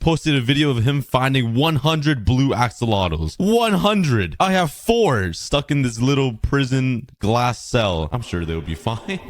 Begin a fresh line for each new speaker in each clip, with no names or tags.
posted a video of him finding 100 blue axolotls. 100. I have 4 stuck in this little prison glass cell. I'm sure they'll be fine.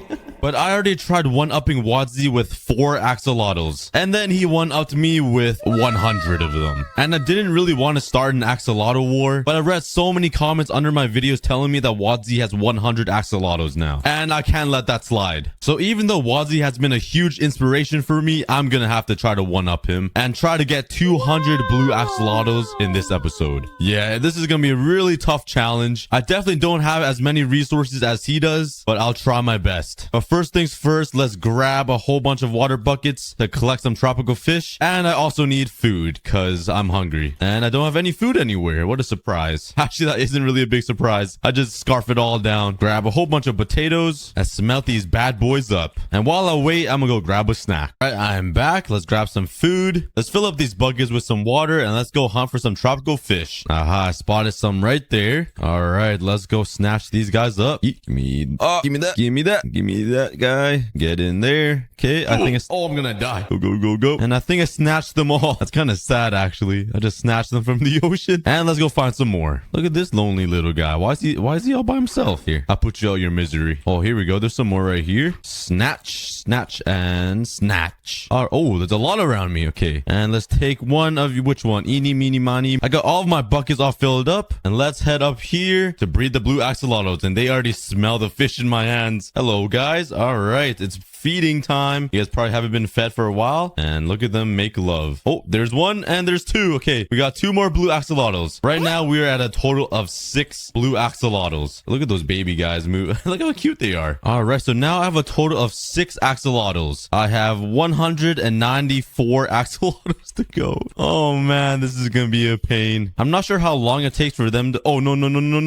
But I already tried one-upping Wadzi with 4 axolotls. And then he one-upped me with 100 of them. And I didn't really want to start an axolotl war, but I read so many comments under my videos telling me that Wadzi has 100 axolotls now. And I can't let that slide. So even though Wadzi has been a huge inspiration for me, I'm gonna have to try to one-up him and try to get 200 blue axolotls in this episode. Yeah, this is gonna be a really tough challenge. I definitely don't have as many resources as he does, but I'll try my best. But first things first, let's grab a whole bunch of water buckets to collect some tropical fish. And I also need food because I'm hungry. And I don't have any food anywhere. What a surprise. Actually, that isn't really a big surprise. I just scarf it all down, grab a whole bunch of potatoes, and smelt these bad boys up. And while I wait, I'm gonna go grab a snack. All right, I'm back. Let's grab some food. Let's fill up these buckets with some water and let's go hunt for some tropical fish. Aha, I spotted some right there. All right, let's go snatch these guys up. Give me that. Give me that. Give me that guy. Get in there. Okay, I think it's... Oh, I'm gonna die. Go, go, go, go. And I think I snatched them all. That's kind of sad, actually. I just snatched them from the ocean. And let's go find some more. Look at this lonely little guy. Why is he all by himself? Here, I'll put you out your misery. Oh, here we go. There's some more right here. Snatch, snatch, and snatch. Oh, there's a lot around me. Okay, and let's take one of you. Which one? Eeny, meeny, miny. I got all of my buckets all filled up. And let's head up here to breed the blue axolotls. And they already smell the fish in my hands. Hello, guys. All right, it's feeding time. You guys probably haven't been fed for a while. And look at them make love. Oh, there's one and there's 2. Okay, we got 2 more blue axolotls. Right now, we are at a total of 6 blue axolotls. Look at those baby guys move. Look how cute they are. All right, so now I have a total of 6 axolotls. I have 194 axolotls to go. Oh man, this is gonna be a pain. I'm not sure how long it takes for them to... Oh, no.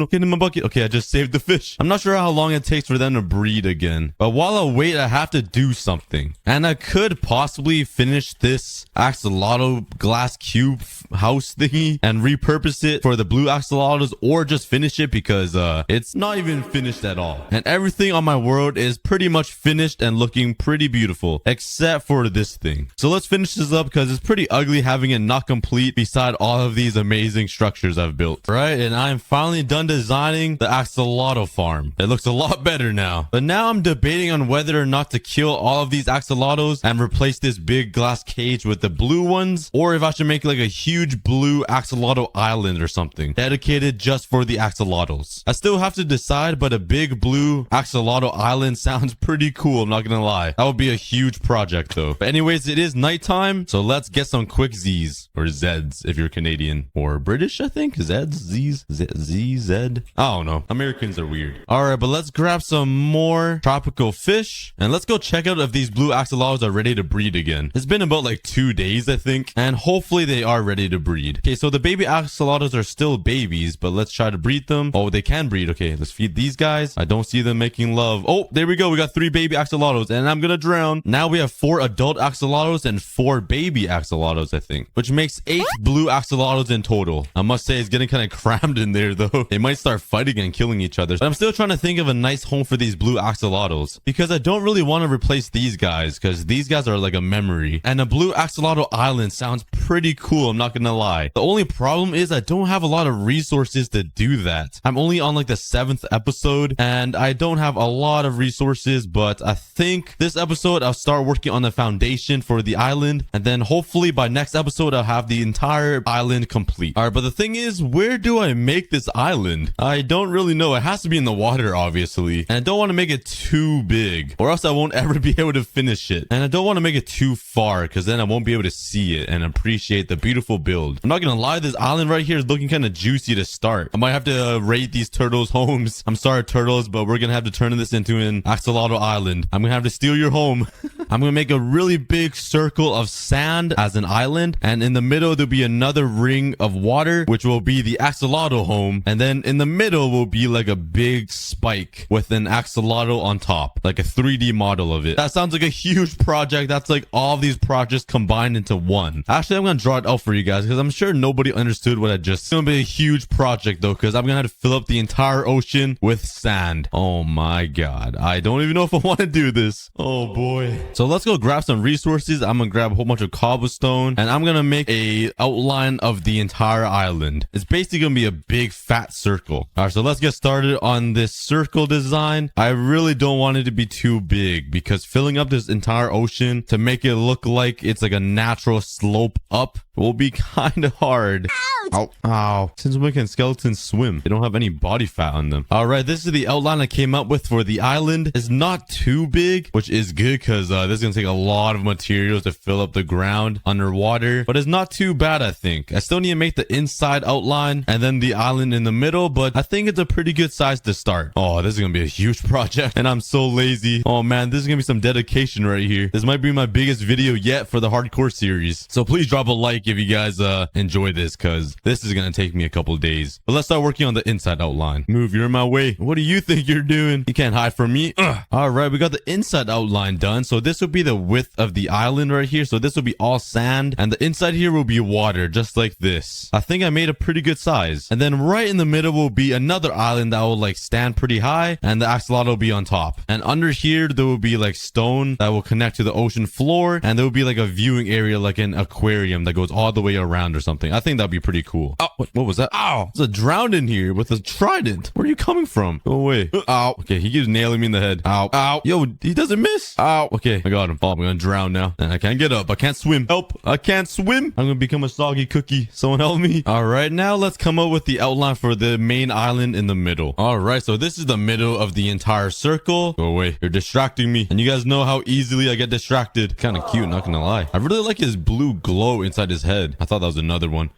Get in my bucket. Okay, I just saved the fish. I'm not sure how long it takes for them to breed again. But while I wait, I have to do something. And I could possibly finish this axolotl glass cube house thingy and repurpose it for the blue axolotls, or just finish it because it's not even finished at all. And everything on my world is pretty much finished and looking pretty beautiful, except for this thing. So let's finish this up because it's pretty ugly having it not complete beside all of these amazing structures I've built. Right, and I'm finally done designing the axolotl farm. It looks a lot better now. But now I'm debating on whether or not to kill all of these axolotls and replace this big glass cage with the blue ones, or if I should make like a huge blue axolotl island or something dedicated just for the axolotls. I still have to decide, but a big blue axolotl island sounds pretty cool, I'm not gonna lie. That would be a huge project though. But anyways, it is nighttime, so let's get some quick Z's, or Z's if you're Canadian, or British, I think. Z's, Z's, Z, Z. I don't know. Americans are weird. All right, but let's grab some more tropical fish and let's go check out if these blue axolotls are ready to breed again. It's been about like 2 days, I think, and hopefully they are ready to breed. Okay, so the baby axolotls are still babies, but let's try to breed them. Oh, they can breed. Okay, let's feed these guys. I don't see them making love. Oh, there we go. We got 3 baby axolotls and I'm gonna drown. Now we have 4 adult axolotls and 4 baby axolotls, I think, which makes 8 blue axolotls in total. I must say it's getting kind of crammed in there though. They might start fighting and killing each other. But I'm still trying to think of a nice home for these blue axolotls because I don't really want to replace these guys because these guys are like a memory. And a blue axolotl island sounds pretty cool, I'm not gonna lie. The only problem is I don't have a lot of resources to do that. I'm only on like the 7th episode and I don't have a lot of resources, but I think this episode I'll start working on the foundation for the island, and then hopefully by next episode I'll have the entire island complete. All right, but the thing is, where do I make this island? I don't really know. It has to be in the water, obviously, and I don't want to make it too big or else I won't ever be able to finish it. And I don't want to make it too far because then I won't be able to see it and appreciate the beautiful build. I'm not gonna lie, this island right here is looking kind of juicy to start. I might have to rate these turtles homes. I'm sorry, turtles, but we're gonna have to turn this into an axolotl island. I'm gonna have to steal your home. I'm gonna make a really big circle of sand as an island, and in the middle there'll be another ring of water, which will be the axolotl home, and then in the middle will be like a big spike with an axolotl on top, like a 3D model of it. That sounds like a huge project. That's like all of these projects combined into one. Actually, I'm gonna draw it out for you guys because I'm sure nobody understood what I just. It's gonna be a huge project though, because I'm gonna have to fill up the entire ocean with sand. Oh my god, I don't even know if I want to do this. Oh boy. So let's go grab some resources. I'm gonna grab a whole bunch of cobblestone, and I'm gonna make a outline of the entire island. It's basically gonna be a big fat circle. All right, so let's get started on this circle design. I really don't want it to be too big because filling up this entire ocean to make it look like it's like a natural slope up will be kind of hard. Ow. Ow. Since when can skeletons swim? They don't have any body fat on them. All right, this is the outline I came up with for the island. It's not too big, which is good because this is going to take a lot of materials to fill up the ground underwater. But it's not too bad, I think. I still need to make the inside outline and then the island in the middle, but I think it's a pretty good size to start. Oh, this is going to be a huge project, and I'm so lazy. Oh man, this is going to be some dedication right here. This might be my biggest video yet for the hardcore series. So please drop a like if you guys enjoy this, because this is gonna take me a couple days. But let's start working on the inside outline. Move, you're in my way. What do you think you're doing? You can't hide from me. All right, we got the inside outline done. So this will be the width of the island right here. So this will be all sand, and the inside here will be water, just like this. I think I made a pretty good size. And then right in the middle will be another island that will like stand pretty high, and the axolotl will be on top. And under here there will be like stone that will connect to the ocean floor, and there will be like a viewing area, like an aquarium that goes all the way around or something. I think that'd be pretty cool. Oh, what was that? Ow! There's a drowned in here with a trident. Where are you coming from? Go away. Ow. Okay, he keeps nailing me in the head. Ow. Ow. Yo, he doesn't miss. Ow. Okay, I got him. Oh, I'm gonna drown now. And I can't get up. I can't swim. Help. I can't swim. I'm gonna become a soggy cookie. Someone help me. All right, now let's come up with the outline for the main island in the middle. All right, so this is the middle of the entire circle. Go away. You're distracting me. And you guys know how easily I get distracted. Kind of cute, not gonna lie. I really like his blue glow inside his head. I thought that was another one.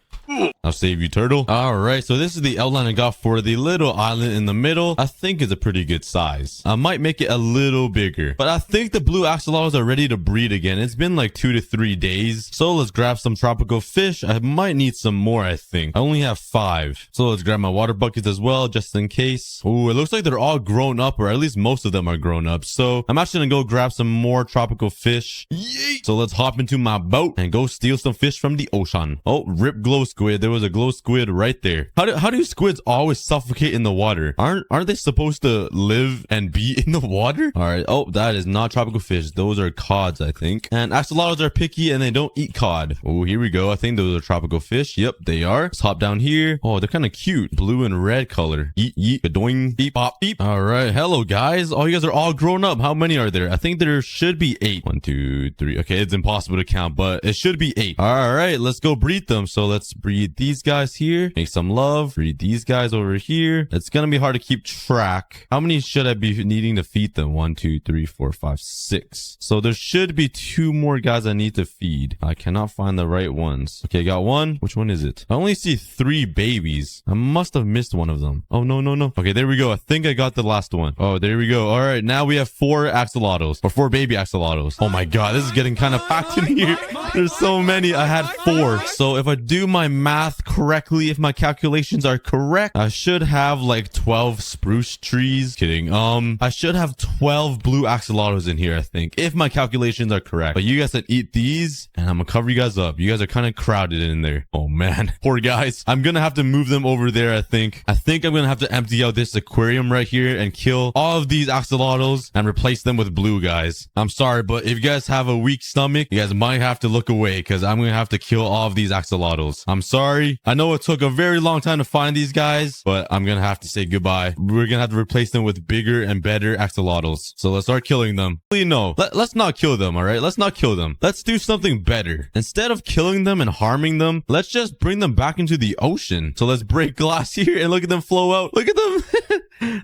I'll save you, turtle. All right, so this is the outline I got for the little island in the middle. I think it's a pretty good size. I might make it a little bigger, but I think the blue axolotls are ready to breed again. It's been like 2 to 3 days. So let's grab some tropical fish. I might need some more, I think. I only have 5. So let's grab my water buckets as well, just in case. Oh, it looks like they're all grown up, or at least most of them are grown up. So I'm actually gonna go grab some more tropical fish. Yeet! So let's hop into my boat and go steal some fish from the ocean. Oh, rip glow squid. There was a glow squid right there. How do squids always suffocate in the water? Aren't they supposed to live and be in the water? All right. Oh, that is not tropical fish. Those are cods, I think. And axolotls are picky and they don't eat cod. Oh, here we go. I think those are tropical fish. Yep, they are. Let's hop down here. Oh, they're kind of cute. Blue and red color. Yeet, yeet, doing, beep, pop, beep. All right. Hello, guys. Oh, you guys are all grown up. How many are there? I think there should be 8. 1, 2, 3. Okay, it's impossible to count, but it should be 8. All right, let's go breed them. So let's breed these guys here. Make some love. Breed these guys over here. It's gonna be hard to keep track. How many should I be needing to feed them? 1, 2, 3, 4, 5, 6. So there should be 2 more guys I need to feed. I cannot find the right ones. Okay, got one. Which one is it? I only see 3 babies. I must have missed one of them. Oh, no, no, no. Okay, there we go. I think I got the last one. Oh, there we go. All right, now we have 4 axolotls, or 4 baby axolotls. Oh my god, this is getting kind of packed in here. There's so many. I had 4. So if I do my math correctly, if my calculations are correct, I should have like 12 spruce trees. Kidding. I should have 12 blue axolotls in here, I think, if my calculations are correct. But you guys said eat these, and I'm gonna cover you guys up. You guys are kind of crowded in there. Oh man, poor guys. I'm gonna have to move them over there, I think. I'm gonna have to empty out this aquarium right here and kill all of these axolotls and replace them with blue guys. I'm sorry, but if you guys have a weak stomach, you guys might have to look away because I'm gonna have to kill all of these axolotls. I'm sorry. I know it took a very long time to find these guys, but I'm gonna have to say goodbye. We're gonna have to replace them with bigger and better axolotls. So let's start killing them. No, let's not kill them, all right? Let's not kill them. Let's do something better. Instead of killing them and harming them, let's just bring them back into the ocean. So let's break glass here and look at them flow out. Look at them.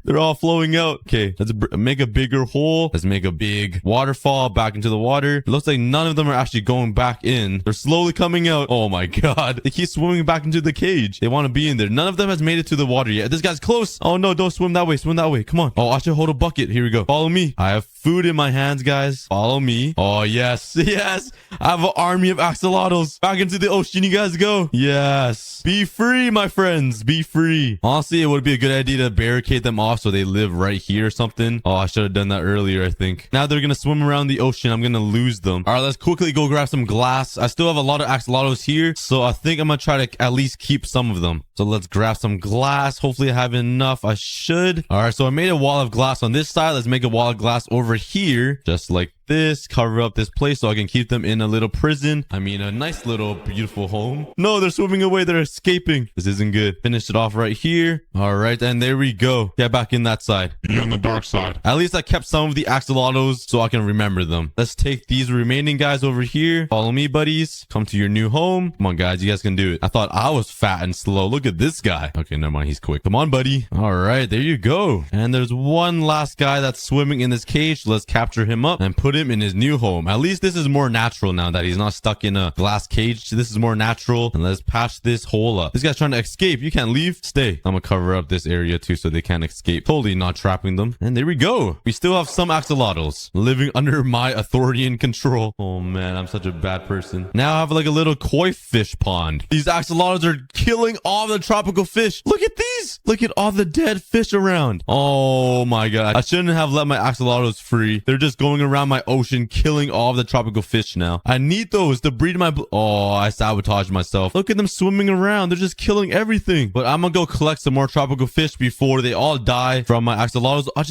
They're all flowing out. Okay, let's make a bigger hole. Let's make a big waterfall back into the water. It looks like none of them are actually going back in. They're slowly coming out. Oh my god. They keep swimming back into the cage. They want to be in there. None of them has made it to the water yet. This guy's close. Oh no, don't swim that way. Swim that way. Come on. Oh, I should hold a bucket. Here we go. Follow me. I have food in my hands, guys. Follow me. Oh yes. Yes. I have an army of axolotls. Back into the ocean you guys go. Yes. Be free, my friends. Be free. Honestly, it would be a good idea to barricade complete them off so they live right here or something. Oh, I should have done that earlier, I think. Now they're gonna swim around the ocean. I'm gonna lose them. All right, let's quickly go grab some glass. I still have a lot of axolotls here, so I think I'm gonna try to at least keep some of them. So let's grab some glass. Hopefully I have enough. I should. All right, so I made a wall of glass on this side. Let's make a wall of glass over here, just like this. Cover up this place so I can keep them in a little prison. I mean, a nice little beautiful home. No, they're swimming away. They're escaping. This isn't good. Finish it off right here. All right, and there we go. Get back in that side.
Be on the dark side.
At least I kept some of the axolotls so I can remember them. Let's take these remaining guys over here. Follow me, buddies. Come to your new home. Come on, guys. You guys can do it. I thought I was fat and slow. Look at this guy. Okay, never mind. He's quick. Come on, buddy. All right, there you go. And there's one last guy that's swimming in this cage. Let's capture him up and put him in his new home. At least this is more natural now that he's not stuck in a glass cage. This is more natural. And let's patch this hole up. This guy's trying to escape. You can't leave. Stay. I'm gonna cover up this area too so they can't escape. Totally not trapping them. And there we go. We still have some axolotls living under my authority and control. Oh man, I'm such a bad person. Now I have like a little koi fish pond. These axolotls are killing all the tropical fish. Look at these. Look at all the dead fish around. Oh my god. I shouldn't have let my axolotls free. They're just going around my ocean killing all of the tropical fish now. I need those to breed my oh, I sabotaged myself. Look at them swimming around. They're just killing everything. But I'm gonna go collect some more tropical fish before they all die from my axolotls. I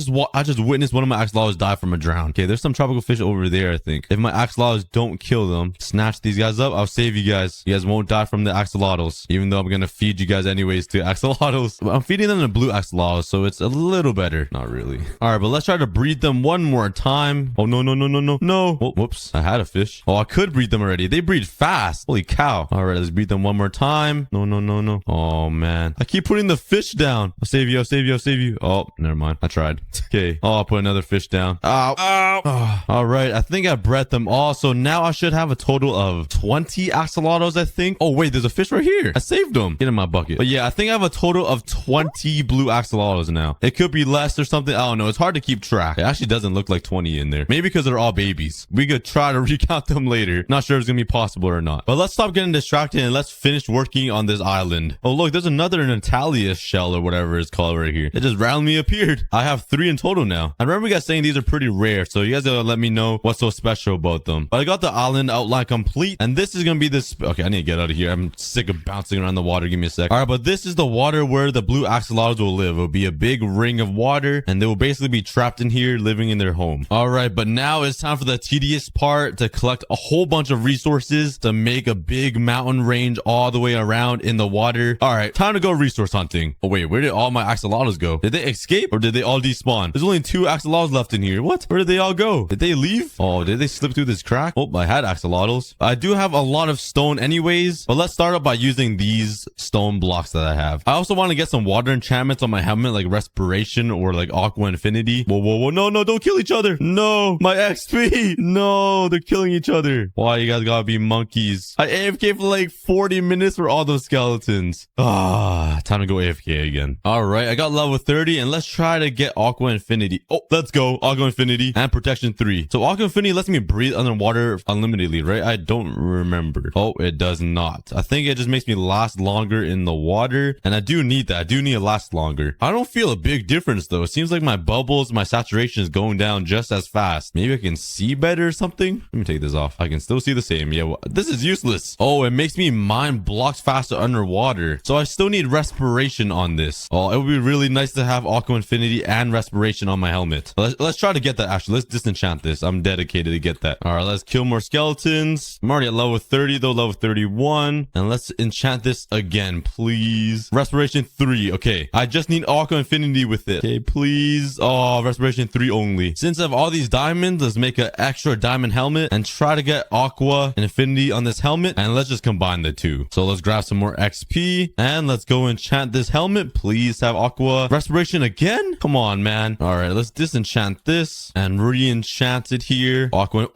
just witnessed one of my axolotls die from a drown. Okay, there's some tropical fish over there, I think. If my axolotls don't kill them, snatch these guys up, I'll save you guys. You guys won't die from the axolotls, even though I'm gonna feed you guys anyways to axolotls. I'm feeding them the blue axolotls, so it's a little better. Not really. All right, but let's try to breed them one more time. Oh, no, no, no, no, no, no. Oh, whoops. I had a fish. Oh, I could breed them already. They breed fast. Holy cow. All right, let's breed them one more time. No, no, no, no. Oh, man. I keep putting the fish down. I'll save you. I'll save you. I'll save you. Oh, never mind. I tried. Okay. Oh, I'll put another fish down. Ow. Ow. Oh. All right. I think I bred them all. So now I should have a total of 20 axolotls, I think. Oh, wait. There's a fish right here. I saved them. Get in my bucket. But yeah, I think I have a total of 20 blue axolotls now. It could be less or something. I don't know. It's hard to keep track. It actually doesn't look like 20 in there. Maybe because they're all babies. We could try to recount them later. Not sure if it's gonna be possible or not. But let's stop getting distracted and let's finish working on this island. Oh, look, there's another Natalia shell or whatever it's called right here. It just randomly appeared. I have 3 in total now. I remember you guys saying these are pretty rare, so you guys gotta let me know what's so special about them. But I got the island outline complete, and this is gonna be this. Okay, I need to get out of here. I'm sick of bouncing around the water. Give me a sec. All right, but this is the water where the blue axolotls will live. It'll be a big ring of water, and they will basically be trapped in here, living in their home. All right, but now it's time for the tedious part, to collect a whole bunch of resources to make a big mountain range all the way around in the water. All right, time to go resource hunting. Oh wait, where did all my axolotls go? Did they escape or did they all despawn? There's only 2 axolotls left in here. What? Where did they all go? Did they leave? Oh, did they slip through this crack? Oh, I had axolotls. I do have a lot of stone anyways, but let's start up by using these stone blocks that I have. I also want to get some water enchantments on my helmet, like respiration or like aqua infinity. Whoa, whoa, whoa. No, no, don't kill each other. No, my XP. No, they're killing each other. Why you guys gotta be monkeys? I AFK for like 40 minutes for all those skeletons. Ah, time to go AFK again. All right, I got level 30 and let's try to get aqua infinity. Oh, let's go. Aqua infinity and protection 3. So aqua infinity lets me breathe underwater unlimitedly, right? I don't remember. Oh, it does not. I think it just makes me last longer in the water, and I do need that. I do need to last longer. I don't feel a big difference though. It seems like my bubbles, my saturation is going down just as fast. Maybe I can see better or something. Let me take this off. I can still see the same. Yeah, well, this is useless. Oh, it makes me mine blocks faster underwater. So I still need respiration on this. Oh, it would be really nice to have aqua infinity and respiration on my helmet. Let's try to get that. Actually, let's disenchant this. I'm dedicated to get that. All right, let's kill more skeletons. I'm already at level 30 though, level 31. And let's enchant this again, please. Respiration 3. Okay, I just need aqua infinity with it. Okay, please. Oh, respiration 3 only. Since I have all these diamonds, let's make an extra diamond helmet and try to get aqua and infinity on this helmet, and let's just combine the two. So let's grab some more XP and let's go enchant this helmet. Please have aqua respiration again. Come on, man. All right, let's disenchant this and re-enchant it here. Aqua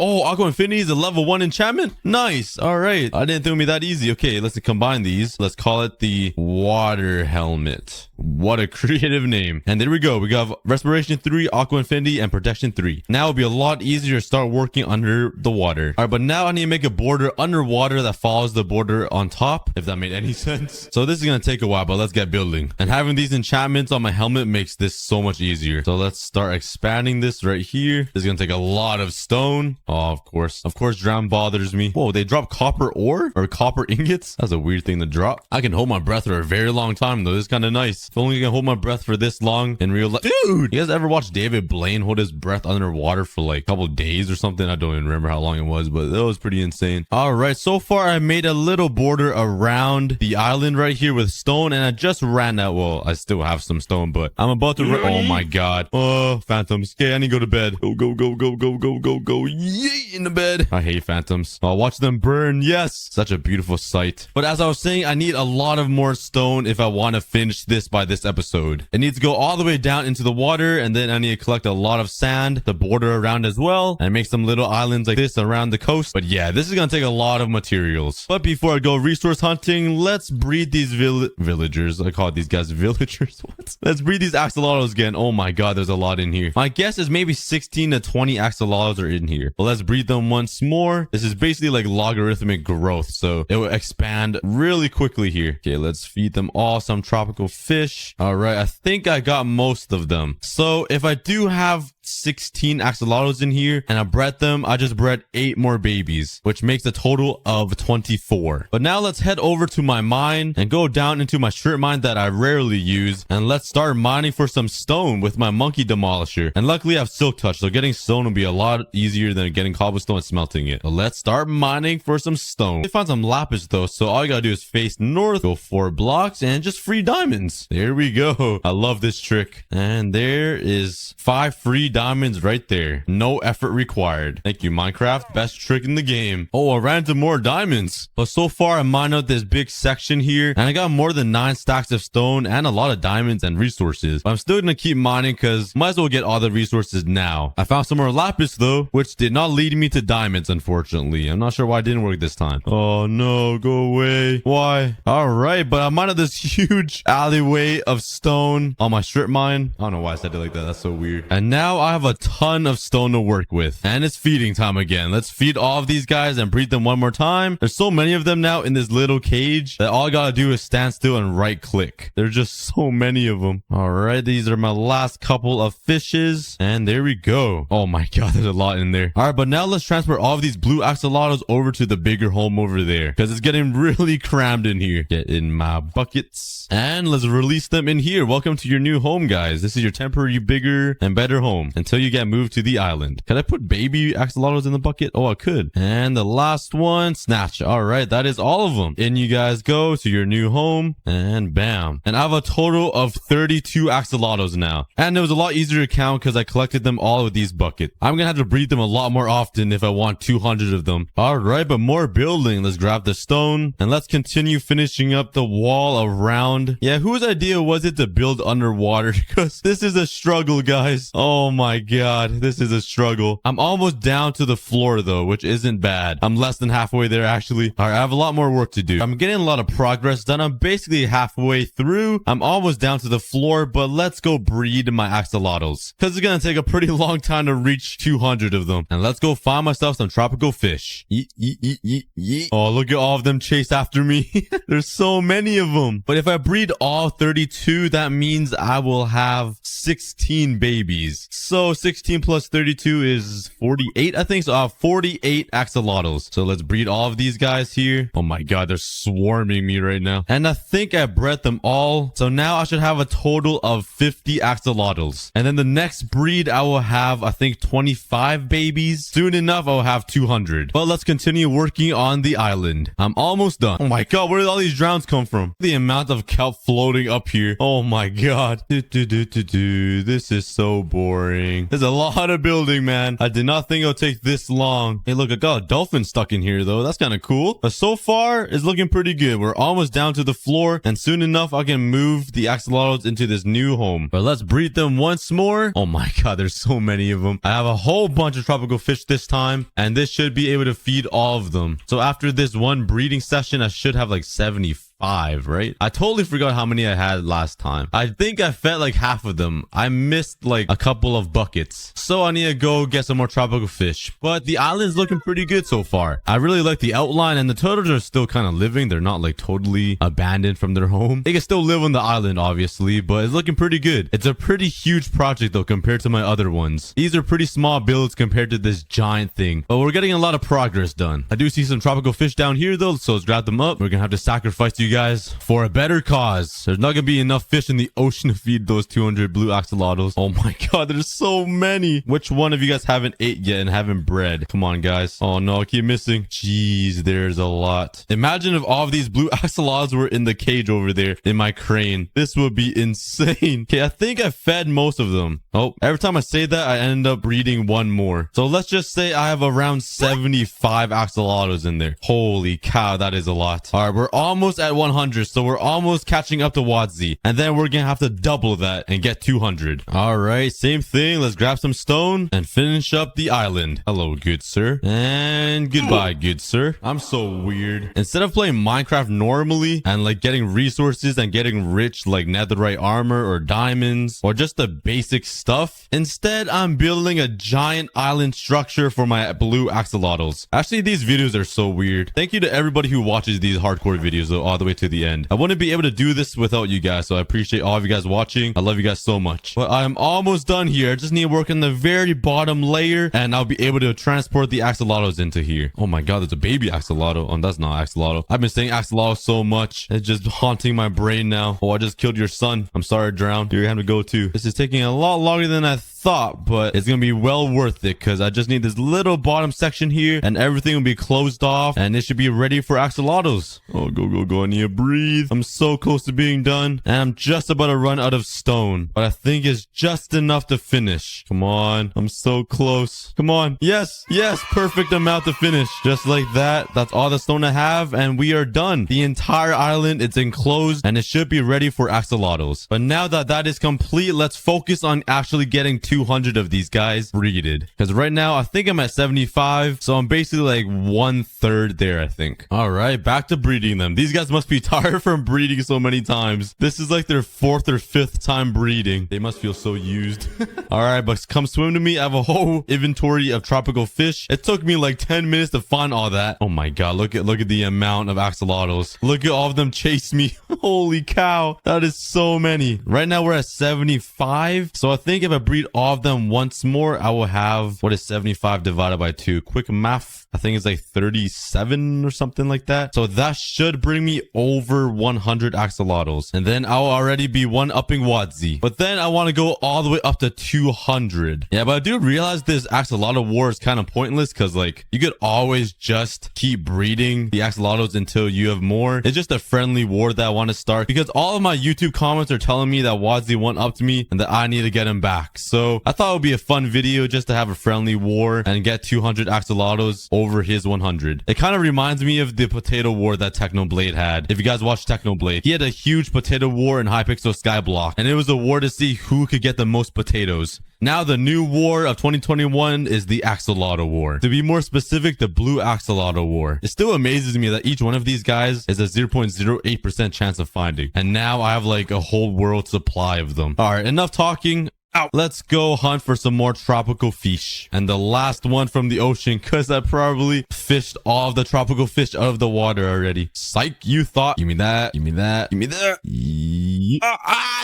infinity is a level 1 enchantment. Nice. All right, I didn't think it would be that easy. Okay, let's combine these. Let's call it the water helmet. What a creative name. And there we go. We got respiration 3, aqua infinity, and protection 3. Now it'll be a lot easier to start working under the water. All right, but now I need to make a border underwater that follows the border on top, if that made any sense. So this is going to take a while, but let's get building. And having these enchantments on my helmet makes this so much easier. So let's start expanding this right here. This is going to take a lot of stone. Oh, of course. Of course, drown bothers me. Whoa, they drop copper ore or copper ingots? That's a weird thing to drop. I can hold my breath for a very long time, though. This is kind of nice. If only I can hold my breath for this long in real life. Dude, you guys ever watch David Blaine hold his breath underwater for like a couple days or something? I don't even remember how long it was, but that was pretty insane. All right, so far I made a little border around the island right here with stone, and I just ran out. Well, I still have some stone, but I'm about to oh my god. Oh, phantoms. Okay, I need to go to bed. Go, go, go, go, go, go, go, go. Yay, in the bed. I hate phantoms. I'll watch them burn. Yes, such a beautiful sight. But as I was saying, I need a lot of more stone if I want to finish this by this episode. It needs to go all the way down into the water, and then I need to collect a lot of sand to border around as well, and make some little islands like this around the coast. But yeah, this is gonna take a lot of materials. But before I go resource hunting, let's breed these villagers. I call these guys villagers. What? Let's breed these axolotls again. Oh my god, there's a lot in here. My guess is maybe 16 to 20 axolotls are in here. But let's breed them once more. This is basically like logarithmic growth, so it will expand really quickly here. Okay, let's feed them all some tropical fish. All right, I think I got most of them. So if I do have 16 axolotls in here and I bred them, I just bred 8 more babies, which makes a total of 24. But now let's head over to my mine and go down into my strip mine that I rarely use, and let's start mining for some stone with my monkey demolisher. And luckily I have silk touch, so getting stone will be a lot easier than getting cobblestone and smelting it. So let's start mining for some stone. I found some lapis though, so all you gotta do is face north, go 4 blocks, and just free diamonds. There we go. I love this trick. And there is 5 free diamonds right there. No effort required. Thank you, Minecraft. Best trick in the game. Oh, I ran into more diamonds. But so far, I mined out this big section here, and I got more than 9 stacks of stone and a lot of diamonds and resources. But I'm still gonna keep mining because might as well get all the resources now. I found some more lapis though, which did not lead me to diamonds, unfortunately. I'm not sure why it didn't work this time. Oh no, go away. Why? All right, but I mined out this huge alleyway of stone on my strip mine. I don't know why I said it like that. That's so weird. And now I have a ton of stone to work with, and it's feeding time again. Let's feed all of these guys and breed them one more time. There's so many of them now in this little cage that all I gotta do is stand still and right click. There's just so many of them. All right, these are my last couple of fishes, and there we go. Oh my god, there's a lot in there. All right, but now let's transfer all of these blue axolotls over to the bigger home over there, because it's getting really crammed in here. Get in my buckets and let's release them in here. Welcome to your new home, guys. This is your temporary bigger and better home until you get moved to the island. Can I put baby axolotls in the bucket? Oh, I could. And the last one, snatch. All right, that is all of them. In you guys go to your new home, and bam. And I have a total of 32 axolotls now. And it was a lot easier to count because I collected them all with these buckets. I'm gonna have to breed them a lot more often if I want 200 of them. All right, but more building. Let's grab the stone and let's continue finishing up the wall around. Yeah, whose idea was it to build underwater? Because this is a struggle, guys. Oh my god, this is a struggle. I'm almost down to the floor though, which isn't bad. I'm less than halfway there actually. All right, I have a lot more work to do. I'm getting a lot of progress done. I'm basically halfway through. I'm almost down to the floor, but let's go breed my axolotls because it's gonna take a pretty long time to reach 200 of them. And let's go find myself some tropical fish. Yeet, yeet, yeet, yeet, yeet. Oh, look at all of them chase after me. There's so many of them. But if I breed all 32, that means I will have 16 babies. So 16 plus 32 is 48, I think. So I have 48 axolotls. So let's breed all of these guys here. Oh my god, they're swarming me right now. And I think I bred them all. So now I should have a total of 50 axolotls. And then the next breed, I will have, I think, 25 babies. Soon enough, I'll have 200. But let's continue working on the island. I'm almost done. Oh my god, where did all these drowns come from? The amount of kelp floating up here. Oh my god. This is so boring. There's a lot of building, man. I did not think it would take this long. Hey, look, I got a dolphin stuck in here, though. That's kind of cool. But so far, it's looking pretty good. We're almost down to the floor, and soon enough, I can move the axolotls into this new home. But let's breed them once more. Oh my god, there's so many of them. I have a whole bunch of tropical fish this time, and this should be able to feed all of them. So after this one breeding session, I should have like 75 5, right? I totally forgot how many I had last time. I think I fed like half of them. I missed like a couple of buckets. So I need to go get some more tropical fish. But the island's looking pretty good so far. I really like the outline, and the turtles are still kind of living. They're not like totally abandoned from their home. They can still live on the island, obviously, but it's looking pretty good. It's a pretty huge project though compared to my other ones. These are pretty small builds compared to this giant thing, but we're getting a lot of progress done. I do see some tropical fish down here though, so let's grab them up. We're gonna have to sacrifice you guys for a better cause. There's not gonna be enough fish in the ocean to feed those 200 blue axolotls. Oh my god, there's so many. Which one of you guys haven't ate yet and haven't bred? Come on, guys. Oh no, I keep missing. Jeez, there's a lot. Imagine if all of these blue axolotls were in the cage over there in my crane. This would be insane. Okay, I think I fed most of them. Oh, every time I say that, I end up breeding one more. So let's just say I have around 75 axolotls in there. Holy cow, that is a lot. All right, we're almost at 100, so we're almost catching up to Wadzi. And then we're gonna have to double that and get 200. All right, same thing. Let's grab some stone and finish up the island. Hello, good sir. And goodbye, good sir. I'm so weird. Instead of playing Minecraft normally and like getting resources and getting rich like netherite armor or diamonds or just the basic stuff, instead I'm building a giant island structure for my blue axolotls. Actually, these videos are so weird. Thank you to everybody who watches these hardcore videos though, all the way to the end. I wouldn't be able to do this without you guys, so I appreciate all of you guys watching. I love you guys so much. But I'm almost done here. I just need to work on the very bottom layer and I'll be able to transport the axolotls into here. Oh my god, there's a baby axolotl. Oh, that's not axolotl. I've been saying axolotl so much. It's just haunting my brain now. Oh, I just killed your son. I'm sorry, Drown. You're gonna have to go too. This is taking a lot longer than I thought, but it's gonna be well worth it because I just need this little bottom section here and everything will be closed off and it should be ready for axolotls. Oh, go. I need to breathe. I'm so close to being done and I'm just about to run out of stone, but I think it's just enough to finish. Come on. I'm so close. Come on. Yes. Perfect amount to finish. Just like that. That's all the stone I have and we are done. The entire island, it's enclosed and it should be ready for axolotls. But now that that is complete, let's focus on actually getting 200 of these guys breeded. Because right now, I think I'm at 75. So I'm basically like 1/3 there, I think. All right, back to breeding them. These guys must be tired from breeding so many times. This is like their 4th or 5th time breeding. They must feel so used. All right, but come swim to me. I have a whole inventory of tropical fish. It took me like 10 minutes to find all that. Oh my god, look at the amount of axolotls. Look at all of them chase me. Holy cow, that is so many. Right now we're at 75. So I think if I breed all of them once more, I will have, what is 75 divided by 2? Quick math. I think it's like 37 or something like that. So that should bring me over 100 axolotls. And then I'll already be one-upping Wadzi. But then I want to go all the way up to 200. Yeah, but I do realize this axolotl war is kind of pointless because like you could always just keep breeding the axolotls until you have more. It's just a friendly war that I want to start because all of my YouTube comments are telling me that Wadzi one-upped me and that I need to get him back. So I thought it would be a fun video just to have a friendly war and get 200 axolotls over his 100. It kind of reminds me of the potato war that Technoblade had. If you guys watch Technoblade, he had a huge potato war in Hypixel Skyblock, and it was a war to see who could get the most potatoes. Now the new war of 2021 is the axolotl war. To be more specific, the blue axolotl war. It still amazes me that each one of these guys is a 0.08% chance of finding. And now I have like a whole world supply of them. All right, enough talking. Let's go hunt for some more tropical fish. And the last one from the ocean, because I probably fished all of the tropical fish out of the water already. Psych, you thought. Give me that. Give me that. Give me that.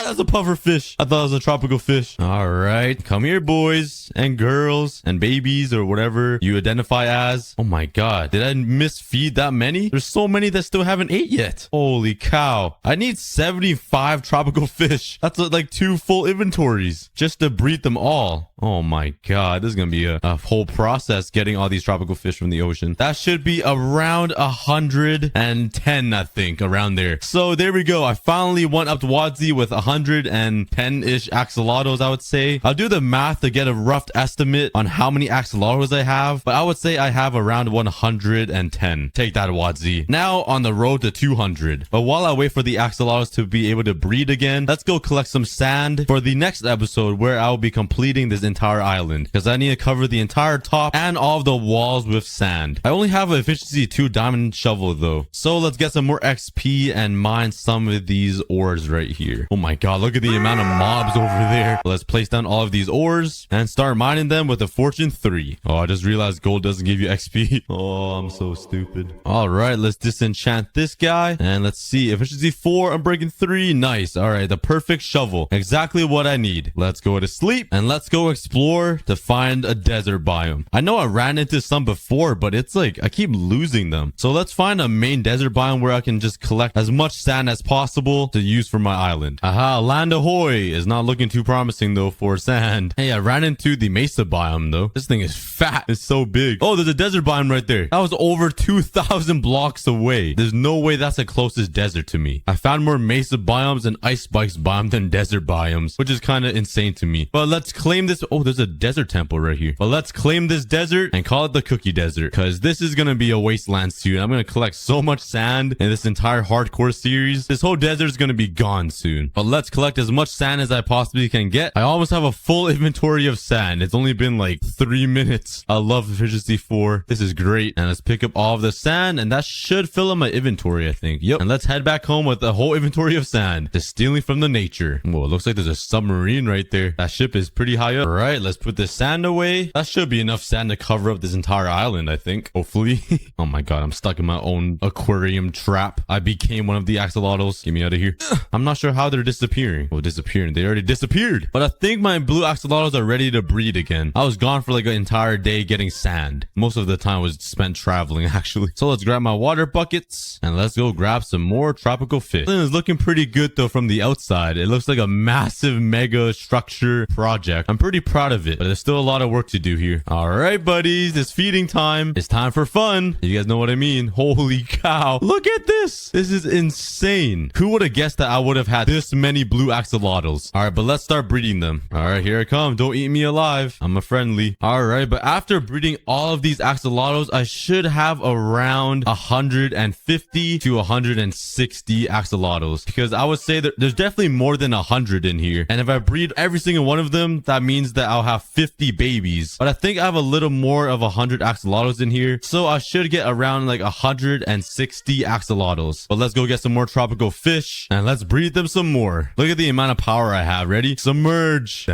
That's a puffer fish. I thought it was a tropical fish. All right. Come here, boys and girls and babies or whatever you identify as. Oh my god. Did I misfeed that many? There's so many that still haven't ate yet. Holy cow. I need 75 tropical fish. That's like 2 full inventories just to breed them all. Oh my god, this is gonna be a whole process getting all these tropical fish from the ocean. That should be around 110, I think, around there. So there we go. I finally went up to Wadzi with 110-ish axolotls, I would say. I'll do the math to get a rough estimate on how many axolotls I have, but I would say I have around 110. Take that, Wadzi. Now on the road to 200. But while I wait for the axolotls to be able to breed again, let's go collect some sand for the next episode where I'll be completing this entire island, because I need to cover the entire top and all of the walls with sand. I only have an efficiency 2 diamond shovel though, so let's get some more XP and mine some of these ores right here. Oh my god, look at the amount of mobs over there. Let's place down all of these ores and start mining them with a fortune 3. Oh, I just realized gold doesn't give you XP. Oh, I'm so stupid. All right, let's disenchant this guy and let's see. Efficiency 4, I'm breaking 3. Nice. All right, the perfect shovel. Exactly what I need. Let's go to sleep and let's go explore to find a desert biome. I know I ran into some before, but it's like I keep losing them. So let's find a main desert biome where I can just collect as much sand as possible to use for my island. Aha, land ahoy is not looking too promising though for sand. Hey, I ran into the mesa biome though. This thing is fat. It's so big. Oh, there's a desert biome right there. That was over 2,000 blocks away. There's no way that's the closest desert to me. I found more mesa biomes and ice spikes biome than desert biomes, which is kind of insane to me. But let's claim this. Oh, there's a desert temple right here. But let's claim this desert and call it the Cookie Desert, because this is going to be a wasteland soon. I'm going to collect so much sand in this entire hardcore series. This whole desert is going to be gone soon. But let's collect as much sand as I possibly can get. I almost have a full inventory of sand. It's only been like 3 minutes. I love efficiency 4. This is great. And let's pick up all of the sand, and that should fill up my inventory, I think. Yep. And let's head back home with a whole inventory of sand, just stealing from the nature. Whoa, it looks like there's a submarine right there. That ship is pretty high up. All right, let's put this sand away. That should be enough sand to cover up this entire island, I think. Hopefully. Oh my god, I'm stuck in my own aquarium trap. I became one of the axolotls. Get me out of here. I'm not sure how they're disappearing. Well, disappearing. They already disappeared. But I think my blue axolotls are ready to breed again. I was gone for like an entire day getting sand. Most of the time was spent traveling, actually. So let's grab my water buckets and let's go grab some more tropical fish. This is looking pretty good though from the outside. It looks like a massive mega structure project. I'm pretty proud of it, but there's still a lot of work to do here. All right, buddies, it's feeding time. It's time for fun. You guys know what I mean. Holy cow. Look at this. This is insane. Who would have guessed that I would have had this many blue axolotls? All right, but let's start breeding them. All right, here I come. Don't eat me alive. I'm a friendly. All right, but after breeding all of these axolotls, I should have around 150 to 160 axolotls, because I would say that there's definitely more than 100 in here. And if I breed every single one of them, that means that I'll have 50 babies. But I think I have a little more of 100 axolotls in here, so I should get around like 160 axolotls. But let's go get some more tropical fish and let's breed them some more. Look at the amount of power I have. Ready? Submerge.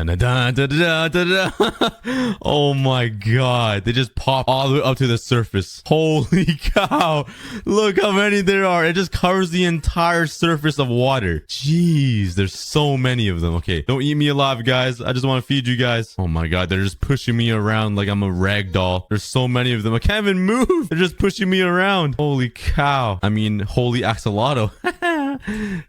Oh my god, they just pop all the way up to the surface. Holy cow, look how many there are. It just covers the entire surface of water. Jeez, there's so many of them. Okay, don't eat me alive, guys. I just want to feed you guys. Oh my god, they're just pushing me around like I'm a rag doll. There's so many of them. I can't even move. They're just pushing me around. Holy cow. I mean, holy axolotl.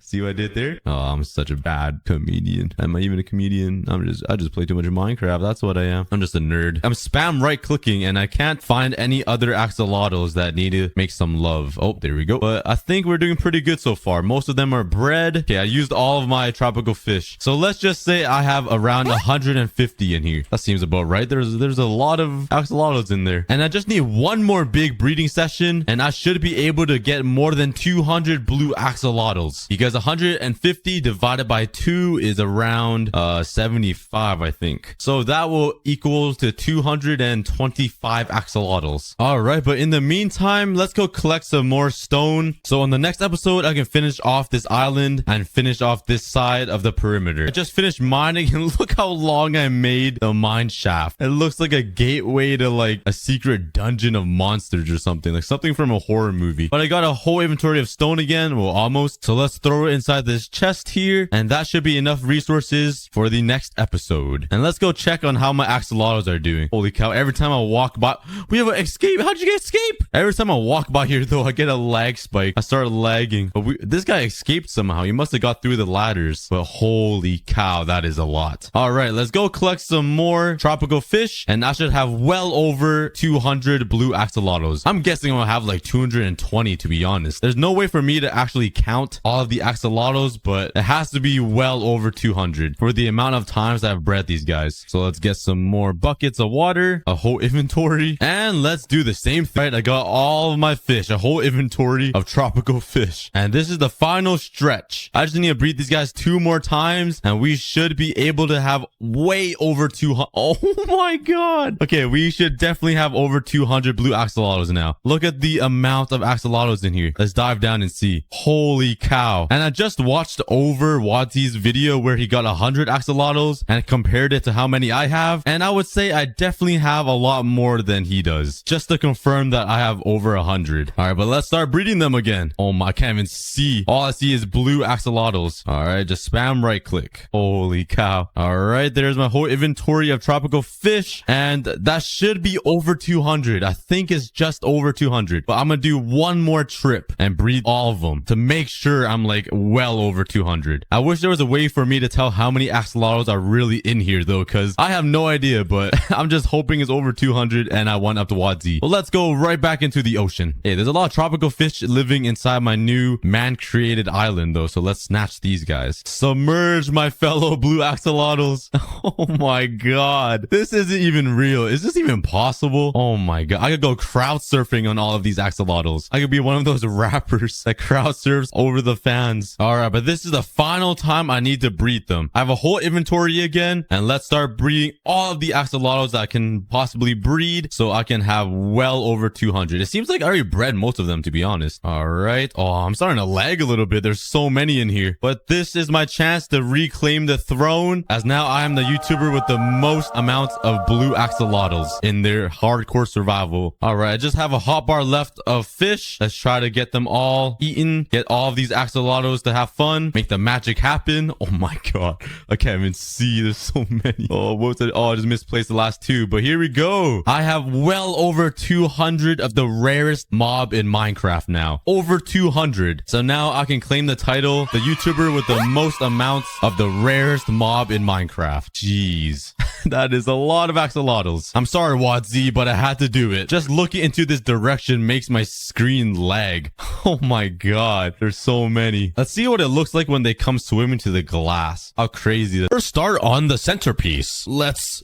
See what I did there? Oh, I'm such a bad comedian. Am I even a comedian? I just play too much Minecraft. That's what I am. I'm just a nerd. I'm spam right clicking and I can't find any other axolotls that need to make some love. Oh, there we go. But I think we're doing pretty good so far. Most of them are bred. Okay, I used all of my tropical fish. So let's just say I have around 150 in here. That seems about right. There's a lot of axolotls in there. And I just need one more big breeding session and I should be able to get more than 200 blue axolotls, because 150 divided by 2 is around 75, I think. So that will equal to 225 axolotls. All right, but in the meantime, let's go collect some more stone. So on the next episode, I can finish off this island and finish off this side of the perimeter. I just finished mining and look how long I made the mine shaft. It looks like a gateway to like a secret dungeon of monsters or something, like something from a horror movie. But I got a whole inventory of stone again. Well, almost. So let's throw it inside this chest here, and that should be enough resources for the next episode. And let's go check on how my axolotls are doing. Holy cow, every time I walk by, we have an escape. How'd you get escape? Every time I walk by here though, I get a lag spike. I start lagging. But this guy escaped somehow. He must have got through the ladders. But holy cow, that is a lot. All right, let's go collect some more tropical fish, and I should have well over 200 blue axolotls. I'm guessing I'll have like 220 to be honest. There's no way for me to actually count count all of the axolotls, but it has to be well over 200 for the amount of times I've bred these guys. So let's get some more buckets of water, a whole inventory, and let's do the same thing. Right, I got all of my fish, a whole inventory of tropical fish. And this is the final stretch. I just need to breed these guys 2 more times, and we should be able to have way over 200. Oh my god. Okay, we should definitely have over 200 blue axolotls now. Look at the amount of axolotls in here. Let's dive down and see. Holy cow. And I just watched over Wadsy's video where he got 100 axolotls and compared it to how many I have, and I would say I definitely have a lot more than he does, just to confirm that I have over 100. All right, but let's start breeding them again. Oh my, I can't even see. All I see is blue axolotls. All right, just spam right click. Holy cow. All right, there's my whole inventory of tropical fish, and that should be over 200. I think it's just over 200, but I'm gonna do one more trip and breed all of them to make sure I'm like well over 200. I wish there was a way for me to tell how many axolotls are really in here though, because I have no idea, but I'm just hoping it's over 200 and I went up to Wadsy. Well, let's go right back into the ocean. Hey, there's a lot of tropical fish living inside my new man-created island though, so let's snatch these guys. Submerge my fellow blue axolotls. Oh my god. This isn't even real. Is this even possible? Oh my god. I could go crowd surfing on all of these axolotls. I could be one of those rappers that crowd surfs over the fans. Alright, but this is the final time I need to breed them. I have a whole inventory again, and let's start breeding all of the axolotls that I can possibly breed so I can have well over 200. It seems like I already bred most of them, to be honest. Alright. Oh, I'm starting to lag a little bit. There's so many in here. But this is my chance to reclaim the throne, as now I am the YouTuber with the most amount of blue axolotls in their hardcore survival. Alright, I just have a hotbar left of fish. Let's try to get them all eaten. Get all of these axolotls to have fun. Make the magic happen. Oh my god. I can't even see. There's so many. Oh, what's it? Oh, I just misplaced the last 2. But here we go. I have well over 200 of the rarest mob in Minecraft now. Over 200. So now I can claim the title, the YouTuber with the most amounts of the rarest mob in Minecraft. Jeez. That is a lot of axolotls. I'm sorry, Wadsy, but I had to do it. Just looking into this direction makes my screen lag. Oh my god. There's so many. Let's see what it looks like when they come swimming to the glass. How crazy. First, start on the centerpiece. Let's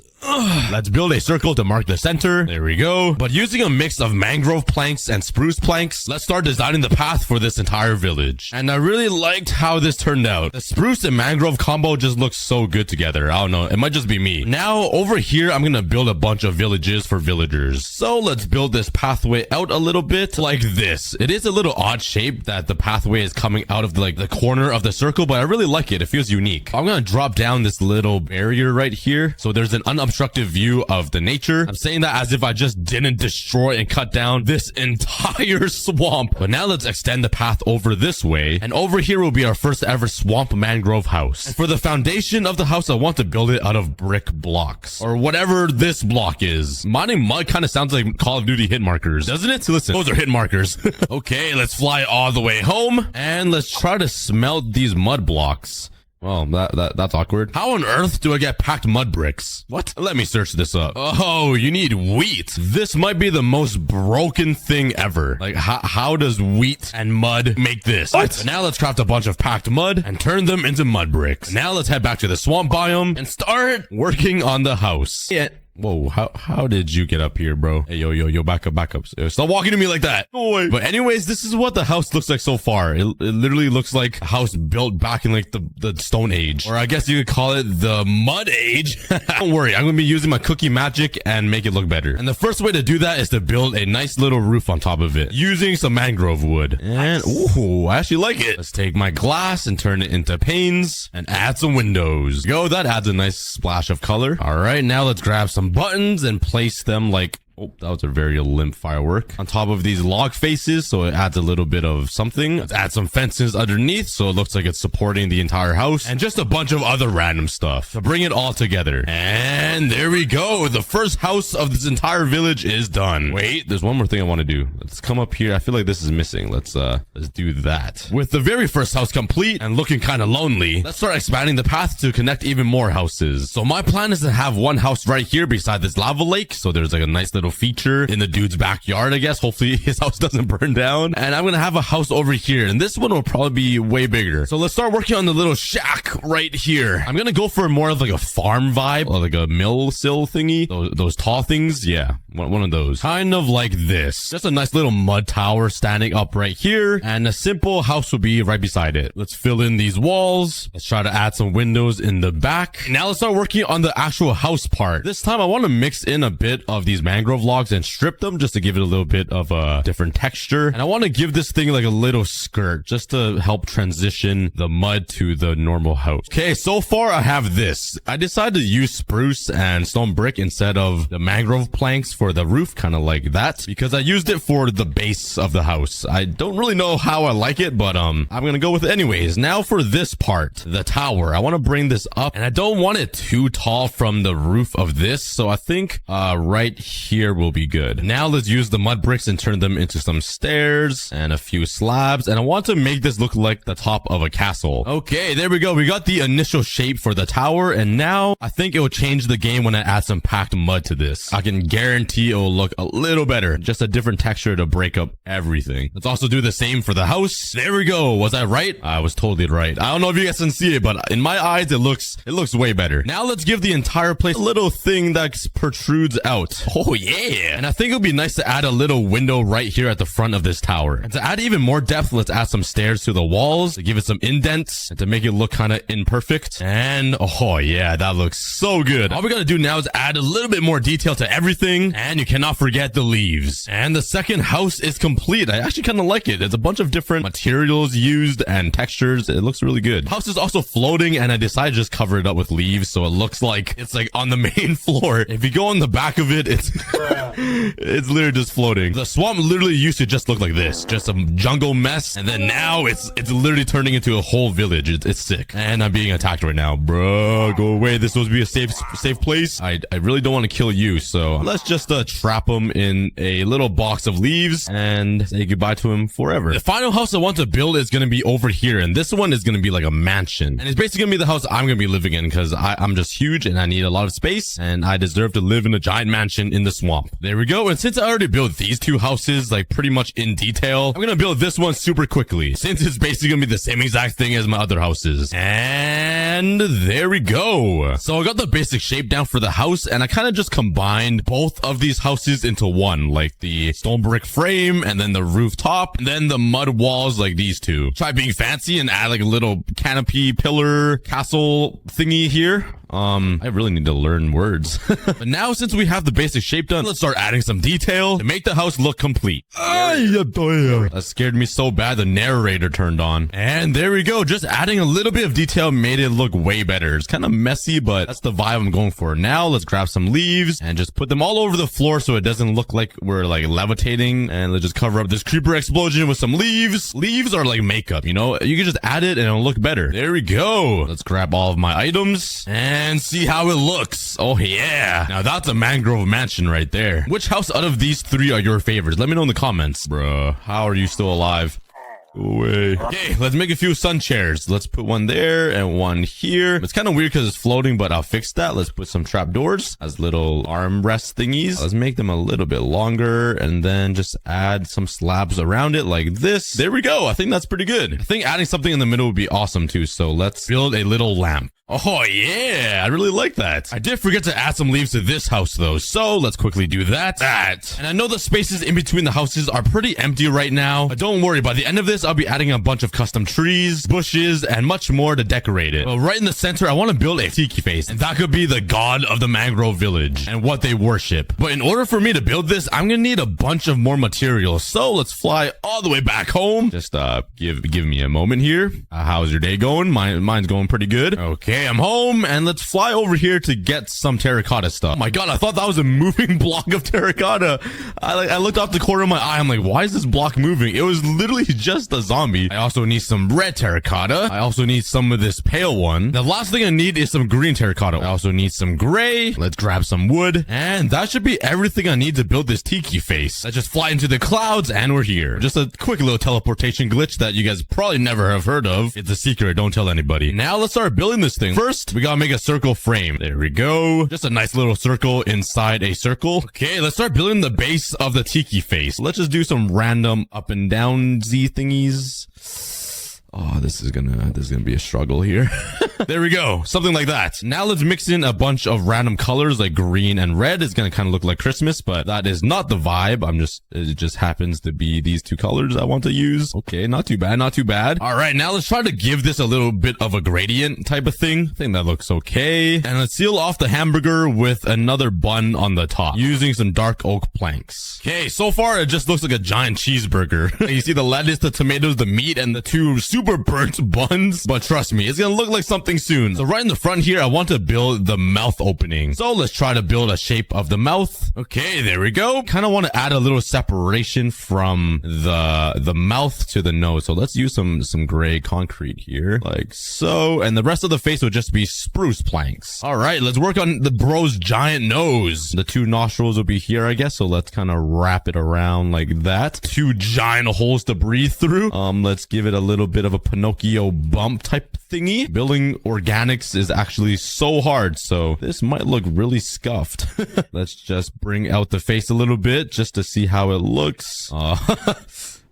build a circle to mark the center. There we go. But using a mix of mangrove planks and spruce planks, let's start designing the path for this entire village. And I really liked how this turned out. The spruce and mangrove combo just looks so good together. I don't know. It might just be me. Now, over here, I'm gonna build a bunch of villages for villagers. So let's build this pathway out a little bit like this. It is a little odd shape that the pathway is coming out of the corner of the circle, but I really like it. It feels unique. I'm gonna drop down this little barrier right here, so there's an unobstructed view of the nature. I'm saying that as if I just didn't destroy and cut down this entire swamp. But now let's extend the path over this way, and over here will be our first ever swamp mangrove house. And for the foundation of the house, I want to build it out of brick blocks, or whatever this block is. Mining mud kind of sounds like Call of Duty hit markers, doesn't it? Listen, those are hit markers. Okay, let's fly all the way home, and let's try to smelt these mud blocks. Well, that's awkward. How on earth do I get packed mud bricks? What? Let me search this up. Oh, you need wheat. This might be the most broken thing ever. Like, how does wheat and mud make this? What? Now let's craft a bunch of packed mud and turn them into mud bricks. Now let's head back to the swamp biome and start working on the house. Yeah. Whoa, how did you get up here, bro? Hey, yo, back up. Stop walking to me like that. No way. But anyways, this is what the house looks like so far. It literally looks like a house built back in like the Stone Age. Or I guess you could call it the Mud Age. Don't worry, I'm going to be using my cookie magic and make it look better. And the first way to do that is to build a nice little roof on top of it using some mangrove wood. And, ooh, I actually like it. Let's take my glass and turn it into panes and add some windows. Yo, that adds a nice splash of color. All right, now let's grab some buttons and place them like Oh, that was a very limp firework. On top of these log faces, so it adds a little bit of something. Let's add some fences underneath, so it looks like it's supporting the entire house. And just a bunch of other random stuff to bring it all together. And there we go. The first house of this entire village is done. Wait, there's one more thing I want to do. Let's come up here. I feel like this is missing. Let's do that. With the very first house complete and looking kind of lonely, let's start expanding the path to connect even more houses. So my plan is to have one house right here beside this lava lake. So there's like a nice little little feature in the dude's backyard, I guess. Hopefully his house doesn't burn down. And I'm gonna have a house over here, and this one will probably be way bigger. So let's start working on the little shack right here. I'm gonna go for more of like a farm vibe, or like a mill sill thingy. Those tall things. Yeah, one of those. Kind of like this. Just a nice little mud tower standing up right here, and a simple house will be right beside it. Let's fill in these walls. Let's try to add some windows in the back. Now let's start working on the actual house part. This time I want to mix in a bit of these mangrove logs and strip them just to give it a little bit of a different texture. And I want to give this thing like a little skirt just to help transition the mud to the normal house. Okay, so far I have this. I decided to use spruce and stone brick instead of the mangrove planks for the roof, kind of like that, because I used it for the base of the house. I don't really know how I like it, but I'm gonna go with it anyways. Now for this part, the tower, I want to bring this up, and I don't want it too tall from the roof of this, so I think right here will be good. Now let's use the mud bricks and turn them into some stairs and a few slabs, and I want to make this look like the top of a castle. Okay, there we go. We got the initial shape for the tower, and now I think it will change the game when I add some packed mud to this. I can guarantee it will look a little better, just a different texture to break up everything. Let's also do the same for the house. There we go. Was I right? I was totally right. I don't know if you guys can see it, but in my eyes, it looks way better. Now let's give the entire place a little thing that protrudes out. Oh yeah. And I think it would be nice to add a little window right here at the front of this tower. And to add even more depth, let's add some stairs to the walls to give it some indents and to make it look kind of imperfect. And oh yeah, that looks so good. All we gotta do now is add a little bit more detail to everything, and you cannot forget the leaves. And the second house is complete. I actually kind of like it. There's a bunch of different materials used and textures. It looks really good. House is also floating, and I decided to just cover it up with leaves so it looks like it's like on the main floor. If you go on the back of it, it's it's literally just floating. The swamp literally used to just look like this, just a jungle mess, and then now it's literally turning into a whole village. It's sick. And I'm being attacked right now. Bro, go away. This is supposed to be a safe place. I really don't want to kill you, so let's just trap him in a little box of leaves and say goodbye to him forever. The final house I want to build is going to be over here, and this one is going to be like a mansion, and it's basically going to be the house I'm going to be living in because I'm just huge and I need a lot of space, and I deserve to live in a giant mansion in the swamp. There we go. And since I already built these two houses like pretty much in detail, I'm going to build this one super quickly since it's basically going to be the same exact thing as my other houses. And there we go. So I got the basic shape down for the house, and I kind of just combined both of these houses into one, like the stone brick frame and then the rooftop and then the mud walls like these two. Try being fancy and add like a little canopy pillar castle thingy here. I really need to learn words. But now since we have the basic shape done, let's start adding some detail to make the house look complete. That scared me so bad the narrator turned on. And there we go. Just adding a little bit of detail made it look way better. It's kind of messy, but that's the vibe I'm going for. Now let's grab some leaves and just put them all over the floor so it doesn't look like we're like levitating. And let's just cover up this creeper explosion with some leaves. Leaves are like makeup, you know? You can just add it and it'll look better. There we go. Let's grab all of my items and see how it looks. Oh yeah. Now that's a mangrove mansion right there. Which house out of these three are your favorites? Let me know in the comments. Bruh, how are you still alive? Go away. Okay, let's make a few sun chairs. Let's put one there and one here. It's kind of weird because it's floating, but I'll fix that. Let's put some trapdoors as little armrest thingies. Let's make them a little bit longer and then just add some slabs around it like this. There we go. I think that's pretty good. I think adding something in the middle would be awesome too. So let's build a little lamp. Oh yeah, I really like that. I did forget to add some leaves to this house though, so let's quickly do that. And I know the spaces in between the houses are pretty empty right now, but don't worry, by the end of this, I'll be adding a bunch of custom trees, bushes, and much more to decorate it. But right in the center, I want to build a tiki face, and that could be the god of the mangrove village and what they worship. But in order for me to build this, I'm gonna need a bunch of more materials, so let's fly all the way back home. Just give me a moment here. How's your day going? Mine's going pretty good. Okay. I'm home, and let's fly over here to get some terracotta stuff. Oh my god, I thought that was a moving block of terracotta. I looked off the corner of my eye. I'm like, why is this block moving? It was literally just a zombie. I also need some red terracotta. I also need some of this pale one. The last thing I need is some green terracotta. I also need some gray. Let's grab some wood, and that should be everything I need to build this tiki face. Let's just fly into the clouds, and we're here. Just a quick little teleportation glitch that you guys probably never have heard of. It's a secret. Don't tell anybody. Now let's start building this thing. something. First, we gotta make a circle frame. There we go. Just a nice little circle inside a circle. Okay, let's start building the base of the tiki face. Let's just do some random up and down Z thingies. Oh, this is gonna be a struggle here. There we go. Something like that. Now let's mix in a bunch of random colors like green and red. It's gonna kind of look like Christmas, but that is not the vibe. It just happens to be these two colors I want to use. Okay, not too bad, not too bad. All right, now let's try to give this a little bit of a gradient type of thing. I think that looks okay. And let's seal off the hamburger with another bun on the top using some dark oak planks. Okay, so far it just looks like a giant cheeseburger. You see the lettuce, the tomatoes, the meat, and the two super burnt buns, but trust me, it's gonna look like something soon. So right in the front here, I want to build the mouth opening. So let's try to build a shape of the mouth. Okay, there we go. Kind of want to add a little separation from the mouth to the nose. So let's use some gray concrete here, like so. And the rest of the face will just be spruce planks. All right, let's work on the bro's giant nose. The two nostrils will be here, I guess. So let's kind of wrap it around like that. Two giant holes to breathe through. Let's give it a little bit of a Pinocchio bump type thingy. Building organics is actually so hard, so this might look really scuffed. Let's just bring out the face a little bit just to see how it looks.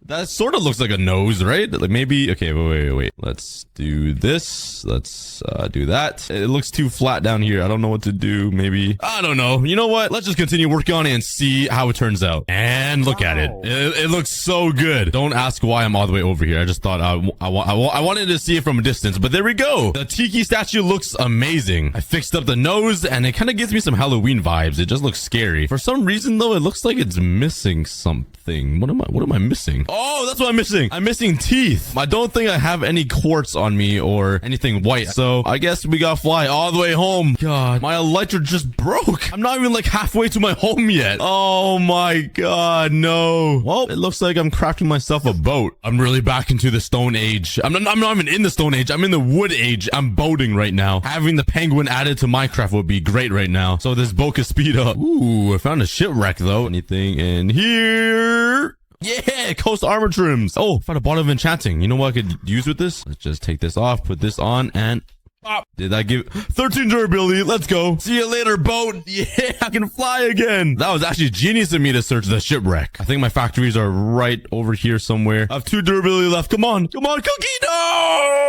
That sort of looks like a nose, right? Like maybe, okay, wait. Let's do this. Let's do that. It looks too flat down here. I don't know what to do. Maybe, I don't know. You know what? Let's just continue working on it and see how it turns out. And look at it. It looks so good. Don't ask why I'm all the way over here. I just thought I wanted to see it from a distance, but there we go. The tiki statue looks amazing. I fixed up the nose and it kind of gives me some Halloween vibes. It just looks scary. For some reason though, it looks like it's missing something. What am I missing? Oh, that's what I'm missing. I'm missing teeth. I don't think I have any quartz on me or anything white. So I guess we gotta fly all the way home. God, my elytra just broke. I'm not even like halfway to my home yet. Oh my God, no. Well, it looks like I'm crafting myself a boat. I'm really back into the Stone Age. I'm not even in the Stone Age. I'm in the Wood Age. I'm boating right now. Having the penguin added to Minecraft would be great right now. So this boat could speed up. Ooh, I found a shipwreck though. Anything in here? Yeah, coast armor trims. Oh, found a bottle of enchanting. You know what I could use with this? Let's just take this off, put this on, and pop. Did that give 13 durability? Let's go. See you later, boat. Yeah, I can fly again. That was actually genius of me to search the shipwreck. I think my factories are right over here somewhere. I have 2 durability left. Come on, Cookie. No!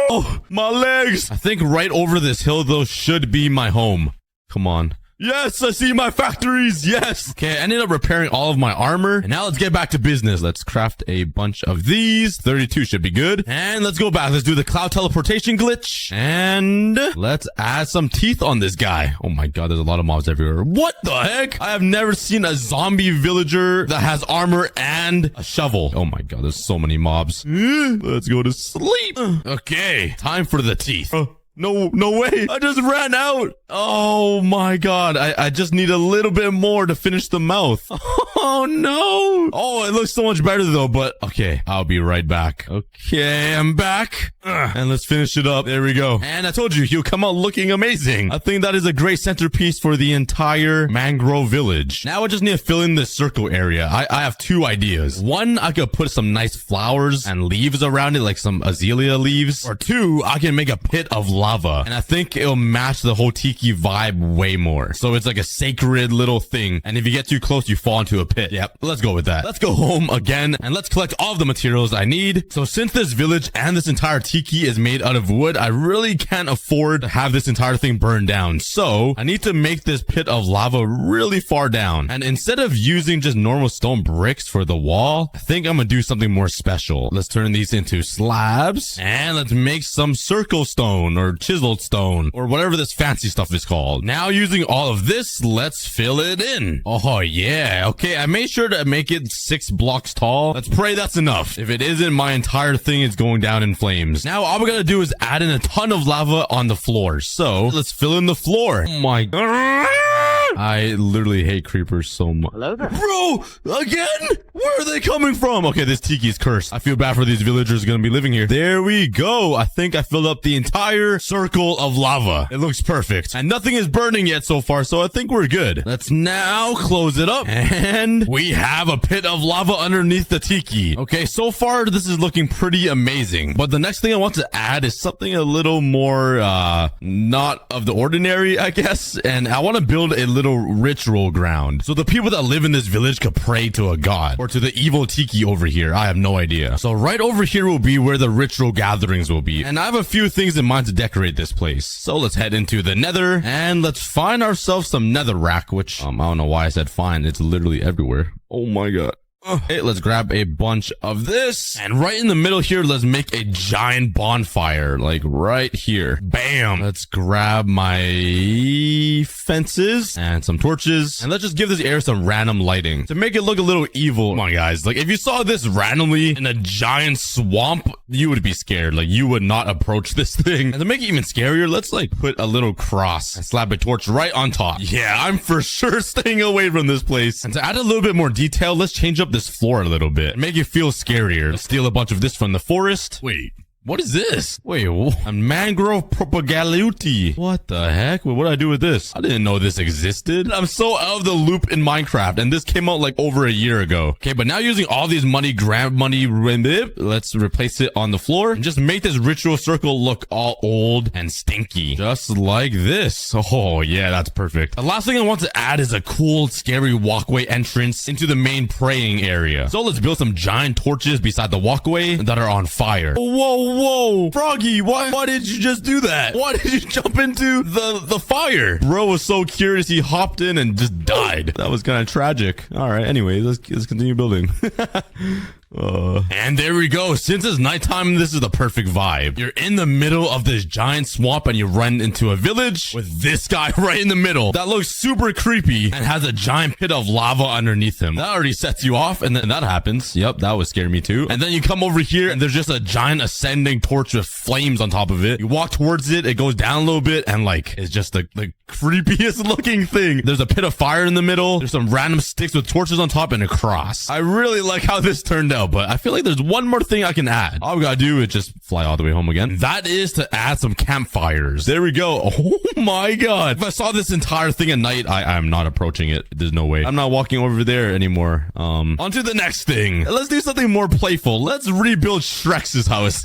Oh, my legs. I think right over this hill, though, should be my home. Come on. Yes, I see my factories. Yes. Okay, I ended up repairing all of my armor. And now let's get back to business. Let's craft a bunch of these. 32 should be good. And let's go back. Let's do the cloud teleportation glitch. And let's add some teeth on this guy. Oh my God, there's a lot of mobs everywhere. What the heck? I have never seen a zombie villager that has armor and a shovel. Oh my God, there's so many mobs. Let's go to sleep. Okay, time for the teeth. No way. I just ran out. Oh my God. I just need a little bit more to finish the mouth. Oh no. Oh, it looks so much better though, but okay, I'll be right back. Okay, I'm back. And let's finish it up. There we go. And I told you, he'll come out looking amazing. I think that is a great centerpiece for the entire mangrove village. Now I just need to fill in this circle area. I have 2 ideas. 1, I could put some nice flowers and leaves around it, like some azalea leaves. Or 2, I can make a pit of lava. And I think it'll match the whole tiki vibe way more. So it's like a sacred little thing. And if you get too close, you fall into a pit. Yep, let's go with that. Let's go home again and let's collect all of the materials I need. So since this village and this entire tiki is made out of wood, I really can't afford to have this entire thing burned down. So I need to make this pit of lava really far down. And instead of using just normal stone bricks for the wall, I think I'm gonna do something more special. Let's turn these into slabs and let's make some circle stone or chiseled stone or whatever this fancy stuff is called. Now using all of this, let's fill it in. Oh yeah. Okay, I made sure to make it 6 blocks tall. Let's pray that's enough. If it isn't, my entire thing is going down in flames. Now all we're gonna do is add in a ton of lava on the floor. So let's fill in the floor. Oh my God. I literally hate creepers so much.
Hello there.
Bro, again? Where are they coming from? Okay, this tiki is cursed. I feel bad for these villagers gonna be living here. There we go. I think I filled up the entire circle of lava. It looks perfect. And nothing is burning yet so far, so I think we're good. Let's now close it up. And we have a pit of lava underneath the tiki. Okay, so far this is looking pretty amazing. But the next thing I want to add is something a little more, not of the ordinary, I guess. And I want to build a little ritual ground. So the people that live in this village could pray to a god. Or to the evil tiki over here. I have no idea. So right over here will be where the ritual gatherings will be. And I have a few things in mind to decorate this place. So let's head into the nether. And let's find ourselves some netherrack. Which, I don't know why I said find. It's literally everywhere. Oh my god. Okay, let's grab a bunch of this. And right in the middle here, let's make a giant bonfire. Like right here. Bam. Let's grab my fences and some torches. And let's just give this area some random lighting to make it look a little evil. Come on, guys. Like if you saw this randomly in a giant swamp, you would be scared. Like you would not approach this thing. And to make it even scarier, let's like put a little cross and slap a torch right on top. Yeah, I'm for sure staying away from this place. And to add a little bit more detail, let's change up this floor a little bit. Make it feel scarier. Let's steal a bunch of this from the forest. Wait. What is this? Wait, a mangrove propagaluti. What the heck? Wait, what did I do with this? I didn't know this existed. I'm so out of the loop in Minecraft, and this came out like over a year ago. Okay, but now using all these grab money, let's replace it on the floor and just make this ritual circle look all old and stinky. Just like this. Oh, yeah, that's perfect. The last thing I want to add is a cool, scary walkway entrance into the main praying area. So let's build some giant torches beside the walkway that are on fire. Whoa, Froggy, why did you just do that? Why did you jump into the fire? Bro was so curious, he hopped in and just died. That was kind of tragic. All right, anyway, let's continue building. And there we go. Since it's nighttime, this is the perfect vibe. You're in the middle of this giant swamp and you run into a village with this guy right in the middle. That looks super creepy and has a giant pit of lava underneath him. That already sets you off, and then that happens. Yep, that would scare me too. And then you come over here and there's just a giant ascending torch with flames on top of it. You walk towards it, it goes down a little bit, and like, it's just the creepiest looking thing. There's a pit of fire in the middle. There's some random sticks with torches on top and a cross. I really like how this turned out, but I feel like there's one more thing I can add. All we gotta do is just fly all the way home again. That is to add some campfires. There we go. Oh my god. If I saw this entire thing at night, I'm not approaching it. There's no way. I'm not walking over there anymore. On to the next thing. Let's do something more playful. Let's rebuild Shrek's house.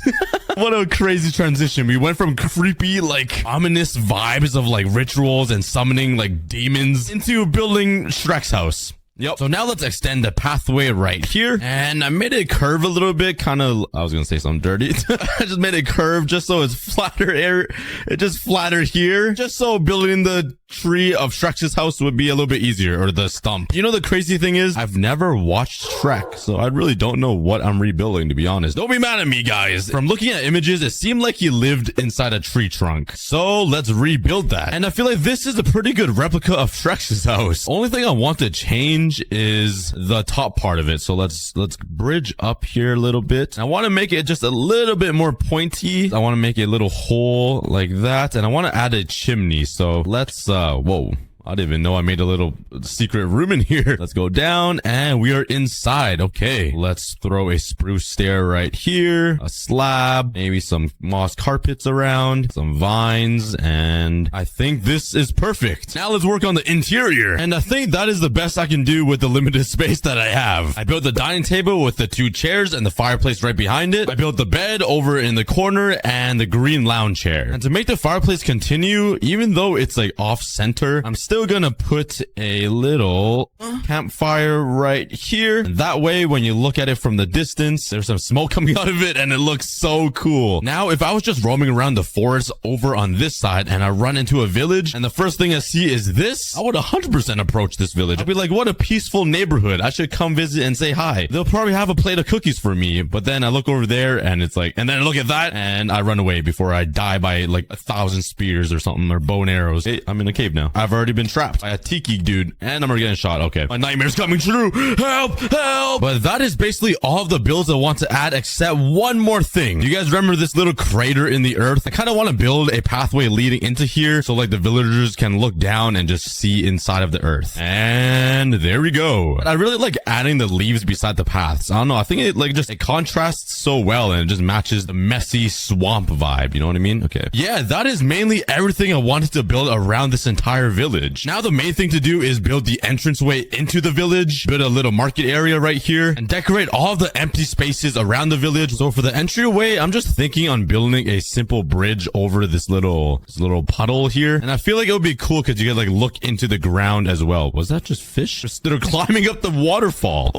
What a crazy transition. We went from creepy, like, ominous vibes of like rituals and summoning like demons into building Shrek's house. Yep. So now let's extend the pathway right here. And I made it curve a little bit, kind of, I was going to say something dirty. I just made it curve just so it's flatter air. It just flatter here. Just so building the tree of Shrek's house would be a little bit easier, or the stump. You know, the crazy thing is I've never watched Shrek, so I really don't know what I'm rebuilding, to be honest. Don't be mad at me, guys. From looking at images, it seemed like he lived inside a tree trunk. So let's rebuild that. And I feel like this is a pretty good replica of Shrek's house. Only thing I want to change is the top part of it. So let's bridge up here a little bit. I want to make it just a little bit more pointy. I want to make a little hole like that, and I want to add a chimney. So let's whoa, I didn't even know I made a little secret room in here. Let's go down and we are inside. Okay, let's throw a spruce stair right here, a slab, maybe some moss carpets around, some vines, and I think this is perfect. Now let's work on the interior. And I think that is the best I can do with the limited space that I have. I built the dining table with the 2 chairs and the fireplace right behind it. I built the bed over in the corner and the green lounge chair. And to make the fireplace continue, even though it's like off center, I'm still gonna put a little campfire right here. And that way, when you look at it from the distance, there's some smoke coming out of it and it looks so cool. Now, if I was just roaming around the forest over on this side and I run into a village and the first thing I see is this, I would 100% approach this village. I'd be like, what a peaceful neighborhood. I should come visit and say hi. They'll probably have a plate of cookies for me. But then I look over there and it's like, and then I look at that and I run away before I die by like 1,000 spears or something, or bow and arrows. Hey, I'm in a cave now. I've already been been trapped by a tiki dude. And I'm getting shot. Okay. My nightmare's coming true. Help! Help! But that is basically all of the builds I want to add except one more thing. Do you guys remember this little crater in the earth? I kind of want to build a pathway leading into here so like the villagers can look down and just see inside of the earth. And there we go. But I really like adding the leaves beside the paths. I don't know. I think it contrasts so well and it just matches the messy swamp vibe. You know what I mean? Okay. Yeah, that is mainly everything I wanted to build around this entire village. Now the main thing to do is build the entranceway into the village, build a little market area right here, and decorate all of the empty spaces around the village. So for the entryway, I'm just thinking on building a simple bridge over this little puddle here. And I feel like it would be cool because you can like look into the ground as well. Was that just fish? They're climbing up the waterfall.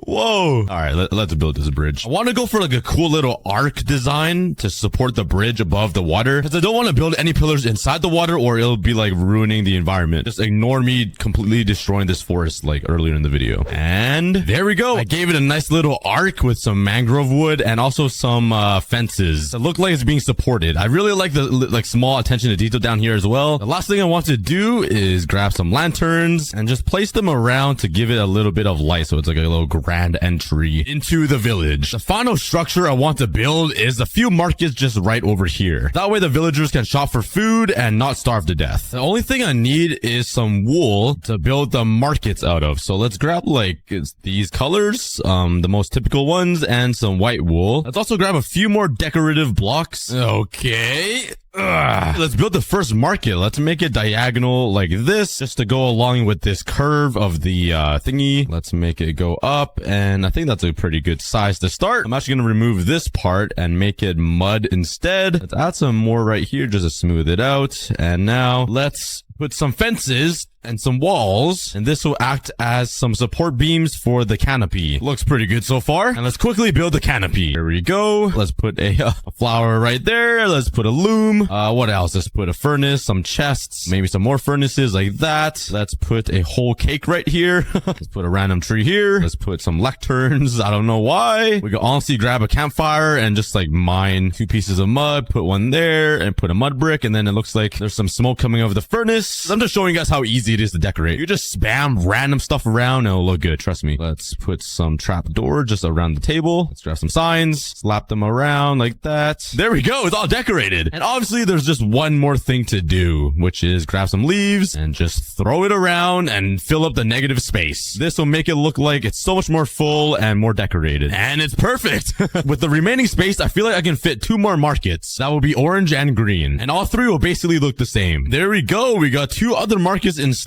Whoa. All right, let's build this bridge. I want to go for like a cool little arc design to support the bridge above the water because I don't want to build any pillars inside the water or it'll be like ruining the environment. Just ignore me completely destroying this forest like earlier in the video. And there we go. I gave it a nice little arc with some mangrove wood and also some fences that look like it's being supported. I really like the like small attention to detail down here as well. The last thing I want to do is grab some lanterns and just place them around to give it a little bit of light so it's like a little grand entry into the village. The final structure I want to build is a few markets just right over here. That way the villagers can shop for food and not starve to death. The only thing I need is some wool to build the markets out of. So let's grab like these colors, the most typical ones, and some white wool. Let's also grab a few more decorative blocks. Okay. Let's build the first market. Let's make it diagonal like this just to go along with this curve of the thingy. Let's make it go up, and I think that's a pretty good size to start. I'm actually going to remove this part and make it mud instead. Let's add some more right here just to smooth it out. And now let's put some fences and some walls, and this will act as some support beams for the canopy. Looks pretty good so far. And let's quickly build the canopy. Here we go. Let's put a flower right there. Let's put a loom. What else? Let's put a furnace, some chests, maybe some more furnaces like that. Let's put a whole cake right here. Let's put a random tree here. Let's put some lecterns. I don't know why. We can honestly grab a campfire and just like mine 2 pieces of mud, put one there, and put a mud brick, and then it looks like there's some smoke coming over the furnace. I'm just showing you guys how easy it is to decorate. You just spam random stuff around and it'll look good. Trust me. Let's put some trapdoor just around the table. Let's grab some signs, slap them around like that. There we go. It's all decorated. And obviously there's just one more thing to do, which is grab some leaves and just throw it around and fill up the negative space. This will make it look like it's so much more full and more decorated. And it's perfect. With the remaining space, I feel like I can fit 2 more markets. That will be orange and green. And all 3 will basically look the same. There we go. We got 2 other markets installed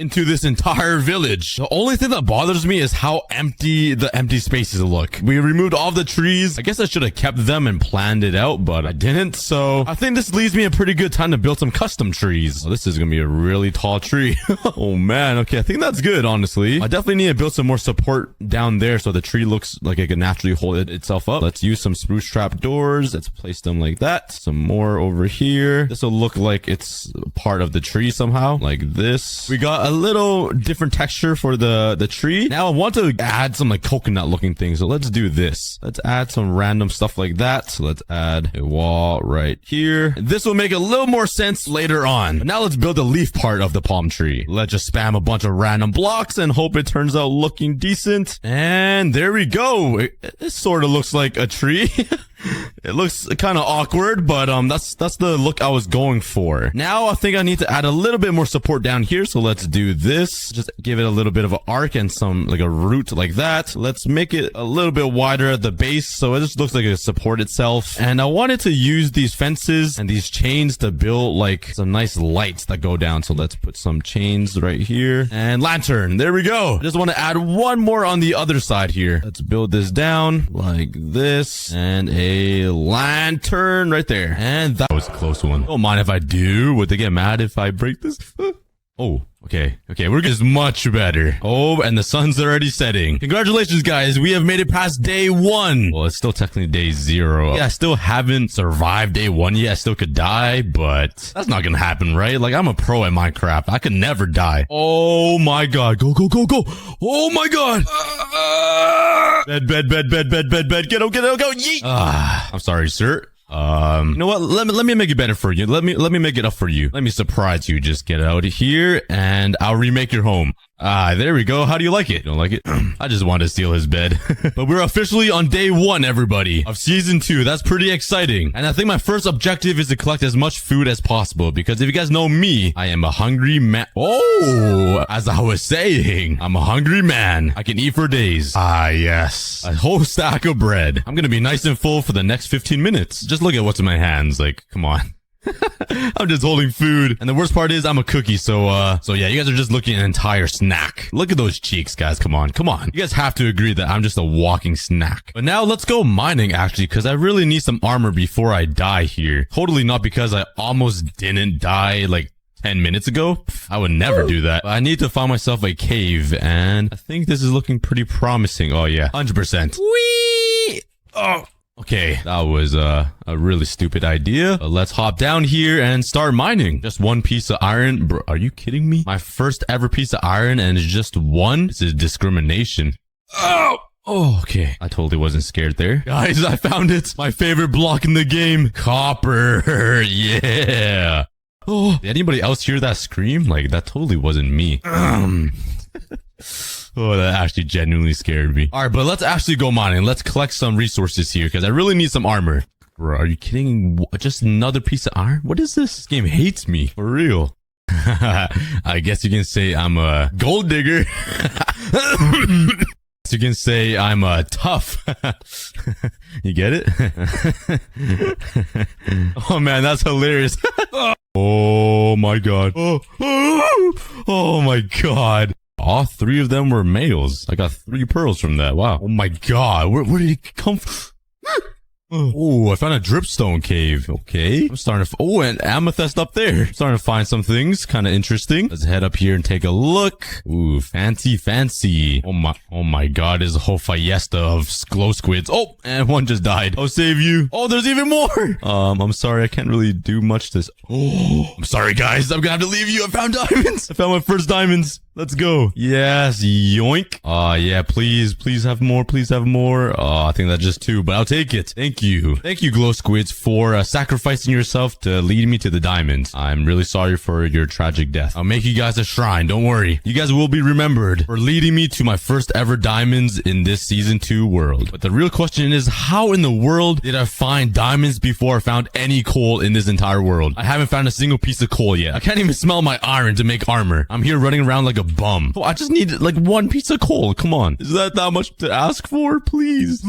into this entire village. The only thing that bothers me is how empty the empty spaces look. We removed all the trees. I guess I should have kept them and planned it out, but I didn't. So I think this leaves me a pretty good time to build some custom trees. Oh, this is gonna be a really tall tree. Oh man. Okay, I think that's good, honestly. I definitely need to build some more support down there so the tree looks like it can naturally hold itself up. Let's use some spruce trap doors. Let's place them like that. Some more over here. This will look like it's part of the tree somehow, like this. We got a little different texture for the tree. Now I want to add some like coconut looking things, so let's do this. Let's add some random stuff like that. So let's add a wall right here. This will make a little more sense later on. But now let's build the leaf part of the palm tree. Let's just spam a bunch of random blocks and hope it turns out looking decent. And there we go. It sort of looks like a tree. It looks kind of awkward, but that's the look I was going for. Now I think I need to add a little bit more support down here, so let's do this. Just give it a little bit of an arc and some like a root like that. Let's make it a little bit wider at the base so it just looks like it support itself. And I wanted to use these fences and these chains to build like some nice lights that go down. So let's put some chains right here and lantern. There we go. I just want to add one more on the other side here. Let's build this down like this and a lantern right there. And that was a close one. Don't mind if I do. Would they get mad if I break this? Oh, okay. We're just much better. Oh, and the sun's already setting. Congratulations, guys. We have made it past day 1. Well, it's still technically day 0. Yeah, I still haven't survived day 1 yet. I still could die, but that's not gonna happen, right? Like, I'm a pro at Minecraft. I could never die. Oh my god. Go. Oh my god. Bed. Get out, go. Yeet. I'm sorry, sir. You know what? Let me make it better for you. Let me make it up for you. Let me surprise you. Just get out of here and I'll remake your home. There we go. How do you like it? Don't like it? I just wanted to steal his bed. But we're officially on day 1, everybody, of season 2. That's pretty exciting. And I think my first objective is to collect as much food as possible, because if you guys know me, I am a hungry man. Oh, as I was saying, I'm a hungry man. I can eat for days. Yes. A whole stack of bread. I'm gonna be nice and full for the next 15 minutes. Just look at what's in my hands. Like, come on. I'm just holding food. And the worst part is I'm a cookie. So yeah, you guys are just looking at an entire snack. Look at those cheeks, guys. Come on. You guys have to agree that I'm just a walking snack. But now let's go mining, actually, because I really need some armor before I die here. Totally not because I almost didn't die like 10 minutes ago. I would never do that. But I need to find myself a cave, and I think this is looking pretty promising. Oh yeah, 100%. Whee! Oh. Okay, that was a really stupid idea. But let's hop down here and start mining. Just 1 piece of iron. Bro, are you kidding me? My first ever piece of iron and it's just 1? This is discrimination. Oh, okay. I totally wasn't scared there. Guys, I found it. My favorite block in the game. Copper. Yeah. Oh, did anybody else hear that scream? Like, that totally wasn't me. Oh, that actually genuinely scared me. All right, but let's actually go mining. Let's collect some resources here because I really need some armor. Bro, are you kidding? Just another piece of iron? What is this? This game hates me. For real. I guess you can say I'm a gold digger. You can say I'm tough. You get it? Oh man, that's hilarious. Oh my god. Oh my god. All 3 of them were males. I got 3 pearls from that. Wow. Oh my god. Where did he come from? Oh, I found a dripstone cave. Okay. I'm starting to... Oh, and amethyst up there. Starting to find some things. Kind of interesting. Let's head up here and take a look. Ooh, fancy. Oh my god. There's a whole fiesta of glow squids. Oh, and 1 just died. I'll save you. Oh, there's even more. I'm sorry. I can't really do much this. Oh, I'm sorry, guys. I'm gonna have to leave you. I found diamonds. I found my first diamonds. Let's go. Yes, yoink. Yeah, please have more. Please have more. I think that's just 2, but I'll take it. Thank you. Thank you, glow squids, for sacrificing yourself to lead me to the diamonds. I'm really sorry for your tragic death. I'll make you guys a shrine. Don't worry. You guys will be remembered for leading me to my first ever diamonds in this season 2 world. But the real question is, how in the world did I find diamonds before I found any coal in this entire world? I haven't found a single piece of coal yet. I can't even smell my iron to make armor. I'm here running around like a bum. Oh, I just need like 1 piece of coal. Come on. Is that much to ask for? Please.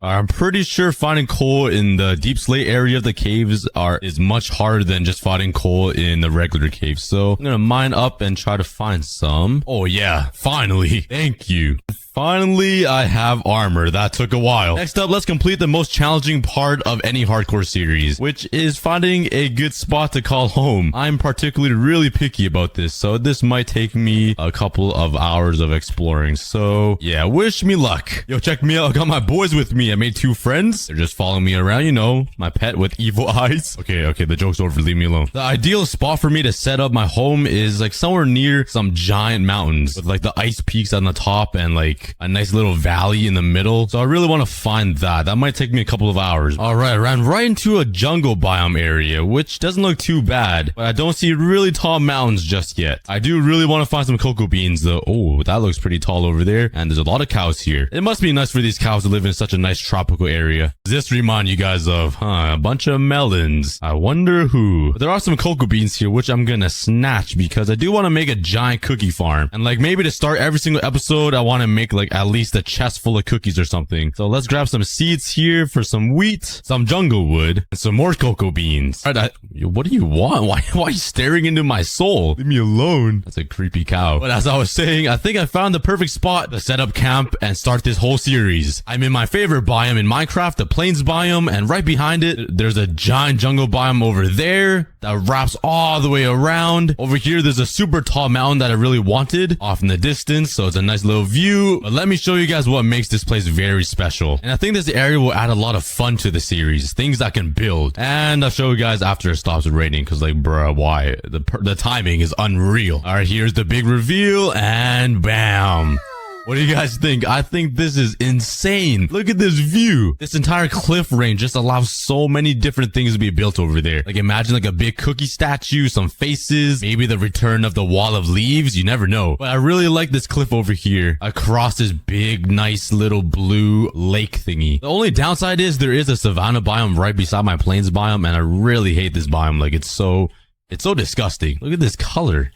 I'm pretty sure finding coal in the deep slate area of the caves is much harder than just finding coal in the regular caves. So I'm gonna mine up and try to find some. Oh yeah, finally. Thank you. Finally, I have armor. That took a while. Next up, let's complete the most challenging part of any hardcore series, which is finding a good spot to call home. I'm particularly really picky about this, so this might take me a couple of hours of exploring. So yeah, wish me luck. Yo, check me out. I got my boys with me. I made 2 friends. They're just following me around, you know, my pet with evil eyes. Okay, the joke's over. Leave me alone. The ideal spot for me to set up my home is like somewhere near some giant mountains with like the ice peaks on the top and like a nice little valley in the middle. So I really want to find that. That might take me a couple of hours. All right, I ran right into a jungle biome area, which doesn't look too bad, but I don't see really tall mountains just yet. I do really want to find some cocoa beans though. Oh, that looks pretty tall over there. And there's a lot of cows here. It must be nice for these cows to live in such a nice tropical area. Does this remind you guys of, a bunch of melons? I wonder who. But there are some cocoa beans here, which I'm gonna snatch because I do want to make a giant cookie farm. And like maybe to start every single episode, I want to make like at least a chest full of cookies or something. So let's grab some seeds here for some wheat, some jungle wood, and some more cocoa beans. All right, what do you want? Why are you staring into my soul? Leave me alone. That's a creepy cow. But as I was saying, I think I found the perfect spot to set up camp and start this whole series. I'm in my favorite biome in Minecraft, the plains biome, and right behind it, there's a giant jungle biome over there that wraps all the way around. Over here, there's a super tall mountain that I really wanted off in the distance, so it's a nice little view. But let me show you guys what makes this place very special. And I think this area will add a lot of fun to the series, things I can build. And I'll show you guys after it stops raining, because like, bruh, why? The timing is unreal. All right, here's the big reveal, and bam. What do you guys think? I think this is insane. Look at this view. This entire cliff range just allows so many different things to be built over there. Like imagine like a big cookie statue, some faces, maybe the return of the wall of leaves. You never know. But I really like this cliff over here across this big, nice little blue lake thingy. The only downside is there is a savanna biome right beside my plains biome, and I really hate this biome. Like it's so disgusting. Look at this color.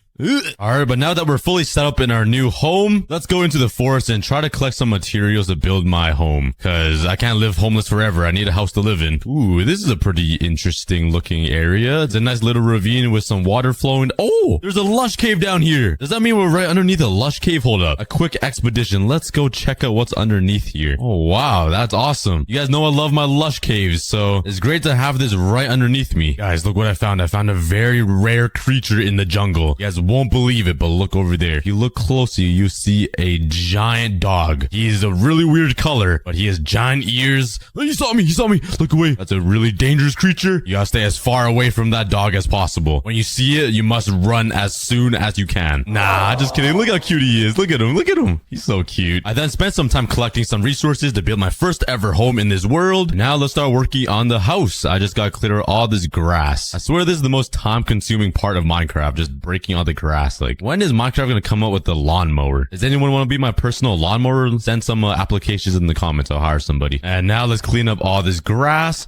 Alright, but now that we're fully set up in our new home, let's go into the forest and try to collect some materials to build my home. Because I can't live homeless forever. I need a house to live in. Ooh, this is a pretty interesting looking area. It's a nice little ravine with some water flowing. Oh, there's a lush cave down here. Does that mean we're right underneath a lush cave? Hold up. A quick expedition. Let's go check out what's underneath here. Oh, wow. That's awesome. You guys know I love my lush caves, so it's great to have this right underneath me. Guys, look what I found. I found a very rare creature in the jungle. You guys won't believe it, but look over there. If you look closely, you see a giant dog. He is a really weird color, but he has giant ears. Oh, he saw me. He saw me. Look away. That's a really dangerous creature. You gotta stay as far away from that dog as possible. When you see it, you must run as soon as you can. Nah, just kidding. Look how cute he is. Look at him. Look at him. He's so cute. I then spent some time collecting some resources to build my first ever home in this world. Now let's start working on the house. I just gotta clear all this grass. I swear this is the most time-consuming part of Minecraft, just breaking all the grass. Like, when is Minecraft gonna come up with the lawnmower? Does anyone want to be my personal lawnmower? Send some applications in the comments. I'll hire somebody. And now let's clean up all this grass.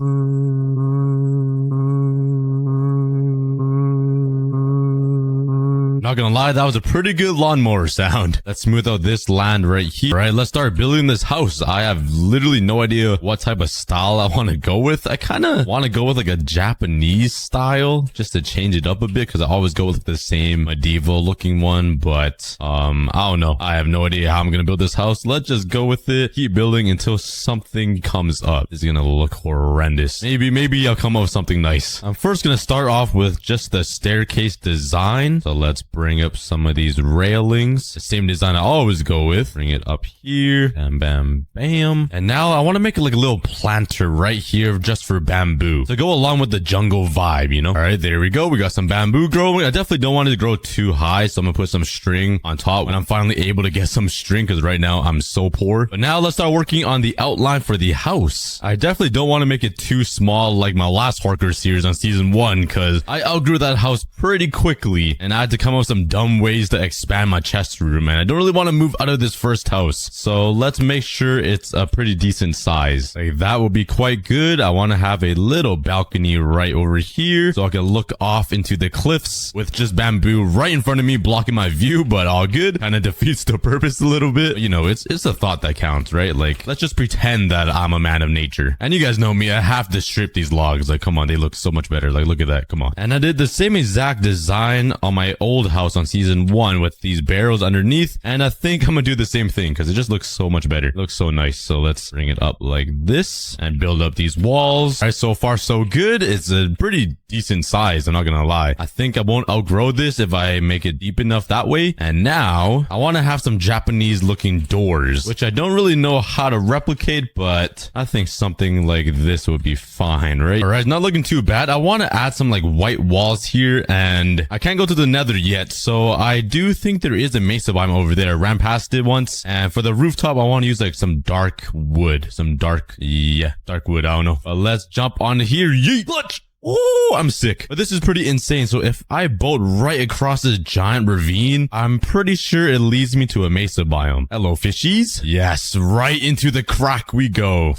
Not gonna lie, that was a pretty good lawnmower sound. Let's smooth out this land right here. All right, let's start building this house. I have literally no idea what type of style I want to go with. I kind of want to go with like a Japanese style just to change it up a bit, because I always go with the same medieval looking one. But I don't know. I have no idea how I'm gonna build this house. Let's just go with it. Keep building until something comes up. It's gonna look horrendous. Maybe I'll come up with something nice. I'm first gonna start off with just the staircase design. So let's bring up some of these railings. The same design I always go with. Bring it up here. Bam, bam, bam. And now I want to make it like a little planter right here just for bamboo, to go along with the jungle vibe, you know? All right, there we go. We got some bamboo growing. I definitely don't want it to grow too high, so I'm gonna put some string on top when I'm finally able to get some string, because right now I'm so poor. But now let's start working on the outline for the house. I definitely don't want to make it too small like my last Horker series on season 1, because I outgrew that house pretty quickly, and I had to come up with some dumb ways to expand my chest room, and I don't really want to move out of this first house. So let's make sure it's a pretty decent size. Like, that would be quite good. I want to have a little balcony right over here so I can look off into the cliffs with just bamboo right in front of me blocking my view, but all good. Kind of defeats the purpose a little bit. But, you know, it's a thought that counts, right? Like, let's just pretend that I'm a man of nature. And you guys know me, I have to strip these logs. Like, come on, they look so much better. Like, look at that. Come on. And I did the same exact design on my old house on season 1 with these barrels underneath, and I think I'm gonna do the same thing because it just looks so much better. It looks so nice. So let's bring it up like this and build up these walls. All right, so far so good. It's a pretty decent size, I'm not gonna lie. I think I won't outgrow this if I make it deep enough that way. And now I want to have some Japanese looking doors, which I don't really know how to replicate, but I think something like this would be fine, right? All right, not looking too bad. I want to add some like white walls here, and I can't go to the nether yet, so I do think there is a mesa biome over there. I ran past it once, and for the rooftop I want to use like some dark wood, dark wood. I don't know, but let's jump on here. Yeet. Oh, I'm sick. But this is pretty insane. So if I boat right across this giant ravine, I'm pretty sure it leads me to a mesa biome. Hello, fishies. Yes, right into the crack we go.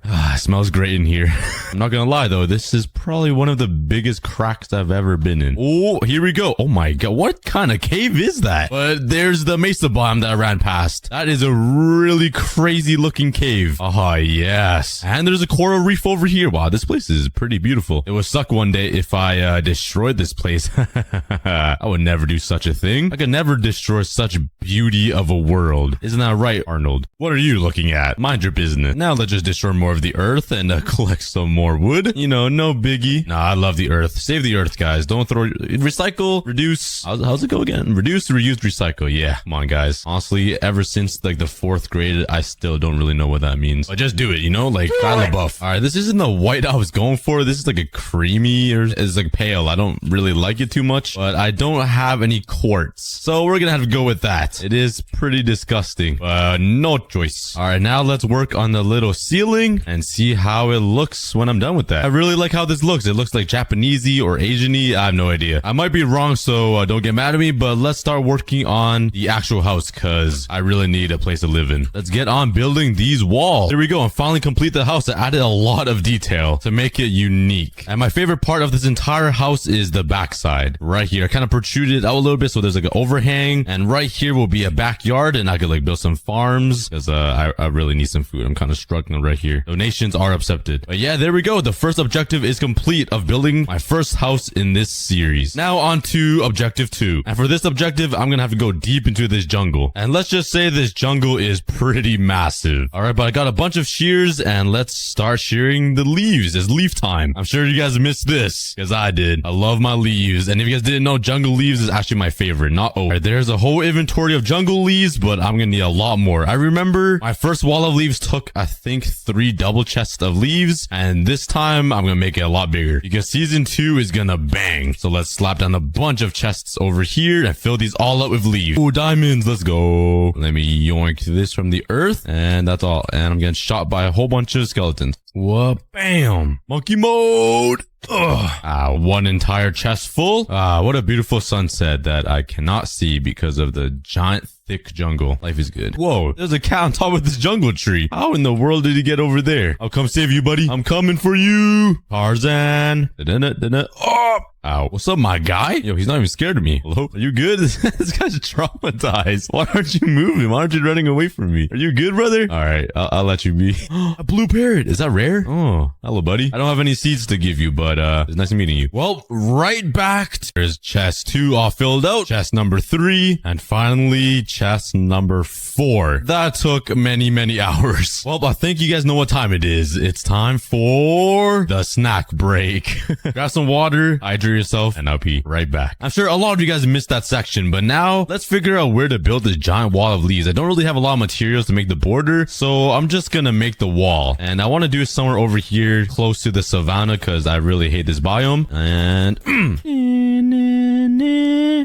It smells great in here. I'm not gonna lie though, this is probably one of the biggest cracks I've ever been in. Oh, here we go. Oh my god, what kind of cave is that? But there's the mesa biome that I ran past. That is a really crazy looking cave. Oh yes. And there's a coral reef over here. Wow, this place is pretty beautiful. It would suck one day if I destroyed this place. I would never do such a thing. I could never destroy such beauty of a world. Isn't that right, Arnold? What are you looking at? Mind your business. Now let's just destroy more of the earth and collect some more wood. You know, no biggie. Nah, I love the earth. Save the earth, guys. Don't throw... Recycle, reduce... How's it go again? Reduce, reuse, recycle. Yeah, come on, guys. Honestly, ever since like the 4th grade, I still don't really know what that means. But just do it, you know? Like, Kyla buff. All right, this isn't the white I was going for. This is like a creamy or it's like pale. I don't really like it too much, but I don't have any quartz. So we're gonna have to go with that. It is pretty disgusting, but no choice. All right, now let's work on the little ceiling and see how it looks when I'm done with that. I really like how this looks. It looks like Japanesey or Asian-y. I have no idea. I might be wrong, so don't get mad at me, but let's start working on the actual house because I really need a place to live in. Let's get on building these walls. Here we go. And finally complete the house. I added a lot of detail to make it unique. And my favorite part of this entire house is the backside right here. I kind of protruded out a little bit, so there's like an overhang, and right here will be a backyard, and I could like build some farms because I really need some food. I'm kind of struggling right here. Donations are accepted. But yeah, there we go. The first objective is complete of building my first house in this series. Now on to objective 2. And for this objective, I'm gonna have to go deep into this jungle. And let's just say this jungle is pretty massive. All right, but I got a bunch of shears, and let's start shearing the leaves. It's leaf time. I'm sure you guys missed this because I did. I love my leaves. And if you guys didn't know, jungle leaves is actually my favorite, not oak. All right, there's a whole inventory of jungle leaves, but I'm gonna need a lot more. I remember my first wall of leaves took, I think, 3 double chests of leaves, and this time I'm gonna make it a lot bigger because season 2 is gonna bang. So let's slap down a bunch of chests over here and fill these all up with leaves. Oh, diamonds, let's go. Let me yoink this from the earth, and that's all. And I'm getting shot by a whole bunch of skeletons. What? Bam! Monkey mode! Ugh. One entire chest full. What a beautiful sunset that I cannot see because of the giant thick jungle. Life is good. Whoa, there's a cat on top of this jungle tree. How in the world did he get over there? I'll come save you, buddy. I'm coming for you. Tarzan. Oh! Ow. What's up, my guy? Yo, he's not even scared of me. Hello? Are you good? This guy's traumatized. Why aren't you moving? Why aren't you running away from me? Are you good, brother? All right, I'll let you be. A blue parrot. Is that rare? Oh, hello, buddy. I don't have any seeds to give you, but it's nice meeting you. Well, right back. There's chest 2 all filled out. Chest number 3. And finally, chest number 4. That took many, many hours. Well, I think you guys know what time it is. It's time for the snack break. Grab some water, hydrate yourself, and I'll be right back. I'm sure a lot of you guys missed that section, but now let's figure out where to build this giant wall of leaves. I don't really have a lot of materials to make the border, so I'm just gonna make the wall. And I want to do it somewhere over here close to the savannah because I really hate this biome. And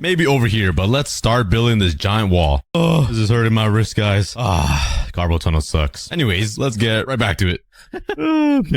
maybe over here, but let's start building this giant wall. Oh, this is hurting my wrist, guys. Carbo tunnel sucks. Anyways, let's get right back to it. Okay.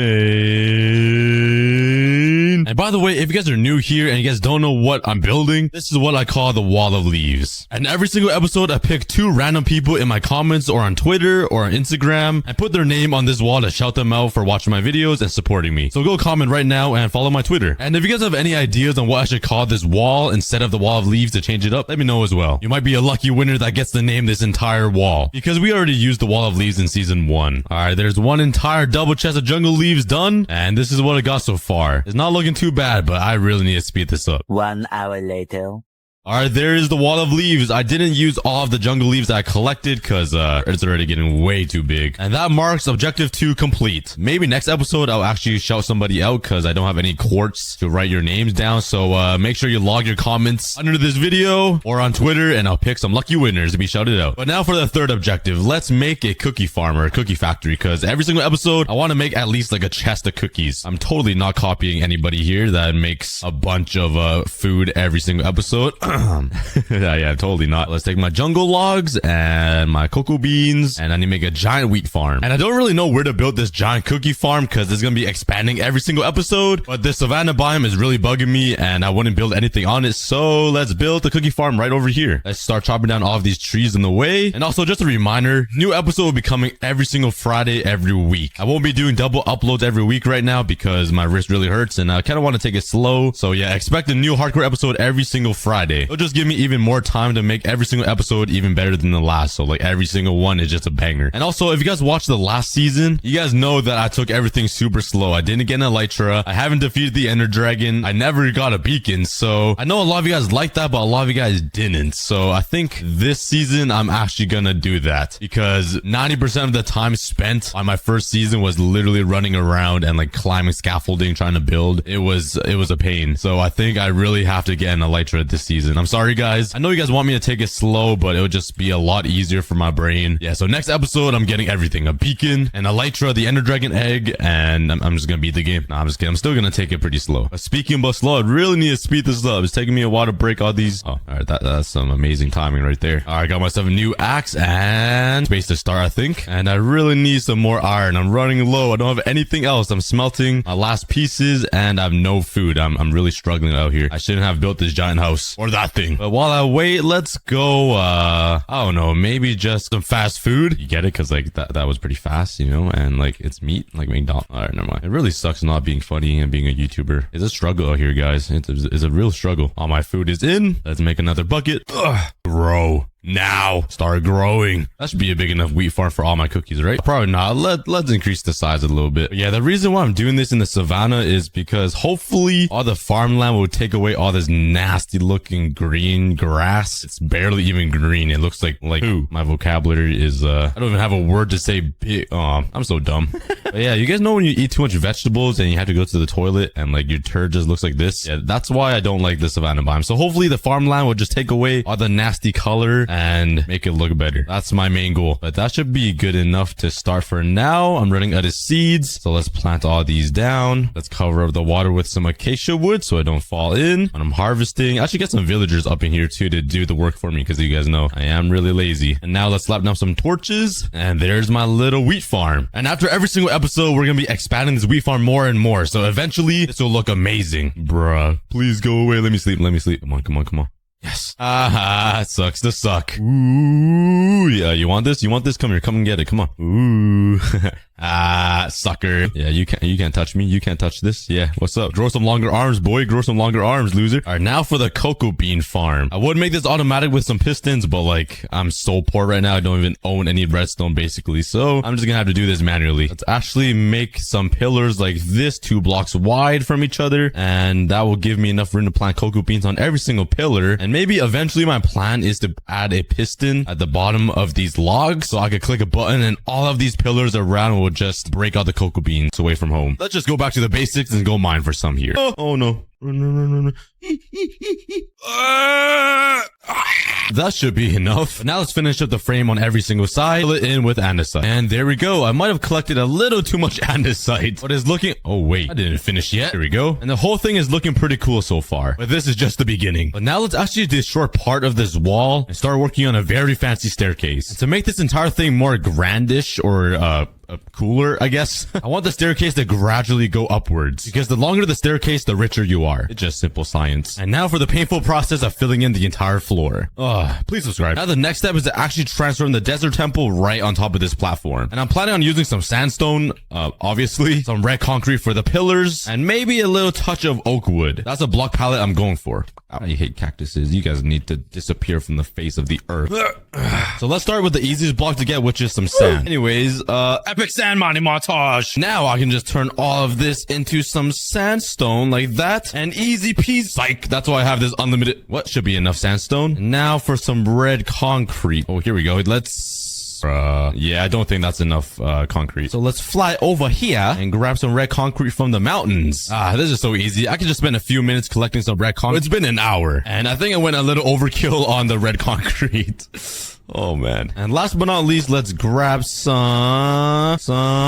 And by the way, if you guys are new here and you guys don't know what I'm building, this is what I call the wall of leaves. And every single episode, I pick 2 random people in my comments or on Twitter or on Instagram and put their name on this wall to shout them out for watching my videos and supporting me. So go comment right now and follow my Twitter. And if you guys have any ideas on what I should call this wall instead of the wall of leaves to change it up, let me know as well. You might be a lucky winner that gets to name this entire wall because we already used the wall of leaves in season 1. All right, there's one entire double chest of jungle leaves done, and this is what I got so far. It's not looking too bad, but I really need to speed this up.
1 hour later.
All right, there is the wall of leaves. I didn't use all of the jungle leaves that I collected because it's already getting way too big. And that marks objective 2 complete. Maybe next episode, I'll actually shout somebody out because I don't have any quartz to write your names down. So make sure you log your comments under this video or on Twitter, and I'll pick some lucky winners to be shouted out. But now for the third objective, let's make a cookie farm or a cookie factory because every single episode, I want to make at least like a chest of cookies. I'm totally not copying anybody here that makes a bunch of food every single episode. Yeah, totally not. Let's take my jungle logs and my cocoa beans, and I need to make a giant wheat farm. And I don't really know where to build this giant cookie farm because it's going to be expanding every single episode, but the savanna biome is really bugging me and I wouldn't build anything on it. So let's build the cookie farm right over here. Let's start chopping down all of these trees in the way. And also just a reminder, new episode will be coming every single Friday every week. I won't be doing double uploads every week right now because my wrist really hurts and I kind of want to take it slow. So yeah, expect a new hardcore episode every single Friday. way. It'll just give me even more time to make every single episode even better than the last. So like every single one is just a banger. And also, if you guys watched the last season, you guys know that I took everything super slow. I didn't get an elytra. I haven't defeated the ender dragon. I never got a beacon. So I know a lot of you guys like that, but a lot of you guys didn't. So I think this season I'm actually gonna do that, because 90% of the time spent on my first season was literally running around and like climbing scaffolding trying to build. It was a pain. So I think I really have to get an elytra this season. I'm sorry guys. I know you guys want me to take it slow, but it would just be a lot easier for my brain. Yeah, so next episode I'm getting everything. A beacon, an elytra, the ender dragon egg, and I'm just gonna beat the game. Nah, I'm just kidding. I'm still gonna take it pretty slow. But speaking about slow, I really need to speed this up. It's taking me a while to break all these. Oh, alright, that's some amazing timing right there. Alright, got myself a new axe and space to start, I think. And I really need some more iron. I'm running low. I don't have anything else. I'm smelting my last pieces and I have no food. I'm really struggling out here. I shouldn't have built this giant house or that thing. But while I wait, let's go, I don't know, maybe just some fast food. You get it? Cause like that was pretty fast, you know, and like it's meat, like McDonald's. Alright, never mind. It really sucks not being funny and being a YouTuber. It's a struggle out here, guys. It's a real struggle. All my food is in. Let's make another bucket. Ugh. Grow. Now start growing. That should be a big enough wheat farm for all my cookies, right? Probably not. Let's increase the size a little bit. But yeah, the reason why I'm doing this in the savannah is because hopefully all the farmland will take away all this nasty looking green grass. It's barely even green. It looks like poo. My vocabulary is I don't even have a word to say big. Oh, I'm so dumb. But yeah, you guys know when you eat too much vegetables and you have to go to the toilet and like your turd just looks like this? Yeah, that's why I don't like the savannah biome. So hopefully the farmland will just take away all the nasty color and make it look better. That's my main goal. But that should be good enough to start for now. I'm running out of seeds. So let's plant all these down. Let's cover up the water with some acacia wood so I don't fall in. And I'm harvesting. I should get some villagers up in here too to do the work for me, because you guys know I am really lazy. And now let's slap down some torches. And there's my little wheat farm. And after every single episode, we're going to be expanding this wheat farm more and more. So eventually this will look amazing. Bruh, please go away. Let me sleep. Let me sleep. Come on, come on, come on. Yes. It sucks to suck. Ooh, yeah, you want this? You want this? Come here, come and get it. Come on. Ooh. Sucker. Yeah, you can't touch me. You can't touch this. Yeah, what's up? Grow some longer arms, boy. Grow some longer arms, loser. All right, now for the cocoa bean farm. I would make this automatic with some pistons, but like, I'm so poor right now. I don't even own any redstone, basically. So I'm just gonna have to do this manually. Let's actually make some pillars like this, 2 blocks wide from each other. And that will give me enough room to plant cocoa beans on every single pillar. And maybe eventually my plan is to add a piston at the bottom of these logs so I could click a button and all of these pillars around will just break out the cocoa beans away from home. Let's just go back to the basics and go mine for some here. Oh no. Run. That should be enough. But now let's finish up the frame on every single side. Fill it in with andesite. And there we go. I might have collected a little too much andesite, but it's looking... Oh, wait. I didn't finish yet. Here we go. And the whole thing is looking pretty cool so far. But this is just the beginning. But now let's actually destroy part of this wall and start working on a very fancy staircase. And to make this entire thing more grandish or, cooler, I guess. I want the staircase to gradually go upwards, because the longer the staircase, the richer you are. It's just simple science. And now for the painful process of filling in the entire floor. Please subscribe. Now the next step is to actually transform the desert temple right on top of this platform. And I'm planning on using some sandstone, obviously, some red concrete for the pillars, and maybe a little touch of oak wood. That's a block palette I'm going for. I hate cactuses. You guys need to disappear from the face of the earth. So let's start with the easiest block to get, which is some sand. Anyways, epic sand mining montage. Now I can just turn all of this into some sandstone like that, and easy peasy. Psych. That's why I have this unlimited. What should be enough sandstone? And now for some red concrete. Oh, here we go. Let's. Yeah, I don't think that's enough concrete. So let's fly over here and grab some red concrete from the mountains. This is so easy. I could just spend a few minutes collecting some red concrete. It's been an hour, and I think I went a little overkill on the red concrete. Oh man. And last but not least, let's grab some,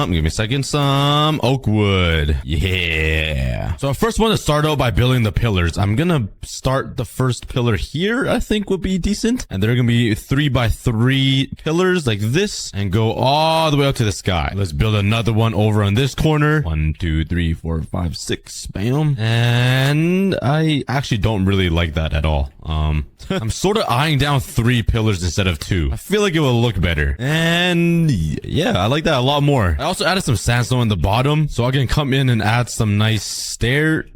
give me a second, some oak wood. Yeah. So I first want to start out by building the pillars. I'm gonna start the first pillar here, I think would be decent. And they're gonna be 3x3 pillars like this and go all the way up to the sky. Let's build another one over on this corner. 1, 2, 3, 4, 5, 6. Bam. And I actually don't really like that at all. I'm sort of eyeing down 3 pillars instead of 2. too. I feel like it will look better. And yeah, I like that a lot more. I also added some sandstone in the bottom so I can come in and add some nice stairs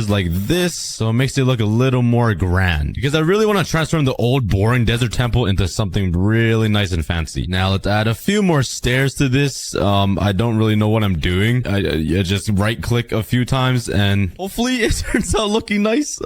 like this, so it makes it look a little more grand, because I really want to transform the old boring desert temple into something really nice and fancy. Now let's add a few more stairs to this. I don't really know what I'm doing. I just right click a few times and hopefully it turns out looking nice.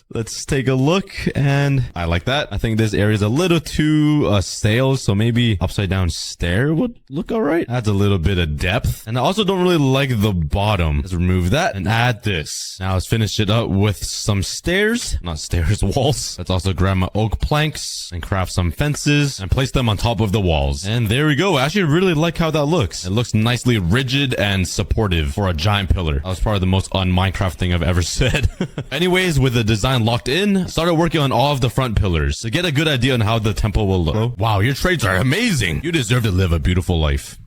Let's take a look, and I like that. I think this area is a little too stale, so maybe upside down stair would look all right. Adds a little bit of depth, and I also don't really like the bottom. Let's remove that and add this. Now let's finish it up with some stairs, not stairs, walls. Let's also grab my oak planks and craft some fences and place them on top of the walls. And there we go. I actually really like how that looks. It looks nicely rigid and supportive for a giant pillar. That was probably the most un-Minecraft thing I've ever said. Anyways, with the design locked in, started working on all of the front pillars to get a good idea on how the temple will look. Wow, your trades are amazing. You deserve to live a beautiful life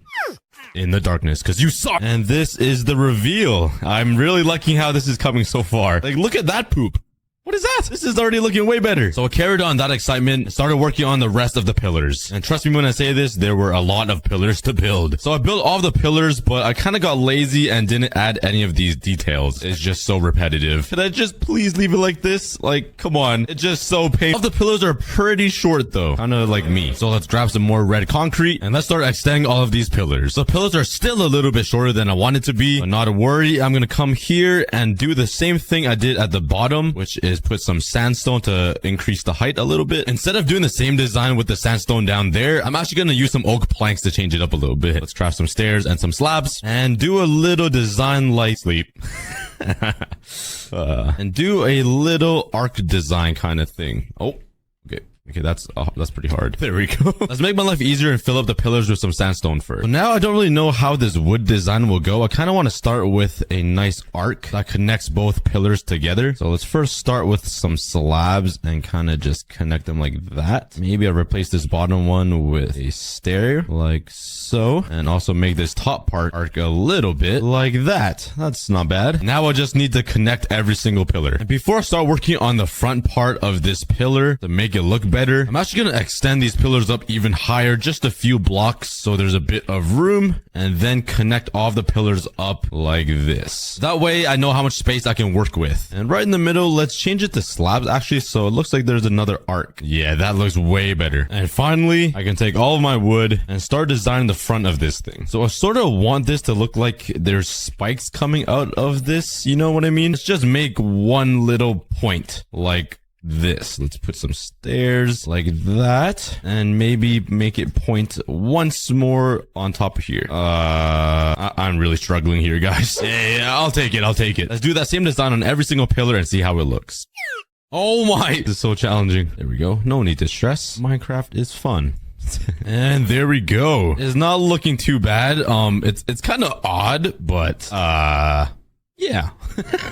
in the darkness, because you suck. And this is the reveal. I'm really liking how this is coming so far. Like, look at that poop. What is that? This is already looking way better. So I carried on that excitement, started working on the rest of the pillars. And trust me when I say this, there were a lot of pillars to build. So I built all the pillars, but I kind of got lazy and didn't add any of these details. It's just so repetitive. Could I just please leave it like this? Like, come on. It's just so painful. All the pillars are pretty short though, kind of like me. So let's grab some more red concrete and let's start extending all of these pillars. The pillars are still a little bit shorter than I want it to be, but not to worry. I'm going to come here and do the same thing I did at the bottom, which is put some sandstone to increase the height a little bit. Instead of doing the same design with the sandstone down there, I'm actually going to use some oak planks to change it up a little bit. Let's craft some stairs and some slabs and do a little design like sleep. And do a little arc design kind of thing. Oh, okay, that's pretty hard. There we go. Let's make my life easier and fill up the pillars with some sandstone first. So now I don't really know how this wood design will go. I kind of want to start with a nice arc that connects both pillars together. So let's first start with some slabs and kind of just connect them like that. Maybe I'll replace this bottom one with a stair like so. And also make this top part arc a little bit like that. That's not bad. Now I just need to connect every single pillar. And before I start working on the front part of this pillar to make it look better, I'm actually going to extend these pillars up even higher, just a few blocks, so there's a bit of room, and then connect all of the pillars up like this. That way I know how much space I can work with. And right in the middle, let's change it to slabs actually, so it looks like there's another arc. Yeah, that looks way better. And finally, I can take all of my wood and start designing the front of this thing. So I sort of want this to look like there's spikes coming out of this, you know what I mean? Let's just make one little point like this. Let's put some stairs like that and maybe make it point once more on top of here. I'm really struggling here, guys. Yeah, I'll take it. Let's do that same design on every single pillar and see how it looks. Oh my, this is so challenging. There we go. No need to stress. Minecraft is fun. And there we go. It's not looking too bad. It's kind of odd, but yeah.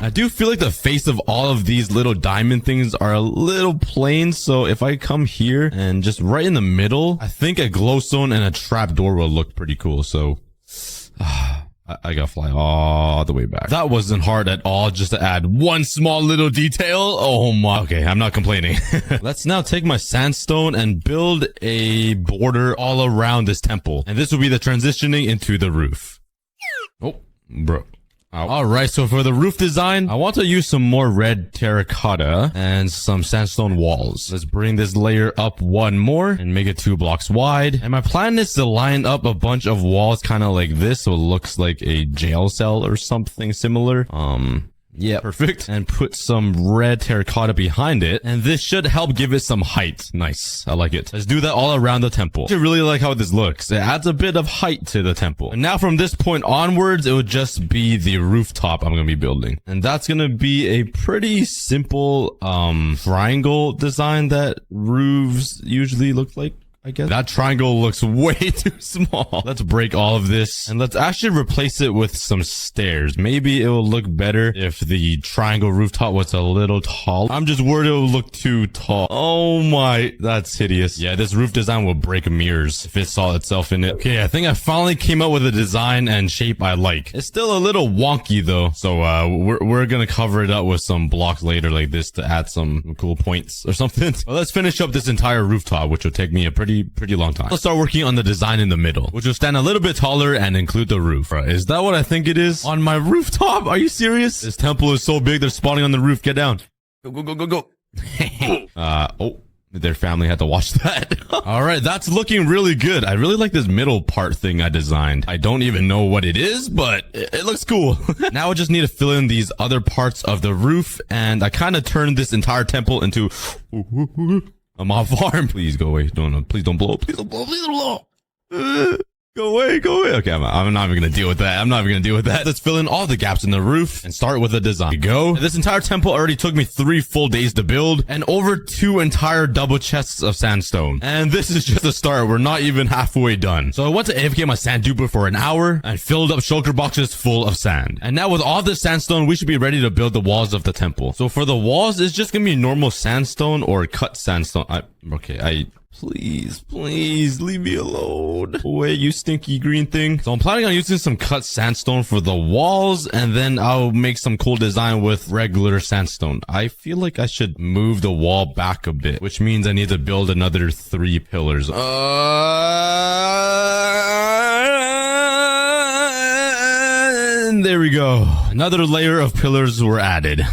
I do feel like the face of all of these little diamond things are a little plain. So if I come here and just right in the middle, I think a glowstone and a trapdoor will look pretty cool. So I gotta fly all the way back. That wasn't hard at all, just to add one small little detail. Oh my. Okay, I'm not complaining. Let's now take my sandstone and build a border all around this temple. And this will be the transitioning into the roof. Oh, bro. All right, so for the roof design, I want to use some more red terracotta and some sandstone walls. Let's bring this layer up one more and make it 2 blocks wide. And my plan is to line up a bunch of walls kind of like this, so it looks like a jail cell or something similar. Yeah, perfect. And put some red terracotta behind it. And this should help give it some height. Nice. I like it. Let's do that all around the temple. I really like how this looks. It adds a bit of height to the temple. And now from this point onwards, it would just be the rooftop I'm going to be building. And that's going to be a pretty simple triangle design that roofs usually look like, I guess. That triangle looks way too small. Let's break all of this and let's actually replace it with some stairs. Maybe it will look better if the triangle rooftop was a little tall. I'm just worried it will look too tall. Oh my, that's hideous. Yeah, this roof design will break mirrors if it saw itself in it. Okay, I think I finally came up with a design and shape I like. It's still a little wonky though, so we're gonna cover it up with some blocks later like this to add some cool points or something. But let's finish up this entire rooftop, which will take me a pretty long time. Let's start working on the design in the middle, which will stand a little bit taller and include the roof. Right, is that what I think it is? On my rooftop? Are you serious? This temple is so big, they're spawning on the roof. Get down. Go. Oh. Their family had to watch that. All right, that's looking really good. I really like this middle part thing I designed. I don't even know what it is, but it looks cool. Now I just need to fill in these other parts of the roof, and I kind of turned this entire temple into a mob farm. Please go away. Please don't blow. Please don't blow. Please don't blow. Go away. Okay, I'm not even gonna deal with that. Let's fill in all the gaps in the roof and start with the design. Here we go. This entire temple already took me 3 full days to build and over 2 entire double chests of sandstone. And this is just a start. We're not even halfway done. So I went to AFK my sand duper for an hour and filled up shulker boxes full of sand. And now with all this sandstone, we should be ready to build the walls of the temple. So for the walls, it's just gonna be normal sandstone or cut sandstone. Please leave me alone. Away, you stinky green thing. So I'm planning on using some cut sandstone for the walls, and then I'll make some cool design with regular sandstone. I feel like I should move the wall back a bit, which means I need to build another 3 pillars. And there we go. Another layer of pillars were added.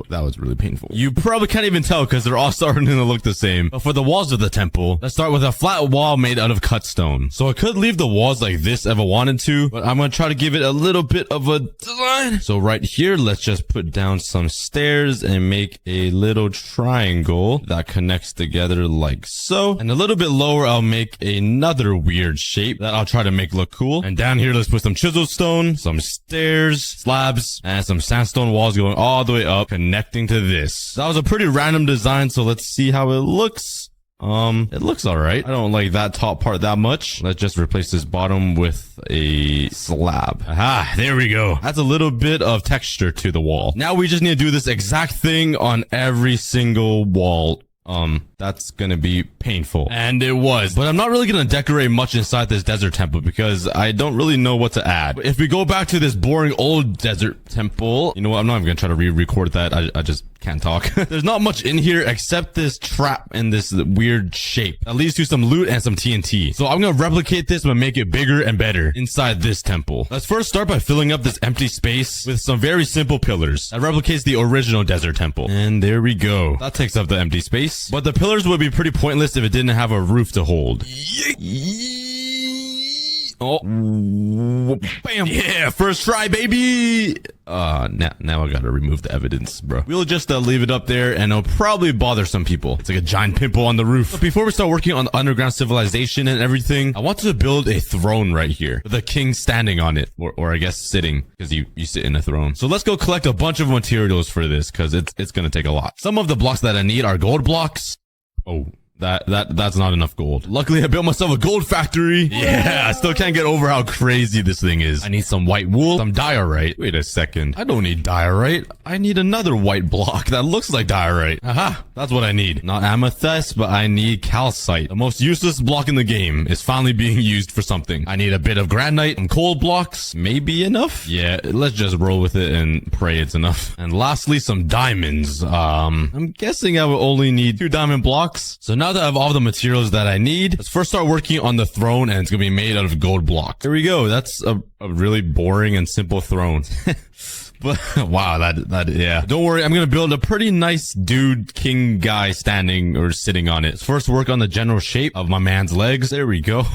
That was really painful. You probably can't even tell because they're all starting to look the same. But for the walls of the temple, let's start with a flat wall made out of cut stone. So I could leave the walls like this if I wanted to, but I'm going to try to give it a little bit of a design. So right here, let's just put down some stairs and make a little triangle that connects together like so. And a little bit lower, I'll make another weird shape that I'll try to make look cool. And down here, let's put some chisel stone, some stairs, slabs, and some sandstone walls going all the way up, connecting to this. That was a pretty random design, so let's see how it looks. It looks alright. I don't like that top part that much. Let's just replace this bottom with a slab. Aha, there we go. That's a little bit of texture to the wall. Now we just need to do this exact thing on every single wall. That's gonna be painful. And it was. But I'm not really gonna decorate much inside this desert temple because I don't really know what to add. If we go back to this boring old desert temple, you know what? I'm not even gonna try to re-record that. I just can't talk. There's not much in here except this trap and this weird shape that leads to some loot and some TNT. So I'm gonna replicate this but make it bigger and better inside this temple. Let's first start by filling up this empty space with some very simple pillars that replicates the original desert temple. And there we go. That takes up the empty space. But the pillars would be pretty pointless if it didn't have a roof to hold. Oh, bam. Yeah, first try, baby. Now I gotta remove the evidence, bro. We'll just leave it up there and it'll probably bother some people. It's like a giant pimple on the roof. But before we start working on the underground civilization and everything, I want to build a throne right here with a king standing on it, or I guess sitting, because you sit in a throne. So let's go collect a bunch of materials for this because it's gonna take a lot. Some of the blocks that I need are gold blocks. Oh, that's not enough gold. Luckily, I built myself a gold factory. Yeah, I still can't get over how crazy this thing is. I need some white wool, some diorite. Wait a second. I don't need diorite. I need another white block that looks like diorite. Aha, that's what I need. Not amethyst, but I need calcite. The most useless block in the game is finally being used for something. I need a bit of granite and coal blocks. Maybe enough? Yeah, let's just roll with it and pray it's enough. And lastly, some diamonds. I'm guessing I will only need 2 diamond blocks. So now that I have all the materials that I need, let's first start working on the throne, and it's gonna be made out of gold blocks. There we go. That's a really boring and simple throne. But wow, yeah. Don't worry, I'm gonna build a pretty nice dude king guy standing or sitting on it. Let's first work on the general shape of my man's legs. There we go.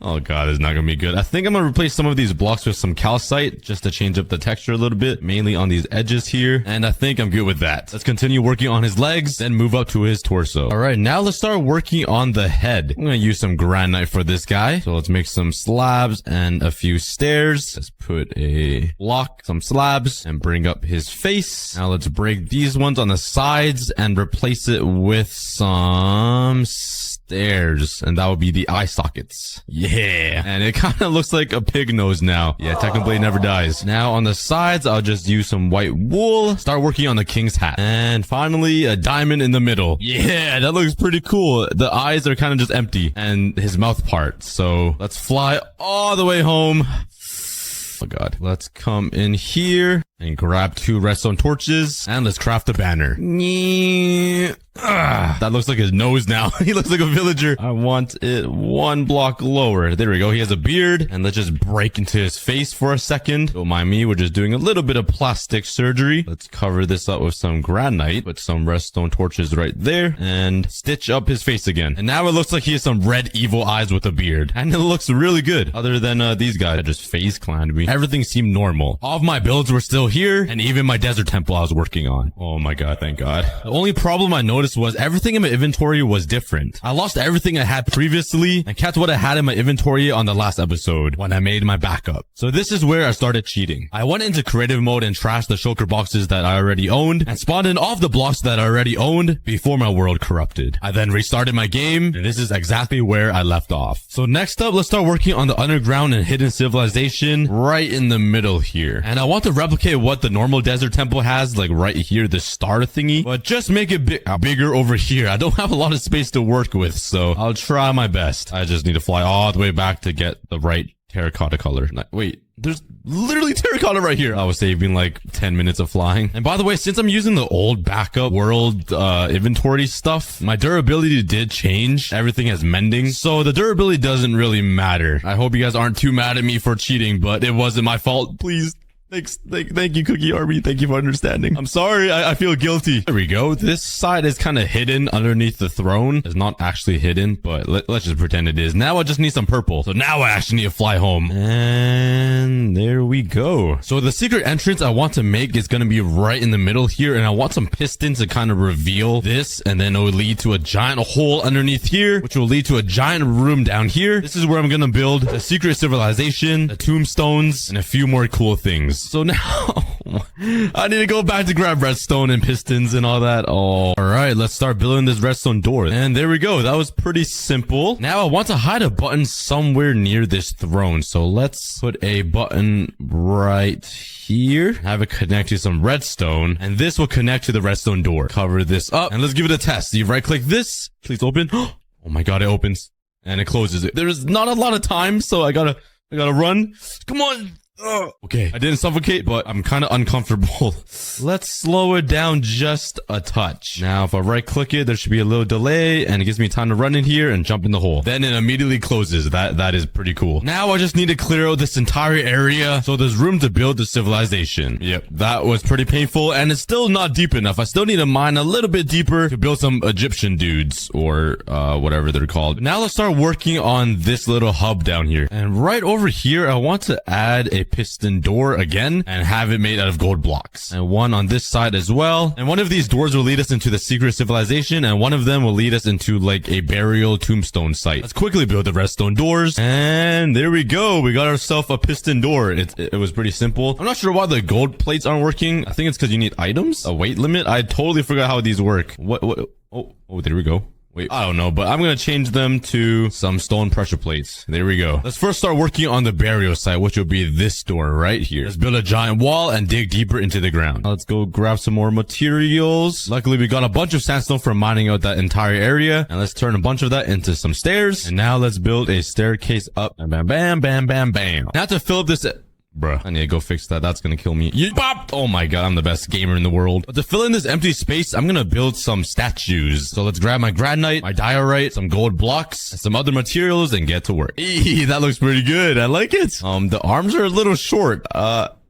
Oh god, this is not gonna be good. I think I'm gonna replace some of these blocks with some calcite just to change up the texture a little bit, mainly on these edges here. And I think I'm good with that. Let's continue working on his legs, then move up to his torso. All right, now let's start working on the head. I'm gonna use some granite for this guy. So let's make some slabs and a few stairs. Let's put a block, some slabs, and bring up his face. Now let's break these ones on the sides and replace it with some stairs. stairs, and that would be the eye sockets. Yeah. And it kind of looks like a pig nose now. Yeah, Technoblade never dies. Now on the sides, I'll just use some white wool. Start working on the king's hat. And finally, a diamond in the middle. Yeah, that looks pretty cool. The eyes are kind of just empty, and his mouth part. So let's fly all the way home. Oh god. Let's come in here and grab 2 redstone torches, and let's craft a banner. That looks like his nose now. He looks like a villager. I want it 1 block lower. There we go. He has a beard, and let's just break into his face for a second. Don't mind me. We're just doing a little bit of plastic surgery. Let's cover this up with some granite. Put some redstone torches right there and stitch up his face again. And now it looks like he has some red evil eyes with a beard, and it looks really good. Other than these guys that just phase clanned me. Everything seemed normal. All of my builds were still here, and even my desert temple I was working on. Oh my god, thank god. The only problem I noticed was everything in my inventory was different. I lost everything I had previously and kept what I had in my inventory on the last episode when I made my backup. So this is where I started cheating. I went into creative mode and trashed the shulker boxes that I already owned and spawned in all of the blocks that I already owned before my world corrupted. I then restarted my game, and this is exactly where I left off. So next up, let's start working on the underground and hidden civilization right in the middle here. And I want to replicate what the normal desert temple has, like right here, the star thingy, but just make it bigger over here. I don't have a lot of space to work with, so I'll try my best. I just need to fly all the way back to get the right terracotta color. Wait, there's literally terracotta right here. I was saving like 10 minutes of flying. And by the way, since I'm using the old backup world inventory stuff, my durability did change. Everything has mending, so the durability doesn't really matter. I hope you guys aren't too mad at me for cheating, but it wasn't my fault. Please. Thank you, Cookie Army. Thank you for understanding. I'm sorry. I feel guilty. There we go. This side is kind of hidden underneath the throne. It's not actually hidden, but let's just pretend it is. Now I just need some purple. So now I actually need to fly home. And there we go. So the secret entrance I want to make is going to be right in the middle here. And I want some pistons to kind of reveal this. And then it will lead to a giant hole underneath here, which will lead to a giant room down here. This is where I'm going to build a secret civilization, the tombstones, and a few more cool things. So now I need to go back to grab redstone and pistons and all that. Oh, all right. Let's start building this redstone door. And there we go. That was pretty simple. Now I want to hide a button somewhere near this throne. So let's put a button right here. Have it connect to some redstone, and this will connect to the redstone door. Cover this up, and let's give it a test. You right click this. Please open. Oh my god, it opens and it closes. There's not a lot of time, so I gotta run. Come on. Okay, I didn't suffocate, but I'm kind of uncomfortable. Let's slow it down just a touch. Now, if I right click it, there should be a little delay, and it gives me time to run in here and jump in the hole. Then it immediately closes. That is pretty cool. Now I just need to clear out this entire area so there's room to build the civilization. Yep, that was pretty painful, and it's still not deep enough. I still need to mine a little bit deeper to build some Egyptian dudes, or whatever they're called. Now let's start working on this little hub down here. And right over here, I want to add a piston door again and have it made out of gold blocks, and one on this side as well. And one of these doors will lead us into the secret civilization, and one of them will lead us into like a burial tombstone site. Let's quickly build the redstone doors, and there we go. We got ourselves a piston door. It was pretty simple. I'm not sure why the gold plates aren't working. I think it's because you need items, a weight limit. I totally forgot how these work. What oh, there we go. Wait, I don't know, but I'm going to change them to some stone pressure plates. There we go. Let's first start working on the burial site, which will be this door right here. Let's build a giant wall and dig deeper into the ground. Let's go grab some more materials. Luckily, we got a bunch of sandstone from mining out that entire area. And let's turn a bunch of that into some stairs. And now let's build a staircase up. Bam, bam, bam, bam, bam, bam. Now to fill up this... Bruh, I need to go fix that. That's gonna kill me. Oh my god, I'm the best gamer in the world. But to fill in this empty space, I'm gonna build some statues. So let's grab my granite, my diorite, some gold blocks, and some other materials, and get to work. Eee, that looks pretty good. I like it. The arms are a little short.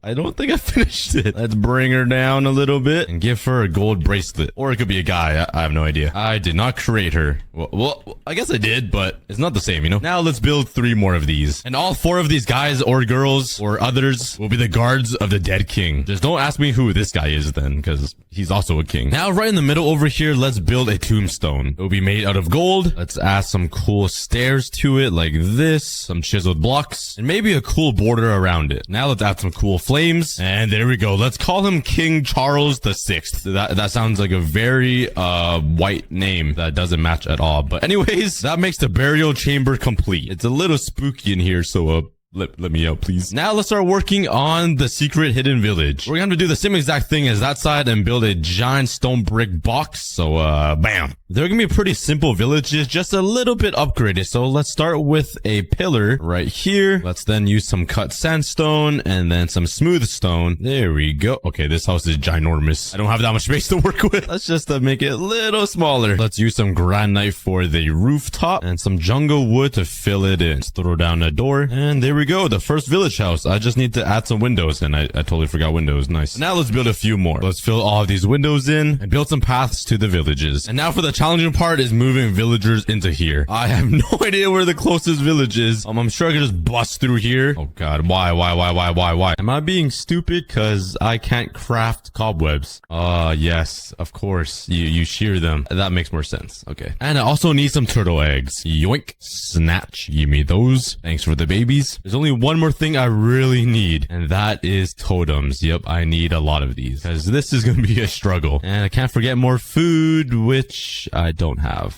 I don't think I finished it. Let's bring her down a little bit and give her a gold bracelet. Or it could be a guy. I have no idea. I did not create her. Well, I guess I did, but it's not the same, you know? Now let's build 3 more of these. And all 4 of these guys or girls or others will be the guards of the dead king. Just don't ask me who this guy is then, because he's also a king. Now right in the middle over here, let's build a tombstone. It will be made out of gold. Let's add some cool stairs to it like this. Some chiseled blocks. And maybe a cool border around it. Now let's add some cool flowers flames. And there we go. Let's call him King Charles the Sixth. That sounds like a very white name that doesn't match at all. But anyways, that makes the burial chamber complete. It's a little spooky in here, so let me out, please. Now let's start working on the secret hidden village. We're going to do the same exact thing as that side and build a giant stone brick box. So, bam. They're going to be pretty simple villages, just a little bit upgraded. So let's start with a pillar right here. Let's then use some cut sandstone and then some smooth stone. There we go. Okay, this house is ginormous. I don't have that much space to work with. Let's just make it a little smaller. Let's use some granite for the rooftop and some jungle wood to fill it in. Let's throw down a door and there we go. The first village house. I just need to add some windows and I totally forgot windows. Nice. Now let's build a few more. Let's fill all of these windows in and build some paths to the villages. And now for the challenging part is moving villagers into here. I have no idea where the closest village is. I'm sure I can just bust through here. Oh god, why? Am I being stupid because I can't craft cobwebs? Yes, of course. You shear them. That makes more sense. Okay. And I also need some turtle eggs. Yoink. Snatch. Give me those. Thanks for the babies. There's only one more thing I really need, and that is totems. Yep, I need a lot of these because this is going to be a struggle. And I can't forget more food, which I don't have.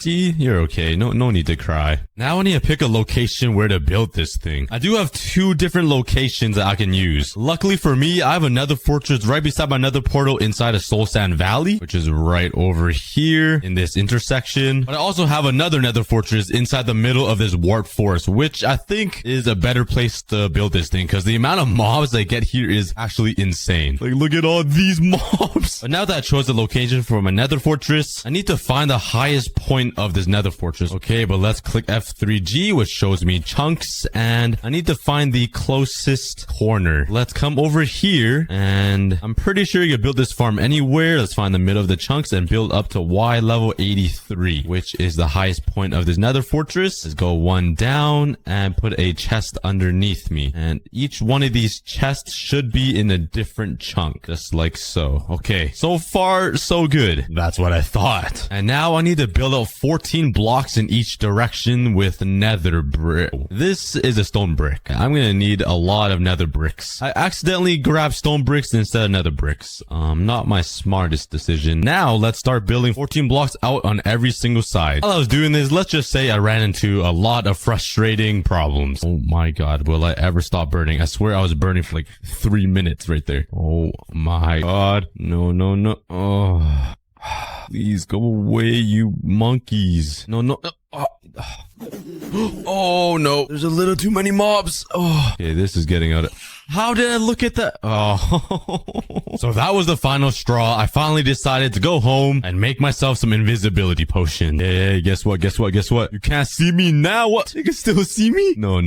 See, you're okay. No need to cry. Now I need to pick a location where to build this thing. I do have 2 different locations that I can use. Luckily for me, I have another fortress right beside my nether portal inside of Soul Sand Valley, which is right over here in this intersection. But I also have another nether fortress inside the middle of this warp forest, which I think is a better place to build this thing because the amount of mobs I get here is actually insane. Like, look at all these mobs. But now that I chose the location for my nether fortress, I need to find the highest point of this nether fortress. Okay, but let's click F3G, which shows me chunks, and I need to find the closest corner. Let's come over here, and I'm pretty sure you can build this farm anywhere. Let's find the middle of the chunks and build up to Y level 83, which is the highest point of this nether fortress. Let's go 1 down and put a chest underneath me, and each one of these chests should be in a different chunk, just like so. Okay, so far so good. That's what I thought. And now I need to build out 14 blocks in each direction with nether brick. This is a stone brick. I'm gonna need a lot of nether bricks. I accidentally grabbed stone bricks instead of nether bricks. Not my smartest decision. Now let's start building 14 blocks out on every single side. While I was doing this, let's just say I ran into a lot of frustrating problems. Oh my god, will I ever stop burning? I swear I was burning for like 3 minutes right there. Oh my god. No. Oh. Please go away, you monkeys. No. Oh no, there's a little too many mobs. Oh, okay, this is getting out of... How did I look at that? Oh, so that was the final straw. I finally decided to go home and make myself some invisibility potion. Hey, guess what? You can't see me now. What? You can still see me? No.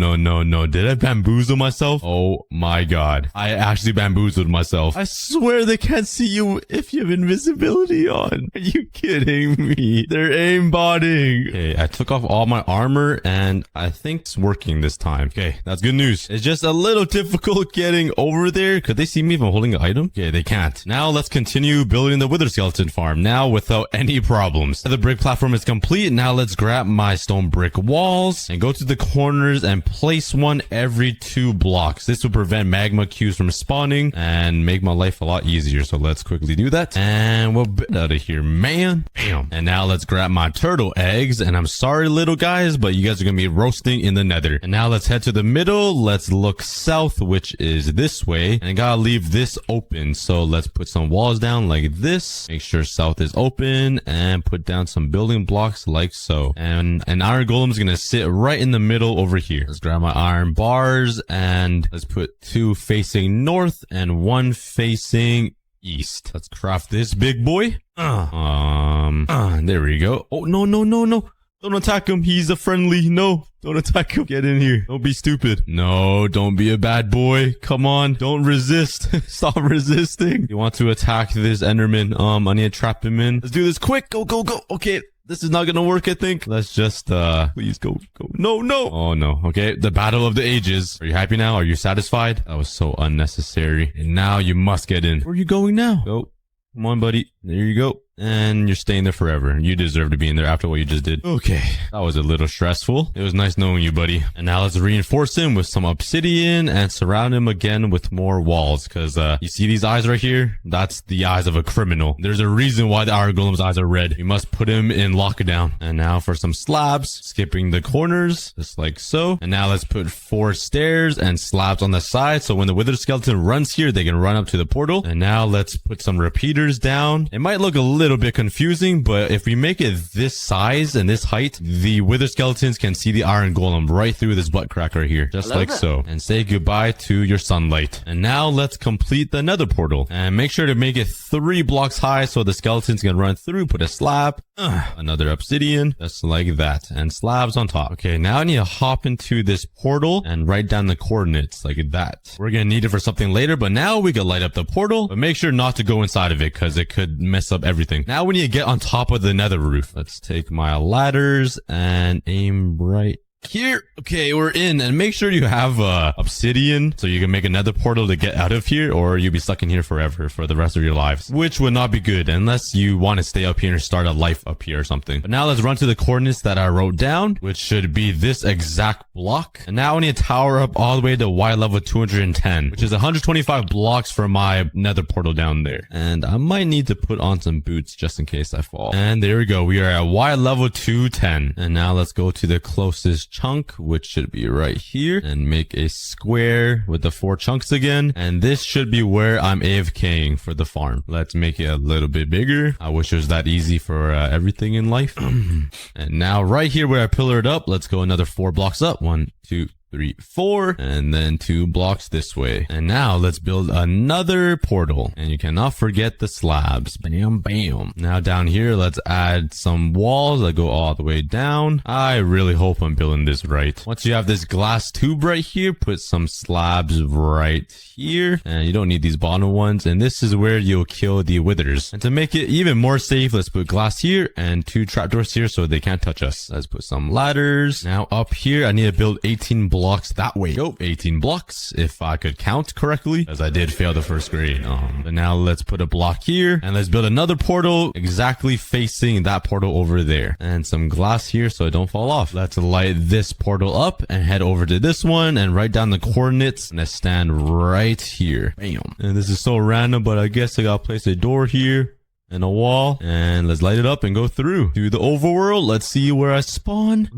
Did I bamboozle myself? Oh my god. I actually bamboozled myself. I swear they can't see you if you have invisibility on. Are you kidding me? They're aimbotting. Okay, I took off all my armor and I think it's working this time. Okay, that's good news. It's just a little difficult getting over there. Could they see me if I'm holding an item? Okay, they can't. Now let's continue building the wither skeleton farm. Now without any problems. The brick platform is complete. Now let's grab my stone brick walls and go to the corners and place one every 2 blocks. This will prevent magma cubes from spawning and make my life a lot easier. So let's quickly do that. And we'll get out of here, man. Bam. And now let's grab my turtle eggs. And I'm sorry, little guys, but you guys are going to be roasting in the nether. And now let's head to the middle. Let's look south, which is this way, and I gotta leave this open. So let's put some walls down like this. Make sure south is open and put down some building blocks like so. And an iron golem is gonna sit right in the middle over here. Let's grab my iron bars and let's put 2 facing north and 1 facing east. Let's craft this big boy. There we go. Oh, no. Don't attack him. He's a friendly. No, don't attack him. Get in here. Don't be stupid. No, don't be a bad boy. Come on. Don't resist. Stop resisting. You want to attack this Enderman. I need to trap him in. Let's do this quick. Go. Okay. This is not gonna work, I think. Let's just, please go. No. Oh, no. Okay. The battle of the ages. Are you happy now? Are you satisfied? That was so unnecessary. And now you must get in. Where are you going now? Go. Come on, buddy. There you go. and you're staying there forever. You deserve to be in there after what you just did. Okay, that was a little stressful. It was nice knowing you, buddy. And now let's reinforce him with some obsidian and surround him again with more walls, because you see these eyes right here? That's the eyes of a criminal. There's a reason why the iron golem's eyes are red. We must put him in lockdown. And now for some slabs, skipping the corners, just like so. And now let's put 4 stairs and slabs on the side, so when the wither skeleton runs here, they can run up to the portal. And now let's put some repeaters down. It might look a little bit confusing, but if we make it this size and this height, the wither skeletons can see the iron golem right through this butt crack right here, just like so, and say goodbye to your sunlight. And now let's complete the nether portal and make sure to make it 3 blocks high so the skeletons can run through. Put a slab, another obsidian, just like that, and slabs on top. Okay, now I need to hop into this portal and write down the coordinates like that. We're gonna need it for something later, but now we can light up the portal, but make sure not to go inside of it because it could mess up everything. Now we need to get on top of the nether roof. Let's take my ladders and aim right here. Okay, we're in, and make sure you have obsidian so you can make another portal to get out of here, or you'll be stuck in here forever for the rest of your lives, which would not be good unless you want to stay up here and start a life up here or something. But now let's run to the coordinates that I wrote down, which should be this exact block. And now I need to tower up all the way to Y level 210, which is 125 blocks for my nether portal down there. And I might need to put on some boots just in case I fall. And there we go, we are at Y level 210. And now let's go to the closest chunk, which should be right here, and make a square with the 4 chunks again. And this should be where I'm AFKing for the farm. Let's make it a little bit bigger. I wish it was that easy for everything in life. And now right here where I pillared up, let's go another 4 blocks up. 1, 2, 3, 4, and then 2 blocks this way. And now let's build another portal, and you cannot forget the slabs. Bam, bam. Now down here, let's add some walls that go all the way down. I really hope I'm building this right. Once you have this glass tube right here, put some slabs right here, and you don't need these bottom ones. And this is where you'll kill the withers. And to make it even more safe, let's put glass here and 2 trapdoors here so they can't touch us. Let's put some ladders. Now up here, I need to build 18 blocks that way. Go 18 blocks if I could count correctly, as I did fail the first grade. But now let's put a block here, and let's build another portal exactly facing that portal over there, and some glass here so it don't fall off. Let's light this portal up and head over to this one and write down the coordinates, and I stand right here. Bam. And this is so random, but I guess I gotta place a door here and a wall, and let's light it up and go through to the overworld. Let's see where I spawn.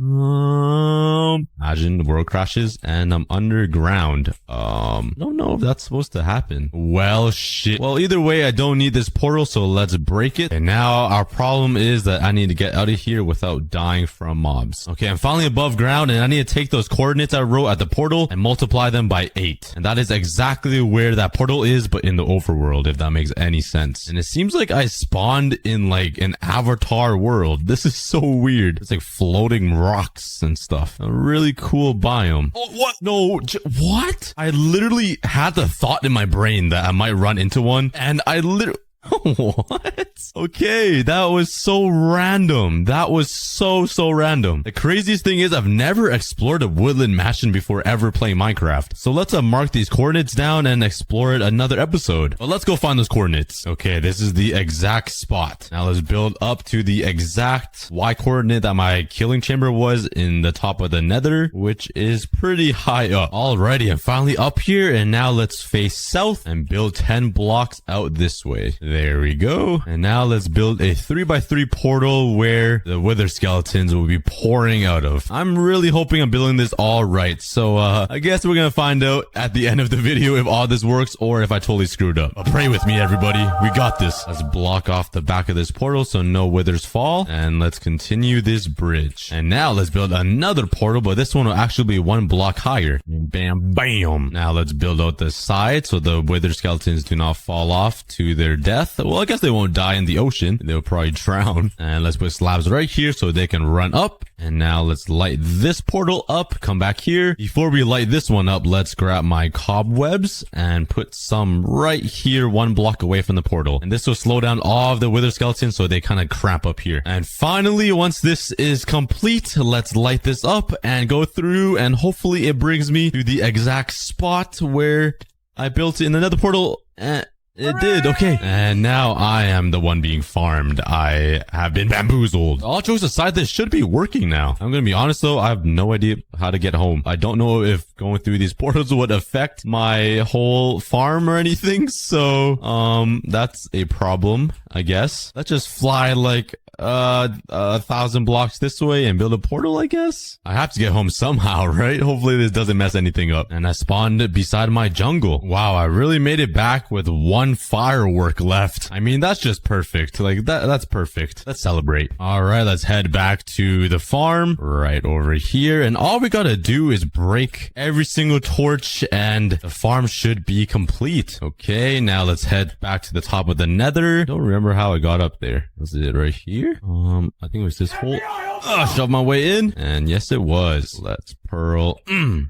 Imagine the world crashes and I'm underground. I don't know if that's supposed to happen. Well, shit. Well, either way, I don't need this portal, so let's break it. And now our problem is that I need to get out of here without dying from mobs. Okay, I'm finally above ground, and I need to take those coordinates I wrote at the portal and multiply them by 8. And that is exactly where that portal is, but in the overworld, if that makes any sense. And it seems like I spawned in like an avatar world. This is so weird. It's like floating rocks and stuff. A really cool biome. Oh, what? No, what? I literally had the thought in my brain that I might run into one, and I literally... What? Okay, that was so random. That was so random. The craziest thing is I've never explored a woodland mansion before ever playing Minecraft. So let's mark these coordinates down and explore it another episode. But let's go find those coordinates. Okay, this is the exact spot. Now let's build up to the exact Y coordinate that my killing chamber was in the top of the nether, which is pretty high up. Alrighty, I'm finally up here, and now let's face south and build 10 blocks out this way. There we go. And now let's build a 3x3 portal where the wither skeletons will be pouring out of. I'm really hoping I'm building this all right. So I guess we're gonna find out at the end of the video if all this works or if I totally screwed up. But pray with me, everybody. We got this. Let's block off the back of this portal so no withers fall. And let's continue this bridge. And now let's build another portal, but this one will actually be 1 block higher. Bam, bam. Now let's build out the side so the wither skeletons do not fall off to their death. Well, I guess they won't die in the ocean. They'll probably drown. And let's put slabs right here so they can run up. And now let's light this portal up. Come back here. Before we light this one up, let's grab my cobwebs and put some right here 1 block away from the portal. And this will slow down all of the wither skeletons so they kind of cramp up here. And finally, once this is complete, let's light this up and go through, and hopefully it brings me to the exact spot where I built it in another portal. It did, okay. And now I am the one being farmed. I have been bamboozled. All jokes aside, this should be working now. I'm gonna be honest though, I have no idea how to get home. I don't know if going through these portals would affect my whole farm or anything. So, that's a problem, I guess. Let's just fly like 1,000 blocks this way and build a portal, I guess. I have to get home somehow, right? Hopefully this doesn't mess anything up. And I spawned beside my jungle. Wow, I really made it back with one firework left. I mean, that's just perfect. Like that's perfect. Let's celebrate. All right, let's head back to the farm right over here. And all we gotta do is break every single torch and the farm should be complete. Okay, now let's head back to the top of the nether. Don't remember how I got up there. Was it right here? I think it was this hole. Shove my way in. And yes, it was. Let's pearl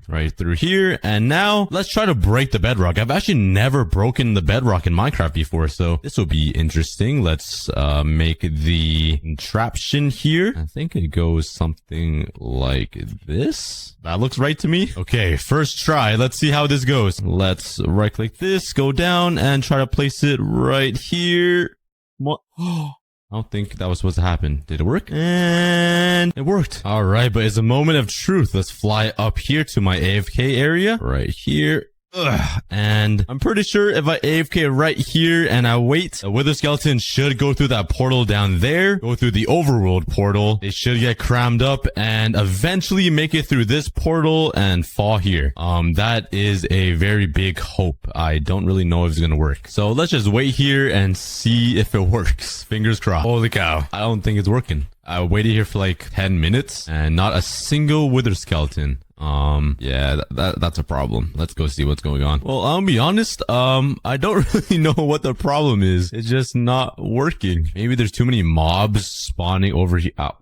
right through here. And now let's try to break the bedrock. I've actually never broken the bedrock in Minecraft before, so this will be interesting. Let's make the contraption here. I think it goes something like this. That looks right to me. Okay, first try. Let's see how this goes. Let's right click this, go down and try to place it right here. What? I don't think that was supposed to happen. Did it work? And it worked. All right, but it's a moment of truth. Let's fly up here to my AFK area. Right here. And I'm pretty sure if I AFK right here and I wait, the wither skeleton should go through that portal down there, go through the overworld portal. They should get crammed up and eventually make it through this portal and fall here. That is a very big hope. I don't really know if it's gonna work. So let's just wait here and see if it works. Fingers crossed. Holy cow. I don't think it's working. I waited here for like 10 minutes and not a single wither skeleton. Yeah, that's a problem. Let's go see what's going on. Well, I'll be honest, I don't really know what the problem is. It's just not working. Maybe there's too many mobs spawning over here. Ow.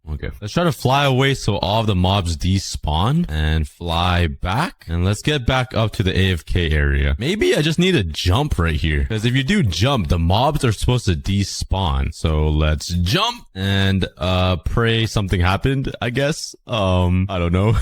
Okay. Let's try to fly away so all of the mobs despawn and fly back. And let's get back up to the AFK area. Maybe I just need to jump right here. Because if you do jump, the mobs are supposed to despawn. So let's jump and pray something happened, I guess. I don't know.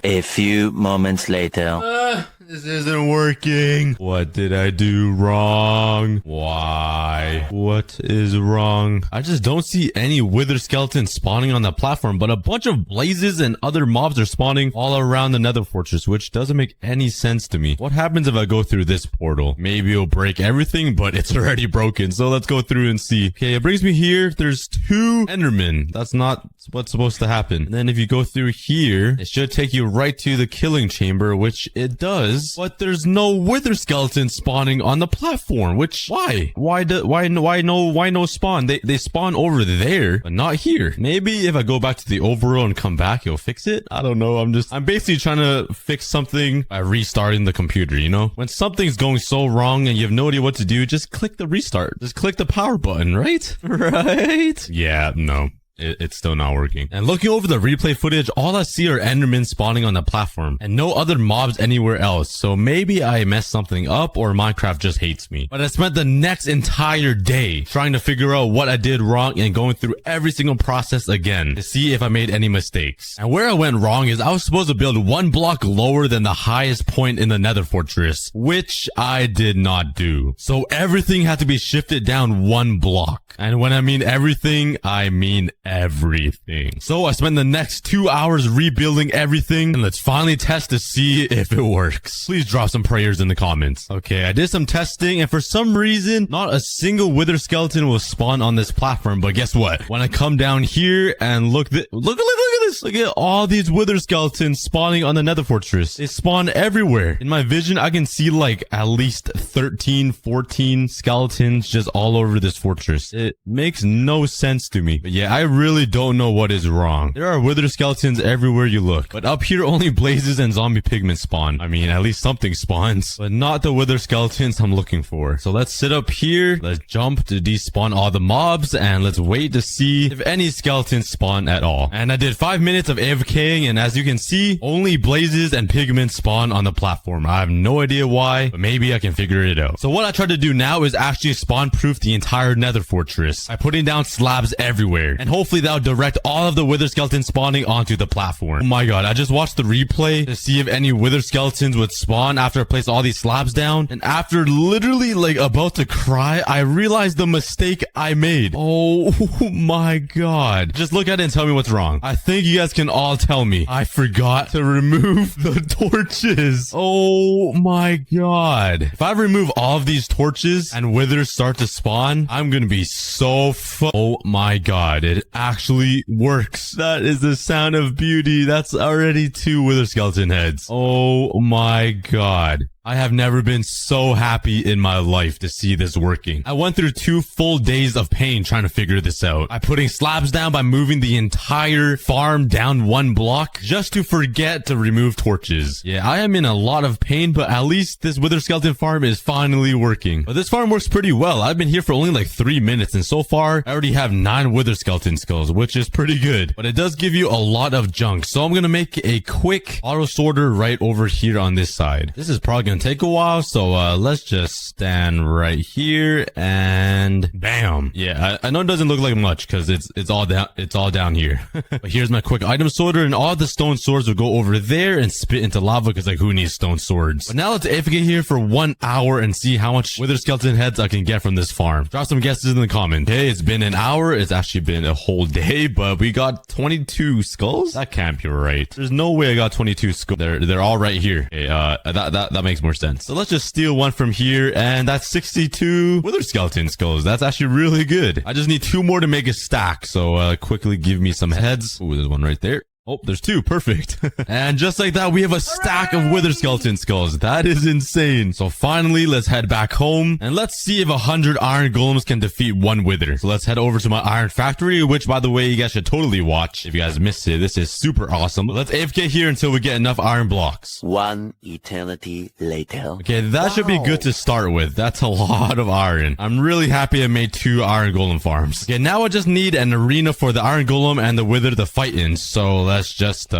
A few moments later.
This isn't working. What did I do wrong? Why? What is wrong? I just don't see any wither skeletons spawning on the platform, but a bunch of blazes and other mobs are spawning all around the nether fortress, which doesn't make any sense to me. What happens if I go through this portal? Maybe it'll break everything, but it's already broken. So let's go through and see. Okay, it brings me here. There's 2 endermen. That's not what's supposed to happen. And then if you go through here, it should take you right to the killing chamber, which it does. But there's no wither skeleton spawning on the platform, which why no spawn? They spawn over there, but not here. Maybe if I go back to the overworld and come back, it'll fix it. I don't know. I'm basically trying to fix something by restarting the computer, you know? When something's going so wrong and you have no idea what to do, just click the restart. Just click the power button, right? Right? Yeah, no. It's still not working. And looking over the replay footage, all I see are endermen spawning on the platform and no other mobs anywhere else. So maybe I messed something up or Minecraft just hates me. But I spent the next entire day trying to figure out what I did wrong and going through every single process again to see if I made any mistakes. And where I went wrong is I was supposed to build 1 block lower than the highest point in the nether fortress, which I did not do. So everything had to be shifted down 1 block. And when I mean everything, I mean everything. So I spent the next 2 hours rebuilding everything, and let's finally test to see if it works. Please drop some prayers in the comments. Okay, I did some testing, and for some reason, not a single wither skeleton will spawn on this platform. But guess what? When I come down here and look at this. Look at all these wither skeletons spawning on the nether fortress. They spawn everywhere. In my vision, I can see like at least 13, 14 skeletons just all over this fortress. It makes no sense to me. But yeah, I really don't know what is wrong. There are wither skeletons everywhere you look. But up here, only blazes and zombie pigmen spawn. I mean, at least something spawns. But not the wither skeletons I'm looking for. So let's sit up here. Let's jump to despawn all the mobs. And let's wait to see if any skeletons spawn at all. And I did 5 5 minutes of AFKing, and as you can see, only blazes and pigments spawn on the platform. I have no idea why, but maybe I can figure it out. So what I tried to do now is actually spawn-proof the entire nether fortress by putting down slabs everywhere, and hopefully that'll direct all of the wither skeletons spawning onto the platform. Oh my god, I just watched the replay to see if any wither skeletons would spawn after I placed all these slabs down, and after literally like about to cry, I realized the mistake I made. Oh my god. Just look at it and tell me what's wrong. I think you guys can all tell me. I forgot to remove the torches. Oh my god. If I remove all of these torches and withers start to spawn, I'm gonna be so oh my god. It actually works. That is the sound of beauty. That's already 2 wither skeleton heads. Oh my god. I have never been so happy in my life to see this working. I went through 2 full days of pain trying to figure this out. By putting slabs down, by moving the entire farm down 1 block, just to forget to remove torches. Yeah, I am in a lot of pain, but at least this wither skeleton farm is finally working. But this farm works pretty well. I've been here for only like 3 minutes, and so far, I already have 9 wither skeleton skulls, which is pretty good. But it does give you a lot of junk, so I'm gonna make a quick auto sorter right over here on this side. This is probably gonna take a while, so let's just stand right here and bam. Yeah, I know it doesn't look like much because it's all down here. But here's my quick item sorter, and all the stone swords will go over there and spit into lava because like who needs stone swords? But now let's AFK here for 1 hour and see how much wither skeleton heads I can get from this farm. Drop some guesses in the comments. Okay, it's been an hour. It's actually been a whole day, but we got 22 skulls. That can't be right. There's no way I got 22 skulls. They're all right here. Okay, that makes more sense. So let's just steal one from here, and that's 62 wither skeleton skulls. That's actually really good. I just need 2 more to make a stack, so quickly give me some heads. Ooh, there's one right there. Oh, there's 2. Perfect. And just like that, we have a stack of wither skeleton skulls. That is insane. So finally, let's head back home and let's see if 100 iron golems can defeat 1 wither. So let's head over to my iron factory, which by the way, you guys should totally watch if you guys missed it. This is super awesome. Let's AFK here until we get enough iron blocks.
1 eternity later.
Okay, that should be good to start with. That's a lot of iron. I'm really happy I made 2 iron golem farms. Okay, now I just need an arena for the iron golem and the wither to fight in. So let's just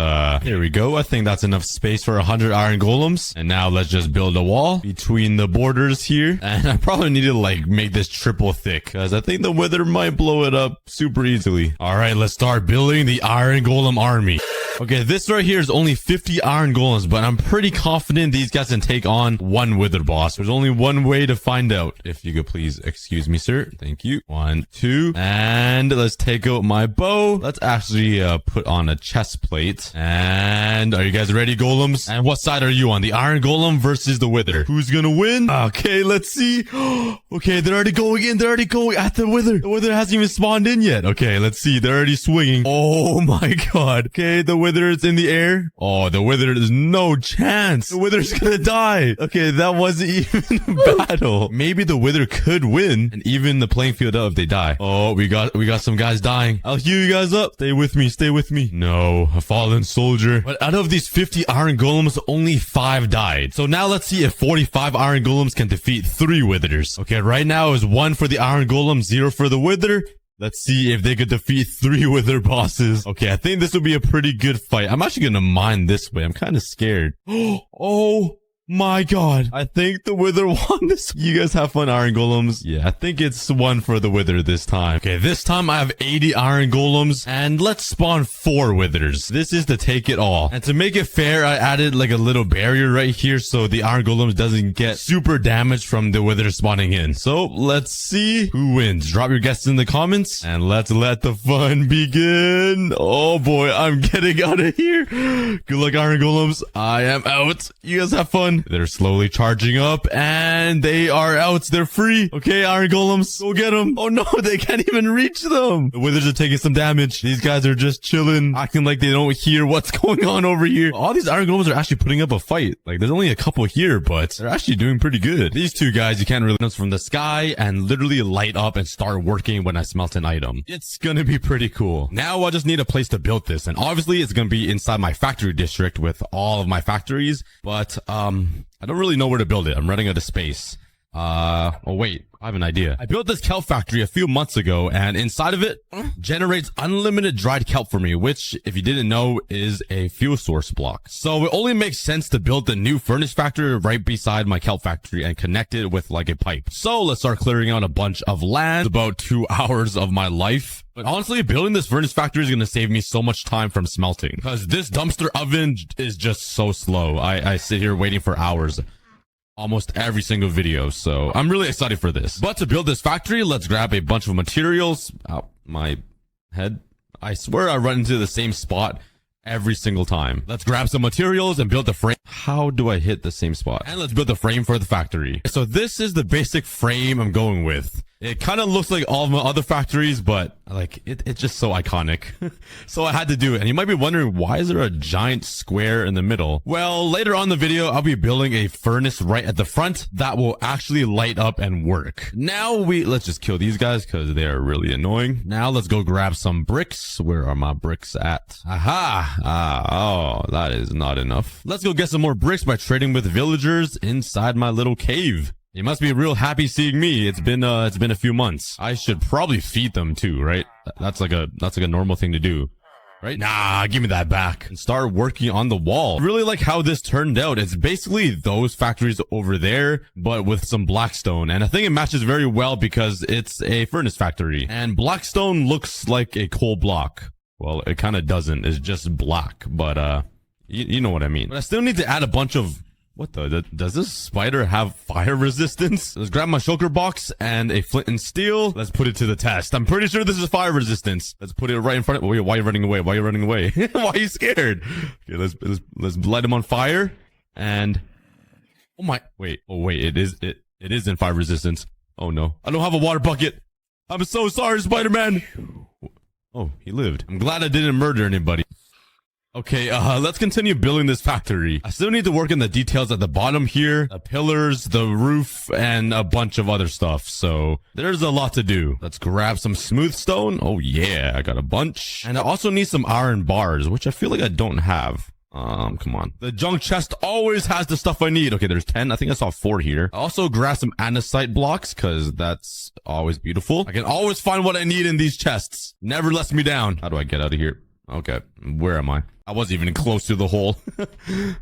here we go. I think that's enough space for 100 iron golems, and now let's just build a wall between the borders here, and I probably need to like make this triple thick because I think the wither might blow it up super easily. All right, let's start building the iron golem army. Okay, this right here is only 50 iron golems, but I'm pretty confident these guys can take on 1 wither boss. There's only one way to find out. If you could please excuse me, sir. Thank you. 1, 2, and let's take out my bow. Let's actually put on a chest plate. And are you guys ready, golems? And what side are you on? The iron golem versus the wither. Who's gonna win? Okay, let's see. Okay, they're already going in. They're already going at the wither. The wither hasn't even spawned in yet. Okay, let's see. They're already swinging. Oh my god. Okay, the wither is in the air. Oh, the wither, there's no chance. The wither's gonna die. Okay, that wasn't even a battle. Maybe the wither could win and even the playing field up if they die. Oh, we got some guys dying. I'll heal you guys up. Stay with me. Stay with me. No, a fallen soldier. But out of these 50 iron golems, only 5 died. So now let's see if 45 iron golems can defeat 3 withers. Okay, right now is 1 for the iron golem, 0 for the wither. Let's see if they could defeat 3 wither bosses. Okay, I think this will be a pretty good fight. I'm actually gonna mine this way. I'm kind of scared. Oh my god. I think the wither won this. You guys have fun, iron golems. Yeah, I think it's 1 for the wither this time. Okay, this time I have 80 iron golems, and let's spawn 4 withers. This is to take it all. And to make it fair, I added like a little barrier right here so the iron golems doesn't get super damaged from the wither spawning in. So let's see who wins. Drop your guesses in the comments and let's let the fun begin. Oh boy, I'm getting out of here. Good luck, iron golems. I am out. You guys have fun. They're slowly charging up and they are out. They're free. Okay, iron golems, go get them. Oh no, they can't even reach them. The withers are taking some damage. These guys are just chilling, acting like they don't hear what's going on over here. All these iron golems are actually putting up a fight. Like there's only a couple here, but they're actually doing pretty good. These 2 guys, you can't really notice from the sky and literally light up and start working when I smelt an item. It's gonna be pretty cool. Now I just need a place to build this, and obviously it's gonna be inside my factory district with all of my factories, but I don't really know where to build it. I'm running out of space. Oh wait, I have an idea. I built this kelp factory a few months ago, and inside of it generates unlimited dried kelp for me, which, if you didn't know, is a fuel source block. So it only makes sense to build the new furnace factory right beside my kelp factory and connect it with like a pipe. So let's start clearing out a bunch of land. About 2 hours of my life. But honestly, building this furnace factory is going to save me so much time from smelting, because this dumpster oven is just so slow. I sit here waiting for hours almost every single video, so I'm really excited for this. But to build this factory, let's grab a bunch of materials. Ow, my head. I swear I run into the same spot every single time. Let's grab some materials and build the frame. How do I hit the same spot? And let's build the frame for the factory. So this is the basic frame I'm going with. It kind of looks like all of my other factories, but like it's just so iconic. So I had to do it. And you might be wondering, why is there a giant square in the middle? Well, later on in the video, I'll be building a furnace right at the front that will actually light up and work. Now let's just kill these guys because they are really annoying. Now let's go grab some bricks. Where are my bricks at? Aha! Oh, that is not enough. Let's go get some more bricks by trading with villagers inside my little cave. You must be real happy seeing me. It's been a few months. I should probably feed them too, right? That's like a normal thing to do, right? Nah, give me that back and start working on the wall. I really like how this turned out. It's basically those factories over there, but with some blackstone. And I think it matches very well because it's a furnace factory. And blackstone looks like a coal block. Well, it kind of doesn't. It's just black, but you know what I mean. But I still need to add a bunch of... What the? Does this spider have fire resistance? Let's grab my shulker box and a flint and steel. Let's put it to the test. I'm pretty sure this is fire resistance. Let's put it right in front of... Wait, why are you running away? Why are you running away? Why are you scared? Okay, let's light him on fire. And... Oh my... Wait. Oh wait, it is in fire resistance. Oh no. I don't have a water bucket. I'm so sorry, Spider-Man. Oh, he lived. I'm glad I didn't murder anybody. Okay, let's continue building this factory. I still need to work in the details at the bottom here, the pillars, the roof, and a bunch of other stuff. So there's a lot to do. Let's grab some smooth stone. Oh yeah, I got a bunch. And I also need some iron bars, which I feel like I don't have. Come on. The junk chest always has the stuff I need. Okay, there's 10. I think I saw 4 here. I also grab some andesite blocks because that's always beautiful. I can always find what I need in these chests. Never lets me down. How do I get out of here? Okay, where am I? I wasn't even close to the hole.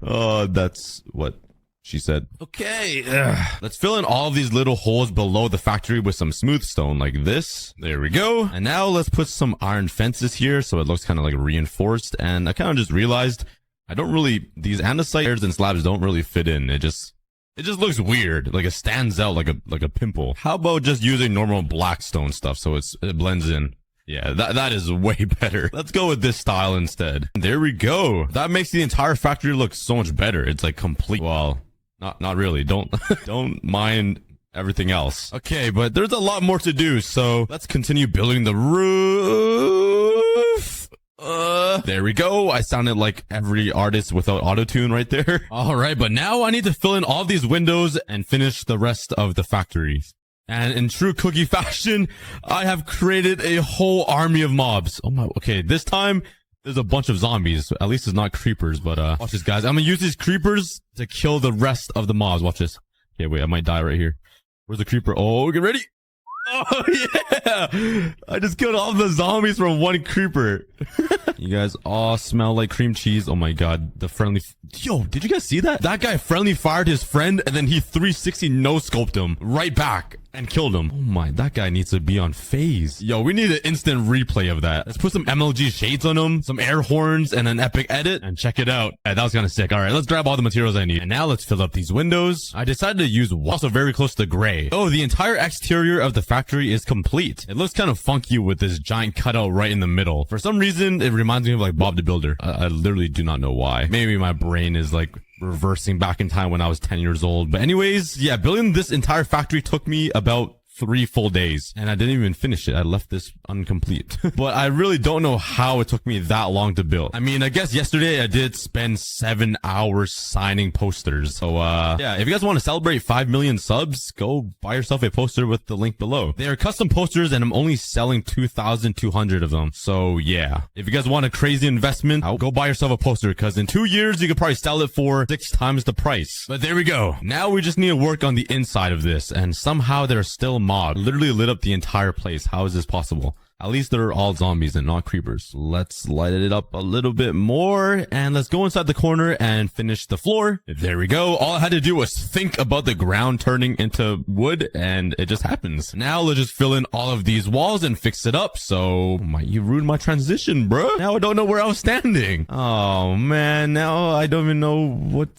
Oh, that's what she said. Okay, let's fill in all of these little holes below the factory with some smooth stone like this. There we go. And now let's put some iron fences here so it looks kind of like reinforced. And I kind of just realized these andesite and slabs don't really fit in. It just looks weird. Like it stands out like a pimple. How about just using normal blackstone stuff so it blends in? Yeah, that is way better. Let's go with this style instead. There we go. That makes the entire factory look so much better. It's like complete. Well, not really. Don't mind everything else. Okay, but there's a lot more to do. So let's continue building the roof. There we go. I sounded like every artist without autotune right there. All right, but now I need to fill in all these windows and finish the rest of the factory. And in true Cookie fashion, I have created a whole army of mobs. Oh my, okay, this time there's a bunch of zombies. At least it's not creepers, but watch this, guys. I'm gonna use these creepers to kill the rest of the mobs. Watch this. Okay, wait, I might die right here. Where's the creeper? Oh, get ready. Oh, yeah. I just killed all the zombies from one creeper. You guys all smell like cream cheese. Oh my god. The friendly... Yo, did you guys see that? That guy friendly fired his friend and then he 360 no-scoped him right back and killed him. Oh my, that guy needs to be on phase. Yo, we need an instant replay of that. Let's put some MLG shades on him, some air horns, and an epic edit, and check it out. That was kind of sick. All right, let's grab all the materials I need. And now let's fill up these windows. I decided to use also very close to gray. Oh, the entire exterior of the factory is complete. It looks kind of funky with this giant cutout right in the middle. For some reason, it reminds me of like Bob the Builder. I literally do not know why. Maybe my brain is like reversing back in time when I was 10 years old. But anyways, yeah, building this entire factory took me about 3 full days. And I didn't even finish it. I left this incomplete. But I really don't know how it took me that long to build. I mean, I guess yesterday I did spend 7 hours signing posters. So, yeah, if you guys want to celebrate 5 million subs, go buy yourself a poster with the link below. They are custom posters and I'm only selling 2,200 of them. So, yeah, if you guys want a crazy investment, go buy yourself a poster because in 2 years, you could probably sell it for 6 times the price. But there we go. Now we just need to work on the inside of this and somehow there are still mobs. Literally lit up the entire place. How is this possible? At least they're all zombies and not creepers. Let's light it up a little bit more and let's go inside the corner and finish the floor. There we go. All I had to do was think about the ground turning into wood and it just happens. Now let's just fill in all of these walls and fix it up. So you ruined my transition, bro. Now I don't know where I was standing. Oh man, now I don't even know what,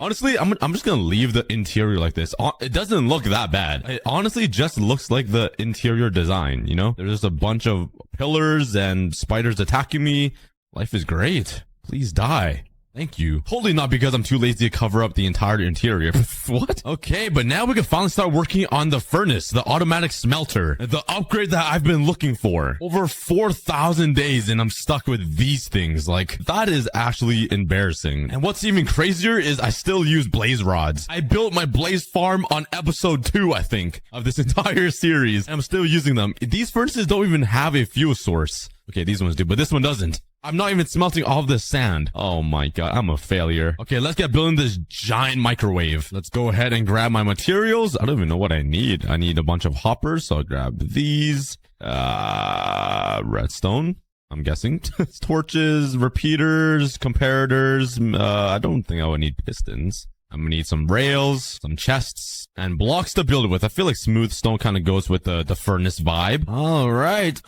honestly, I'm just gonna leave the interior like this. It doesn't look that bad. It honestly just looks like the interior design, you know? There's just a bunch of pillars and spiders attacking me. Life is great. Please die. Thank you. Totally not because I'm too lazy to cover up the entire interior. What? Okay, but now we can finally start working on the furnace, the automatic smelter, the upgrade that I've been looking for. Over 4,000 days and I'm stuck with these things. Like, that is actually embarrassing. And what's even crazier is I still use blaze rods. I built my blaze farm on episode 2, I think, of this entire series. And I'm still using them. These furnaces don't even have a fuel source. Okay, these ones do, but this one doesn't. I'm not even smelting all of this sand. Oh my god, I'm a failure. Okay, let's get building this giant microwave. Let's go ahead and grab my materials. I don't even know what I need. I need a bunch of hoppers, so I'll grab these. Redstone, I'm guessing. Torches, repeaters, comparators. I don't think I would need pistons. I'm gonna need some rails, some chests, and blocks to build with. I feel like smooth stone kind of goes with the furnace vibe. All right.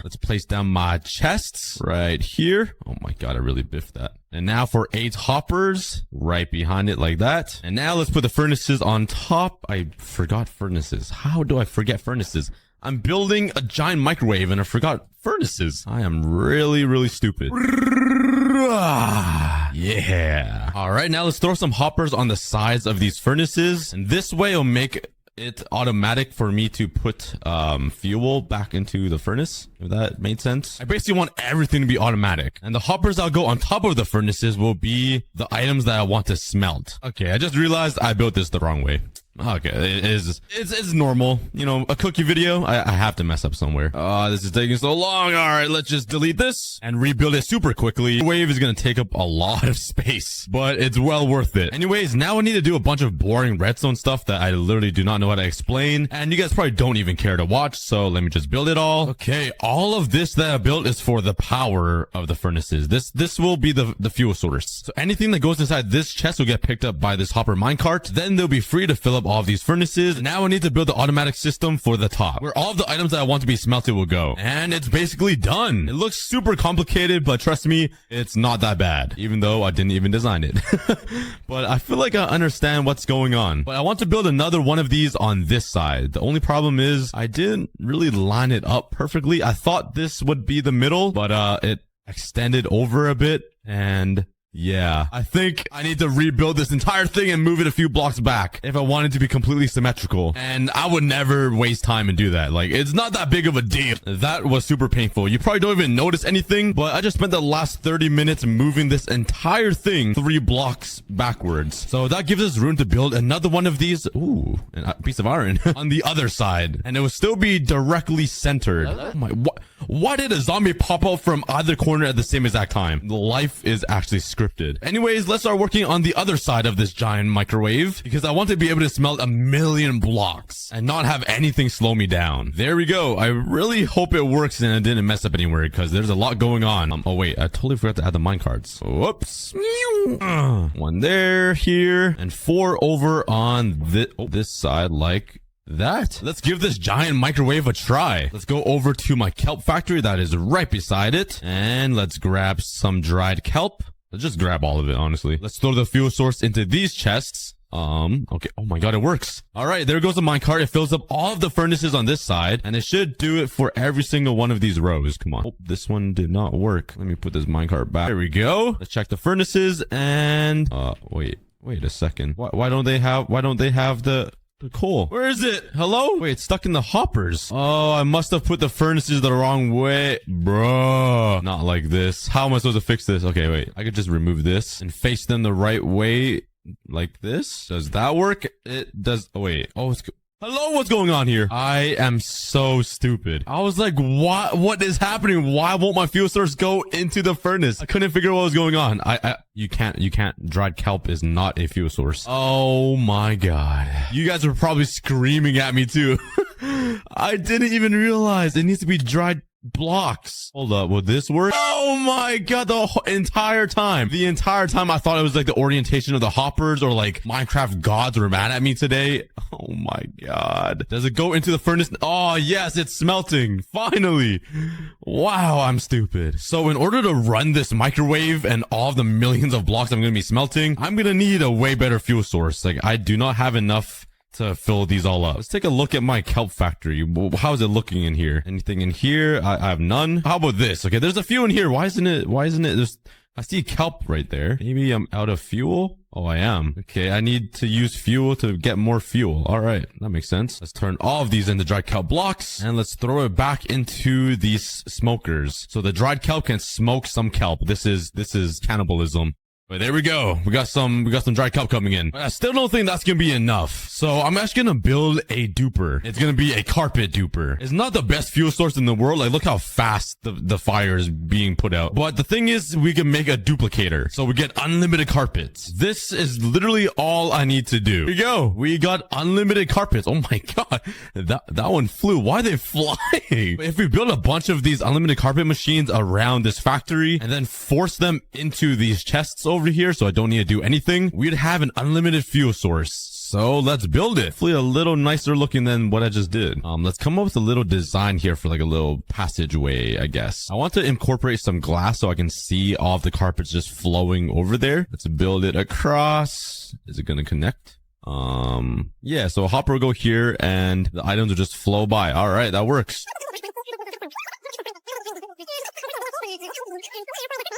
Let's place down my chests right here. Oh my god, I really biffed that. And now for 8 hoppers right behind it like that. And now let's put the furnaces on top. I forgot furnaces. How do I forget furnaces? I'm building a giant microwave and I forgot furnaces. I am really, really stupid. Yeah. All right, now let's throw some hoppers on the sides of these furnaces. And this way it'll make it automatic for me to put fuel back into the furnace, if that made sense. I basically want everything to be automatic. And the hoppers that'll go on top of the furnaces will be the items that I want to smelt. Okay, I just realized I built this the wrong way. Okay, it's normal. You know, a cookie video, I have to mess up somewhere. Oh, this is taking so long. All right, let's just delete this and rebuild it super quickly. The wave is going to take up a lot of space, but it's well worth it. Anyways, now I need to do a bunch of boring redstone stuff that I literally do not know how to explain. And you guys probably don't even care to watch, so let me just build it all. Okay, all of this that I built is for the power of the furnaces. This will be the fuel source. So anything that goes inside this chest will get picked up by this hopper minecart. Then they'll be free to fill up all of these furnaces. Now I need to build the automatic system for the top, where all of the items that I want to be smelted will go. And it's basically done. It looks super complicated, but trust me, it's not that bad, even though I didn't even design it. But I feel like I understand what's going on. But I want to build another one of these on this side. The only problem is I didn't really line it up perfectly. I thought this would be the middle, but it extended over a bit and yeah, I think I need to rebuild this entire thing and move it a few blocks back if I want it to be completely symmetrical. And I would never waste time and do that. Like, it's not that big of a deal. That was super painful. You probably don't even notice anything, but I just spent the last 30 minutes moving this entire thing 3 blocks backwards. So that gives us room to build another one of these. Ooh, a piece of iron on the other side. And it will still be directly centered. Oh my, why did a zombie pop out from either corner at the same exact time? Life is actually scripted. Anyways, let's start working on the other side of this giant microwave because I want to be able to smelt 1,000,000 blocks and not have anything slow me down. There we go. I really hope it works and it didn't mess up anywhere because there's a lot going on. Oh wait, I totally forgot to add the minecarts. Whoops. One there, here, and 4 over on this side like that. Let's give this giant microwave a try. Let's go over to my kelp factory that is right beside it. And let's grab some dried kelp. Let's just grab all of it, honestly. Let's throw the fuel source into these chests. Okay. Oh my god, it works. All right, there goes the minecart. It fills up all of the furnaces on this side, and it should do it for every single one of these rows. Come on. Oh, this one did not work. Let me put this minecart back. There we go. Let's check the furnaces and wait a second. Why don't they have the The coal. Where is it? Hello? Wait, it's stuck in the hoppers. Oh, I must have put the furnaces the wrong way. Bruh. Not like this. How am I supposed to fix this? Okay, wait. I could just remove this and face them the right way. Like this? Does that work? It does. Oh, wait. Oh, hello, what's going on here? I am so stupid. I was like, what is happening? Why won't my fuel source go into the furnace? I couldn't figure out what was going on. You can't. Dried kelp is not a fuel source. Oh my god. You guys are probably screaming at me too. I didn't even realize it needs to be dried blocks. Hold up, will this work? Oh my god, the entire time I thought it was like the orientation of the hoppers, or like Minecraft gods were mad at me today. Oh my god. Does it go into the furnace? Oh yes, it's smelting. Finally. Wow, I'm stupid. So in order to run this microwave and all of the millions of blocks I'm gonna be smelting, I'm gonna need a way better fuel source. Like, I do not have enough to fill these all up. Let's take a look at my kelp factory. How is it looking in here? Anything in here? I have none. How about this? Okay, there's a few in here. Why isn't it there's, I see kelp right there. Maybe I'm out of fuel. Oh, I am. Okay, I need to use fuel to get more fuel. All right, that makes sense. Let's turn all of these into dried kelp blocks, and let's throw it back into these smokers. So the dried kelp can smoke some kelp. This is cannibalism. But there we go. We got some dried kelp coming in. But I still don't think that's gonna be enough. So I'm actually gonna build a duper. It's gonna be a carpet duper. It's not the best fuel source in the world. Like, look how fast the fire is being put out. But the thing is, we can make a duplicator. So we get unlimited carpets. This is literally all I need to do. Here we go. We got unlimited carpets. Oh my god. That one flew. Why are they flying? If we build a bunch of these unlimited carpet machines around this factory and then force them into these chests over here, so I don't need to do anything, we'd have an unlimited fuel source. So let's build it. Hopefully a little nicer looking than what I just did. Let's come up with a little design here for like a little passageway, I guess. I want to incorporate some glass so I can see all of the carpets just flowing over there. Let's build it across. Is it gonna connect? Yeah, so a hopper will go here and the items will just flow by. All right, that works.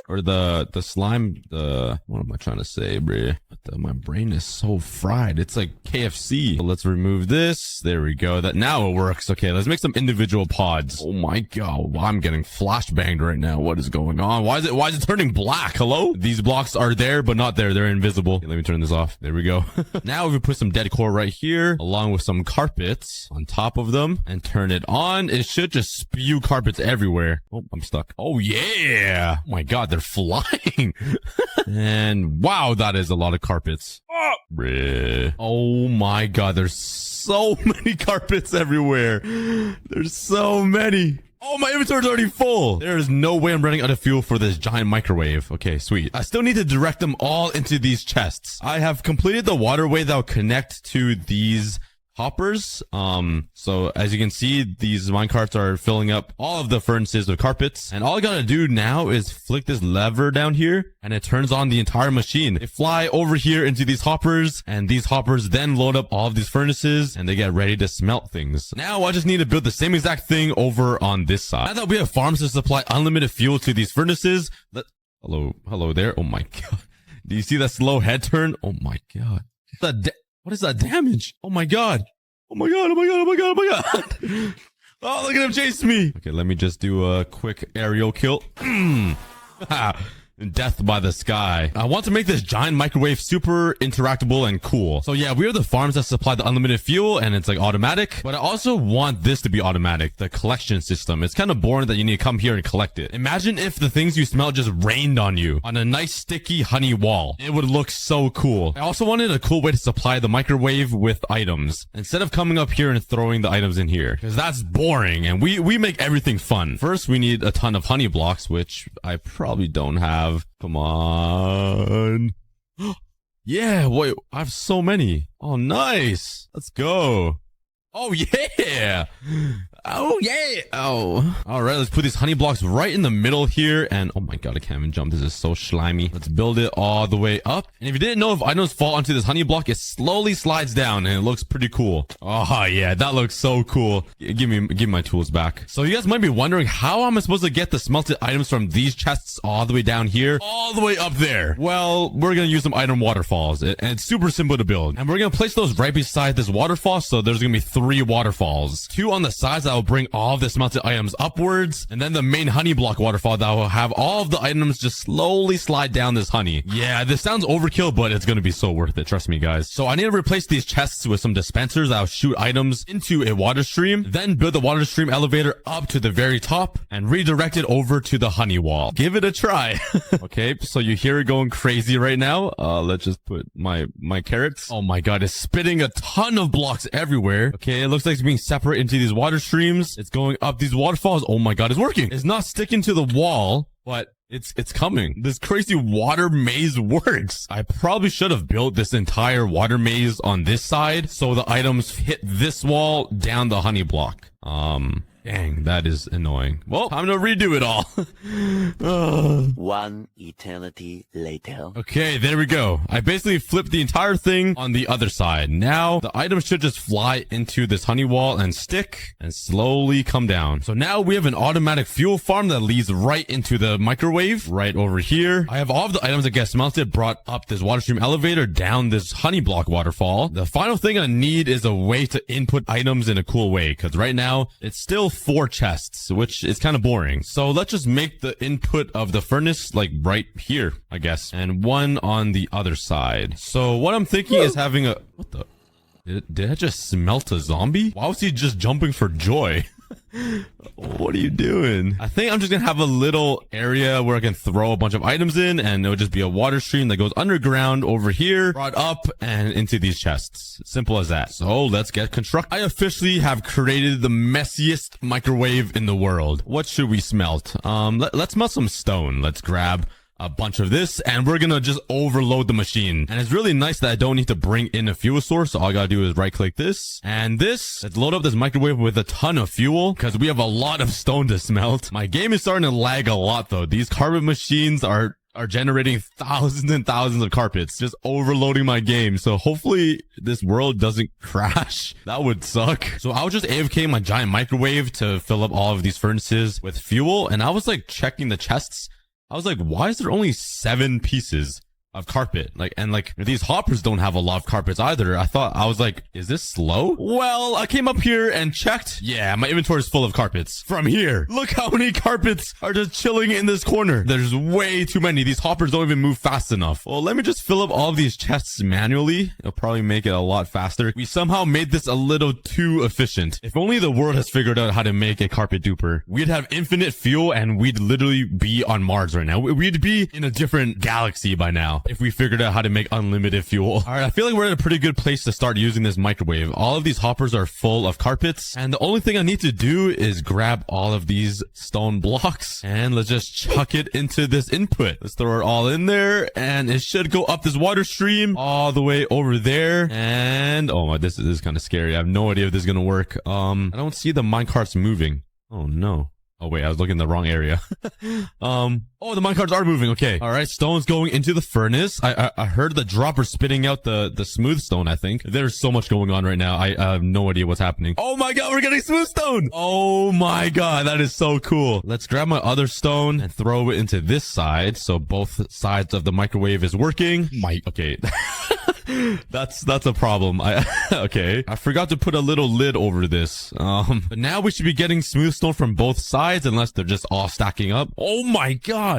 Or the slime, what am I trying to say, bruh? My brain is so fried. It's like KFC. So let's remove this. There we go. Now it works. Okay, let's make some individual pods. Oh my god, I'm getting flashbanged right now. What is going on? Why is it turning black? Hello? These blocks are there, but not there. They're invisible. Okay, let me turn this off. There we go. Now we put some dead core right here, along with some carpets on top of them, and turn it on. It should just spew carpets everywhere. Oh, I'm stuck. Oh yeah. Oh my god, they're flying. And wow, that is a lot of carpets. Oh my god, there's so many carpets everywhere. There's so many. Oh, my inventory's already full. There is no way I'm running out of fuel for this giant microwave. Okay, sweet. I still need to direct them all into these chests. I have completed the waterway that will connect to these hoppers. So as you can see, these minecarts are filling up all of the furnaces with carpets, and all I gotta do now is flick this lever down here and it turns on the entire machine. They fly over here into these hoppers, and these hoppers then load up all of these furnaces and they get ready to smelt things. Now I just need to build the same exact thing over on this side. Now that we have farms to supply unlimited fuel to these furnaces, hello there. Oh my god. Do you see that slow head turn? Oh my god. What is that damage? Oh my god. Oh my god, oh my god, oh my god, oh my god. Oh, look at him chasing me. Okay, let me just do a quick aerial kill. Death by the sky. I want to make this giant microwave super interactable and cool. So yeah, we are the farms that supply the unlimited fuel and it's like automatic, but I also want this to be automatic, the collection system. It's kind of boring that you need to come here and collect it. Imagine if the things you smell just rained on you on a nice sticky honey wall. It would look so cool. I also wanted a cool way to supply the microwave with items instead of coming up here and throwing the items in here, because that's boring and we make everything fun. First, we need a ton of honey blocks, which I probably don't have. Come on. Yeah, wait, I have so many. Oh, nice. Let's go. Oh, yeah. Oh, yeah. Oh. All right, let's put these honey blocks right in the middle here. And oh my God, I can't even jump. This is so slimy. Let's build it all the way up. And if you didn't know, if items fall onto this honey block, it slowly slides down and it looks pretty cool. Oh yeah, that looks so cool. Give me my tools back. So you guys might be wondering, how am I supposed to get the smelted items from these chests all the way down here, all the way up there? Well, we're going to use some item waterfalls, and it's super simple to build. And we're going to place those right beside this waterfall. So there's going to be 3 waterfalls, 2 on the sides that will bring all of the smelted items upwards, and then the main honey block waterfall that will have all of the items just slowly slide down this honey. Yeah, this sounds overkill, but it's going to be so worth it. Trust me, guys. So I need to replace these chests with some dispensers that will shoot items into a water stream, then build the water stream elevator up to the very top and redirect it over to the honey wall. Give it a try. Okay, so you hear it going crazy right now. Let's just put my carrots. Oh my God, it's spitting a ton of blocks everywhere. Okay, it looks like it's being separated into these water streams. It's going up these waterfalls. Oh my God, it's working. It's not sticking to the wall, but it's coming. This crazy water maze works. I probably should have built this entire water maze on this side so the items hit this wall down the honey block. Dang, that is annoying. Well, time to redo it all.
One eternity later.
Okay, there we go. I basically flipped the entire thing on the other side. Now, the items should just fly into this honey wall and stick and slowly come down. So now we have an automatic fuel farm that leads right into the microwave right over here. I have all of the items that get smelted brought up this water stream elevator down this honey block waterfall. The final thing I need is a way to input items in a cool way, because right now it's still 4 chests, which is kind of boring. So let's just make the input of the furnace like right here, I guess, and 1 on the other side. So what I'm thinking is having a... What the... Did I just smelt a zombie? Why was he just jumping for joy? What are you doing? I think I'm just gonna have a little area where I can throw a bunch of items in, and it'll just be a water stream that goes underground over here, brought up and into these chests. Simple as that. So let's get construct. I officially have created the messiest microwave in the world. What should we smelt? Let's smelt some stone. Let's grab a bunch of this, and we're gonna just overload the machine. And it's really nice that I don't need to bring in a fuel source. So all I gotta do is right click this and this. Let's load up this microwave with a ton of fuel because we have a lot of stone to smelt. My game is starting to lag a lot though. These carpet machines are generating thousands and thousands of carpets, just overloading my game. So hopefully this world doesn't crash. That would suck. So I was just AFK my giant microwave to fill up all of these furnaces with fuel, and I was like checking the chests. I was like, why is there only 7 pieces of carpet? And these hoppers don't have a lot of carpets either. I was like, is this slow? Well, I came up here and checked. Yeah, my inventory is full of carpets. From here, look how many carpets are just chilling in this corner. There's way too many. These hoppers don't even move fast enough. Well, let me just fill up all of these chests manually. It'll probably make it a lot faster. We somehow made this a little too efficient. If only the world has figured out how to make a carpet duper. We'd have infinite fuel and we'd literally be on Mars right now. We'd be in a different galaxy by now if we figured out how to make unlimited fuel. All right, I feel like we're in a pretty good place to start using this microwave. All of these hoppers are full of carpets, and the only thing I need to do is grab all of these stone blocks and let's just chuck it into this input. Let's throw it all in there, and it should go up this water stream all the way over there. And oh my, this is kind of scary. I have no idea if this is gonna work. I don't see the minecarts moving. Oh no. Oh wait, I was looking in the wrong area. Oh, the minecarts are moving. Okay. All right, stone's going into the furnace. I heard the dropper spitting out the smooth stone, I think. There's so much going on right now. I have no idea what's happening. Oh my God, we're getting smooth stone. Oh my God, that is so cool. Let's grab my other stone and throw it into this side so both sides of the microwave is working. Okay. That's a problem. Okay. I forgot to put a little lid over this. But now we should be getting smooth stone from both sides unless they're just all stacking up. Oh my God.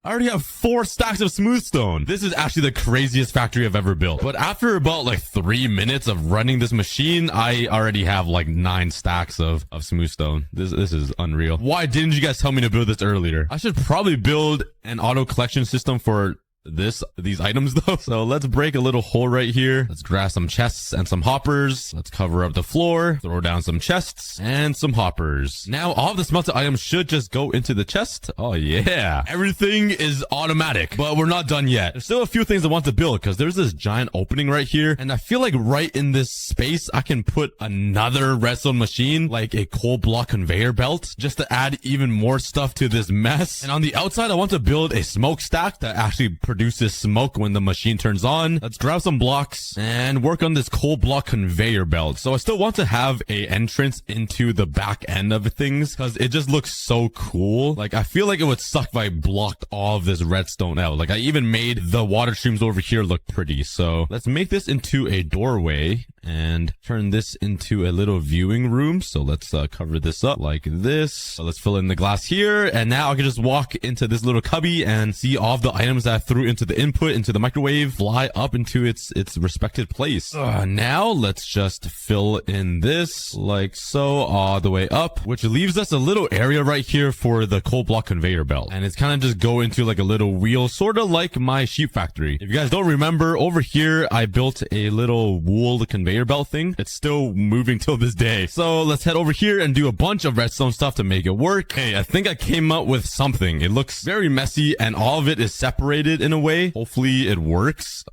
I already have 4 stacks of smooth stone. This is actually the craziest factory I've ever built. But after about like 3 minutes of running this machine, I already have like 9 stacks of smooth stone. This is unreal. Why didn't you guys tell me to build this earlier? I should probably build an auto collection system for these items though. So let's break a little hole right here. Let's grab some chests and some hoppers. Let's cover up the floor, throw down some chests and some hoppers. Now all of the smelted items should just go into the chest. Oh yeah. Everything is automatic, but we're not done yet. There's still a few things I want to build because there's this giant opening right here. And I feel like right in this space, I can put another redstone machine, like a coal block conveyor belt, just to add even more stuff to this mess. And on the outside, I want to build a smokestack that actually produces smoke when the machine turns on. Let's grab some blocks and work on this coal block conveyor belt. So I still want to have a entrance into the back end of things because it just looks so cool. Like I feel like it would suck if I blocked all of this redstone out. Like I even made the water streams over here look pretty. So let's make this into a doorway and turn this into a little viewing room. So let's cover this up like this. So let's fill in the glass here. And now I can just walk into this little cubby and see all of the items that I threw into the input, into the microwave, fly up into its respected place. Now let's just fill in this like so all the way up, which leaves us a little area right here for the coal block conveyor belt. And it's kind of just go into like a little wheel, sort of like my sheep factory. If you guys don't remember, over here, I built a little wool conveyor belt thing. It's still moving till this day. So let's head over here and do a bunch of redstone stuff to make it work. Hey, I think I came up with something. It looks very messy and all of it is separated in a way. Hopefully it works.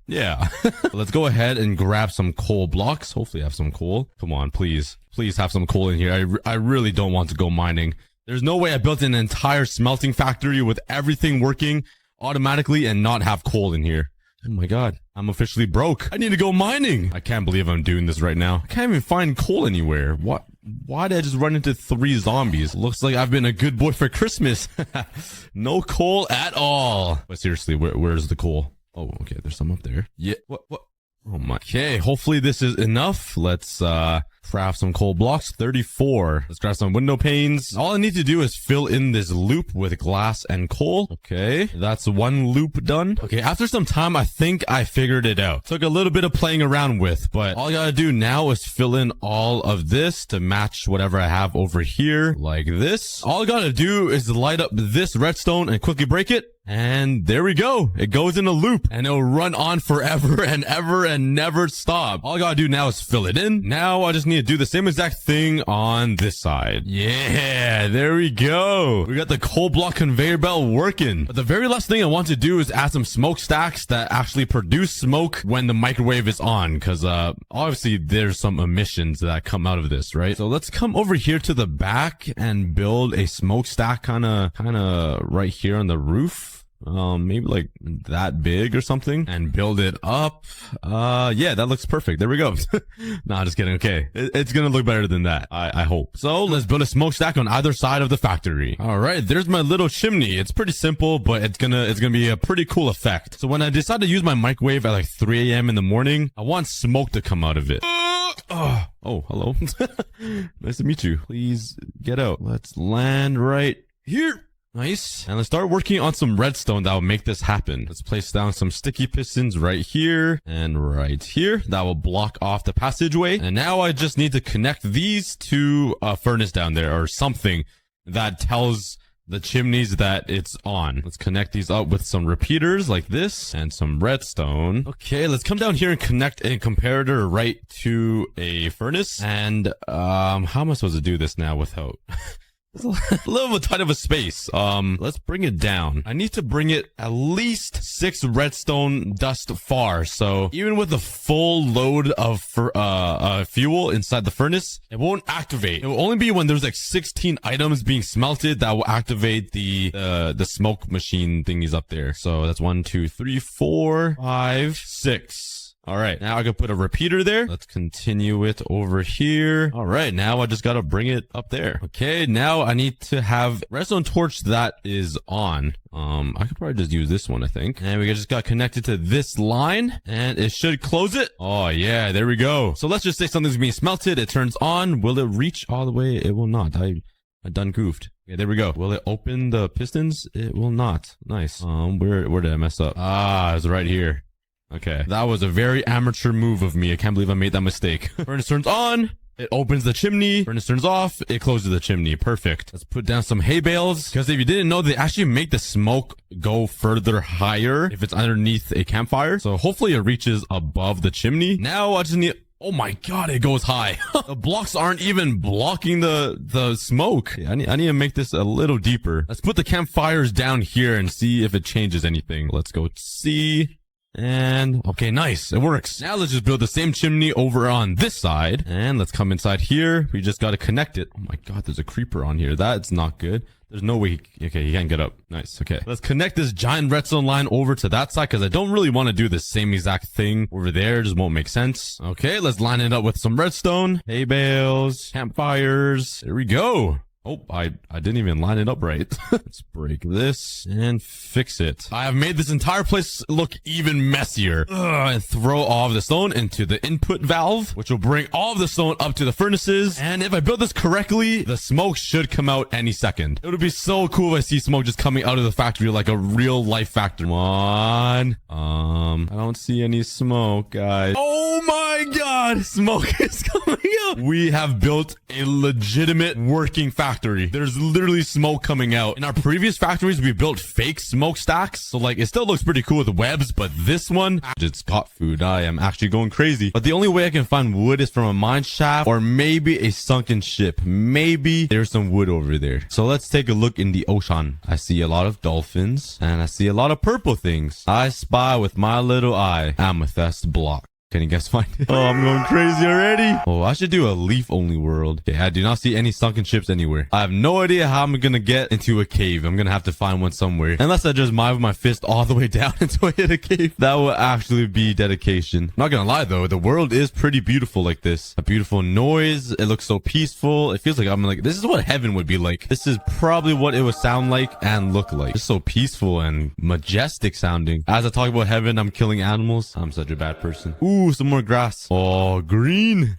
Yeah. Let's go ahead and grab some coal blocks. Hopefully I have some coal. Come on, please. Please have some coal in here. I really don't want to go mining. There's no way I built an entire smelting factory with everything working automatically and not have coal in here. Oh my god, I'm officially broke. I need to go mining. I can't believe I'm doing this right now. I can't even find coal anywhere. What? Why did I just run into 3 zombies? Looks like I've been a good boy for Christmas. No coal at all. But seriously, where's the coal? Oh, okay, there's some up there. Yeah, what? Oh my. Okay, hopefully this is enough. Let's craft some coal blocks. 34. Let's grab some window panes. All I need to do is fill in this loop with glass and coal. Okay, that's one loop done. Okay, after some time, I think I figured it out. Took a little bit of playing around with, but all I gotta do now is fill in all of this to match whatever I have over here, like this. All I gotta do is light up this redstone and quickly break it. And there we go. It goes in a loop and it'll run on forever and ever and never stop. All I gotta do now is fill it in. Now I just need to do the same exact thing on this side. Yeah, there we go. We got the coal block conveyor belt working. But the very last thing I want to do is add some smokestacks that actually produce smoke when the microwave is on. Cause, obviously there's some emissions that come out of this, right? So let's come over here to the back and build a smokestack kinda right here on the roof. Maybe like that big or something and build it up. Yeah, that looks perfect. There we go. Nah, just kidding. Okay. It's gonna look better than that. I hope. So let's build a smokestack on either side of the factory. All right. There's my little chimney. It's pretty simple, but it's gonna be a pretty cool effect. So when I decide to use my microwave at like 3 a.m. in the morning, I want smoke to come out of it. Oh, hello. Nice to meet you. Please get out. Let's land right here. Nice. And let's start working on some redstone that will make this happen. Let's place down some sticky pistons right here and right here. That will block off the passageway. And now I just need to connect these to a furnace down there or something that tells the chimneys that it's on. Let's connect these up with some repeaters like this and some redstone. Okay, let's come down here and connect a comparator right to a furnace. And how am I supposed to do this now without... It's a little bit tight of a space. Let's bring it down. I need to bring it at least 6 redstone dust far. So even with the full load of fuel inside the furnace, it won't activate. It will only be when there's like 16 items being smelted that will activate the smoke machine thingies up there. So that's 1, 2, 3, 4, 5, 6. All right, now I can put a repeater there. Let's continue it over here. All right, now I just got to bring it up there. Okay, now I need to have redstone torch that is on. I could probably just use this one, I think. And we just got connected to this line and it should close it. Oh yeah, there we go. So let's just say something's being smelted. It turns on. Will it reach all the way? It will not. I done goofed. Okay, there we go. Will it open the pistons? It will not. Nice. Where did I mess up? Ah, it's right here. Okay, that was a very amateur move of me. I can't believe I made that mistake. Furnace turns on. It opens the chimney. Furnace turns off. It closes the chimney. Perfect. Let's put down some hay bales. Because if you didn't know, they actually make the smoke go further higher if it's underneath a campfire. So hopefully it reaches above the chimney. Now I just need... Oh my god, it goes high. The blocks aren't even blocking the smoke. Yeah, I need to make this a little deeper. Let's put the campfires down here and see if it changes anything. Let's go see. And okay, nice. It works. Now let's just build the same chimney over on this side. And let's come inside here. We just got to connect it. Oh my god, there's a creeper on here. That's not good. There's no way okay, he can't get up. Nice. Okay. Let's connect this giant redstone line over to that side because I don't really want to do the same exact thing over there. It just won't make sense. Okay, let's line it up with some redstone. Hay bales, campfires. There we go. Oh, I didn't even line it up right. Let's break this and fix it. I have made this entire place look even messier. And throw all of the stone into the input valve, which will bring all of the stone up to the furnaces. And if I build this correctly, the smoke should come out any second. It would be so cool if I see smoke just coming out of the factory like a real life factory. Come on. I don't see any smoke, guys. Oh my god, smoke is coming out. We have built a legitimate working factory. There's literally smoke coming out. In our previous factories, we built fake smokestacks. So like, it still looks pretty cool with webs, but this one, it's got food. I am actually going crazy. But the only way I can find wood is from a mine shaft or maybe a sunken ship. Maybe there's some wood over there. So let's take a look in the ocean. I see a lot of dolphins and I see a lot of purple things. I spy with my little eye amethyst block. Can you guys find it? Oh, I'm going crazy already. Oh, I should do a leaf-only world. Okay, I do not see any sunken ships anywhere. I have no idea how I'm gonna get into a cave. I'm gonna have to find one somewhere. Unless I just mine my fist all the way down until I hit a cave. That would actually be dedication. Not gonna lie though, the world is pretty beautiful like this. A beautiful noise. It looks so peaceful. It feels like I'm like, this is what heaven would be like. This is probably what it would sound like and look like. It's so peaceful and majestic sounding. As I talk about heaven, I'm killing animals. I'm such a bad person. Ooh, some more grass. Oh, green.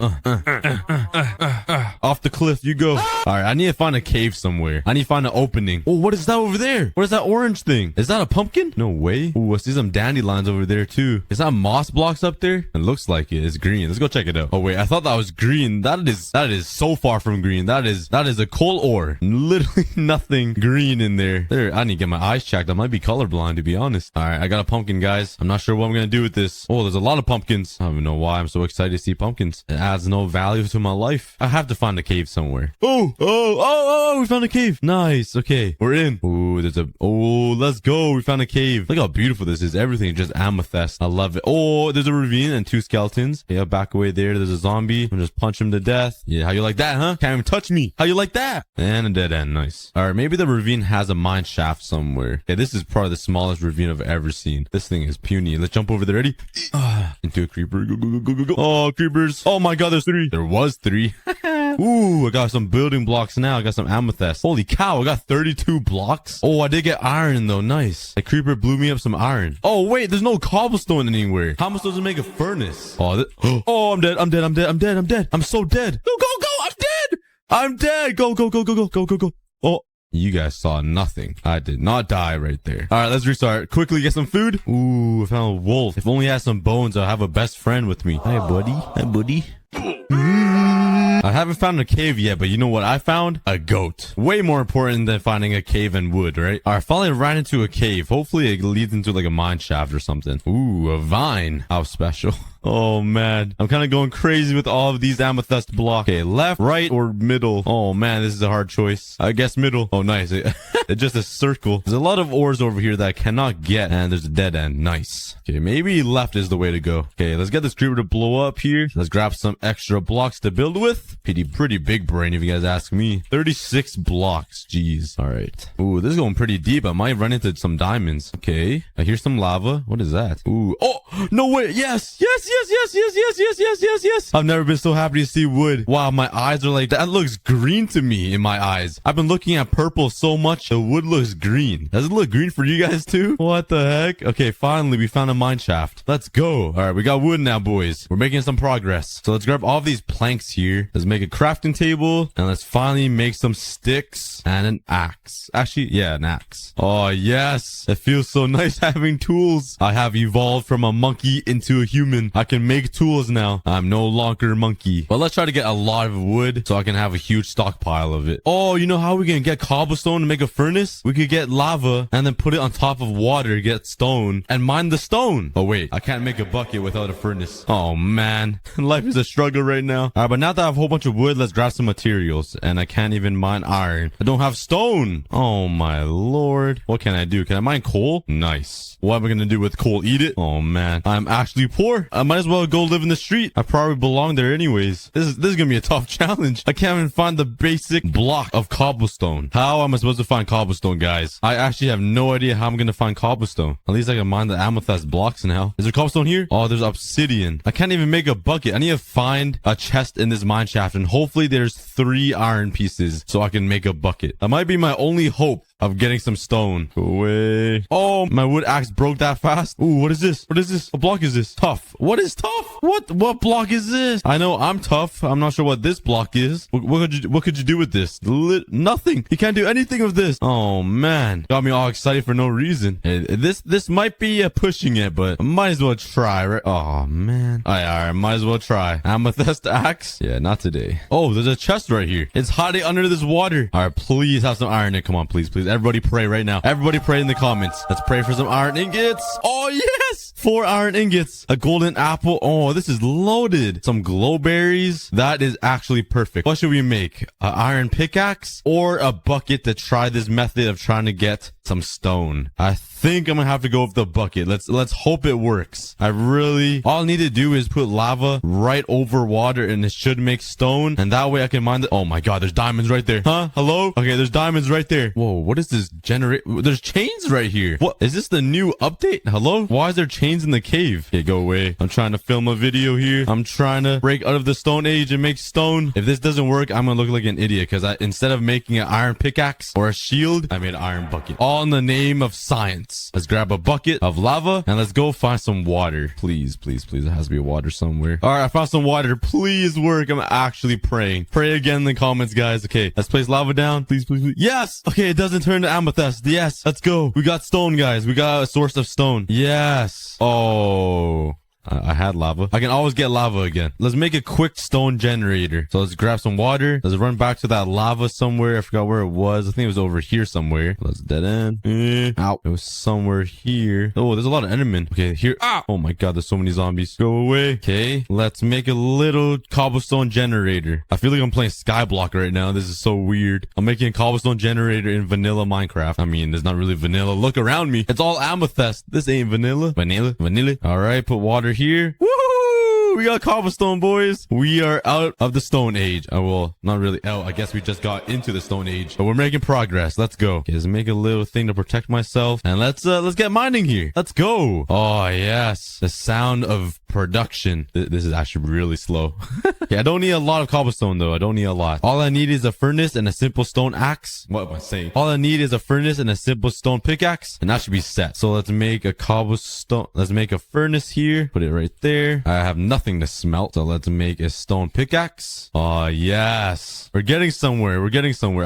Off the cliff you go. All right, I need to find a cave somewhere. I need to find an opening. Oh, what is that over there? What is that orange thing? Is that a pumpkin? No way. Ooh, I see some dandelions over there too. Is that moss blocks up there? It looks like it. It's green. Let's go check it out. Oh wait, I thought that was green. That is so far from green. That is a coal ore. Literally nothing green in there. I need to get my eyes checked. I might be colorblind to be honest. All right, I got a pumpkin, guys. I'm not sure what I'm gonna do with this. Oh, there's a lot of pumpkins. I don't even know why I'm so excited to see pumpkins. It adds no value to my life. I have to find a cave somewhere. Oh, we found a cave. Nice. Okay, we're in. Let's go. We found a cave. Look how beautiful this is. Everything just amethyst. I love it. Oh, there's a ravine and 2 skeletons. Yeah, back away there. There's a zombie. I'm just punch him to death. Yeah, how you like that, huh? Can't even touch me. How you like that? And a dead end. Nice. All right, maybe the ravine has a mine shaft somewhere. Okay, this is probably the smallest ravine I've ever seen. This thing is puny. Let's jump over there. Ready? Into a creeper. Go. Oh, creepers. Oh my god, there's 3. There was 3. Ooh, I got some building blocks now. I got some amethyst. Holy cow, I got 32 blocks. Oh, I did get iron though. Nice. The creeper blew me up some iron. Oh wait, there's no cobblestone anywhere. How am I supposed to make a furnace? Oh, I'm dead. I'm dead. I'm so dead. Go. I'm dead. Go. Oh. You guys saw nothing. I did not die right there. All right, let's restart. Quickly get some food. Ooh, I found a wolf. If only I had some bones, I'll have a best friend with me. Hi, buddy. I haven't found a cave yet, but you know what I found? A goat. Way more important than finding a cave and wood, right? All right, finally ran into a cave. Hopefully it leads into like a mine shaft or something. Ooh, a vine. How special. Oh man, I'm kind of going crazy with all of these amethyst blocks. Okay, left, right, or middle? Oh man, this is a hard choice. I guess middle. Oh, nice. It's just a circle. There's a lot of ores over here that I cannot get, and there's a dead end. Nice. Okay, maybe left is the way to go. Okay, let's get this creeper to blow up here. Let's grab some extra blocks to build with. Pretty big brain if you guys ask me. 36 blocks. Jeez. All right. Ooh, this is going pretty deep. I might run into some diamonds. Okay, I hear some lava. What is that? Ooh. Oh, no way. Yes. I've never been so happy to see wood. Wow, my eyes are like, that looks green to me in my eyes. I've been looking at purple so much. The the wood looks green. Does it look green for you guys too? What the heck? Okay, finally, we found a mine shaft. Let's go. All right, we got wood now, boys. We're making some progress. So let's grab all of these planks here. Let's make a crafting table. And let's finally make some sticks and an axe. Actually, yeah, an axe. Oh, yes. It feels so nice having tools. I have evolved from a monkey into a human. I can make tools now. I'm no longer a monkey. But let's try to get a lot of wood so I can have a huge stockpile of it. Oh, you know how we can get cobblestone to make a furnace? We could get lava and then put it on top of water, get stone, and mine the stone. Oh, wait. I can't make a bucket without a furnace. Oh, man. Life is a struggle right now. All right, but now that I have a whole bunch of wood, let's grab some materials. And I can't even mine iron. I don't have stone. Oh, my lord. What can I do? Can I mine coal? Nice. What am I going to do with coal? Eat it? Oh, man. I'm actually poor. I might as well go live in the street. I probably belong there anyways. This is going to be a tough challenge. I can't even find the basic block of cobblestone. How am I supposed to find cobblestone, guys? I actually have no idea how I'm going to find cobblestone. At least I can mine the amethyst blocks now. Is there cobblestone here? Oh, there's obsidian. I can't even make a bucket. I need to find a chest in this mine shaft, and hopefully there's 3 iron pieces so I can make a bucket. That might be my only hope of getting some stone. Go away. Oh, my wood axe broke that fast. Ooh, what is this? What is this? What block is this? Tough. What is tough? What block is this? I know I'm tough. I'm not sure what this block is. What could you do with this? Nothing. You can't do anything with this. Oh, man. Got me all excited for no reason. This might be pushing it, but I might as well try, right? Oh, man. All right. Might as well try. Amethyst axe? Yeah, not today. Oh, there's a chest right here. It's hiding under this water. All right, please have some iron in it. Come on, please. Everybody pray right now. Everybody pray in the comments. Let's pray for some iron ingots. Oh, yes. 4 iron ingots. A golden apple. Oh, this is loaded. Some glowberries. That is actually perfect. What should we make? An iron pickaxe or a bucket to try this method of trying to get some stone? I think I'm gonna have to go with the bucket. Let's hope it works. All I need to do is put lava right over water and it should make stone, and that way I can mine the— oh my god, there's diamonds right there. Huh? Hello? Okay, there's diamonds right there. Whoa, what is this there's chains right here. What is this, the new update? Hello? Why is there chains in the cave? Okay, go away. I'm trying to film a video here. I'm trying to break out of the stone age and make stone. If this doesn't work, I'm gonna look like an idiot because instead of making an iron pickaxe or a shield, I made an iron bucket. All in the name of science. Let's grab a bucket of lava and let's go find some water. Please. There has to be water somewhere. All right, I found some water. Please work. I'm actually praying. Pray again in the comments, guys. Okay, let's place lava down. Please. Yes. Okay, it doesn't turn to amethyst. Yes. Let's go. We got stone, guys. We got a source of stone. Yes. Oh. I had lava. I can always get lava again. Let's make a quick stone generator. So let's grab some water. Let's run back to that lava somewhere. I forgot where it was. I think it was over here somewhere. Let's dead end. Ow. It was somewhere here. Oh, there's a lot of endermen. Okay, here. Ah! Oh my god, there's so many zombies. Go away. Okay, let's make a little cobblestone generator. I feel like I'm playing Skyblock right now. This is so weird. I'm making a cobblestone generator in vanilla Minecraft. I mean, it's not really vanilla. Look around me. It's all amethyst. This ain't vanilla. Vanilla. All right, put water here. Woo! We got cobblestone, boys. We are out of the stone age. Oh, well, not really. Oh, I guess we just got into the stone age, but we're making progress. Let's go. Okay, let's make a little thing to protect myself, and let's get mining here. Let's go. Oh yes, the sound of production. This is actually really slow. Yeah, I don't need a lot of cobblestone though. I don't need a lot. All I need is a furnace and a simple stone axe. What am I saying? All I need is a furnace and a simple stone pickaxe, and that should be set. So let's make a cobblestone. Let's make a furnace here. Put it right there. I have nothing to smelt, so let's make a stone pickaxe. Oh yes, we're getting somewhere.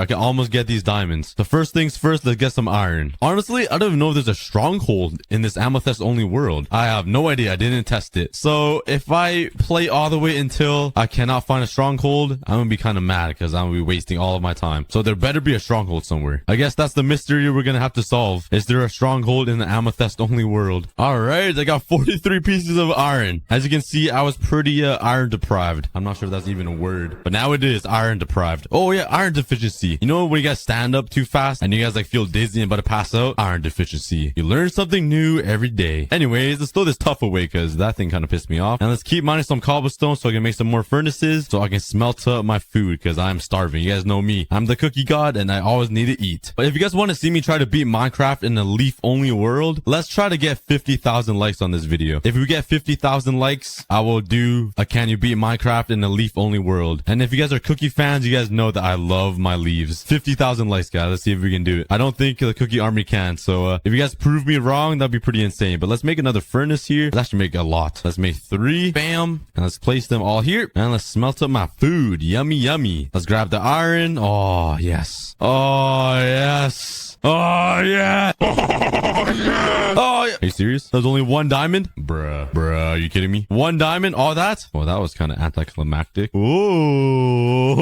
I can almost get these diamonds. So first things first, let's get some iron. Honestly, I don't even know if there's a stronghold in this amethyst only world. I have no idea. I didn't test it. So if I play all the way until I cannot find a stronghold, I'm gonna be kind of mad because I'm gonna be wasting all of my time. So there better be a stronghold somewhere. I guess that's the mystery we're gonna have to solve. Is there a stronghold in the amethyst only world? All right, I got 43 pieces of iron. As you can see, I was pretty iron deprived. I'm not sure if that's even a word, but now it is iron deprived. Oh yeah, iron deficiency. You know when you guys stand up too fast and you guys like feel dizzy and about to pass out? Iron deficiency. You learn something new every day. Anyways, let's throw this tough away because that thing kind of pissed me off. And let's keep mining some cobblestone so I can make some more furnaces so I can smelt up my food because I'm starving. You guys know me. I'm the cookie god and I always need to eat. But if you guys want to see me try to beat Minecraft in a leaf only world, let's try to get 50,000 likes on this video. If we get 50,000 likes, I will will do a Can You Beat Minecraft in a leaf only world. And if you guys are cookie fans, you guys know that I love my leaves. 50,000 likes, guys. Let's see if we can do it. I don't think the cookie army can. So if you guys prove me wrong, that'd be pretty insane. But let's make another furnace here. Let's actually make a lot. Let's make 3. Bam. And let's place them all here. And let's smelt up my food. Yummy, yummy. Let's grab the iron. Oh, yes. Oh, yes. Oh, yeah. Oh, yeah. Oh, yeah. Are you serious? There's only 1 diamond? Bruh. Are you kidding me? 1 diamond? All that? Oh, that was kind of anticlimactic. Oh,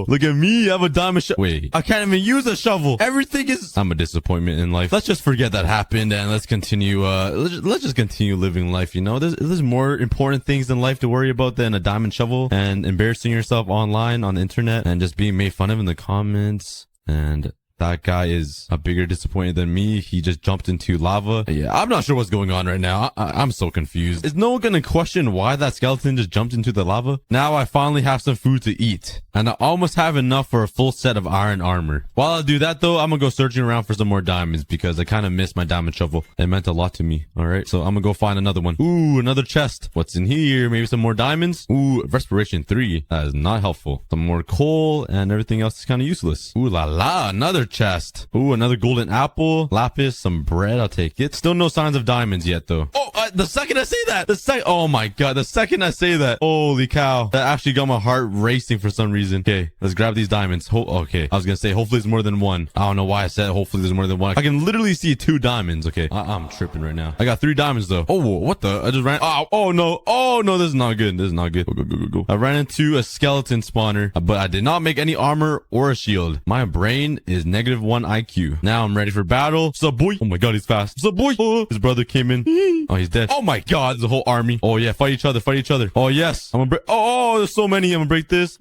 look at me. I have a diamond shovel. Wait, I can't even use a shovel. Everything is... I'm a disappointment in life. Let's just forget that happened and let's continue. Let's just continue living life, you know? There's more important things in life to worry about than a diamond shovel and embarrassing yourself online on the internet and just being made fun of in the comments. And that guy is a bigger disappointment than me. He just jumped into lava. Yeah, I'm not sure what's going on right now. I'm so confused. Is no one gonna question why that skeleton just jumped into the lava? Now I finally have some food to eat. And I almost have enough for a full set of iron armor. While I do that though, I'm gonna go searching around for some more diamonds because I kind of missed my diamond shovel. It meant a lot to me. Alright, so I'm gonna go find another one. Ooh, another chest. What's in here? Maybe some more diamonds? Ooh, respiration 3. That is not helpful. Some more coal and everything else is kind of useless. Ooh la la, another chest. Ooh, another golden apple, lapis, some bread. I'll take it. Still no signs of diamonds yet though. Oh, the second I say that, oh my god, the second I say that, holy cow, that actually got my heart racing for some reason. Okay, let's grab these diamonds. Okay, I was gonna say hopefully there's more than 1. I don't know why I said hopefully there's more than 1. I can literally see 2 diamonds. Okay, I'm tripping right now. I got 3 diamonds though. Oh, what the? I just ran. Oh no, this is not good. This is not good. Go. I ran into a skeleton spawner, but I did not make any armor or a shield. My brain is -1 IQ. Now I'm ready for battle. What's up, boy? Oh my god, he's fast. What's up, boy? Oh, his brother came in. Oh, he's dead. Oh my god, there's a whole army. Oh yeah, fight each other. Oh yes, I'm gonna break. Oh, there's so many. I'm gonna break this.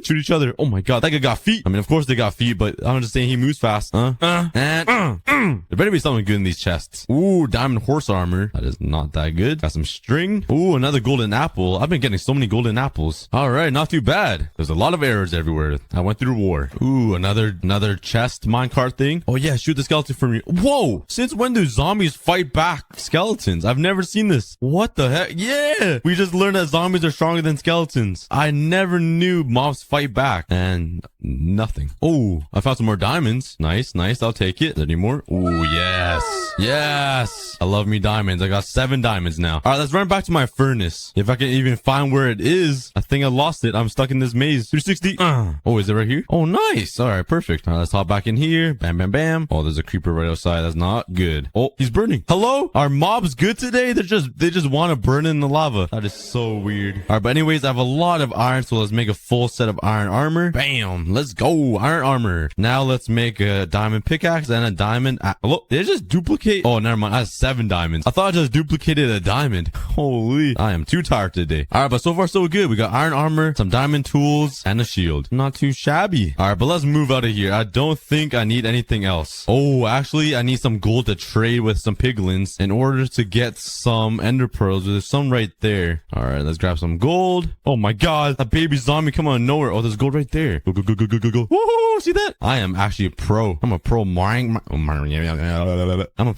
Shoot each other. Oh my god, that guy got feet. I mean, of course they got feet, but I'm just saying he moves fast. There better be something good in these chests. Ooh, diamond horse armor. That is not that good. Got some string. Ooh, another golden apple. I've been getting so many golden apples. All right, not too bad. There's a lot of arrows everywhere. I went through war. Ooh, another chest minecart thing. Oh yeah, shoot the skeleton for me. Whoa, since when do zombies fight back skeletons? I've never seen this. What the heck? Yeah, we just learned that zombies are stronger than skeletons. I never knew mobs fight back. And nothing. Oh, I found some more diamonds. Nice. I'll take it. Is there any more? Oh yes, I love me diamonds. I got 7 diamonds now. All right, let's run back to my furnace. If I can even find where it is. I think I lost it. I'm stuck in this maze. 360. Oh, is it right here? Oh, nice. All right, perfect. All right, let's hop back in here. Bam. Oh, there's a creeper right outside. That's not good. Oh, he's burning. Hello? Are mobs good today? They just want to burn in the lava. That is so weird. All right, but anyways, I have a lot of iron, so let's make a full set of iron armor. Bam. Let's go. Iron armor. Now let's make a diamond pickaxe and a diamond. Hello? Did it just duplicate? Oh, never mind. I have 7 diamonds. I thought I just duplicated a diamond. Holy. I am too tired today. All right, but so far so good. We got iron armor, some diamond tools, and a shield. Not too shabby. All right, but let's move out of here. I don't think I need anything else. Oh, actually, I need some gold to trade with some piglins in order to get some ender pearls. There's some right there. All right, let's grab some gold. Oh my god, that baby zombie come out of nowhere. Oh, there's gold right there. Go. Woohoo, see that? I am actually a pro. I'm a pro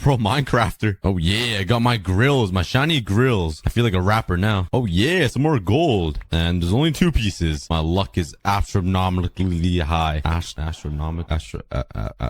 Minecrafter. Oh yeah, I got my grills, my shiny grills. I feel like a rapper now. Oh yeah, some more gold. And there's only 2 pieces. My luck is astronomically high.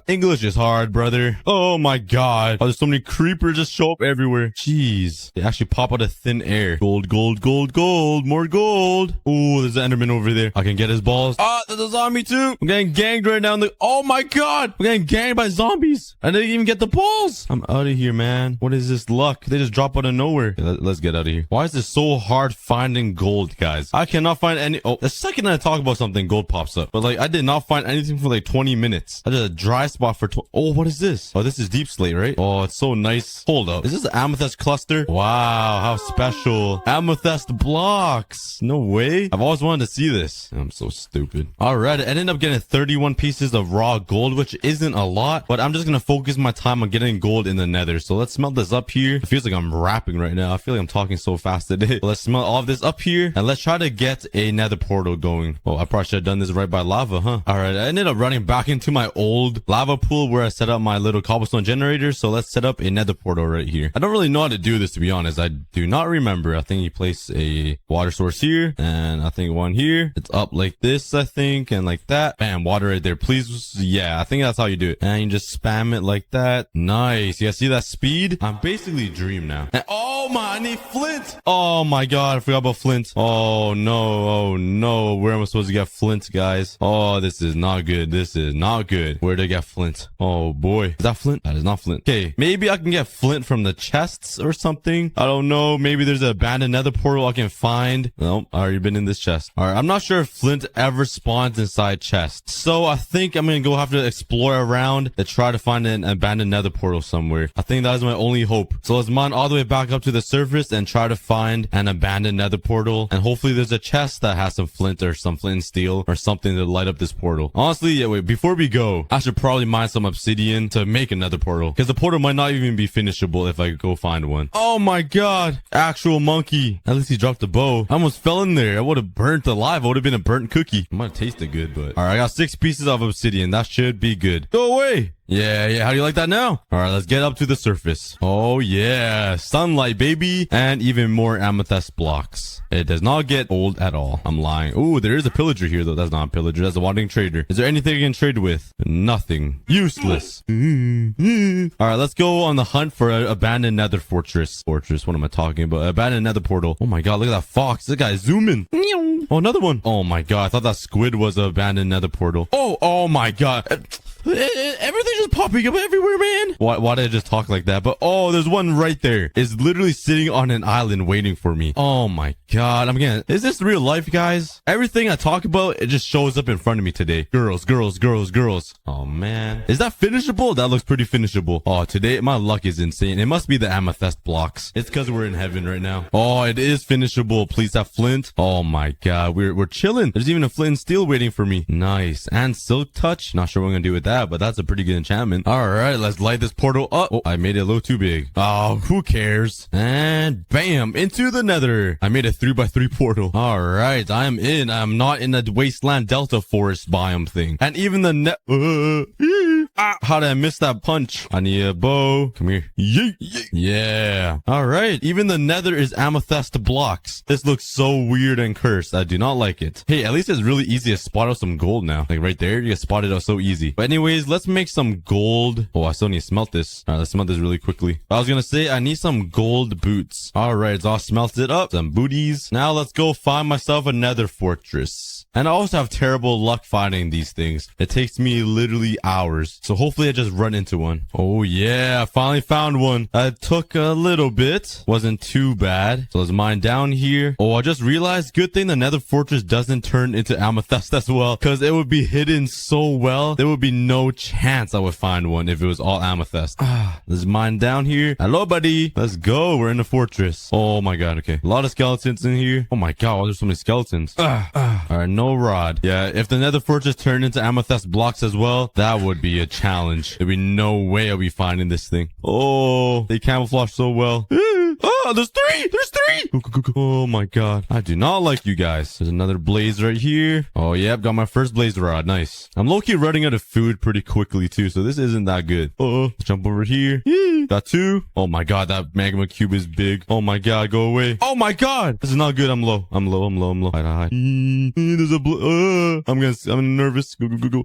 English is hard, brother. Oh my god. Oh, there's so many creepers just show up everywhere. Jeez. They actually pop out of thin air. Gold. More gold. Oh, there's an enderman over there. I can get his balls. Ah, there's a zombie too. I'm getting ganged right now. Oh my god. I'm getting ganged by zombies. I didn't even get the balls. I'm out of here, man. What is this luck? They just drop out of nowhere. Okay, let's get out of here. Why is this so hard finding gold, guys? I cannot find any. Oh, the second I talk about something, gold pops up. But like, I did not find anything for like 20 minutes. I did a dry spot for oh, what is this? Oh, this is deep slate, right? Oh, it's so nice. Hold up. Is this an amethyst cluster? Wow, how special. Amethyst blocks. No way. I've always wanted to see this. I'm so stupid. All right, I ended up getting 31 41 pieces of raw gold, which isn't a lot, but I'm just gonna focus my time on getting gold in the nether. So let's smelt this up here. It feels like I'm rapping right now. I feel like I'm talking so fast today. Let's smelt all of this up here and let's try to get a nether portal going. Oh, I probably should have done this right by lava, huh? All right, I ended up running back into my old lava pool where I set up my little cobblestone generator. So let's set up a nether portal right here. I don't really know how to do this, to be honest. I do not remember. I think you place a water source here and I think one here. It's up like this, I think, and like that. Bam, water right there, please. Yeah, I think that's how you do it. And you just spam it like that. Nice. You guys see that speed? I'm basically dream now. And oh my, I need flint. Oh my god, I forgot about flint. Oh no, oh no. Where am I supposed to get flint, guys? Oh, this is not good. This is not good. Where did I get flint? Oh boy. Is that flint? That is not flint. Okay, maybe I can get flint from the chests or something. I don't know. Maybe there's an abandoned nether portal I can find. Nope, I already been in this chest. All right, I'm not sure if flint ever spawns inside chests. So I think I'm gonna go have to explore around to try to find an abandoned nether portal somewhere. I think that is my only hope. So let's mine all the way back up to the surface and try to find an abandoned nether portal. And hopefully there's a chest that has some flint or some flint and steel or something to light up this portal. Honestly, yeah, wait, before we go, I should probably mine some obsidian to make another portal, because the portal might not even be finishable if I go find one. Oh my god, actual monkey. At least he dropped the bow. I almost fell in there. I would have burnt alive. I would have been a burnt cookie. It might have tasted good, but all right, I got 6 pieces of obsidian. That should be good. Go away. Yeah, how do you like that now? All right, let's get up to the surface. Oh yeah, sunlight, baby. And even more amethyst blocks. It does not get old at all. I'm lying. Oh, there is a pillager here though. That's not a pillager. That's a wandering trader. Is there anything I can trade with? Nothing. Useless. All right, let's go on the hunt for an abandoned nether fortress. What am I talking about? Abandoned nether portal. Oh my god, look at that fox. This guy's zooming. Oh, another one. Oh my god, I thought that squid was an abandoned nether portal. Oh my god. Everything's just popping up everywhere, man. Why did I just talk like that? But oh, there's one right there. It's literally sitting on an island waiting for me. Oh my god. Is this real life, guys? Everything I talk about, it just shows up in front of me today. Girls. Oh man. Is that finishable? That looks pretty finishable. Oh, today my luck is insane. It must be the amethyst blocks. It's because we're in heaven right now. Oh, it is finishable. Please have flint. Oh my god. We're chilling. There's even a flint and steel waiting for me. Nice. And silk touch. Not sure what I'm gonna do with that, but that's a pretty good enchantment. All right, let's light this portal up. Oh, I made it a little too big. Oh, who cares? And bam, into the nether. I made a 3x3 portal. All right, I am in. I'm not in the wasteland delta forest biome thing. And even the how did I miss that punch? I need a bow. Come here. Yeet. Yeah. All right. Even the nether is amethyst blocks. This looks so weird and cursed. I do not like it. Hey, at least it's really easy to spot out some gold now. Like right there, you get spotted out so easy. But anyways, let's make some gold. Oh, I still need to smelt this. All right, let's smelt this really quickly. I was gonna say I need some gold boots. All right, so I'll smelt it up. Some booties. Now let's go find myself a nether fortress. And I also have terrible luck finding these things. It takes me literally hours. So hopefully I just run into one. Oh yeah, I finally found one. It took a little bit. Wasn't too bad. So let's mine down here. Oh, I just realized, good thing the nether fortress doesn't turn into amethyst as well, because it would be hidden so well. There would be no chance I would find one if it was all amethyst. Let's mine down here. Hello, buddy. Let's go. We're in the fortress. Oh my god, okay. A lot of skeletons in here. Oh my god, why there's so many skeletons? All right, no rod. Yeah, if the nether fortress turned into amethyst blocks as well, that would be a challenge. There'd be no way I'll be finding this thing. Oh, they camouflage so well. Oh, there's 3. There's 3. Oh my god. I do not like you guys. There's another blaze right here. Oh, yep. Got my first blaze rod. Nice. I'm low-key running out of food pretty quickly too, so this isn't that good. Let's jump over here. Got 2. Oh my god. That magma cube is big. Oh my god. Go away. Oh my god. This is not good. I'm low. Hi. There's a I'm nervous. Go.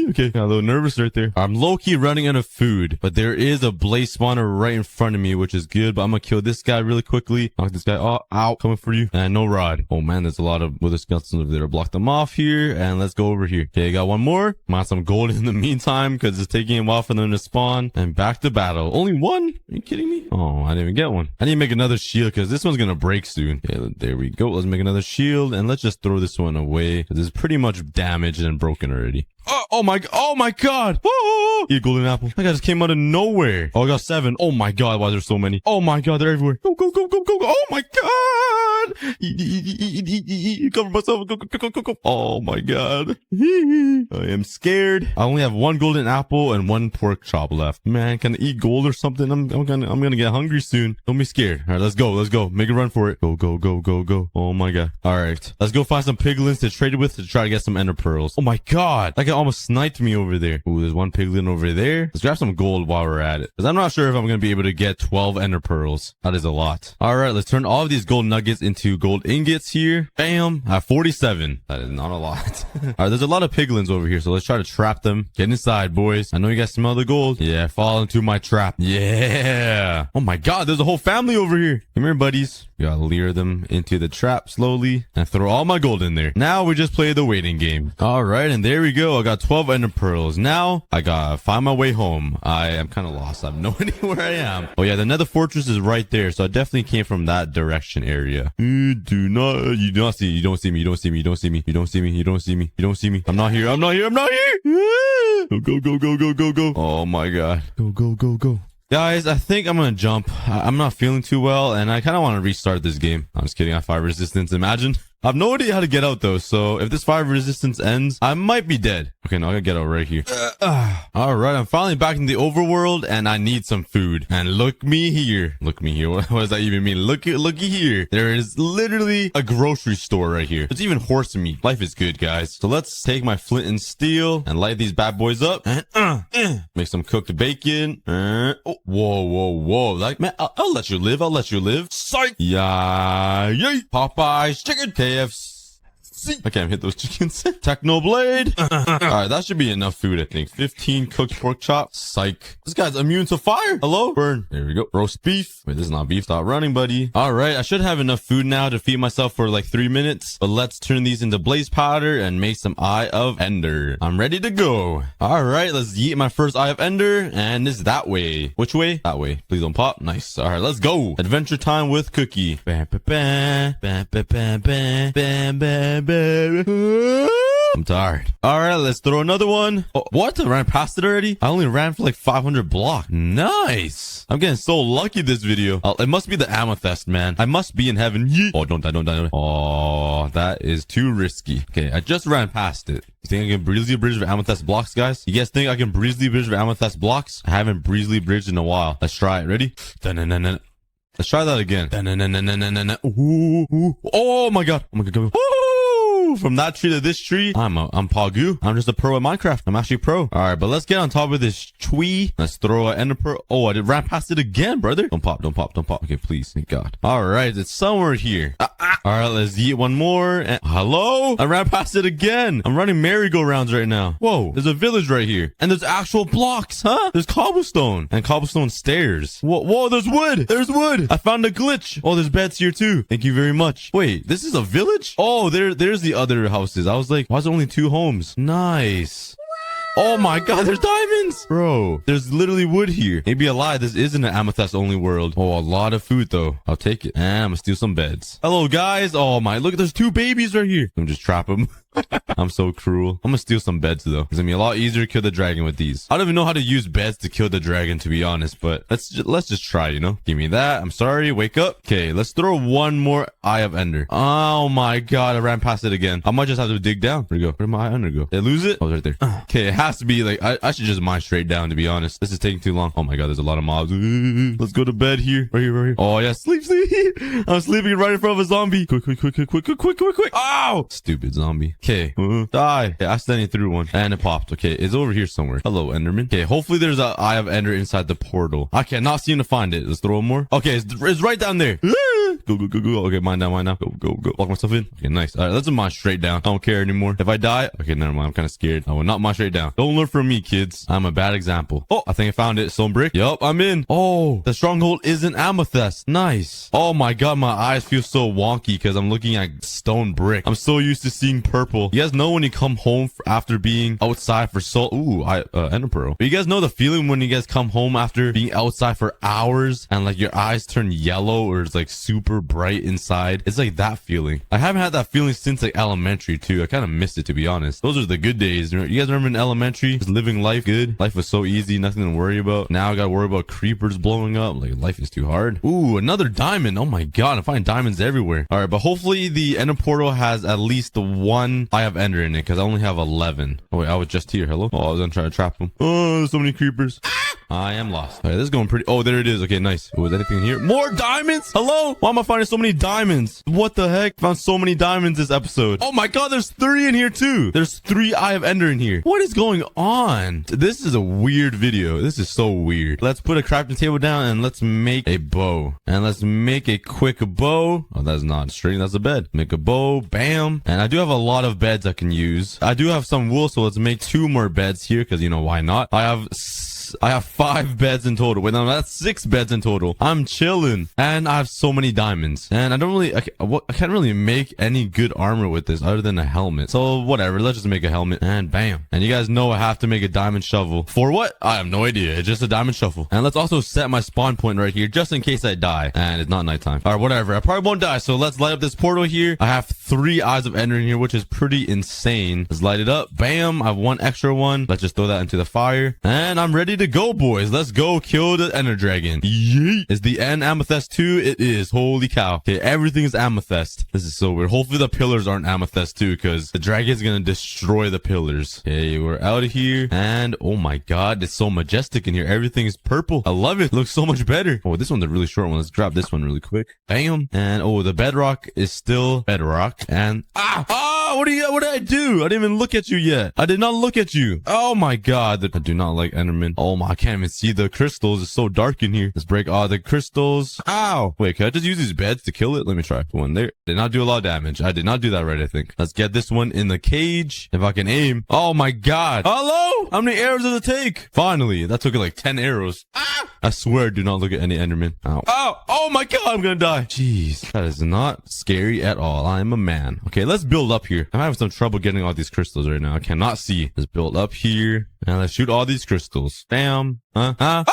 Okay. Got a little nervous right there. I'm low-key running out of food, but there is a blaze spawner right in front of me, which is good, but I'm gonna kill this guy really quickly. Knock this guy out. Coming for you. And no rod. Oh man, there's a lot of wither skeletons over there. Block them off here. And let's go over here. Okay, got one more. Mine some gold in the meantime, because it's taking a while for them to spawn. And back to battle. Only one? Are you kidding me? Oh, I didn't even get one. I need to make another shield, because this one's gonna break soon. Okay, there we go. Let's make another shield. And let's just throw this one away, because it's pretty much damaged and broken already. Oh my god. Oh, eat a golden apple. That guy just came out of nowhere. Oh, I got 7. Oh my god, why are there so many? Oh my god, they're everywhere. Go, go, go, go, go, go. Oh my god. Eat. Cover myself. Go, go, go, go, go. Oh my god. I am scared. I only have 1 golden apple and 1 pork chop left. Man, can I eat gold or something? I'm gonna get hungry soon. Don't be scared. All right, let's go. Let's go. Make a run for it. Go, go, go, go, go. Oh my god. All right, let's go find some piglins to trade with to try to get some ender pearls. Oh my god, that guy almost sniped me over there. Ooh, there's 1 piglin over there. Let's grab some gold while we're at it, because I'm not sure if I'm gonna be able to get 12 ender pearls. That is a lot. All right, let's turn all of these gold nuggets into gold ingots here. Bam. I have 47. That is not a lot. All right, there's a lot of piglins over here, so let's try to trap them. Get inside, boys. I know you guys smell the gold. Yeah, fall into my trap. Yeah. Oh my god, there's a whole family over here. Come here, buddies. We gotta lure them into the trap slowly and throw all my gold in there. Now we just play the waiting game. All right, and there we go. I got 12 ender pearls. Now I gotta find my way home. I am kind of lost. I have no idea where I am. Oh yeah, the nether fortress is right there, so I definitely came from that direction area. You do not see me. You don't see me. You don't see me. You don't see me. You don't see me. You don't see me. You don't see me. I'm not here. I'm not here. I'm not here. Go, go, go, go, go, go, go. Oh my god. Go, go, go, go. Guys, I think I'm gonna jump. I'm not feeling too well, and I kind of want to restart this game. I'm just kidding. I have fire resistance. Imagine. I have no idea how to get out though, so if this fire resistance ends, I might be dead. Okay, no, I gotta get out right here. All right, I'm finally back in the overworld, and I need some food. And look me here. Look me here. What does that even mean? Looky here. There is literally a grocery store right here. There's even horse meat. Life is good, guys. So let's take my flint and steel and light these bad boys up. And make some cooked bacon. Oh, whoa. Like, man, I'll let you live. I'll let you live. Psych. Yeah. Yay. Popeye's chicken. KFC. I can't hit those chickens. Technoblade. All right, that should be enough food, I think. 15 cooked pork chops. Psych. This guy's immune to fire. Hello? Burn. There we go. Roast beef. Wait, this is not beef. Stop running, buddy. All right, I should have enough food now to feed myself for like 3 minutes. But let's turn these into blaze powder and make some Eye of Ender. I'm ready to go. All right, let's yeet my first Eye of Ender. And it's that way. Which way? That way. Please don't pop. Nice. All right, let's go. Adventure time with Cookie. Bam, bam, bam, bam, bam, bam, bam, bam, bam, bam. I'm tired. All right, let's throw another one. Oh, what? I ran past it already? I only ran for like 500 blocks. Nice. I'm getting so lucky this video. It must be the amethyst, man. I must be in heaven. Yeet. Oh, don't die. Oh, that is too risky. Okay, I just ran past it. You think I can breezely bridge with amethyst blocks, guys? You guys think I can breezely bridge with amethyst blocks? I haven't breezely bridged in a while. Let's try it. Ready? Let's try that again. Oh my god. From that tree to this tree, I'm Pagu. I'm just a pro at Minecraft. I'm actually pro. All right, but let's get on top of this tree. Let's throw an ender pearl. Oh, I did ran past it again, brother. Don't pop. Okay, please. Thank God. All right, it's somewhere here. All right, let's eat one more. And hello? I ran past it again. I'm running merry-go-rounds right now. Whoa, there's a village right here. And there's actual blocks, huh? There's cobblestone and cobblestone stairs. Whoa, there's wood. There's wood. I found a glitch. Oh, there's beds here too. Thank you very much. Wait, this is a village? Oh, there's the other houses. I was like, why is there only 2 homes? Nice. Oh my god, there's diamonds! Bro, there's literally wood here. Maybe a lie, this isn't an amethyst only world. Oh, a lot of food though. I'll take it. And I'm gonna steal some beds. Hello guys. Oh my, look, there's 2 babies right here. Let me just trap them. I'm so cruel. I'm gonna steal some beds though. It's gonna be a lot easier to kill the dragon with these. I don't even know how to use beds to kill the dragon, to be honest, but let's just try, you know? Give me that. I'm sorry. Wake up. Okay, let's throw one more Eye of Ender. Oh my god, I ran past it again. I might just have to dig down. Where'd it go? Where'd my Eye of Ender go? Did I lose it? Oh, it's right there. Okay, it has to be like, I should just mine straight down, to be honest. This is taking too long. Oh my god, there's a lot of mobs. Let's go to bed here. Right here. Oh yeah, sleep. I'm sleeping right in front of a zombie. Quick. Ow! Stupid zombie. Okay. Die. Okay, I accidentally threw one and it popped. Okay, it's over here somewhere. Hello, Enderman. Okay, hopefully there's an Eye of Ender inside the portal. I cannot seem to find it. Let's throw one more. Okay, it's right down there. Go. Okay, mine now. Go. Lock myself in. Okay, nice. All right, let's mine straight down. I don't care anymore. If I die, okay, never mind. I'm kind of scared. I will not mine straight down. Don't learn from me, kids. I'm a bad example. Oh, I think I found it. Stone brick. Yup, I'm in. Oh, the stronghold is an amethyst. Nice. Oh my god, my eyes feel so wonky because I'm looking at stone brick. I'm so used to seeing purple. You guys know when you come home after being outside for so... Ooh, Ender Pearl. But you guys know the feeling when you guys come home after being outside for hours and like your eyes turn yellow or it's like super super bright inside. It's like that feeling. I haven't had that feeling since like elementary too. I kind of missed it, to be honest. Those are the good days. You guys remember in elementary, just living life good? Life was so easy, nothing to worry about. Now I gotta worry about creepers blowing up. Like, life is too hard. Ooh, another diamond. Oh my god, I'm finding diamonds everywhere. All right, but hopefully the ender portal has at least the one I have ender in it, because I only have 11. Oh wait, I was just here. Hello? Oh, I was gonna try to trap them. Oh, there's so many creepers. I am lost. All right, this is going pretty. Oh, there it is. Okay, nice. Oh, is anything in here? More diamonds? Hello? Why am I finding so many diamonds? What the heck? Found so many diamonds this episode. Oh my god, there's 3 in here too. There's 3 Eye of Ender in here. What is going on? This is a weird video. This is so weird. Let's put a crafting table down and let's make a bow. And let's make a quick bow. Oh, that's not string. That's a bed. Make a bow. Bam. And I do have a lot of beds I can use. I do have some wool, so let's make 2 more beds here because, you know, why not? I have 5 beds in total. Wait, no, that's 6 beds in total. I'm chilling. And I have so many diamonds. And I can't really make any good armor with this other than a helmet. So whatever, let's just make a helmet. And bam. And you guys know I have to make a diamond shovel. For what? I have no idea. It's just a diamond shovel. And let's also set my spawn point right here just in case I die. And it's not nighttime. All right, whatever. I probably won't die. So let's light up this portal here. I have 3 Eyes of Ender in here, which is pretty insane. Let's light it up. Bam. I have 1 extra one. Let's just throw that into the fire. And I'm ready to go, boys. Let's go kill the ender dragon. Yeet. Is the end amethyst too? It is. Holy cow. Okay, everything is amethyst. This is so weird. Hopefully the pillars aren't amethyst too, because the dragon is gonna destroy the pillars. Okay, we're out of here. And oh my god, it's so majestic in here. Everything is purple. I love it. It looks so much better. Oh, this one's a really short one. Let's grab this one really quick. Bam. And oh, the bedrock is still bedrock. And what did I do? I didn't even look at you yet. I did not look at you. Oh my god. I do not like enderman. Oh my, I can't even see the crystals. It's so dark in here. Let's break all the crystals. Ow. Wait, can I just use these beds to kill it? Let me try. One there. Did not do a lot of damage. I did not do that right, I think. Let's get this one in the cage. If I can aim. Oh my god. Hello? How many arrows does it take? Finally. That took like 10 arrows. I swear, do not look at any enderman. Ow. Oh my god, I'm gonna die. Jeez. That is not scary at all. I am a man. Okay, let's build up here. I'm having some trouble getting all these crystals right now. I cannot see. Let's build up here. And let's shoot all these crystals. Bam. That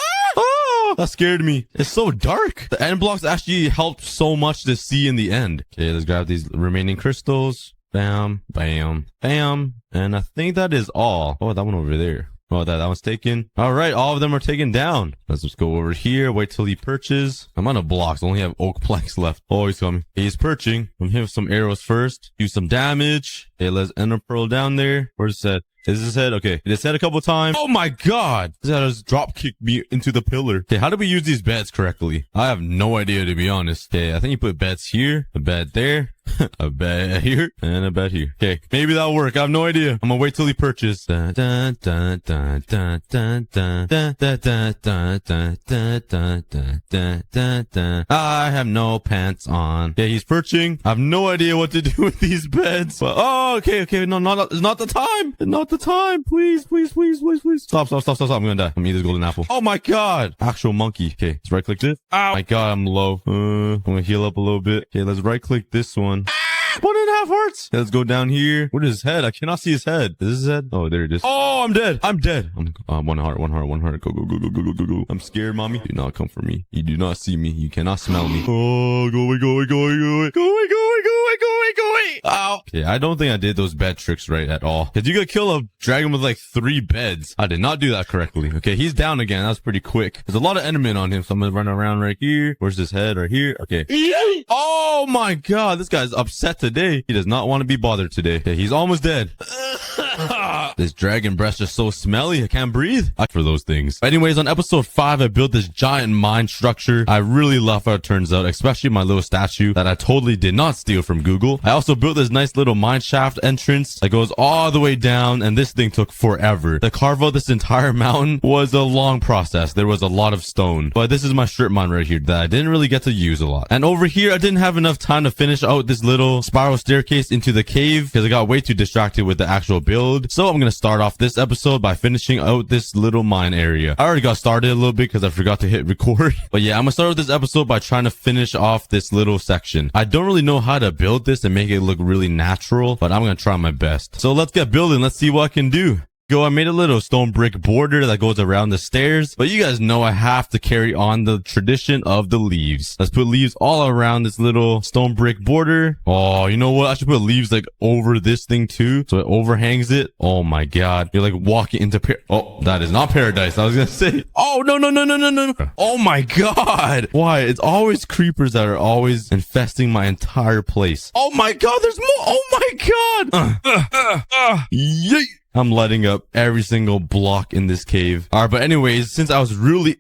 scared me. It's so dark. The end blocks actually helped so much to see in the end. Okay, let's grab these remaining crystals. Bam, bam, bam. And I think that is all. Oh, that one over there. Oh, that one's taken. All right, all of them are taken down. Let's just go over here. Wait till he perches. I'm out of blocks. I only have oak planks left. Oh, he's coming. He's perching. I'm gonna hit some arrows first. Do some damage. Okay, let's ender pearl down there. Where's his head? Is his head? Okay. His head a couple times. Oh my god. This guy just drop kicked me into the pillar. Okay, how do we use these beds correctly? I have no idea, to be honest. Okay, I think you put beds here, a bed there, a bed here, and a bed here. Okay, maybe that'll work. I have no idea. I'm gonna wait till he perches. I have no pants on. Okay, he's perching. I have no idea what to do with these beds. But, oh, okay. No, it's not the time. It's not the time. Please. Stop. I'm gonna die. I'm gonna eat this golden apple. Oh my god. Actual monkey. Okay, let's right click this. Oh my god, I'm low. I'm gonna heal up a little bit. Okay, let's right click this one. 1.5 hearts. Okay, let's go down here. What is his head? I cannot see his head. Is this his head? Oh, there it is. Oh, I'm dead. One heart. Go. I'm scared, mommy. Do not come for me. You do not see me. You cannot smell me. Oh, go away. Ow. Okay, I don't think I did those bed tricks right at all. Because you could kill a dragon with like 3 beds. I did not do that correctly. Okay, he's down again. That was pretty quick. There's a lot of endermen on him, so I'm gonna run around right here. Where's his head? Right here. Okay. Oh my god, this guy's upset today. He does not want to be bothered today. Okay, he's almost dead. This dragon breast is so smelly. I can't breathe. For those things. Anyways, on episode 5, I built this giant mine structure. I really love how it turns out, especially my little statue that I totally did not steal from Google. I also built this nice little mine shaft entrance that goes all the way down, and this thing took forever. To carve out this entire mountain was a long process. There was a lot of stone, but this is my strip mine right here that I didn't really get to use a lot. And over here, I didn't have enough time to finish out this little spiral staircase into the cave because I got way too distracted with the actual build. So I'm gonna start off this episode by finishing out this little mine area. I already got started a little bit because I forgot to hit record. But yeah, I'm gonna start with this episode by trying to finish off this little section. I don't really know how to build this and make it look really natural, but I'm gonna try my best. So let's get building. Let's see what I can do. go. I made a little stone brick border that goes around the stairs, but you guys know I have to carry on the tradition of the leaves. Let's put leaves all around this little stone brick border. Oh, you know what? I should put leaves like over this thing too, so it overhangs it. Oh my god, you're like walking into oh, that is not paradise. I was gonna say, oh no. Oh my god, why? It's always creepers that are always infesting my entire place. Oh my god, there's more. Oh my god. Yay. I'm lighting up every single block in this cave. All right, but anyways, since I was really...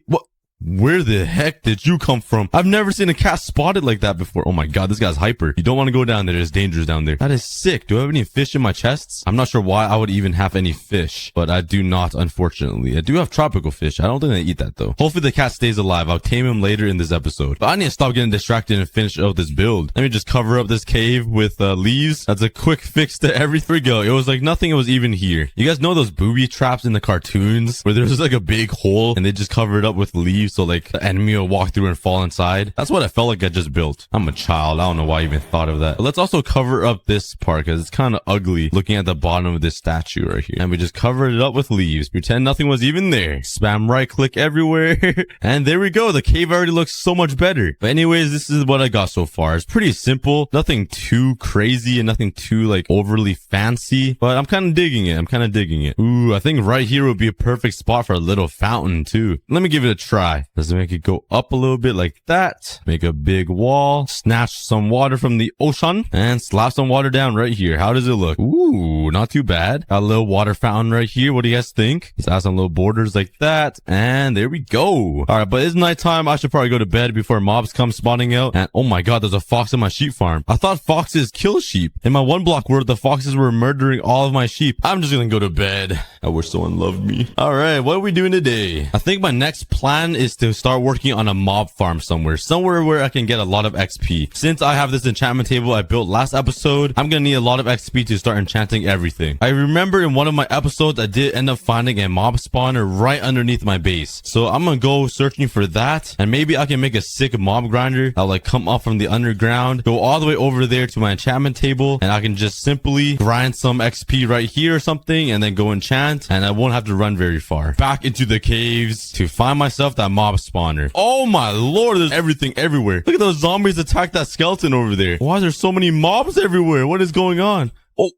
Where the heck did you come from? I've never seen a cat spotted like that before. Oh my god, this guy's hyper. You don't want to go down there. It's dangerous down there. That is sick. Do I have any fish in my chests? I'm not sure why I would even have any fish, but I do not, unfortunately. I do have tropical fish. I don't think I eat that though. Hopefully the cat stays alive. I'll tame him later in this episode. But I need to stop getting distracted and finish out this build. Let me just cover up this cave with leaves. That's a quick fix to everything. We go. It was like nothing was even here. You guys know those booby traps in the cartoons where there's like a big hole and they just cover it up with leaves so like the enemy will walk through and fall inside? That's what I felt like I just built. I'm a child. I don't know why I even thought of that. But let's also cover up this part because it's kind of ugly looking at the bottom of this statue right here. And we just covered it up with leaves. Pretend nothing was even there. Spam right click everywhere. And there we go. The cave already looks so much better. But anyways, this is what I got so far. It's pretty simple. Nothing too crazy and nothing too like overly fancy. But I'm kind of digging it. Ooh, I think right here would be a perfect spot for a little fountain too. Let me give it a try. Let's make it go up a little bit like that. Make a big wall. Snatch some water from the ocean and slap some water down right here. How does it look? Ooh, not too bad. Got a little water fountain right here. What do you guys think? Let's add some little borders like that. And there we go. All right, but it's nighttime. I should probably go to bed before mobs come spawning out. And oh my god, there's a fox in my sheep farm. I thought foxes kill sheep. In my one block world, the foxes were murdering all of my sheep. I'm just gonna go to bed. I wish someone loved me. All right, what are we doing today? I think my next plan is to start working on a mob farm somewhere where I can get a lot of XP. Since I have this enchantment table I built last episode, I'm gonna need a lot of XP to start enchanting everything. I remember in one of my episodes I did end up finding a mob spawner right underneath my base, so I'm gonna go searching for that, and maybe I can make a sick mob grinder that'll like come up from the underground, go all the way over there to my enchantment table, and I can just simply grind some XP right here or something and then go enchant, and I won't have to run very far. Back into the caves to find myself that mob spawner. Oh my lord, there's everything everywhere. Look at those zombies attack that skeleton over there. Why is there so many mobs everywhere? What is going on? Oh.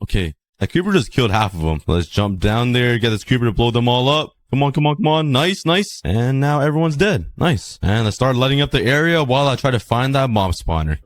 Okay, that creeper just killed half of them. Let's jump down there, get this creeper to blow them all up. Come on. Nice. And now everyone's dead. Nice. And let's start lighting up the area while I try to find that mob spawner.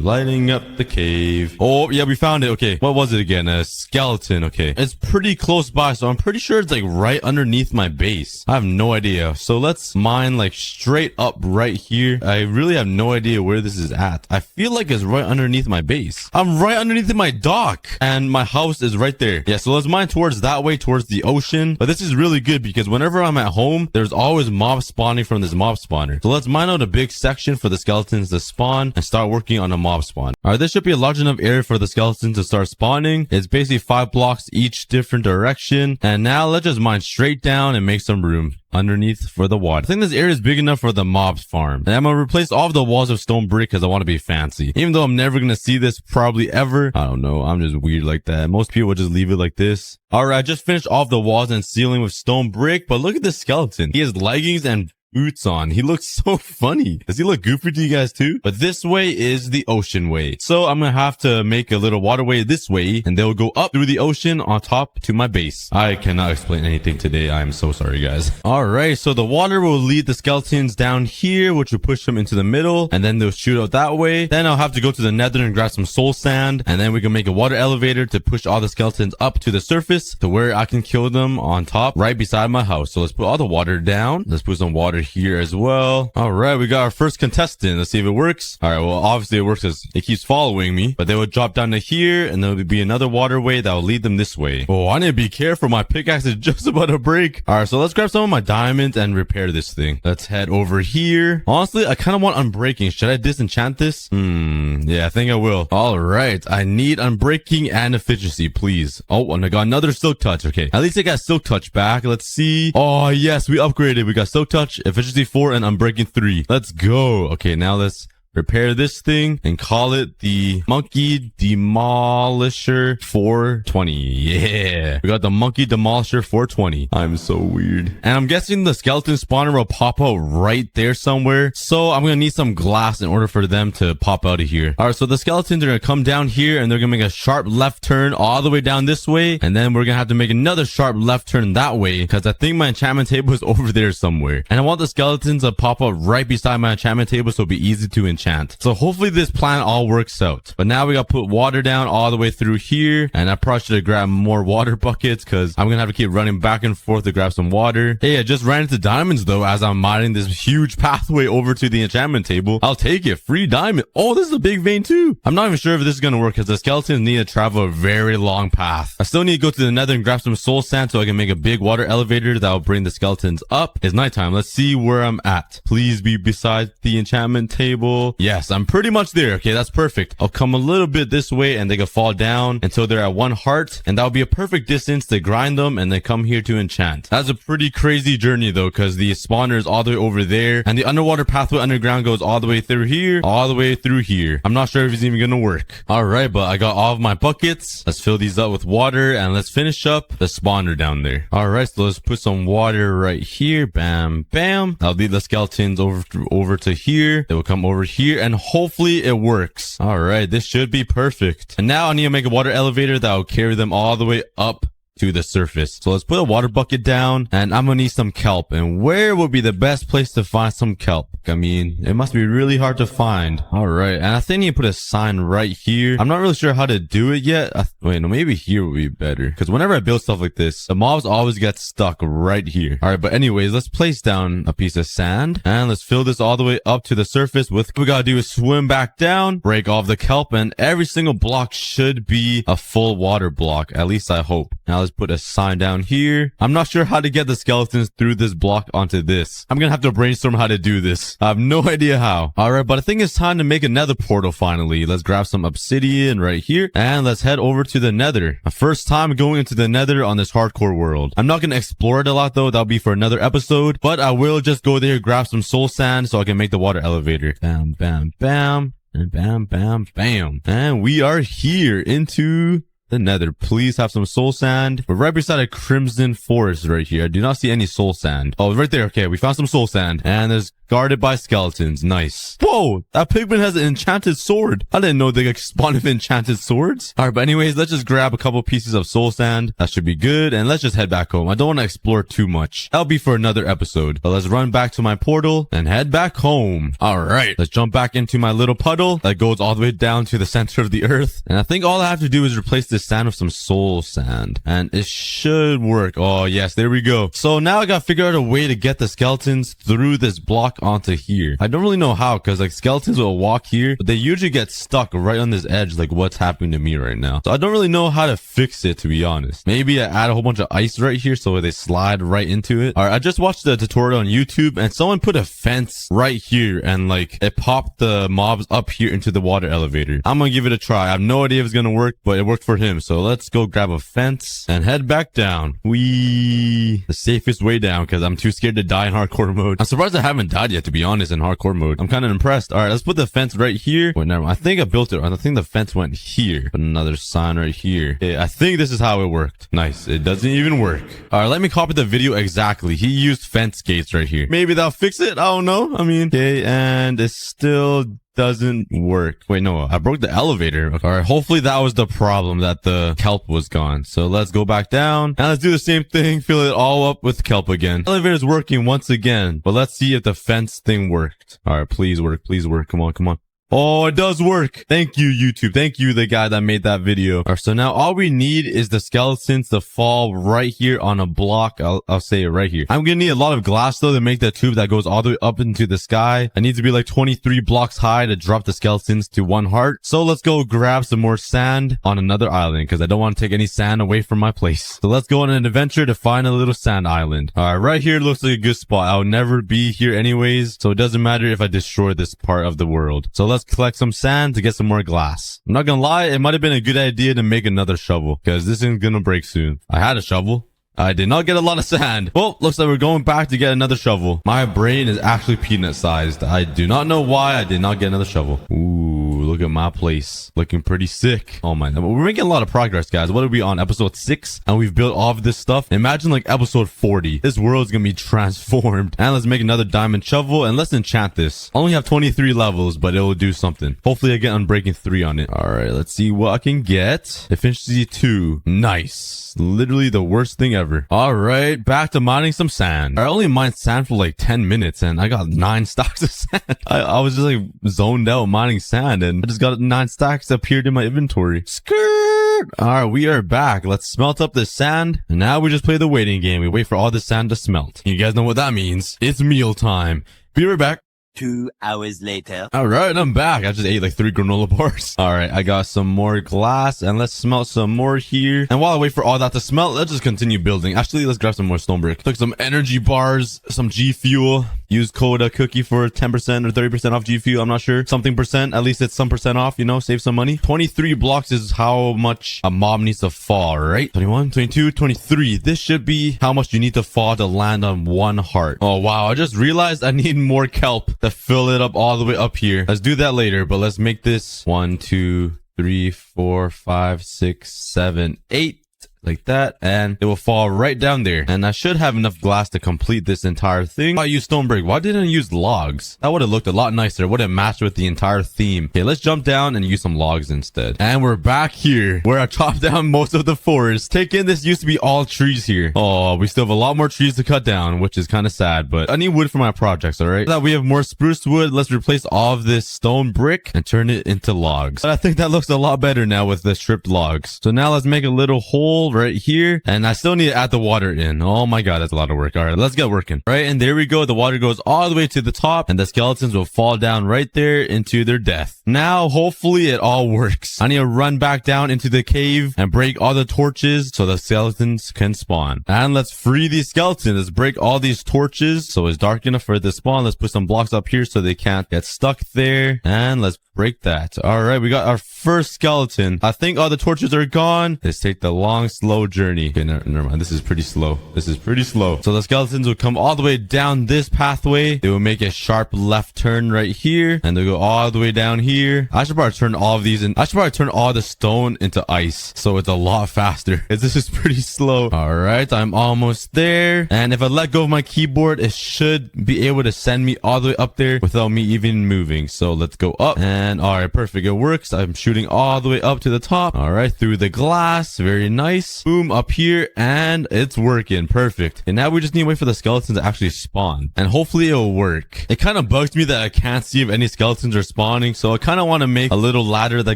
Lighting up the cave. Oh, yeah, we found it. Okay. What was it again? A skeleton. Okay. It's pretty close by, so I'm pretty sure it's like right underneath my base. I have no idea. So let's mine like straight up right here. I really have no idea where this is at. I feel like it's right underneath my base. I'm right underneath my dock. And my house is right there. Yeah, so let's mine towards that way, towards the ocean. But this is really good because whenever I'm at home, there's always mobs spawning from this mob spawner. So let's mine out a big section for the skeletons to spawn and start working on a mob spawn. All right, this should be a large enough area for the skeletons to start spawning. It's basically 5 blocks each different direction. And now let's just mine straight down and make some room underneath for the water. I think this area is big enough for the mobs farm. And I'm gonna replace all of the walls of stone brick because I want to be fancy. Even though I'm never gonna see this probably ever. I don't know. I'm just weird like that. Most people would just leave it like this. All right, I just finished off the walls and ceiling with stone brick, but look at this skeleton. He has leggings and boots on. He looks so funny. Does he look goofy to you guys too? But this way is the ocean way. So I'm gonna have to make a little waterway this way, and they'll go up through the ocean on top to my base. I cannot explain anything today. I'm so sorry, guys. All right, so the water will lead the skeletons down here, which will push them into the middle, and then they'll shoot out that way. Then I'll have to go to the nether and grab some soul sand, and then we can make a water elevator to push all the skeletons up to the surface to where I can kill them on top right beside my house. So let's put all the water down. Let's put some water here as well. All right, we got our first contestant. Let's see if it works. All right, well, obviously it works because it keeps following me, but they will drop down to here, and there will be another waterway that will lead them this way. Oh, I need to be careful. My pickaxe is just about to break. All right, so let's grab some of my diamonds and repair this thing. Let's head over here. Honestly, I kind of want unbreaking. Should I disenchant this? Yeah, I think I will. All right, I need unbreaking and efficiency, please. Oh, and I got another silk touch. Okay, at least I got silk touch back. Let's see. Oh, yes, we upgraded. We got silk touch, efficiency 4, and unbreaking 3. Let's go. Okay, now let's repair this thing, and call it the Monkey Demolisher 420. Yeah, we got the Monkey Demolisher 420. I'm so weird. And I'm guessing the skeleton spawner will pop out right there somewhere. So I'm gonna need some glass in order for them to pop out of here. All right, so the skeletons are gonna come down here and they're gonna make a sharp left turn all the way down this way. And then we're gonna have to make another sharp left turn that way because I think my enchantment table is over there somewhere. And I want the skeletons to pop up right beside my enchantment table so it'll be easy to enchant. So hopefully this plan all works out. But now we gotta put water down all the way through here. And I probably should have grabbed more water buckets because I'm gonna have to keep running back and forth to grab some water. Hey, I just ran into diamonds though as I'm mining this huge pathway over to the enchantment table. I'll take it. Free diamond. Oh, this is a big vein too. I'm not even sure if this is gonna work because the skeletons need to travel a very long path. I still need to go to the nether and grab some soul sand so I can make a big water elevator that will bring the skeletons up. It's nighttime. Let's see where I'm at. Please be beside the enchantment table. Yes, I'm pretty much there. Okay, that's perfect. I'll come a little bit this way and they can fall down until they're at 1 heart. And that'll be a perfect distance to grind them and then come here to enchant. That's a pretty crazy journey though because the spawner is all the way over there and the underwater pathway underground goes all the way through here, all the way through here. I'm not sure if it's even gonna work. All right, but I got all of my buckets. Let's fill these up with water and let's finish up the spawner down there. All right, so let's put some water right here. Bam, bam. I'll lead the skeletons over to here. They will come over here and hopefully it works. All right, this should be perfect. And now I need to make a water elevator that will carry them all the way up to the surface. So let's put a water bucket down and I'm gonna need some kelp. And where would be the best place to find some kelp? I mean, it must be really hard to find. All right, and I think I need to put a sign right here. I'm not really sure how to do it yet. Wait, no, maybe here would be better because whenever I build stuff like this, the mobs always get stuck right here. All right, but anyways, let's place down a piece of sand and let's fill this all the way up to the surface. What we gotta do is swim back down, break off the kelp, and every single block should be a full water block. At least I hope. Now let's put a sign down here. I'm not sure how to get the skeletons through this block onto this. I'm gonna have to brainstorm how to do this. I have no idea how. All right, but I think it's time to make another portal finally. Let's grab some obsidian right here and let's head over to the nether. My first time going into the nether on this hardcore world. I'm not gonna explore it a lot though. That'll be for another episode, but I will just go there, grab some soul sand so I can make the water elevator. Bam, bam, bam, and bam, bam, bam. And we are here into the nether. Please have some soul sand. We're right beside a crimson forest right here. I do not see any soul sand. Oh, right there. Okay, we found some soul sand. And there's guarded by skeletons. Nice. Whoa, that pigman has an enchanted sword. I didn't know they could spawn with enchanted swords. All right, but anyways, let's just grab a couple pieces of soul sand. That should be good. And let's just head back home. I don't want to explore too much. That'll be for another episode. But let's run back to my portal and head back home. All right, let's jump back into my little puddle that goes all the way down to the center of the earth. And I think all I have to do is replace this sand with some soul sand. And it should work. Oh, yes, there we go. So now I gotta figure out a way to get the skeletons through this block onto here. I don't really know how because like skeletons will walk here, but they usually get stuck right on this edge like what's happening to me right now. So I don't really know how to fix it, to be honest. Maybe I add a whole bunch of ice right here so they slide right into it. All right, I just watched the tutorial on YouTube and someone put a fence right here and like it popped the mobs up here into the water elevator. I'm gonna give it a try. I have no idea if it's gonna work, but it worked for him. So let's go grab a fence and head back down. The safest way down because I'm too scared to die in hardcore mode. I'm surprised I haven't died yet, to be honest, in hardcore mode. I'm kind of impressed. All right, let's put the fence right here. Wait, never mind. I think I built it. I think the fence went here. Put another sign right here. Okay, I think this is how it worked. Nice. It doesn't even work. All right, let me copy the video exactly. He used fence gates right here. Maybe that'll fix it. I don't know. I mean, okay, and it still doesn't work. Wait, no, I broke the elevator. All right, hopefully that was the problem, that the kelp was gone. So let's go back down and let's do the same thing, fill it all up with kelp again. Elevator's working once again, but let's see if the fence thing worked. All right, please work, please work. Come on, come on. Oh, it does work. Thank you, YouTube. Thank you, the guy that made that video. All right, so now all we need is the skeletons to fall right here on a block. I'll say it right here. I'm gonna need a lot of glass though to make the tube that goes all the way up into the sky. I need to be like 23 blocks high to drop the skeletons to 1 heart. So let's go grab some more sand on another island because I don't want to take any sand away from my place. So let's go on an adventure to find a little sand island. All right, right here looks like a good spot. I'll never be here anyways, so it doesn't matter if I destroy this part of the world. So let's collect some sand to get some more glass. I'm not gonna lie, it might have been a good idea to make another shovel because this isn't gonna break soon. I had a shovel. I did not get a lot of sand. Well, looks like we're going back to get another shovel. My brain is actually peanut sized. I do not know why I did not get another shovel. Ooh, look at my place. Looking pretty sick. Oh my, we're making a lot of progress, guys. What are we on? Episode 6? And we've built all of this stuff. Imagine like episode 40. This world's gonna be transformed. And let's make another diamond shovel and let's enchant this. I only have 23 levels, but it will do something. Hopefully I get Unbreaking 3 on it. All right, let's see what I can get. Efficiency 2. Nice. Literally the worst thing ever. All right, back to mining some sand. I only mined sand for like 10 minutes and I got 9 stacks of sand. I was just like zoned out mining sand and I just got 9 stacks appeared in my inventory. Skirt. All right, we are back. Let's smelt up this sand. And now we just play the waiting game. We wait for all the sand to smelt. You guys know what that means. It's meal time. Be right back.
2 hours later.
All right, I'm back. I just ate like 3 granola bars. All right, I got some more glass and let's smelt some more here. And while I wait for all that to smelt, let's just continue building. Actually, let's grab some more stone brick. Took some energy bars, some G Fuel. Use code cookie for 10% or 30% off G Fuel. I'm not sure. Something percent. At least it's some percent off, you know, save some money. 23 blocks is how much a mob needs to fall, right? 21, 22, 23. This should be how much you need to fall to land on 1 heart. Oh, wow. I just realized I need more kelp to fill it up all the way up here. Let's do that later, but let's make this 1, 2, 3, 4, 5, 6, 7, 8. Like that, and it will fall right down there. And I should have enough glass to complete this entire thing. I used stone brick. Why didn't I use logs? That would have looked a lot nicer. Would have matched with the entire theme. Okay, let's jump down and use some logs instead. And we're back here where I chopped down most of the forest. Take in, this used to be all trees here. Oh, we still have a lot more trees to cut down, which is kind of sad, but I need wood for my projects, all right? Now that we have more spruce wood, let's replace all of this stone brick and turn it into logs. But I think that looks a lot better now with the stripped logs. So now let's make a little hole right here, and I still need to add the water in. Oh my god, that's a lot of work. All right, let's get working. Right, and there we go. The water goes all the way to the top and the skeletons will fall down right there into their death. Now hopefully it all works. I need to run back down into the cave and break all the torches so the skeletons can spawn. And let's free these skeletons. Let's break all these torches so it's dark enough for it to spawn. Let's put some blocks up here so they can't get stuck there, and let's break that. All right, we got our first skeleton. I think all the torches are gone. Let's take the long slow journey. Okay, never mind. This is pretty slow. This is pretty slow. So the skeletons will come all the way down this pathway. They will make a sharp left turn right here, and they'll go all the way down here. I should probably turn all of these in. I should probably turn all the stone into ice, so it's a lot faster. This is pretty slow. All right, I'm almost there. And if I let go of my keyboard, it should be able to send me all the way up there without me even moving. So let's go up. And all right, perfect. It works. I'm shooting all the way up to the top. All right, through the glass. Very nice. Boom, up here, and it's working. Perfect. And now we just need to wait for the skeletons to actually spawn, and hopefully it'll work. It kind of bugs me that I can't see if any skeletons are spawning, so I kind of want to make a little ladder that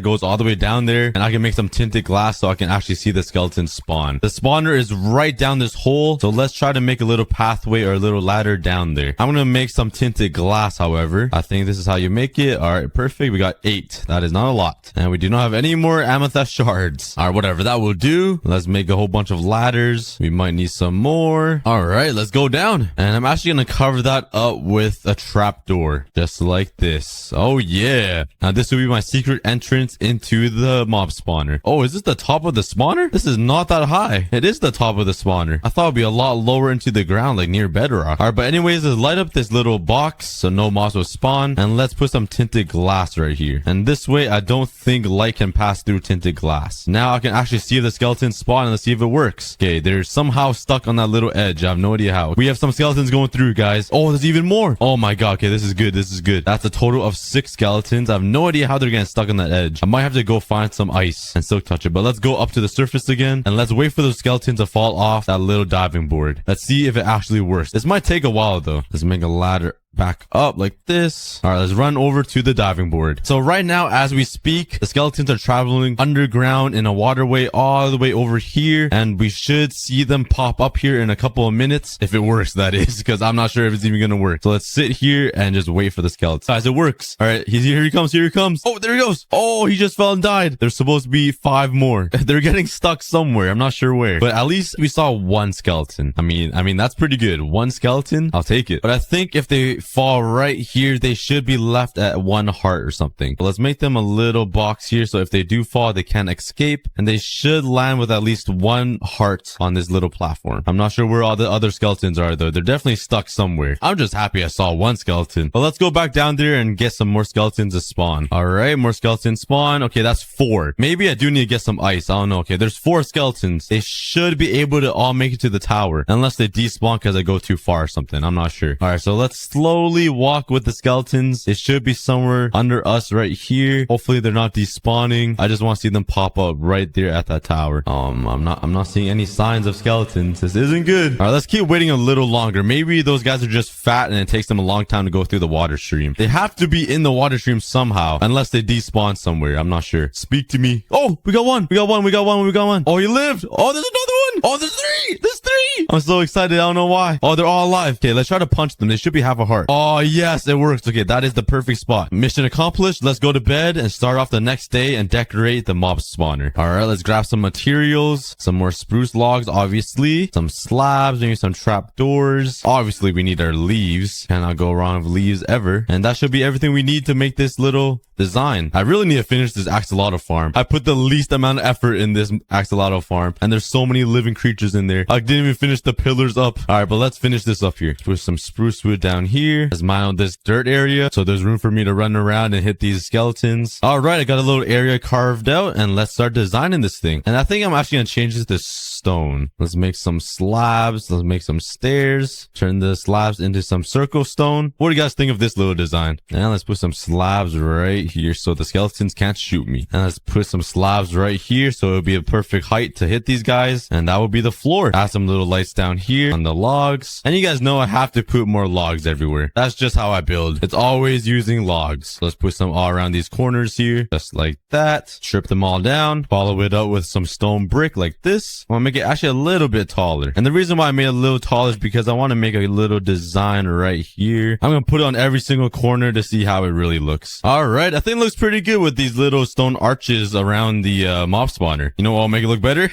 goes all the way down there, and I can make some tinted glass so I can actually see the skeletons spawn. The spawner is right down this hole, so let's try to make a little pathway or a little ladder down there. I'm gonna make some tinted glass, however. I think this is how you make it. All right, perfect. We got 8. That is not a lot, and we do not have any more amethyst shards. All right, whatever, that will do. Let's make a whole bunch of ladders. We might need some more. All right, let's go down, and I'm actually gonna cover that up with a trapdoor, just like this. Oh yeah, now this will be my secret entrance into the mob spawner. Oh, is this the top of the spawner? This is not that high. It is the top of the spawner. I thought it'd be a lot lower into the ground, like near bedrock. All right, but anyways, let's light up this little box so no mobs will spawn, and let's put some tinted glass right here. And this way I don't think light can pass through tinted glass. Now I can actually see if the skeletons spawn, and let's see if it works. Okay, they're somehow stuck on that little edge. I have no idea how. We have some skeletons going through, guys. Oh, there's even more. Oh my god. Okay, this is good. This is good. That's a total of 6 skeletons. I have no idea how they're getting stuck on that edge. I might have to go find some ice and silk touch it, but let's go up to the surface again, and let's wait for those skeletons to fall off that little diving board. Let's see if it actually works. This might take a while though. Let's make a ladder back up like this. All right, let's run over to the diving board. So right now, as we speak, the skeletons are traveling underground in a waterway all the way over here, and we should see them pop up here in a couple of minutes, if it works, that is, because I'm not sure if it's even gonna work. So let's sit here and just wait for the skeletons. Guys, it works. All right, here he comes. Here he comes. Oh, there he goes. Oh, he just fell and died. There's supposed to be 5 more. They're getting stuck somewhere. I'm not sure where, but at least we saw 1 skeleton. I mean that's pretty good. 1 skeleton, I'll take it. But I think if they fall right here, they should be left at 1 heart or something. But let's make them a little box here, so if they do fall, they can't escape, and they should land with at least 1 heart on this little platform. I'm not sure where all the other skeletons are though. They're definitely stuck somewhere. I'm just happy I saw 1 skeleton. But let's go back down there and get some more skeletons to spawn. All right, more skeletons spawn. Okay, that's 4. Maybe I do need to get some ice. I don't know. Okay, there's 4 skeletons. They should be able to all make it to the tower, unless they despawn because I go too far or something. I'm not sure. All right, so let's slowly walk with the skeletons. It should be somewhere under us right here. Hopefully they're not despawning. I just want to see them pop up right there at that tower. I'm not seeing any signs of skeletons. This isn't good. All right, let's keep waiting a little longer. Maybe those guys are just fat and it takes them a long time to go through the water stream. They have to be in the water stream somehow, unless they despawn somewhere. I'm not sure. Speak to me. Oh, we got one. We got one. We got one. We got one. Oh, he lived. Oh, there's another one. Oh, there's 3. There's 3. I'm so excited. I don't know why. Oh, they're all alive. Okay, let's try to punch them. They should be half a heart. Oh, yes, it works. Okay, that is the perfect spot. Mission accomplished. Let's go to bed and start off the next day and decorate the mob spawner. All right, let's grab some materials, some more spruce logs, obviously, some slabs, maybe some trap doors. Obviously, we need our leaves. Cannot go wrong with leaves ever. And that should be everything we need to make this little design. I really need to finish this axolotl farm. I put the least amount of effort in this axolotl farm, and there's so many living creatures in there. I didn't even finish the pillars up. All right, but let's finish this up here. Put some spruce wood down here. Let's mine on this dirt area, so there's room for me to run around and hit these skeletons. All right, I got a little area carved out, and let's start designing this thing. And I think I'm actually gonna change this to stone. Let's make some slabs. Let's make some stairs. Turn the slabs into some circle stone. What do you guys think of this little design? And let's put some slabs right here so the skeletons can't shoot me. And let's put some slabs right here so it'll be a perfect height to hit these guys. And that will be the floor. Add some little lights down here on the logs. And you guys know I have to put more logs everywhere. That's just how I build. It's always using logs. So let's put some all around these corners here, just like that. Strip them all down. Follow it up with some stone brick like this. I want to make it actually a little bit taller. And the reason why I made it a little taller is because I want to make a little design right here. I'm going to put it on every single corner to see how it really looks. All right. I think it looks pretty good with these little stone arches around the mob spawner. You know what will make it look better?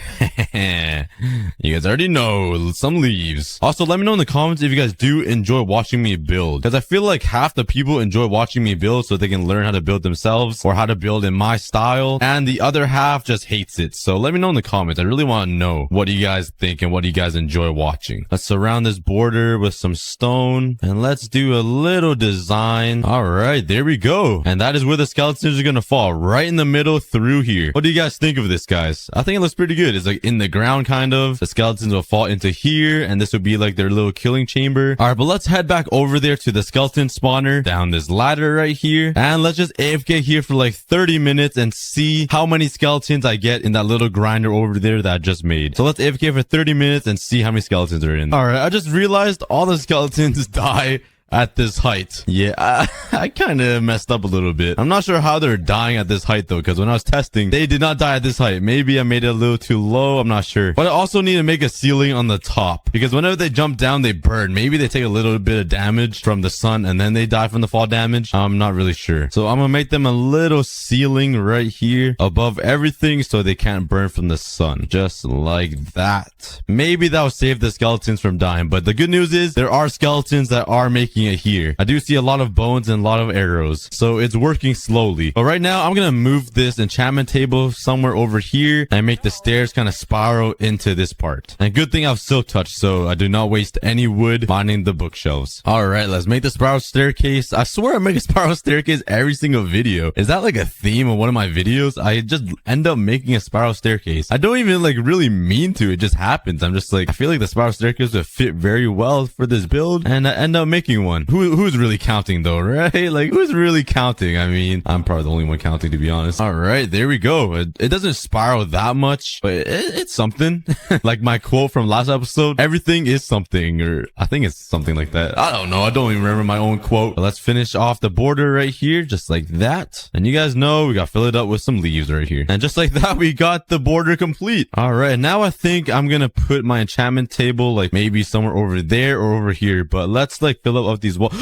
You guys already know, some leaves. Also, let me know in the comments if you guys do enjoy watching me build, because I feel like half the people enjoy watching me build so they can learn how to build themselves or how to build in my style, and the other half just hates it. So let me know in the comments. I really want to know what do you guys think and what do you guys enjoy watching. Let's surround this border with some stone, and let's do a little design. All right, there we go. And that is where the skeletons are gonna fall, right in the middle through here. What do you guys think of this, guys? I think it looks pretty good. It's like in the ground, kind of. The skeletons will fall into here, and this would be like their little killing chamber. All right, but let's head back over there to the skeleton spawner, down this ladder right here, and let's just AFK here for like 30 minutes and see how many skeletons I get in that little grinder over there that I just made. So let's AFK for 30 minutes and see how many skeletons are in. All right, I just realized all the skeletons die at this height. Yeah, I kind of messed up a little bit. I'm not sure how they're dying at this height though, because when I was testing, they did not die at this height. Maybe I made it a little too low. I'm not sure. But I also need to make a ceiling on the top, because whenever they jump down, they burn. Maybe they take a little bit of damage from the sun and then they die from the fall damage. I'm not really sure. So I'm gonna make them a little ceiling right here above everything so they can't burn from the sun. Just like that. Maybe that will save the skeletons from dying. But the good news is there are skeletons that are making it here. I do see a lot of bones and a lot of arrows, so it's working slowly. But right now I'm gonna move this enchantment table somewhere over here and make the stairs kind of spiral into this part. And good thing I have silk touch, so I do not waste any wood mining the bookshelves. All right, let's make the spiral staircase. I swear I make a spiral staircase every single video. Is that like a theme of one of my videos? I just end up making a spiral staircase. I don't even like really mean to. It just happens. I'm just like, I feel like the spiral staircase would fit very well for this build, and I end up making one. Who's really counting though, right? Like, who's really counting? I mean, I'm probably the only one counting, to be honest. All right, there we go. It doesn't spiral that much, but it's something. Like my quote from last episode, everything is something, or I think it's something like that. I don't know. I don't even remember my own quote. But let's finish off the border right here, just like that. And you guys know we got to fill it up with some leaves right here. And just like that, we got the border complete. All right, now I think I'm gonna put my enchantment table like maybe somewhere over there or over here. But let's like fill up of these walls.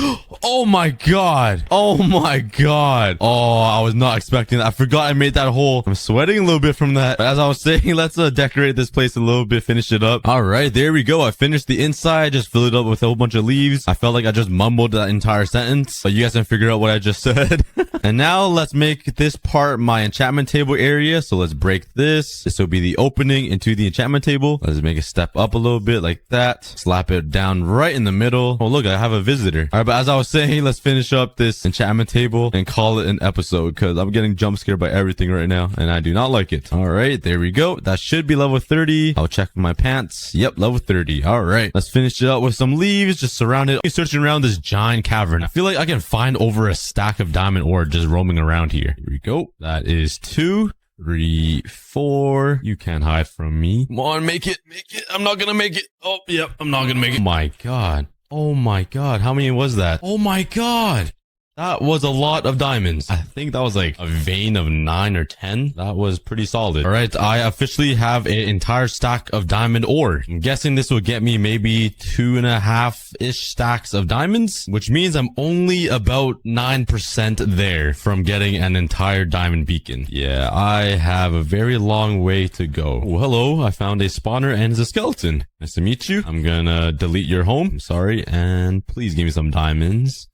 Oh my god. Oh my god. Oh, I was not expecting that. I forgot I made that hole. I'm sweating a little bit from that. But as I was saying, let's decorate this place a little bit, finish it up. All right, there we go. I finished the inside, just filled it up with a whole bunch of leaves. I felt like I just mumbled that entire sentence, but you guys can figure out what I just said. And now let's make this part my enchantment table area. So let's break this. This will be the opening into the enchantment table. Let's make a step up a little bit like that. Slap it down right in the middle. Oh, look, I have a visitor. All right, but as I was saying, let's finish up this enchantment table and call it an episode because I'm getting jump scared by everything right now and I do not like it. All right, there we go. That should be level 30. I'll check my pants. Yep, level 30. All right, let's finish it up with some leaves. Just surround it. Searching around this giant cavern. I feel like I can find over a stack of diamond ore just roaming around here. Here we go. That is 2, 3, 4. You can't hide from me. Come on, make it. Make it. I'm not gonna make it. Oh, yep. I'm not gonna make it. Oh my god. Oh my god. How many was that? Oh my god. That was a lot of diamonds. I think that was like a vein of 9 or 10. That was pretty solid. All right, I officially have an entire stack of diamond ore. I'm guessing this will get me maybe 2.5-ish stacks of diamonds, which means I'm only about 9% there from getting an entire diamond beacon. Yeah, I have a very long way to go. Oh, hello, I found a spawner and a skeleton. Nice to meet you. I'm gonna delete your home. I'm sorry, and please give me some diamonds.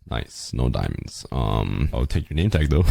Nice. No diamonds. I'll take your name tag though.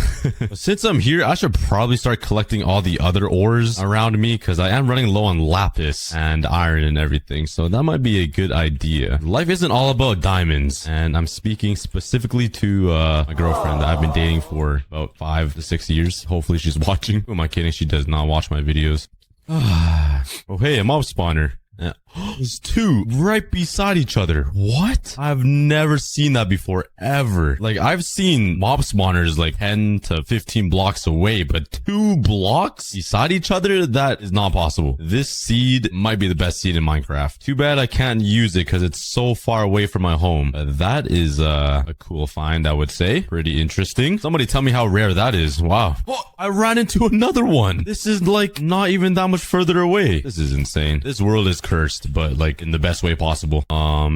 Since I'm here, I should probably start collecting all the other ores around me because I am running low on lapis and iron and everything. So that might be a good idea. Life isn't all about diamonds. And I'm speaking specifically to my girlfriend that I've been dating for about 5 to 6 years. Hopefully she's watching. Who am I kidding? She does not watch my videos. Oh, hey, a mob spawner. Yeah. There's 2 right beside each other. What? I've never seen that before, ever. Like, I've seen mob spawners like 10 to 15 blocks away, but 2 blocks beside each other? That is not possible. This seed might be the best seed in Minecraft. Too bad I can't use it because it's so far away from my home. That is a cool find, I would say. Pretty interesting. Somebody tell me how rare that is. Wow. Oh, I ran into another one. This is like not even that much further away. This is insane. This world is cursed, but like in the best way possible.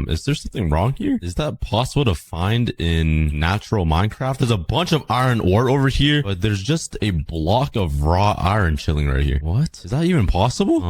Is there something wrong here? Is that possible to find in natural Minecraft? There's a bunch of iron ore over here, but there's just a block of raw iron chilling right here. What? Is that even possible?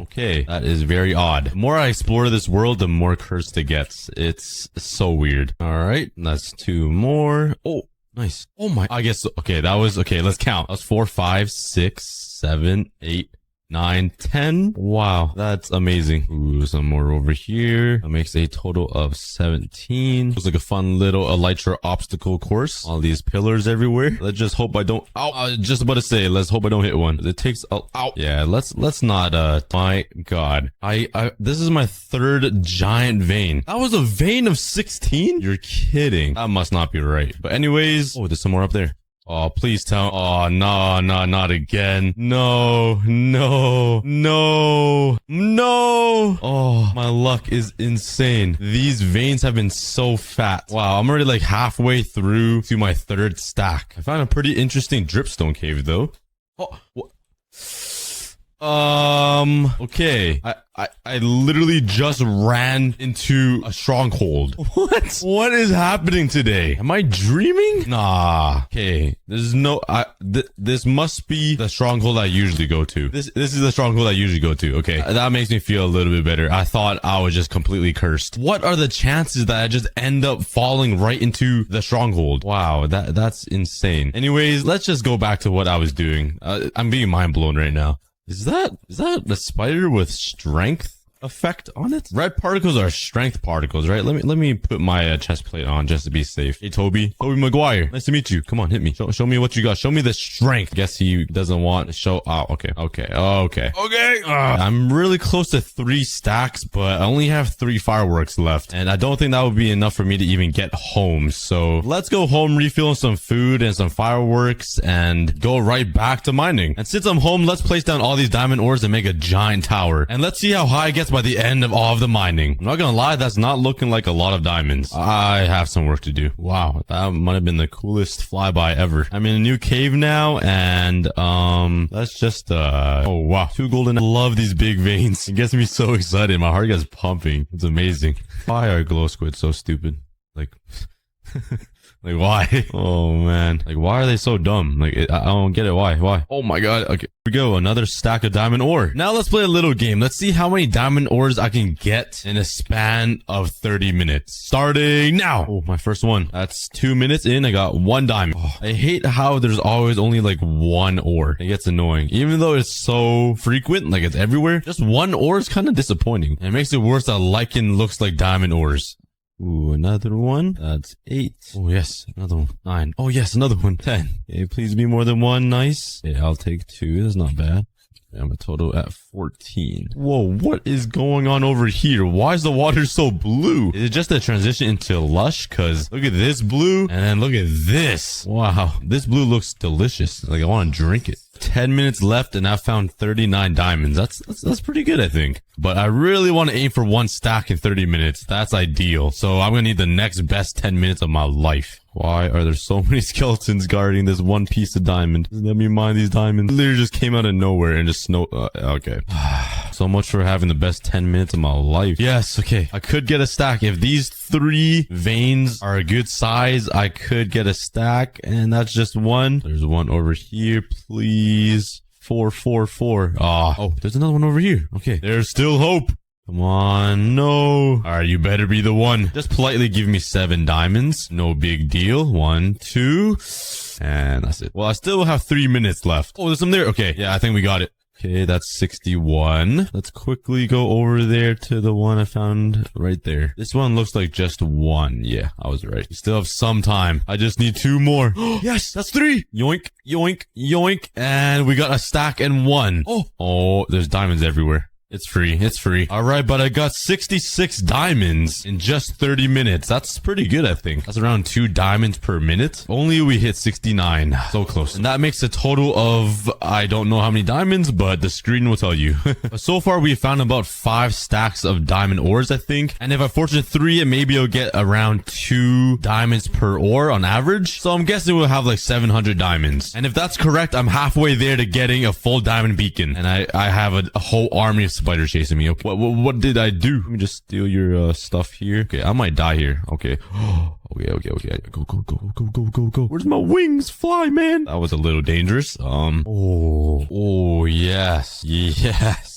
Okay. That is very odd. The more I explore this world, the more cursed it gets. It's so weird. All right. That's 2 more. Oh, nice. Oh my, I guess, okay. That was, okay. Let's count. That was 4, 5, 6, 7, 8, 9, 10. Wow, that's amazing. Ooh, some more over here. That makes a total of 17. Looks like a fun little elytra obstacle course. All these pillars everywhere. Let's just hope I don't. Ow! I was just about to say, let's hope I don't hit one. It takes. Ow! Yeah, let's not. My God, this is my 3rd giant vein. That was a vein of 16. You're kidding. That must not be right. But anyways, oh, there's some more up there. Oh, please tell. Oh, no, not again. No. Oh, my luck is insane. These veins have been so fat. Wow, I'm already like halfway through to my 3rd stack. I found a pretty interesting dripstone cave though. Oh, what? Okay. I literally just ran into a stronghold. What? What is happening today? Am I dreaming? Nah. Okay. There's no, this must be the stronghold I usually go to. This is the stronghold I usually go to. Okay. That makes me feel a little bit better. I thought I was just completely cursed. What are the chances that I just end up falling right into the stronghold? Wow. That's insane. Anyways, let's just go back to what I was doing. I'm being mind blown right now. Is that the spider with strength effect on it? Red particles are strength particles, right? Let me put my chest plate on just to be safe. Hey, Toby Maguire. Nice to meet you. Come on, hit me. Show me what you got. Show me the strength. Guess he doesn't want to show. Oh, okay. I'm really close to 3 stacks, but I only have 3 fireworks left, and I don't think that would be enough for me to even get home. So let's go home, refill some food and some fireworks, and go right back to mining. And since I'm home, let's place down all these diamond ores and make a giant tower. And let's see how high it gets minutes by the end of all of the mining. I'm not gonna lie, that's not looking like a lot of diamonds. I have some work to do. Wow, that might have been the coolest flyby ever. I'm in a new cave now, and let's just oh wow, 2 golden. I love these big veins. It gets me so excited. My heart gets pumping. It's amazing. Why are glow squids so stupid? Like like why? Oh man, like why are they so dumb? Like I don't get it. Why? Oh my god. Okay, here we go, another stack of diamond ore. Now let's play a little game. Let's see how many diamond ores I can get in a span of 30 minutes, starting now. Oh, my first one. That's 2 minutes in. I got 1 diamond. Oh, I hate how there's always only like 1 ore. It gets annoying, even though it's so frequent, like it's everywhere. Just 1 ore is kind of disappointing. And it makes it worse that lichen looks like diamond ores. Ooh, another one. That's 8. Oh, yes. Another one. 9. Oh, yes. Another one. 10. Okay, please be more than 1. Nice. Okay, I'll take 2. That's not bad. I'm a total at 14. Whoa, what is going on over here? Why is the water so blue? Is it just a transition into lush? Because look at this blue, and then look at this. Wow, this blue looks delicious. Like I want to drink it. 10 minutes left, and I found 39 diamonds. That's pretty good, I think. But I really want to aim for 1 stack in 30 minutes. That's ideal. So I'm gonna need the next best 10 minutes of my life. Why are there so many skeletons guarding this 1 piece of diamond? Let me mine these diamonds. Literally just came out of nowhere and just okay. So much for having the best 10 minutes of my life. Yes, okay. I could get a stack. If these 3 veins are a good size, I could get a stack. And that's just 1. There's 1 over here, please. 4, 4, 4. Oh, there's another one over here. Okay, there's still hope. Come on, no. Alright, you better be the one. Just politely give me 7 diamonds. No big deal. 1, 2. And that's it. Well, I still have 3 minutes left. Oh, there's some there. Okay, yeah, I think we got it. Okay, that's 61. Let's quickly go over there to the one I found right there. This one looks like just 1. Yeah, I was right. We still have some time. I just need 2 more. Yes, that's 3. Yoink, yoink, yoink. And we got a stack and 1. Oh, there's diamonds everywhere. It's free. It's free. All right, but I got 66 diamonds in just 30 minutes. That's pretty good, I think. That's around 2 diamonds per minute. Only we hit 69. So close. And that makes a total of, I don't know how many diamonds, but the screen will tell you. But so far, we found about 5 stacks of diamond ores, I think. And if I fortune 3 it, maybe I'll get around 2 diamonds per ore on average. So I'm guessing we'll have like 700 diamonds. And if that's correct, I'm halfway there to getting a full diamond beacon. And I have a whole army of spiders chasing me up. What did I do? Let me just steal your stuff here. Okay, I might die here. Okay. Okay. Go. Where's my wings? Fly, man. That was a little dangerous. Oh, yes.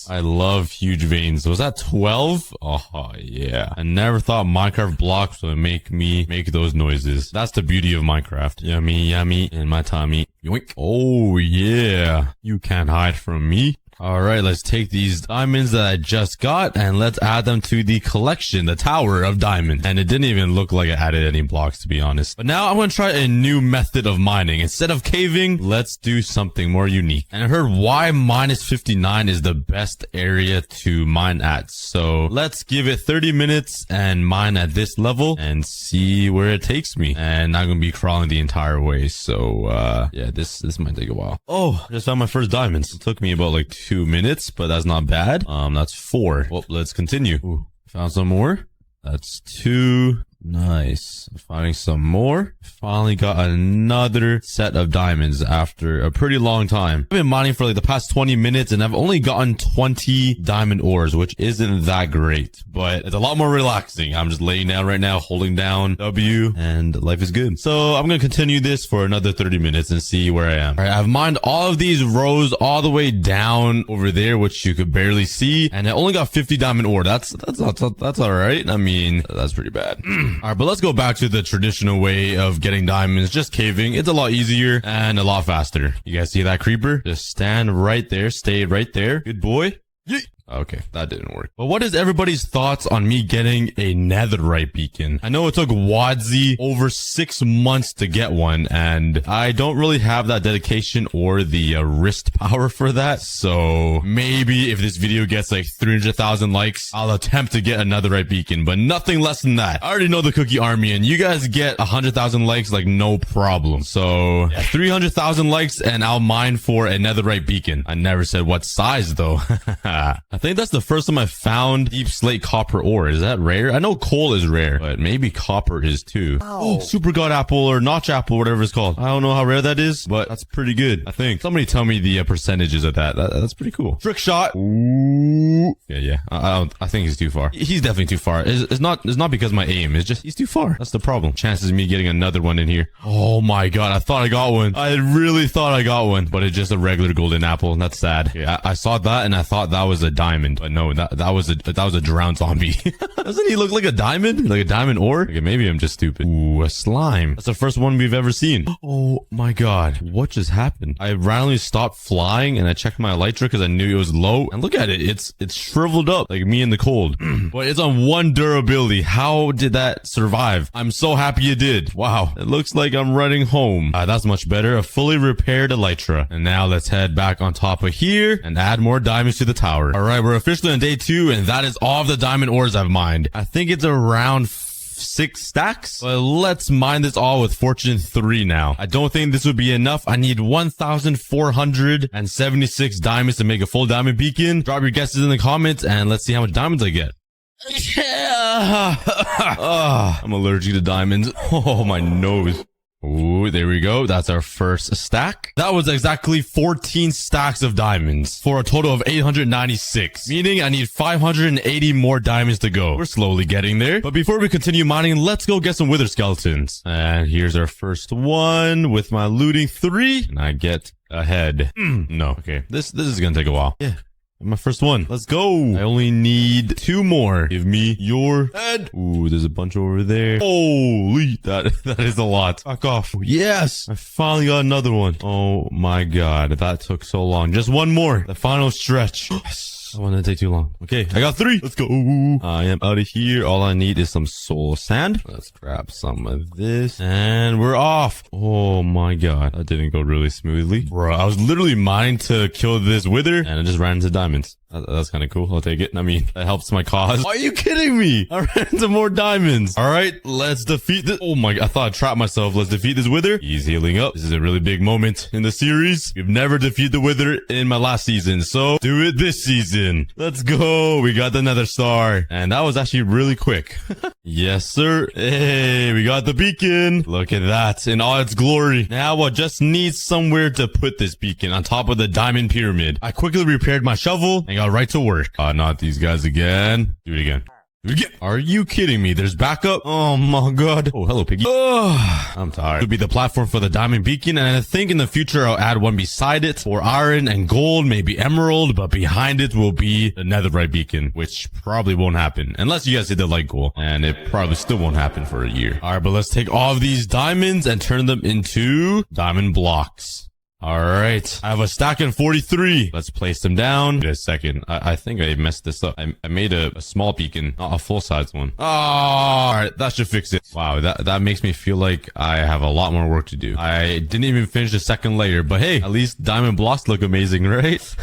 I love huge veins. Was that 12? Oh, yeah. I never thought Minecraft blocks would make me make those noises. That's the beauty of Minecraft. Yummy, yummy in my tummy. Yoink. Oh, yeah. You can't hide from me. All right, let's take these diamonds that I just got and let's add them to the collection, the Tower of Diamond. And it didn't even look like I added any blocks, to be honest. But now I'm going to try a new method of mining. Instead of caving, let's do something more unique. And I heard why minus 59 is the best area to mine at. So let's give it 30 minutes and mine at this level and see where it takes me. And I'm going to be crawling the entire way. So, yeah, this might take a while. Oh, I just found my first diamonds. It took me about like 2 minutes, but that's not bad. That's 4. Well, let's continue. Ooh, found some more. That's 2. Nice. Finding some more. Finally got another set of diamonds after a pretty long time. I've been mining for like the past 20 minutes and I've only gotten 20 diamond ores, which isn't that great, but it's a lot more relaxing. I'm just laying down right now, holding down W, and life is good. So I'm going to continue this for another 30 minutes and see where I am. All right, I've mined all of these rows all the way down over there, which you could barely see, and I only got 50 diamond ore. That's all right. I mean, that's pretty bad. All right, but let's go back to the traditional way of getting diamonds, just caving. It's a lot easier and a lot faster. You guys see that creeper? Just stand right there. Stay right there. Good boy. Yeet. Okay, that didn't work. But what is everybody's thoughts on me getting a netherite beacon? I know it took Wadzi over 6 months to get one, and I don't really have that dedication or the wrist power for that. So maybe if this video gets like 300,000 likes, I'll attempt to get a netherite beacon, but nothing less than that. I already know the Cookie Army, and you guys get 100,000 likes like no problem. So yeah, 300,000 likes, and I'll mine for a netherite beacon. I never said what size though. I think that's the first time I found deep slate copper ore. Is that rare? I know coal is rare, but maybe copper is too. Oh, super god apple or notch apple, whatever it's called. I don't know how rare that is, but that's pretty good, I think. Somebody tell me the percentages of that. That's pretty cool. Trick shot. Ooh. Yeah. I think he's too far. He's definitely too far. It's not because of my aim. It's just he's too far. That's the problem. Chances of me getting another one in here. Oh my god, I thought I got one. I really thought I got one, but it's just a regular golden apple, and that's sad. Yeah, I saw that and I thought that was a diamond, but no, that was a drowned zombie. Doesn't he look like a diamond? Like a diamond ore? Okay, maybe I'm just stupid. Ooh, a slime. That's the first one we've ever seen. Oh my god, what just happened? I randomly stopped flying and I checked my elytra because I knew it was low, and look at it. It's shriveled up like me in the cold. But it's on 1 durability. How did that survive? I'm so happy it did. Wow, it looks like I'm running home. That's much better. A fully repaired elytra. And now let's head back on top of here and add more diamonds to the tower. All right, we're officially on day 2, and that is all of the diamond ores I've mined. I think it's around 6 stacks, but let's mine this all with fortune 3 now. I don't think this would be enough. I need 1,476 diamonds to make a full diamond beacon. Drop your guesses in the comments and let's see how much diamonds I get. I'm allergic to diamonds. Oh, my nose. Ooh, there we go. That's our first stack. That was exactly 14 stacks of diamonds for a total of 896, meaning I need 580 more diamonds to go. We're slowly getting there. But before we continue mining, let's go get some wither skeletons. And here's our first one with my looting 3, and I get a head. No, okay. This is gonna take a while. Yeah. My first one. Let's go. I only need 2 more. Give me your head. Ooh, there's a bunch over there. Holy, that is a lot. Fuck off. Yes, I finally got another one. Oh my god, that took so long. Just one more. The final stretch. Yes. I want to take too long. Okay, I got 3. Let's go. I am out of here. All I need is some soul sand. Let's grab some of this. And we're off. Oh my god. That didn't go really smoothly. Bro, I was literally mining to kill this wither, and I just ran into diamonds. That's kind of cool. I'll take it. I mean, that helps my cause. Are you kidding me? I ran into more diamonds. All right, let's defeat this. Oh my god, I thought I trapped myself. Let's defeat this wither. He's healing up. This is a really big moment in the series. We've never defeated the wither in my last season, so do it this season. Let's go. We got the nether star, and that was actually really quick. Yes, sir. Hey, we got the beacon. Look at that in all its glory. Now I just need somewhere to put this beacon on top of the diamond pyramid. I quickly repaired my shovel and got right to work. Not these guys again. Do it again. Are you kidding me? There's backup? Oh my god. Oh, hello, piggy. I'm tired. It would be the platform for the diamond beacon, and I think in the future I'll add one beside it for iron and gold, maybe emerald, but behind it will be the netherite beacon, which probably won't happen unless you guys hit the like goal, and it probably still won't happen for a year. All right, but let's take all of these diamonds and turn them into diamond blocks. All right, I have a stack of 43. Let's place them down. Wait a second. I think I messed this up. I made a small beacon, not a full-size one. Oh, all right, that should fix it. Wow, that makes me feel like I have a lot more work to do. I didn't even finish the second layer, but hey, at least diamond blocks look amazing, right?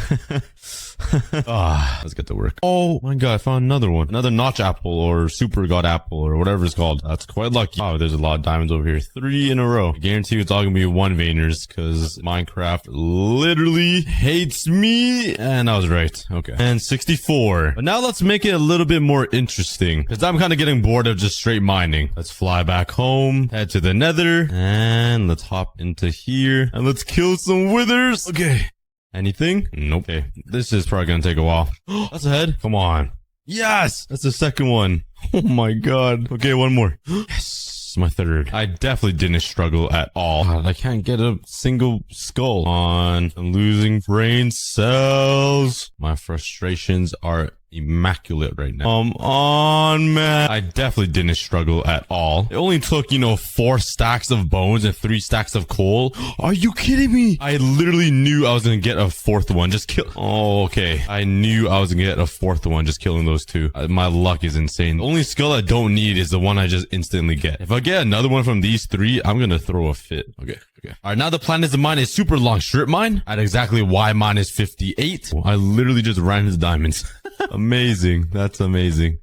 Let's get to work. Oh my god, I found another one. Another notch apple or super god apple or whatever it's called. That's quite lucky. Oh, there's a lot of diamonds over here. 3 in a row. I guarantee it's all gonna be 1 veiners because Minecraft literally hates me. And I was right. Okay. And 64. But now let's make it a little bit more interesting because I'm kind of getting bored of just straight mining. Let's fly back home, head to the nether, and let's hop into here and let's kill some withers. Okay. Anything? Nope. Okay. This is probably gonna take a while. That's a head. Come on. Yes! That's the second one. Oh my god. Okay, one more. Yes! My third. I definitely didn't struggle at all. God, I can't get a single skull on. I'm losing brain cells. My frustrations are immaculate right now. Come on, man. I definitely didn't struggle at all. It only took, 4 stacks of bones and 3 stacks of coal. Are you kidding me? I literally knew I was gonna get a 4th one. Just kill. Oh, okay. I knew I was gonna get a 4th one just killing those 2. My luck is insane. The only skill I don't need is the one I just instantly get. If I get another one from these 3, I'm gonna throw a fit. Okay. All right, now the plan is to mine a super long strip mine at exactly Y minus 58. I literally just ran into diamonds. Amazing. That's amazing.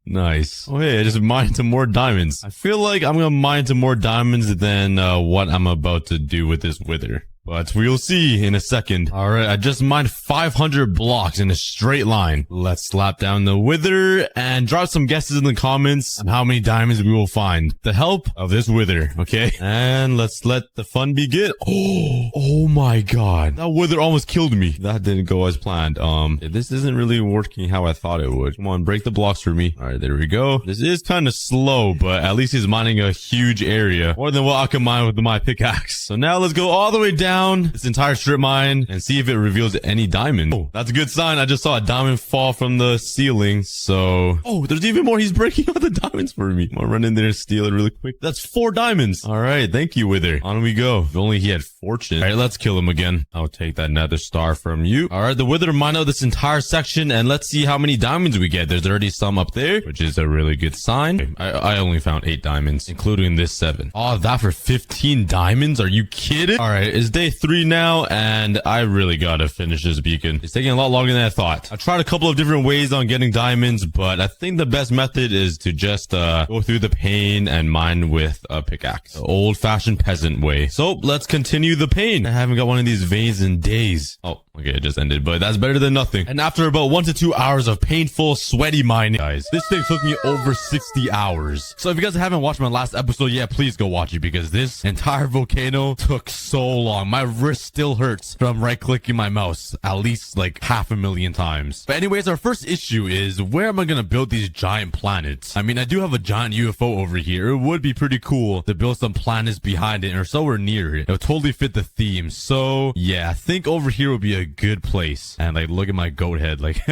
Nice. Oh, hey, I just mined some more diamonds. I feel like I'm gonna mine some more diamonds than what I'm about to do with this wither. But we'll see in a second. All right, I just mined 500 blocks in a straight line. Let's slap down the wither and drop some guesses in the comments on how many diamonds we will find. The help of this wither, okay? And let's let the fun begin. Oh my god. That wither almost killed me. That didn't go as planned. This isn't really working how I thought it would. Come on, break the blocks for me. All right, there we go. This is kind of slow, but at least he's mining a huge area. More than what I can mine with my pickaxe. So now let's go all the way down this entire strip mine and see if it reveals any diamond. Oh, that's a good sign. I just saw a diamond fall from the ceiling. So, oh, there's even more. He's breaking all the diamonds for me. I'm gonna run in there and steal it really quick. That's 4 diamonds. All right, thank you, Wither. On we go. If only he had fortune. All right, let's kill him again. I'll take that nether star from you. All right, the Wither mined out this entire section, and let's see how many diamonds we get. There's already some up there, which is a really good sign. Okay, I only found 8 diamonds, including this 7. Oh, that for 15 diamonds? Are you kidding? All right, it's day 3 now, and I really gotta finish this beacon. It's taking a lot longer than I thought. I tried a couple of different ways on getting diamonds, but I think the best method is to just go through the pain and mine with a pickaxe. The old-fashioned peasant way. So let's continue the pain. I haven't got one of these veins in days. Oh, okay, it just ended, but that's better than nothing. And after about 1 to 2 hours of painful, sweaty mining, guys, this thing took me over 60 hours. So if you guys haven't watched my last episode yet, please go watch it, because this entire volcano took so long. My wrist still hurts from right-clicking my mouse at least like 500,000 times. But anyways, our first issue is, where am I gonna build these giant planets? I mean, I do have a giant UFO over here. It would be pretty cool to build some planets behind it or somewhere near it. It would totally fit the theme. So yeah, I think over here would be a good place. And like, look at my goat head. Like,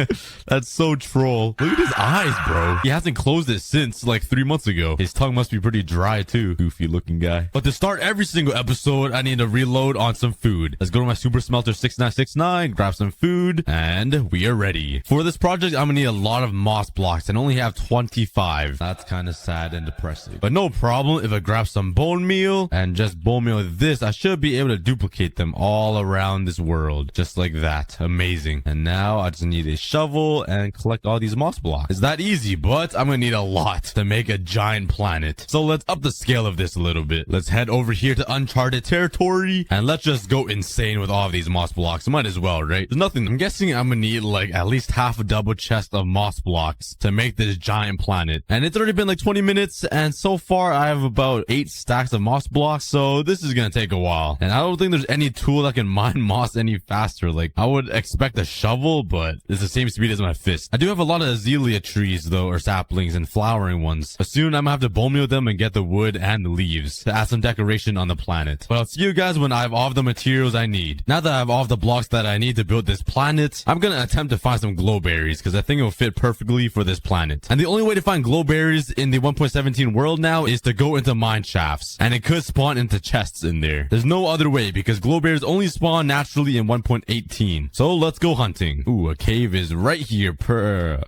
that's so troll. Look at his eyes, bro. He hasn't closed it since like 3 months ago. His tongue must be pretty dry too. Goofy looking guy. But to start every single episode, I need to reload on some food. Let's go to my super smelter 6969, grab some food, and we are ready. For this project, I'm gonna need a lot of moss blocks and only have 25. That's kind of sad and depressing. But no problem. If I grab some bone meal and just bone meal this, I should be able to duplicate them all around this world. Just like that. Amazing. And now I just need a shovel and collect all these moss blocks. It's that easy, but I'm gonna need a lot to make a giant planet. So let's up the scale of this a little bit. Let's head over here to uncharted territory and let's just go insane with all of these moss blocks. Might as well, right? There's nothing. I'm guessing I'm gonna need like at least half a double chest of moss blocks to make this giant planet. And it's already been like 20 minutes, and so far I have about 8 stacks of moss blocks, so this is gonna take a while. And I don't think there's any tool that can mine moss any faster. Like, I would expect a shovel, but it's the same speed as my fist. I do have a lot of azalea trees though, or saplings and flowering ones. But soon I'm gonna have to bone meal them and get the wood and the leaves to add some decoration on the planet. But I'll see you guys when I have all of the materials I need. Now that I have all of the blocks that I need to build this planet, I'm gonna attempt to find some glowberries, because I think it will fit perfectly for this planet. And the only way to find glowberries in the 1.17 world now is to go into mine shafts, and it could spawn into chests in there. There's no other way, because glowberries only spawn naturally in 1.18. So let's go hunting. Ooh, a cave is right here. Bruh.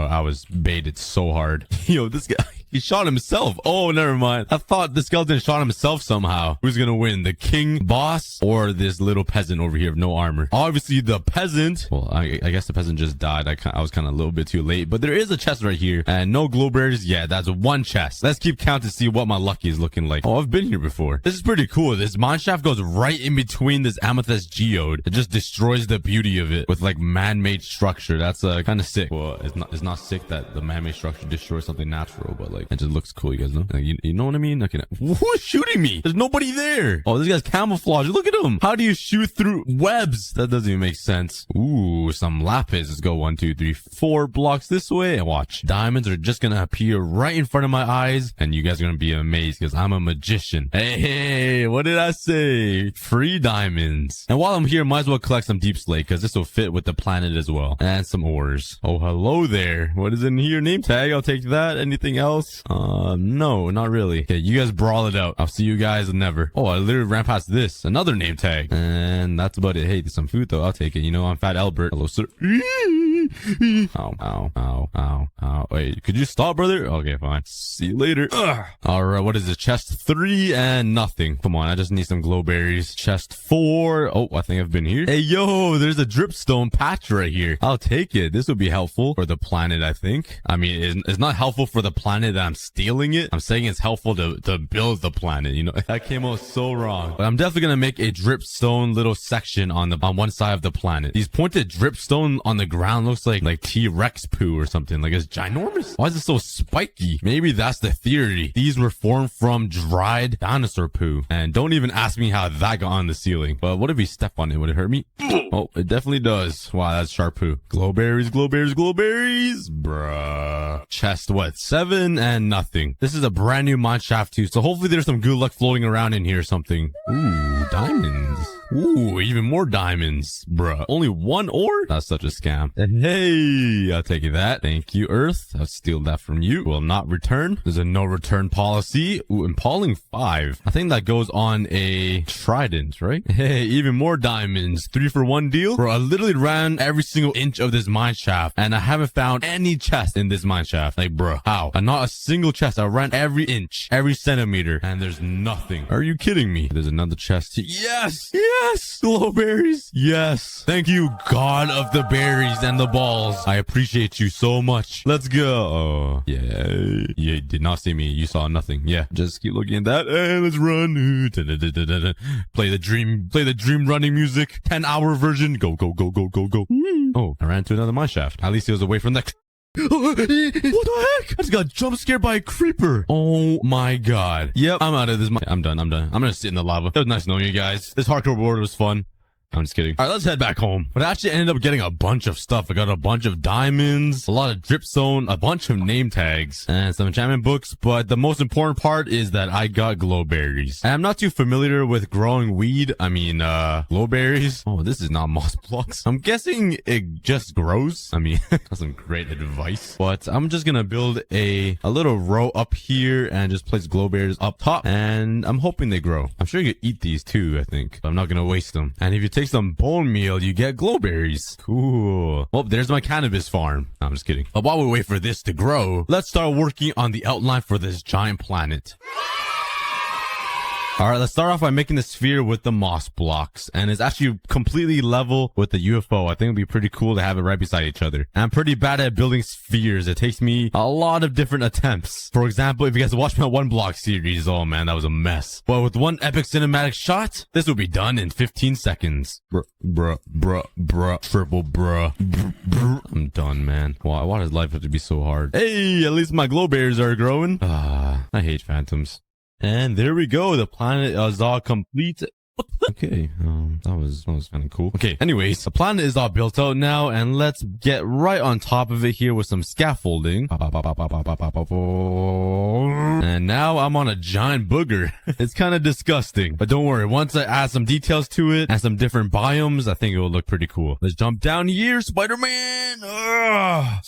I was baited so hard. Yo, this guy, he shot himself. Oh, never mind. I thought the skeleton shot himself somehow. Who's gonna win, the king boss or this little peasant over here with no armor? Obviously the peasant. Well, I guess the peasant just died. I was kind of a little bit too late, but there is a chest right here and no glowberries. Yeah, that's 1 chest. Let's keep count to see what my lucky is looking like. Oh, I've been here before. This is pretty cool. This mine shaft goes right in between this amethyst geode. It just destroys the beauty of it with like man-made structure. That's kind of sick. Well, it's not sick that the man-made structure destroys something natural, but like, it just looks cool, you guys know? Like, you know what I mean? Okay, who's shooting me? There's nobody there. Oh, this guy's camouflage. Look at him. How do you shoot through webs? That doesn't even make sense. Ooh, some lapis. Let's go 1, 2, 3, 4 blocks this way and watch. Diamonds are just gonna appear right in front of my eyes and you guys are gonna be amazed because I'm a magician. Hey, what did I say? Free diamonds. And while I'm here, might as well collect some deep slate because this will fit with the planet as well. And some ores. Oh, hello there. What is in here? Name tag. I'll take that. Anything else? No, not really. Okay, you guys brawl it out. I'll see you guys never. Oh, I literally ran past this. Another name tag. And that's about it. Hey, there's some food though. I'll take it. You know, I'm Fat Albert. Hello, sir. Ow, ow, ow, ow, ow. Wait, could you stop, brother? Okay, fine. See you later. All right, what is it? Chest 3 and nothing. Come on, I just need some glowberries. Chest 4. Oh, I think I've been here. Hey, yo, there's a dripstone patch right here. I'll take it. This would be helpful for the planet, I think. I mean, it's not helpful for the planet that I'm stealing it. I'm saying it's helpful to build the planet, you know? That came out so wrong. But I'm definitely gonna make a dripstone little section on one side of the planet. These pointed dripstone on the ground looks like T-Rex poo or something. Like, it's ginormous. Why is it so spiky? Maybe that's the theory. These were formed from dried dinosaur poo. And don't even ask me how that got on the ceiling. But what if we step on it? Would it hurt me? Oh, it definitely does. Wow, that's sharp poo. Glowberries, glowberries, glowberries. Bruh. Chest, what? 7 and nothing. This is a brand new mine shaft too. So hopefully there's some good luck floating around in here or something. Ooh, diamonds. Ooh, even more diamonds. Bruh. Only 1 ore? That's such a scam. Hey, I'll take that. Thank you, Earth. I'll steal that from you. Will not return. There's a no return policy. Ooh, impaling 5. I think that goes on a trident, right? Hey, even more diamonds. 3 for 1 deal. Bro, I literally ran every single inch of this mine shaft and I haven't found any chest in this mine shaft. Like, bro, how? Not a single chest. I ran every inch, every centimeter, and there's nothing. Are you kidding me? There's another chest here. Yes! Yes! Glowberries! Yes! Thank you, God of the berries and the balls. I appreciate you so much. Let's go. Oh, yeah. You did not see me. You saw nothing. Yeah. Just keep looking at that. And let's run. Play the dream running music. 10-hour version. Go, go, go, go, go, go. Oh, I ran to another mine shaft. At least it was away from that. What the heck? I just got jump scared by a creeper. Oh my god. Yep, I'm out of this. I'm done. I'm gonna sit in the lava. It was nice knowing you guys. This hardcore board was fun. I'm just kidding. All right, let's head back home. But I actually ended up getting a bunch of stuff. I got a bunch of diamonds, a lot of dripstone, a bunch of name tags, and some enchantment books. But the most important part is that I got glowberries. And I'm not too familiar with growing weed. I mean, glowberries. Oh, this is not moss blocks. I'm guessing it just grows. I mean, that's some great advice. But I'm just gonna build a little row up here and just place glowberries up top. And I'm hoping they grow. I'm sure you could eat these too, I think. But I'm not gonna waste them. And if you take some bone meal, you get glowberries. Cool. Well, there's my cannabis farm. No, I'm just kidding. But while we wait for this to grow, let's start working on the outline for this giant planet. All right, let's start off by making the sphere with the moss blocks. And it's actually completely level with the UFO. I think it'd be pretty cool to have it right beside each other. And I'm pretty bad at building spheres. It takes me a lot of different attempts. For example, if you guys watch my one block series, oh man, that was a mess. But with one epic cinematic shot, this will be done in 15 seconds. Bruh. Triple bruh. I'm done, man. Why does life have to be so hard? Hey, at least my glowberries are growing. I hate phantoms. And there we go. The planet is all complete. Okay, that was kind of cool. Okay, anyways, the planet is all built out now, and let's get right on top of it here with some scaffolding. And now I'm on a giant booger. It's kind of disgusting, but don't worry. Once I add some details to it and some different biomes, I think it will look pretty cool. Let's jump down here, Spider-Man. Ugh.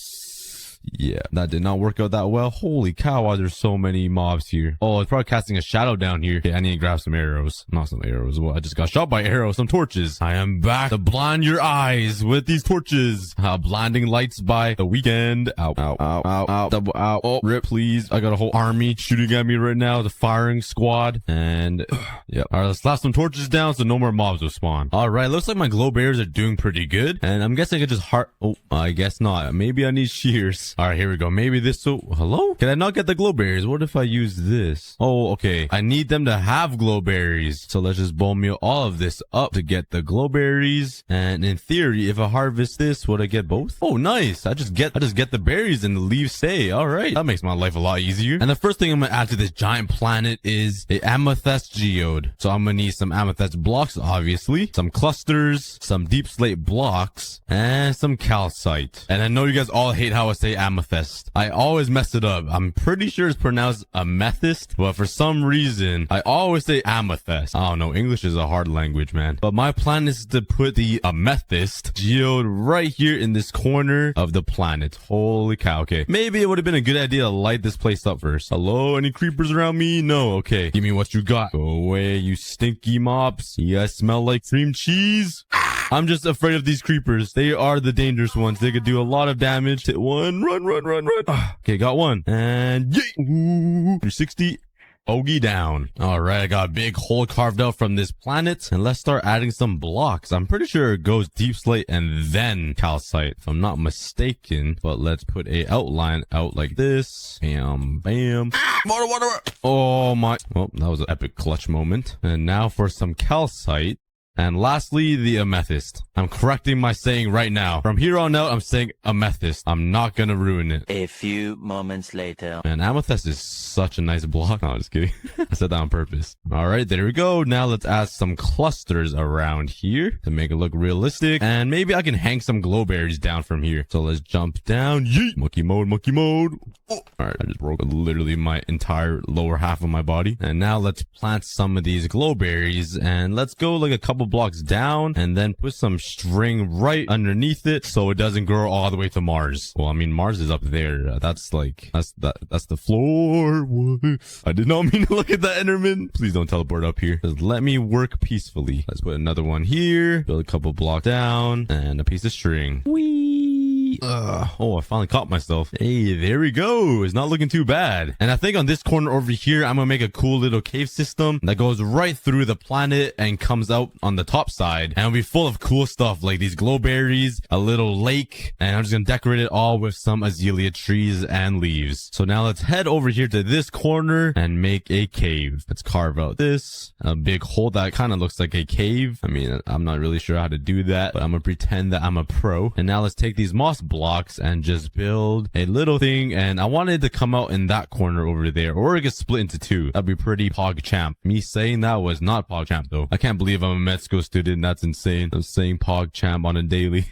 Yeah, that did not work out that well. Holy cow, why there's so many mobs here. Oh, it's probably casting a shadow down here. Okay, I need to grab some arrows. Not some arrows. Well, I just got shot by arrows. Some torches. I am back to blind your eyes with these torches. Blinding lights by the weekend. Ow, ow, ow, ow, ow. Double ow. Oh, rip, please. I got a whole army shooting at me right now. The firing squad. And, yep. All right, let's slap some torches down so no more mobs will spawn. All right, looks like my glow bears are doing pretty good. And I'm guessing I could just Oh, I guess not. Maybe I need shears. All right, here we go. Maybe this will... Hello? Can I not get the glowberries? What if I use this? Oh, okay. I need them to have glowberries. So let's just bone meal all of this up to get the glowberries. And in theory, if I harvest this, would I get both? Oh, nice. I just get the berries and the leaves stay. All right. That makes my life a lot easier. And the first thing I'm going to add to this giant planet is a amethyst geode. So I'm going to need some amethyst blocks, obviously. Some clusters, some deep slate blocks, and some calcite. And I know you guys all hate how I say amethyst. I always mess it up. I'm pretty sure it's pronounced amethyst, but for some reason, I always say amethyst. I don't know. English is a hard language, man. But my plan is to put the amethyst geode right here in this corner of the planet. Holy cow. Okay. Maybe it would have been a good idea to light this place up first. Hello? Any creepers around me? No. Okay. Give me what you got. Go away, you stinky mobs. You guys smell like cream cheese? I'm just afraid of these creepers. They are the dangerous ones. They could do a lot of damage. Hit one. Run, run, run, run. Okay, got one. And yay. Ooh, 360. Bogey down. All right, I got a big hole carved out from this planet, and let's start adding some blocks. I'm pretty sure it goes deep slate and then calcite, if I'm not mistaken. But let's put a outline out like this. Bam, bam. Water, water, water. Oh my. Oh, that was an epic clutch moment. And now for some calcite. And lastly, the amethyst. I'm correcting my saying right now. From here on out, I'm saying amethyst. I'm not gonna ruin it.
A few moments later.
And amethyst is such a nice block. No, I'm just kidding. I said that on purpose. All right, there we go. Now let's add some clusters around here to make it look realistic. And maybe I can hang some glowberries down from here. So let's jump down. Yeet. Monkey mode, monkey mode. Oh. All right, I just broke literally my entire lower half of my body. And now let's plant some of these glowberries. And let's go like a couple blocks down and then put some string right underneath it so it doesn't grow all the way to Mars. Well, I mean, Mars is up there. That's the floor. What? I did not mean to look at that, Enderman. Please don't teleport up here. Just let me work peacefully. Let's put another one here. Build a couple blocks down and a piece of string. Whee! Oh, I finally caught myself. Hey, there we go. It's not looking too bad. And I think on this corner over here, I'm gonna make a cool little cave system that goes right through the planet and comes out on the top side. And it'll be full of cool stuff like these glowberries, a little lake, and I'm just gonna decorate it all with some azalea trees and leaves. So now let's head over here to this corner and make a cave. Let's carve out this, a big hole that kind of looks like a cave. I mean, I'm not really sure how to do that, but I'm gonna pretend that I'm a pro. And now let's take these moss blocks and just build a little thing. And I wanted it to come out in that corner over there, or it gets split into two. That'd be pretty pog champ. Me saying that was not pog champ though. I can't believe I'm a med school student. That's insane. I'm saying pog champ on a daily.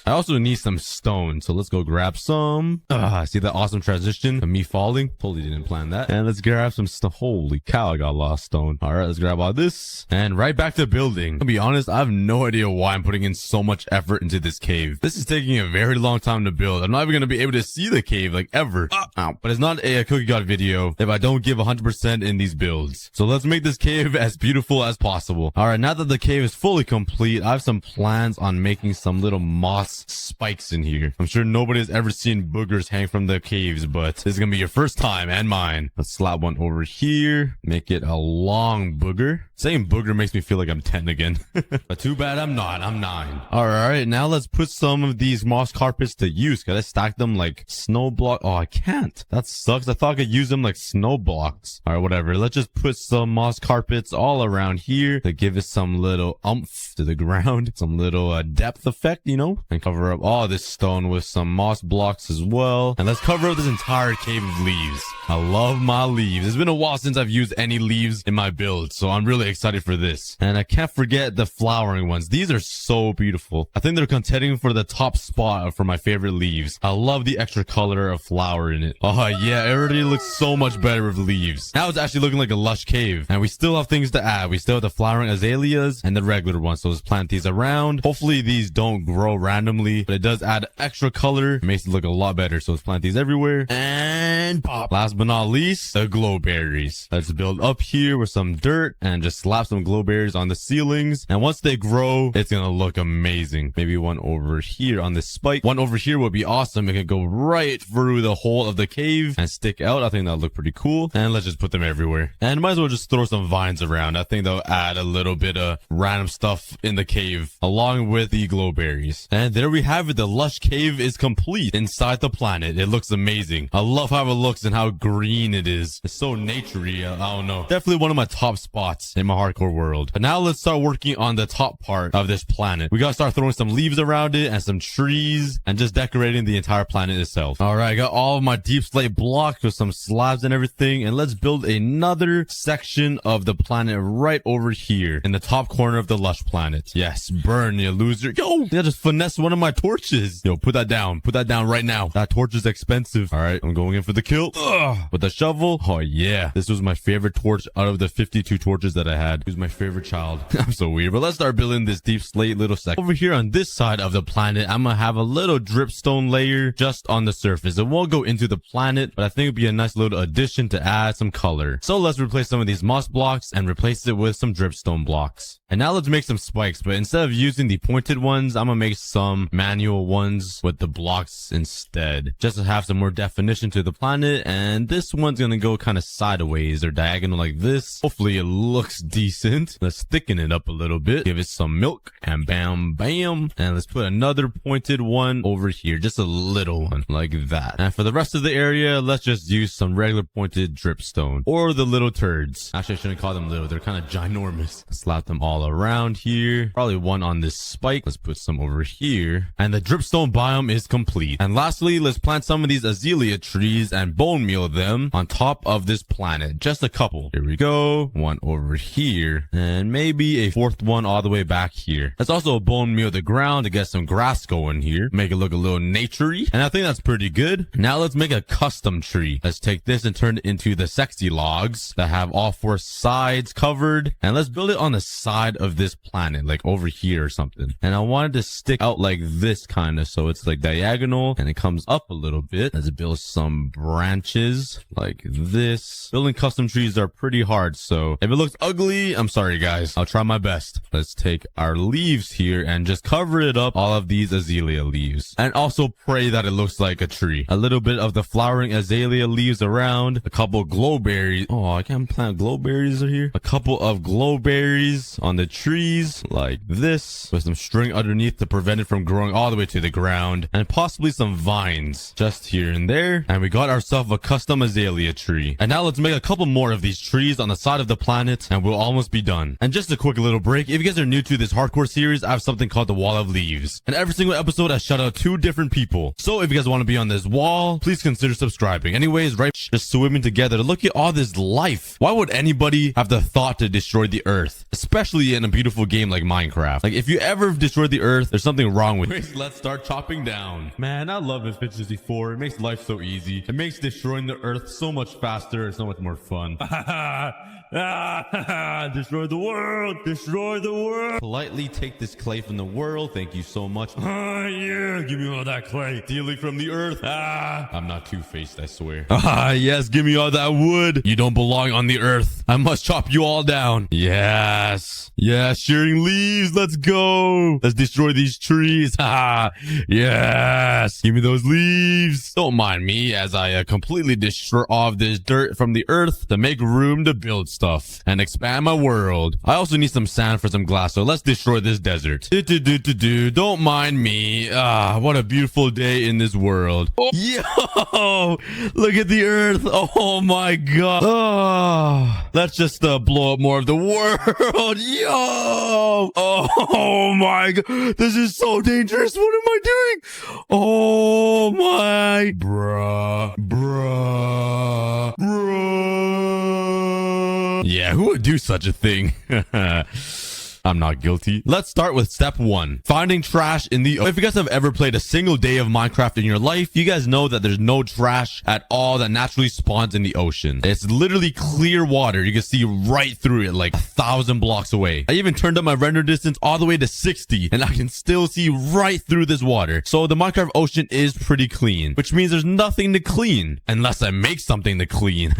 I also need some stone, so let's go grab some. See that awesome transition of me falling? Totally didn't plan that. And let's grab some stone. Holy cow, I got a lot of stone. All right, let's grab all this and right back to building. To be honest, I have no idea why I'm putting in so much effort into this cave. This is taking a very long time to build. I'm not even gonna be able to see the cave like ever. But it's not a cookie god video if I don't give 100% in these builds. So let's make this cave as beautiful as possible. All right, now that the cave is fully complete, I have some plans on making some little moss spikes in here. I'm sure nobody's ever seen boogers hang from the caves, but this is gonna be your first time and mine. Let's slap one over here, make it a long booger. Saying booger makes me feel like I'm 10 again. But too bad I'm not. I'm 9. All right, now let's put some of these moss carpets to use. Can I stack them like snow block? Oh, I can't. That sucks. I thought I could use them like snow blocks. All right, whatever. Let's just put some moss carpets all around here to give it some little oomph to the ground. Some little depth effect, you know? And cover up all this stone with some moss blocks as well. And let's cover up this entire cave of leaves. I love my leaves. It's been a while since I've used any leaves in my build, so I'm really excited for this. And I can't forget the flowering ones. These are so beautiful. I think they're contending for the top spot for my favorite leaves. I love the extra color of flower in it. Oh yeah, it already looks so much better with leaves. Now it's actually looking like a lush cave. And we still have things to add. We still have the flowering azaleas and the regular ones. So let's plant these around. Hopefully these don't grow randomly, but it does add extra color. It makes it look a lot better. So let's plant these everywhere. And pop. Last but not least, the glowberries. Let's build up here with some dirt and just slap some glowberries on the ceilings. And once they grow, it's gonna look amazing. Maybe one over here on this spike. One over here would be awesome. It could go right through the hole of the cave and stick out. I think that'll look pretty cool. And let's just put them everywhere. And might as well just throw some vines around. I think they'll add a little bit of random stuff in the cave along with the glowberries. And there we have it. The lush cave is complete inside the planet. It looks amazing. I love how it looks and how green it is. It's so naturey. I don't know. Definitely one of my top spots in my hardcore world. But now let's start working on the top part of this planet. We gotta start throwing some leaves around it and some trees and just decorating the entire planet itself. All right, I got all of my deep slate blocks with some slabs and everything. And let's build another section of the planet right over here in the top corner of the lush planet. Yes, burn, you loser. Yo, I just finessed one of my torches. Yo, put that down. Put that down right now. That torch is expensive. All right, I'm going in for the kill. With the shovel. Oh yeah, this was my favorite torch out of the 52 torches that I I had. Who's my favorite child? I'm so weird, but let's start building this deep slate little section. Over here on this side of the planet, I'm gonna have a little dripstone layer just on the surface. It won't go into the planet, but I think it'd be a nice little addition to add some color. So let's replace some of these moss blocks and replace it with some dripstone blocks. And now let's make some spikes, but instead of using the pointed ones, I'm gonna make some manual ones with the blocks instead, just to have some more definition to the planet. And this one's gonna go kind of sideways or diagonal like this. Hopefully it looks decent. Let's thicken it up a little bit, give it some milk, and bam, bam. And let's put another pointed one over here, just a little one like that. And for the rest of the area, let's just use some regular pointed dripstone or the little turds. Actually, I shouldn't call them little. They're kind of ginormous. Slap them all around here. Probably one on this spike. Let's put some over here. And the dripstone biome is complete. And lastly, let's plant some of these azalea trees and bone meal them on top of this planet. Just a couple. Here we go. One over here. And maybe a fourth one all the way back here. Let's also bone meal the ground to get some grass going here. Make it look a little naturey. And I think that's pretty good. Now let's make a custom tree. Let's take this and turn it into the sexy logs that have all four sides covered. And let's build it on the side of this planet, like over here or something. And I wanted to stick out like this kind of, so it's like diagonal and it comes up a little bit. Let's build some branches like this. Building custom trees are pretty hard, so if it looks ugly, I'm sorry guys. I'll try my best. Let's take our leaves here and just cover it up, all of these azalea leaves. And also pray that it looks like a tree. A little bit of the flowering azalea leaves around. A couple glowberries. Oh, I can't plant glowberries here. A couple of glowberries on the trees like this, with some string underneath to prevent it from growing all the way to the ground, and possibly some vines just here and there. And we got ourselves a custom azalea tree. And now let's make a couple more of these trees on the side of the planet and we'll almost be done. And just a quick little break, if you guys are new to this hardcore series, I have something called the Wall of Leaves, and every single episode I shout out 2 different people. So if you guys want to be on this wall, please consider subscribing. Anyways, right, just swimming together. Look at all this life. Why would anybody have the thought to destroy the earth, especially in a beautiful game like Minecraft? Like, if you ever destroy the earth, there's something wrong with it. Let's start chopping down. Man, I love Efficiency 4. It makes life so easy. It makes destroying the earth so much faster and so much more fun. Destroy the world. Destroy the world. Politely take this clay from the world. Thank you so much. Yeah, give me all that clay. Stealing from the earth. I'm not two-faced, I swear. Yes, give me all that wood. You don't belong on the earth. I must chop you all down. Yes. Yes, shearing leaves. Let's go. Let's destroy these trees. Yes. Give me those leaves. Don't mind me as I completely destroy all of this dirt from the earth to make room to build stuff and expand my world. I also need some sand for some glass, so let's destroy this desert. Don't mind me. What a beautiful day in this world. Yo, look at the earth. Oh my god. Let's just blow up more of the world. Yo. Oh my god. This is so dangerous. What am I doing? Oh my. Bruh. Yeah, who would do such a thing? I'm not guilty. Let's start with step 1. Finding trash in the ocean. If you guys have ever played a single day of Minecraft in your life, you guys know that there's no trash at all that naturally spawns in the ocean. It's literally clear water. You can see right through it like 1,000 blocks away. I even turned up my render distance all the way to 60 and I can still see right through this water. So the Minecraft ocean is pretty clean, which means there's nothing to clean unless I make something to clean.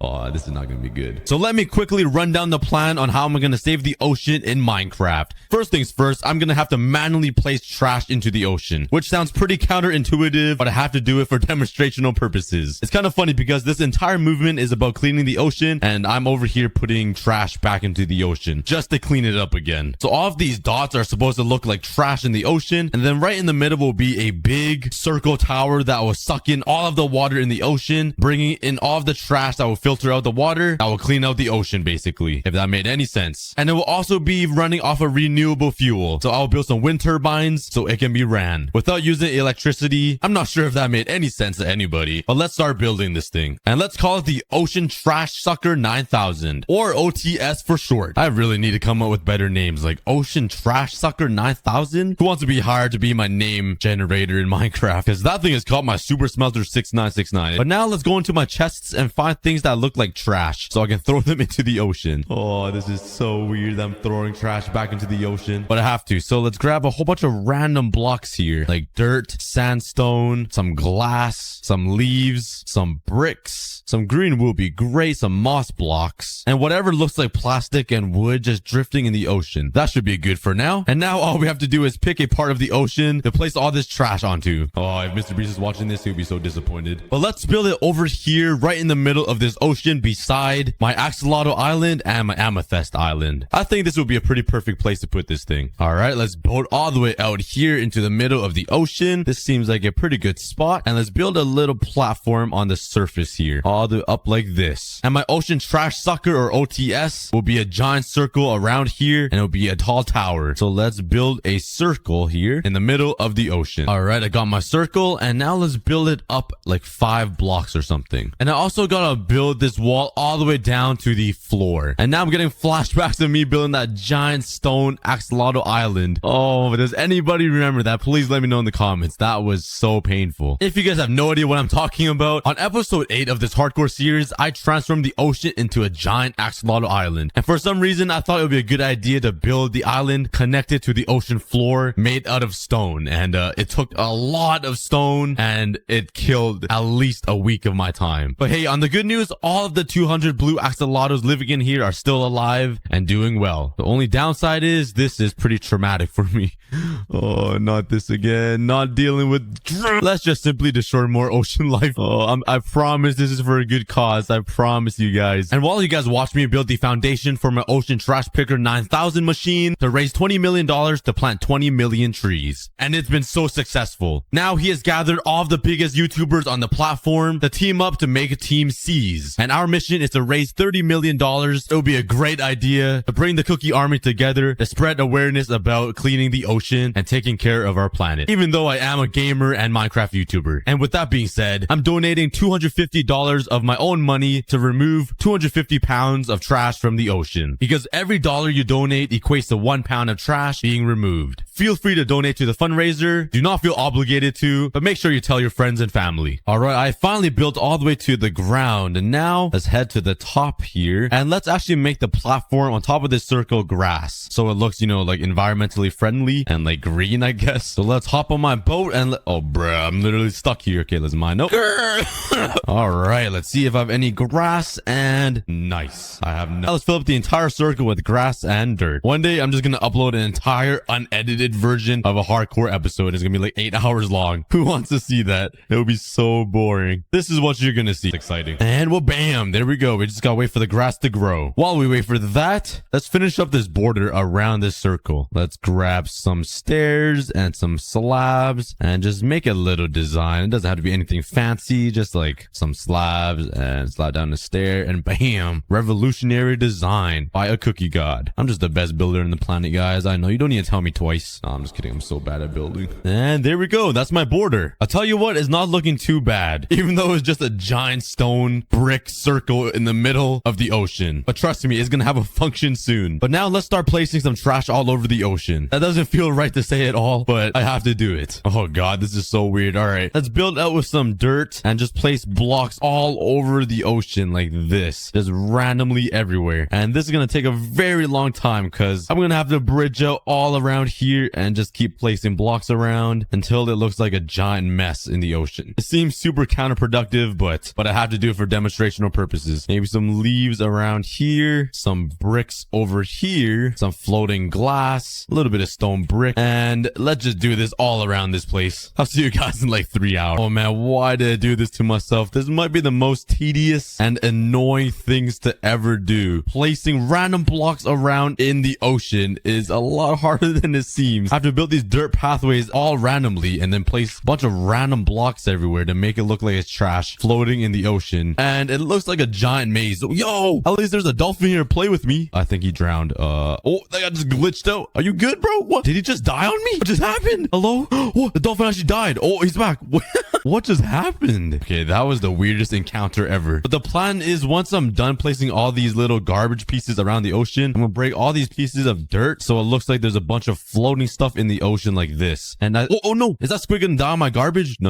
Oh, this is not going to be good. So let me quickly run down the plan on how I'm going to save the ocean in Minecraft. First things first, I'm going to have to manually place trash into the ocean, which sounds pretty counterintuitive, but I have to do it for demonstrational purposes. It's kind of funny because this entire movement is about cleaning the ocean, and I'm over here putting trash back into the ocean just to clean it up again. So all of these dots are supposed to look like trash in the ocean, and then right in the middle will be a big circle tower that will suck in all of the water in the ocean, bringing in all of the trash that will filter out the water that will clean out the ocean, basically. If that made any sense. sense. And it will also be running off of renewable fuel. So I'll build some wind turbines so it can be ran without using electricity. I'm not sure if that made any sense to anybody, but let's start building this thing. And let's call it the Ocean Trash Sucker 9000, or OTS for short. I really need to come up with better names like Ocean Trash Sucker 9000. Who wants to be hired to be my name generator in Minecraft? Because that thing is called my Super Smelter 6969. But now let's go into my chests and find things that look like trash so I can throw them into the ocean. Oh, this is so weird that I'm throwing trash back into the ocean, but I have to. So let's grab a whole bunch of random blocks here, like dirt, sandstone, some glass, some leaves, some bricks, some green wood would be great, some moss blocks, and whatever looks like plastic and wood just drifting in the ocean. That should be good for now. And now all we have to do is pick a part of the ocean to place all this trash onto. Oh, if Mr. Beast is watching this, he'll be so disappointed. But let's build it over here, right in the middle of this ocean, beside my Axolotl Island and my Amethyst Island. I think this would be a pretty perfect place to put this thing. All right, let's boat all the way out here into the middle of the ocean. This seems like a pretty good spot. And let's build a little platform on the surface here, all the way up like this. And my Ocean Trash Sucker, or OTS, will be a giant circle around here, and it'll be a tall tower. So let's build a circle here in the middle of the ocean. All right, I got my circle, and now let's build it up like 5 blocks or something. And I also gotta build this wall all the way down to the floor. And now I'm getting flashbacks of me building that giant stone Axolotl Island. Oh, does anybody remember that? Please let me know in the comments. That was so painful. If you guys have no idea what I'm talking about, on episode 8 of this hardcore series, I transformed the ocean into a giant Axolotl Island. And for some reason, I thought it would be a good idea to build the island connected to the ocean floor made out of stone. And it took a lot of stone, and it killed at least a week of my time. But hey, on the good news, all of the 200 blue axolotls living in here are still alive and doing well. The only downside is this is pretty traumatic for me. Oh, not this again. Not dealing with... Let's just simply destroy more ocean life. Oh, I promise this is for a good cause. I promise you guys. And while you guys watch me build the foundation for my Ocean Trash Picker 9000 machine to raise $20 million to plant 20 million trees. And it's been so successful. Now he has gathered all of the biggest YouTubers on the platform to team up to make a Team C's. And our mission is to raise $30 million. It would be a great idea to bring the Cookie Army together to spread awareness about cleaning the ocean and taking care of our planet. Even though I am a gamer and Minecraft YouTuber. And with that being said, I'm donating $250 of my own money to remove 250 pounds of trash from the ocean. Because every dollar you donate equates to 1 pound of trash being removed. Feel free to donate to the fundraiser. Do not feel obligated to, but make sure you tell your friends and family. Alright, I finally built all the way to the ground. And now let's head to the top here. And let's actually make the platform on top of this circle grass. So it looks, you know, like environmentally friendly and like green, I guess. So let's hop on my boat and oh, bruh, I'm literally stuck here. Okay, let's mine. Nope. Alright, let's see if I have any grass, and nice. I have no. Let's fill up the entire circle with grass and dirt. One day, I'm just gonna upload an entire unedited version of a hardcore episode. It's gonna be like 8 hours long. Who wants to see that? It would be so boring. This is what you're gonna see. It's exciting. And well, bam, there we go. We just gotta wait for the grass to grow. While we wait for that, let's finish up this border around this circle. Let's grab some stairs and some slabs and just make a little design. It doesn't have to be anything fancy, just like some slabs and slide down the stair, and bam, revolutionary design by ACookiegod. I'm just the best builder in the planet, guys. I know, you don't need to tell me twice. No, I'm just kidding. I'm so bad at building. And there we go. That's my border. I'll tell you what, it's not looking too bad, even though it's just a giant stone brick circle in the middle of the ocean. But trust me, it's gonna have a function soon. But now let's start placing some trash all over the ocean. That doesn't feel right to say at all, but I have to do it. Oh god, this is so weird. All right, let's build out with some dirt and just place blocks all over the ocean like this, just randomly everywhere. And this is gonna take a very long time because I'm gonna have to bridge out all around here and just keep placing blocks around until it looks like a giant mess in the ocean. It seems super counterproductive, but I have to do it for demonstrational purposes. Maybe some leaves around here, some bricks over here, some floating glass, a little bit of stone brick, and let's just do this all around this place. I'll see you guys in like 3 hours. Oh man, why did I do this to myself? This might be the most tedious and annoying things to ever do. Placing random blocks around in the ocean is a lot harder than it seems. I have to build these dirt pathways all randomly and then place a bunch of random blocks everywhere to make it look like it's trash floating in the ocean. And it looks like a giant maze. Yo, at least there's a dolphin here to play with me. me? I think he drowned. Oh, that guy just glitched out. Are you good, bro? What? Did he just die on me? What just happened? Hello? Oh, the dolphin actually died. Oh, he's back. What just happened? Okay, that was the weirdest encounter ever. But the plan is once I'm done placing all these little garbage pieces around the ocean, I'm gonna break all these pieces of dirt so it looks like there's a bunch of floating stuff in the ocean like this. And oh no, is that squid gonna die on my garbage? No.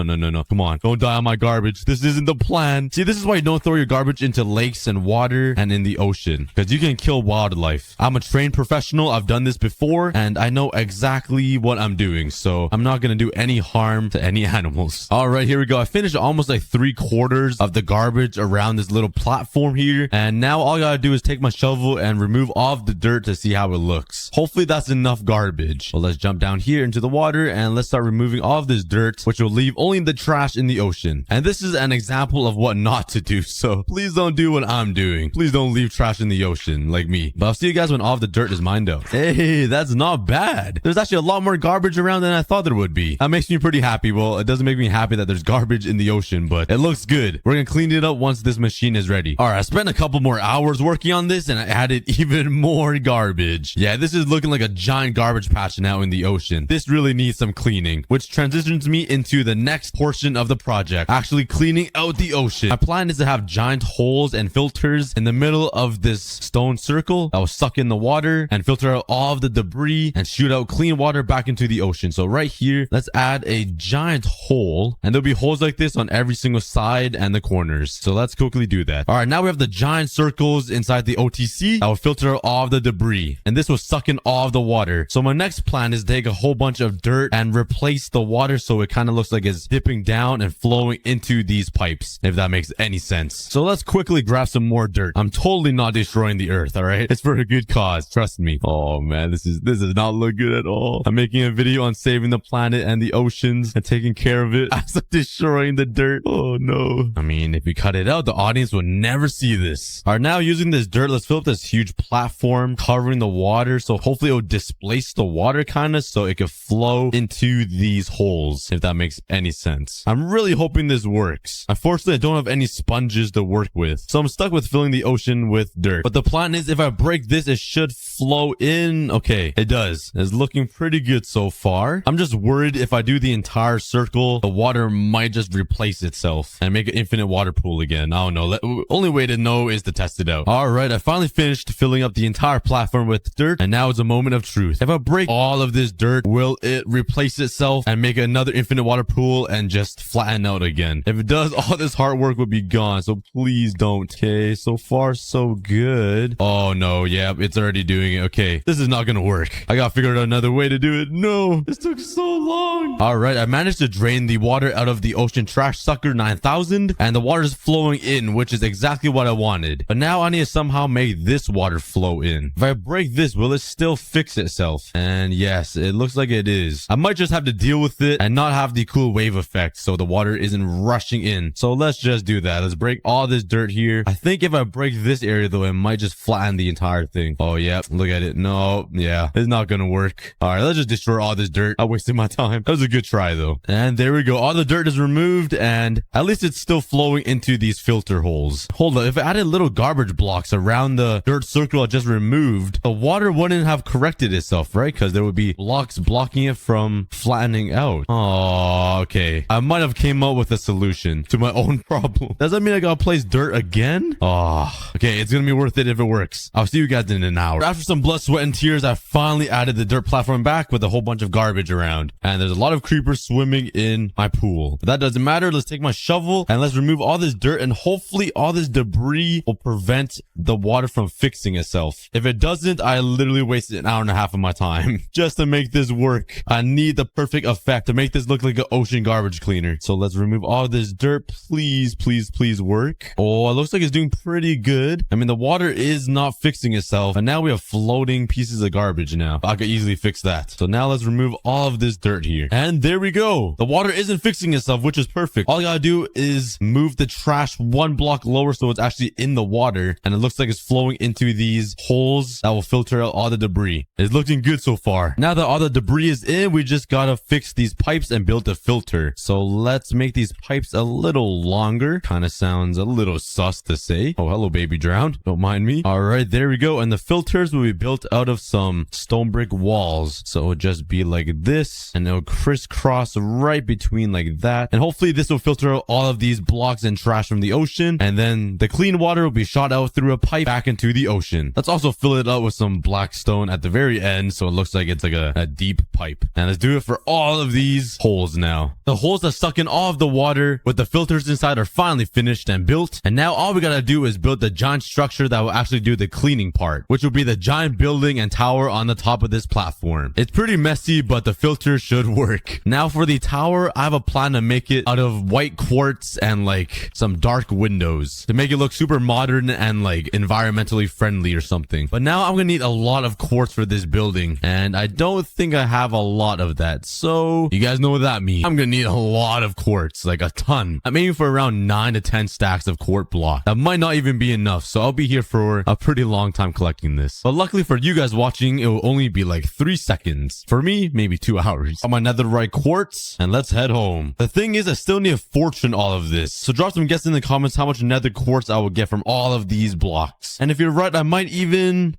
Come on, don't die on my garbage. This isn't the plan. See, this is why you don't throw your garbage into lakes and water and in the ocean, because you can kill wildlife. I'm a trained professional. I've done this before and I know exactly what I'm doing, so I'm not gonna do any harm to any animals. All right, here we go. I finished almost like 3/4 of the garbage around this little platform here, and now all I gotta do is take my shovel and remove all of the dirt to see how it looks. Hopefully that's enough garbage. Well, let's jump down here into the water and let's start removing all of this dirt, which will leave only the trash in the ocean. And this is an example of what not to do, so please don't do what I'm doing. Please don't leave trash in the ocean like me. But I'll see you guys when all of the dirt is mined out. Hey, that's not bad. There's actually a lot more garbage around than I thought there would be. That makes me pretty happy. Well, it doesn't make me happy that there's garbage in the ocean, but it looks good. We're gonna clean it up once this machine is ready. All right, I spent a couple more hours working on this and I added even more garbage. Yeah, this is looking like a giant garbage patch now in the ocean. This really needs some cleaning, which transitions me into the next portion of the project, actually cleaning out the ocean. My plan is to have giant holes and filters in the middle of this stone circle that will suck in the water and filter out all of the debris and shoot out clean water back into the ocean. So right here, let's add a giant hole, and there'll be holes like this on every single side and the corners. So let's quickly do that. All right, now we have the giant circles inside the OTC that will filter out all of the debris, and this will suck in all of the water. So my next plan is to take a whole bunch of dirt and replace the water so it kind of looks like it's dipping down and flowing into these pipes, if that makes any sense. So let's quickly grab some more dirt. I'm totally not destroying the earth, all right? It's for a good cause, trust me. Oh man, this does not look good at all. I'm making a video on saving the planet and the oceans and taking care of it as I'm destroying the dirt. Oh no. I mean, if we cut it out, the audience will never see this. All right, now using this dirt, let's fill up this huge platform covering the water, so hopefully it will displace the water kind of so it can flow into these holes, if that makes any sense. I'm really hoping this works. Unfortunately, I don't have any sponges to work with, so I'm stuck with filling the ocean with dirt. But the plan is if I break this, it should flow in. Okay, it does. It's looking pretty good so far. I'm just worried if I do the entire circle, the water might just replace itself and make an infinite water pool again. I don't know. Only way to know is to test it out. All right, I finally finished filling up the entire platform with dirt, and now it's a moment of truth. If I break all of this dirt, will it replace itself and make another infinite water pool and just flatten out again? If it does, all this hard work would be gone, so please don't. Okay, so far so good. Oh no, yeah, it's already doing it. Okay, this is not gonna work. I gotta figure out another way to do it. No, this took so long. All right, I managed to drain the water out of the ocean trash sucker 9000, and the water is flowing in, which is exactly what I wanted. But now I need to somehow make this water flow in. If I break this, will it still fix itself? And yes, it looks like it is. I might just have to deal with it and not have the cool wave effect so the water isn't rushing in. So let's just do that. Let's break all this dirt here. I think if I break this area though, it might just flatten the entire thing. Oh yeah, look at it. No, yeah, it's not gonna work. All right, let's just destroy all this dirt. I wasted my time. That was a good try though. And there we go. All the dirt is removed, and at least it's still flowing into these filter holes. Hold on, if I added little garbage blocks around the dirt circle I just removed, the water wouldn't have corrected itself, right? Because there would be blocks blocking it from flattening out. Oh, okay. I might have came up with a solution to my own problem. Does that mean I gotta place dirt again? Oh, okay. It's gonna be worth it if it works. I'll see you guys in an hour. After some blood, sweat, and tears, I finally added the dirt platform back with a whole bunch of garbage around. And there's a lot of creepers swimming in my pool. But that doesn't matter. Let's take my shovel and let's remove all this dirt, and hopefully all this debris will prevent the water from fixing itself. If it doesn't, I literally wasted an hour and a half of my time just to make this work. I need the perfect effect to make this look like an ocean garbage cleaner. So let's remove all this dirt. Please, please, please work. Oh, it looks like it's doing pretty good. I mean, the water is not fixing itself, and now we have floating pieces of garbage now. I could easily fix that. So now let's remove all of this dirt here. And there we go. The water isn't fixing itself, which is perfect. All I gotta do is move the trash one block lower so it's actually in the water, and it looks like it's flowing into these holes that will filter out all the debris. It's looking good so far. Now that all the debris is in, we just gotta fix these pipes and build a filter. So let's make these pipes a little longer. Kind of sounds a little sus to say. Oh, hello, baby drowned. Don't mind me. All All right, there we go. And the filters will be built out of some stone brick walls. So it'll just be like this, and it'll crisscross right between like that. And hopefully this will filter out all of these blocks and trash from the ocean. And then the clean water will be shot out through a pipe back into the ocean. Let's also fill it up with some black stone at the very end, so it looks like it's like a deep pipe. And let's do it for all of these holes now. The holes that suck in all of the water with the filters inside are finally finished and built. And now all we gotta do is build the giant structure that will actually do the cleaning part, which will be the giant building and tower on the top of this platform. It's pretty messy, but the filter should work. Now for the tower, I have a plan to make it out of white quartz and like some dark windows to make it look super modern and like environmentally friendly or something. But now I'm gonna need a lot of quartz for this building, and I don't think I have a lot of that. So you guys know what that means. I'm gonna need a lot of quartz, like a ton. I'm aiming for around 9 to 10 stacks of quartz block. That might not even be enough, so I'll be here for a pretty long time collecting this. But luckily for you guys watching, it will only be like 3 seconds. For me, maybe 2 hours. On my netherite quartz, and let's head home. The thing is, I still need a fortune all of this. So drop some guesses in the comments how much nether quartz I will get from all of these blocks. And if you're right, I might even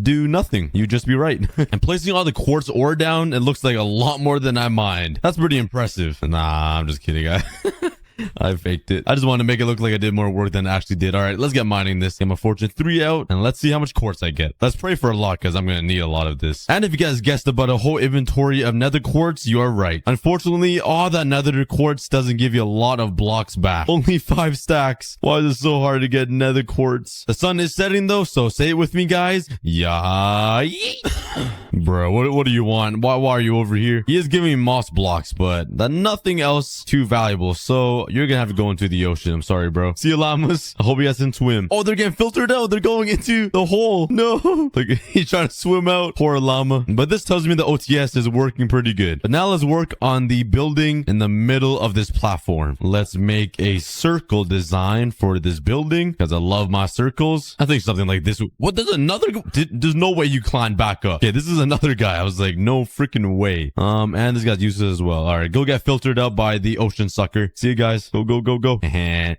do nothing. You just be right. And placing all the quartz ore down, it looks like a lot more than I mined. That's pretty impressive. Nah, I'm just kidding. I faked it. I just wanted to make it look like I did more work than I actually did. All right, let's get mining this. Get my fortune 3 out, and let's see how much quartz I get. Let's pray for a lot, because I'm going to need a lot of this. And if you guys guessed about a whole inventory of nether quartz, you are right. Unfortunately, all that nether quartz doesn't give you a lot of blocks back. Only 5 stacks. Why is it so hard to get nether quartz? The sun is setting though, so say it with me, guys. Yeah. Bro, what do you want? Why are you over here? He is giving me moss blocks, but nothing else too valuable. So you're gonna have to go into the ocean. I'm sorry, bro. See you, llamas. I hope you guys can swim. Oh, they're getting filtered out. They're going into the hole. No. Like, he's trying to swim out. Poor llama. But this tells me the OTS is working pretty good. But now let's work on the building in the middle of this platform. Let's make a circle design for this building, because I love my circles. I think something like this. What? There's another... There's no way you climb back up. Okay, this is another guy. I was like, no freaking way. And this guy's useless as well. All right, go get filtered out by the ocean sucker. See you guys. Go.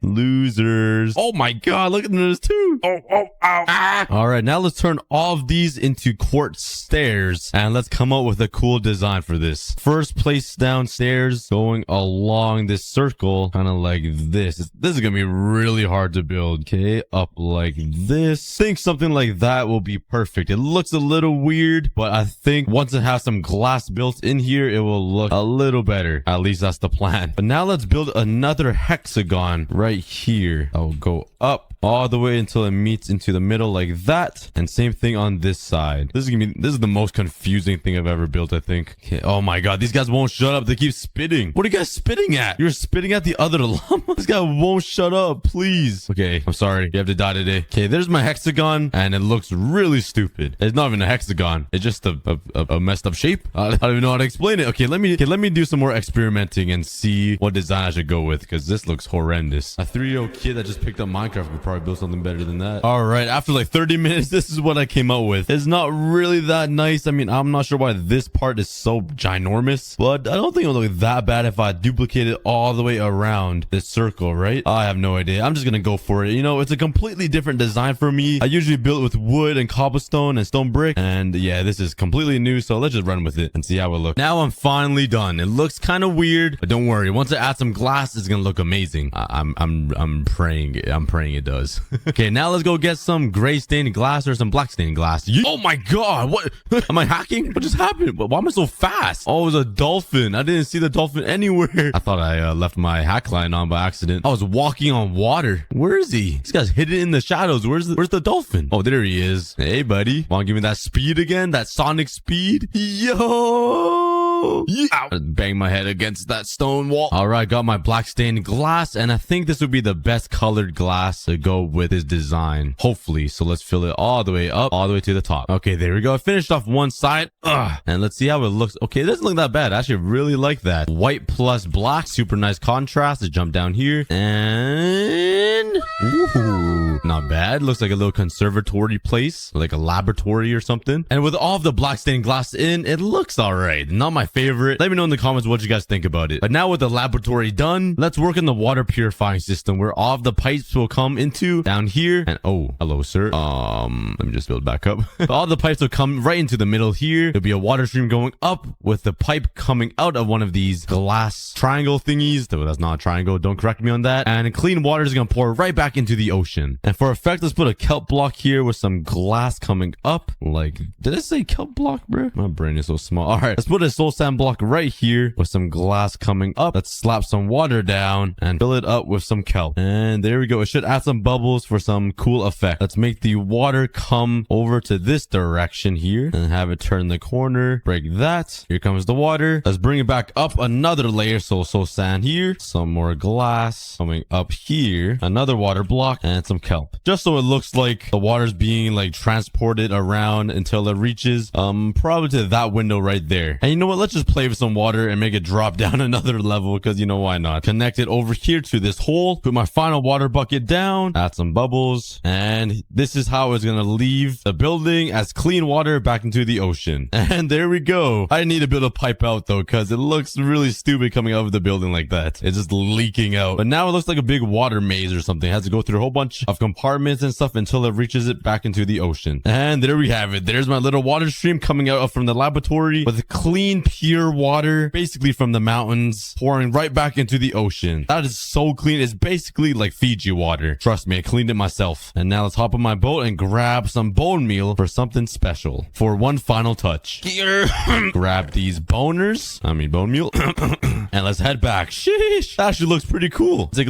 Losers. Oh my god, look at this too. Ow. Ah. All right, now let's turn all of these into quartz stairs, and let's come up with a cool design for this. First, place down stairs going along this circle, kind of like this. This is gonna be really hard to build. Okay, up like this. I think something like that will be perfect. It looks a little weird, but I think once it has some glass built in here, it will look a little better. At least that's the plan. But now let's build another hexagon right here. I'll go up all the way until it meets into the middle like that, and same thing on this side. This is the most confusing thing I've ever built, I think. Okay. Oh my god, these guys won't shut up. They keep spitting. What are you guys spitting at? You're spitting at the other llama. This guy won't shut up, please. Okay, I'm sorry, you have to die today. Okay, there's my hexagon, and it looks really stupid. It's not even a hexagon. It's just a messed up shape. I don't even know how to explain it. Okay, let me do some more experimenting and see what design I should go with, because this looks horrendous. A 3-year-old kid that just picked up Minecraft could probably build something better than that. All right, after like 30 minutes, this is what I came out with. It's not really that nice. I mean, I'm not sure why this part is so ginormous, but I don't think it'll look that bad if I duplicate it all the way around this circle, right? I have no idea. I'm just gonna go for it. You know, it's a completely different design for me. I usually build with wood and cobblestone and stone brick, and yeah, this is completely new, so let's just run with it and see how it looks. Now I'm finally done. It looks kind of weird, but don't worry. Once I add some glass, it's gonna look amazing. I'm praying it does. Okay, now let's go get some gray stained glass or some black stained glass. Oh my god, what? Am I hacking? What just happened? Why am I so fast? Oh, it was a dolphin. I didn't see the dolphin anywhere. I thought I left my hack line on by accident. I was walking on water. Where is he? This guy's hidden in the shadows. Where's the dolphin? Oh, there he is. Hey, buddy. Want to give me that speed again? That sonic speed? Yo! Yeah. Bang my head against that stone wall. All right, got my black stained glass, and I think this would be the best colored glass to go with this design, hopefully. So let's fill it all the way up, all the way to the top. Okay, there we go. I finished off one side. And let's see how it looks. Okay, it doesn't look that bad. I actually really like that. White plus black, super nice contrast. Let's jump down here, and ooh, not bad. Looks like a little conservatory place, like a laboratory or something. And with all of the black stained glass in, it looks all right. Not my favorite. Let me know in the comments what you guys think about it. But now with the laboratory done, let's work on the water purifying system where all of the pipes will come into down here. And oh, hello, sir. Let me just build back up. All the pipes will come right into the middle here. There'll be a water stream going up with the pipe coming out of one of these glass triangle thingies. So that's not a triangle. Don't correct me on that. And clean water is going to pour right back into the ocean. And for effect, let's put a kelp block here with some glass coming up. Like, did I say kelp block, bro? My brain is so small. All right, let's put a soul sand block right here with some glass coming up. Let's slap some water down and fill it up with some kelp. And there we go. It should add some bubbles for some cool effect. Let's make the water come over to this direction here and have it turn the corner. Break that. Here comes the water. Let's bring it back up another layer. So sand here. Some more glass coming up here. Another water block and some kelp. Just so it looks like the water's being like transported around until it reaches probably to that window right there. And you know what? Let's just play with some water and make it drop down another level because you know why not. Connect it over here to this hole. Put my final water bucket down. Add some bubbles. And this is how it's gonna leave the building as clean water back into the ocean. And there we go. I need to build a pipe out though because it looks really stupid coming out of the building like that. It's just leaking out. But now it looks like a big water maze or something. It has to go through a whole bunch of compartments and stuff until it reaches it back into the ocean. And there we have it. There's my little water stream coming out from the laboratory with clean, pure water, basically from the mountains, pouring right back into the ocean. That is so clean. It's basically like Fiji water. Trust me, I cleaned it myself. And now let's hop on my boat and grab some bone meal for something special. For one final touch. Here. Grab these bone meal. And let's head back. Sheesh. That actually looks pretty cool. It's like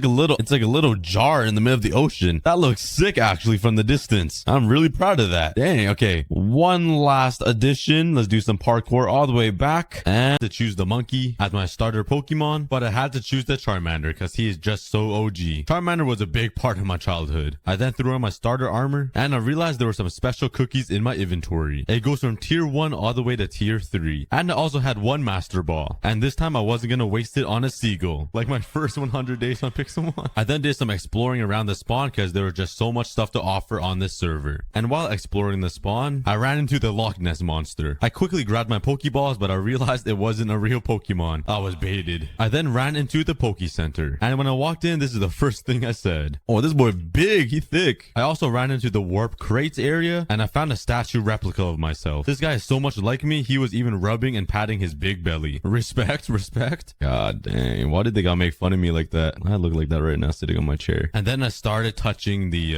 a little jar in the middle of the ocean. That looks sick actually from the distance. I'm really proud of that. Dang, okay. One last addition. Let's do some parkour all the way back. And to choose the monkey as my starter Pokemon. But I had to choose the Charmander because he is just so OG. Charmander was a big part of my childhood. I then threw on my starter armor and I realized there were some special cookies in my inventory. It goes from tier 1 all the way to tier 3. And I also had one master ball. And this time I wasn't going to waste it on a seagull. Like my first 100 days on Pixelmon. I then did some exploring around the spawn because there was just so much stuff to offer on this server. And while exploring the spawn, I ran into the Loch Ness monster. I quickly grabbed my Pokeballs, but I realized it wasn't a real Pokemon. I was baited. I then ran into the Poke Center. And when I walked in, this is the first thing I said. Oh, this boy big. He thick. I also ran into the warp crates area and I found a statue replica of myself. This guy is so much like me, he was even rubbing and patting his big belly. Respect. God dang. Why did they gotta make fun of me like that? I look like that right now sitting on my chair. And then I started touching the,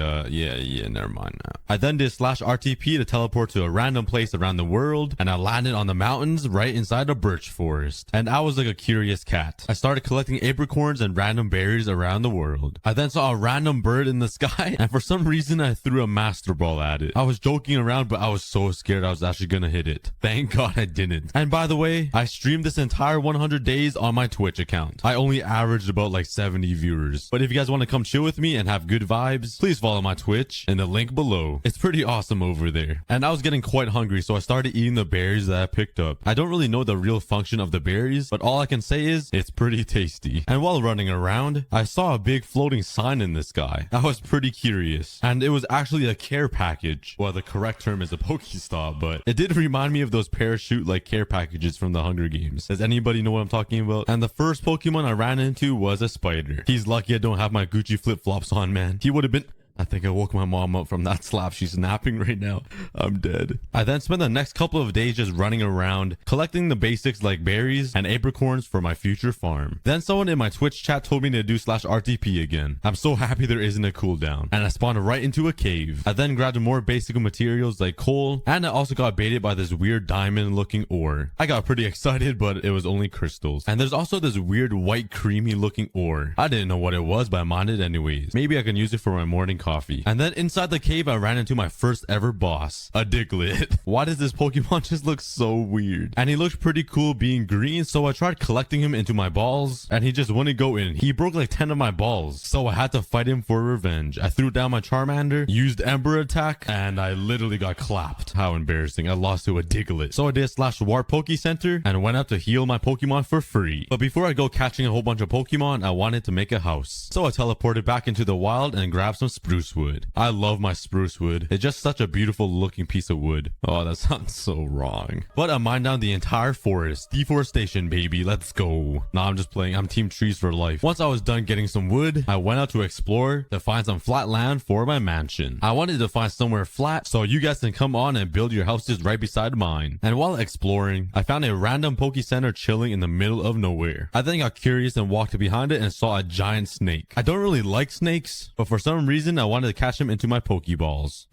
never mind now. I then did /RTP to teleport to a random place around the world and I landed on the mountains right inside a birch forest. And I was like a curious cat. I started collecting apricorns and random berries around the world. I then saw a random bird in the sky and for some reason I threw a master ball at it. I was joking around but I was so scared I was actually gonna hit it. Thank God I didn't. And by the way, I streamed this entire 100 days on my Twitch account. I only averaged about like 70 viewers. But if you guys want to come chill with me and have good vibes, please follow my Twitch in the link below. It's pretty awesome over there. And I was getting quite hungry so I started eating the berries that I picked up. I don't really know the real function of the berries, but all I can say is it's pretty tasty. And while running around, I saw a big floating sign in the sky. I was pretty curious. And it was actually a care package. Well, the correct term is a Pokestop, but it did remind me of those parachute like care packages from the Hunger Games. Does anybody know what I'm talking about? And the first Pokemon I ran into was a spider. He's lucky I don't have my Gucci flip-flops on, man. He would have been... I think I woke my mom up from that slap. She's napping right now. I'm dead. I then spent the next couple of days just running around, collecting the basics like berries and apricorns for my future farm. Then someone in my Twitch chat told me to do /RTP again. I'm so happy there isn't a cooldown. And I spawned right into a cave. I then grabbed more basic materials like coal, and I also got baited by this weird diamond looking ore. I got pretty excited, but it was only crystals. And there's also this weird white creamy looking ore. I didn't know what it was, but I mined it anyways. Maybe I can use it for my morning coffee. And then inside the cave, I ran into my first ever boss, a Diglett. Why does this Pokemon just look so weird? And he looked pretty cool being green, so I tried collecting him into my balls, and he just wouldn't go in. He broke like 10 of my balls, so I had to fight him for revenge. I threw down my Charmander, used Ember Attack, and I literally got clapped. How embarrassing. I lost to a Diglett. So I did /Warp Poke Center and went out to heal my Pokemon for free. But before I go catching a whole bunch of Pokemon, I wanted to make a house. So I teleported back into the wild and grabbed some spruce spruce wood. I love my spruce wood. It's just such a beautiful looking piece of wood. Oh, that sounds so wrong. But I mined down the entire forest. Deforestation, baby. Let's go. Nah, I'm just playing. I'm team trees for life. Once I was done getting some wood, I went out to explore to find some flat land for my mansion. I wanted to find somewhere flat so you guys can come on and build your houses right beside mine. And while exploring, I found a random Poke Center chilling in the middle of nowhere. I then got curious and walked behind it and saw a giant snake. I don't really like snakes, but for some reason I wanted to catch him into my Pokeballs.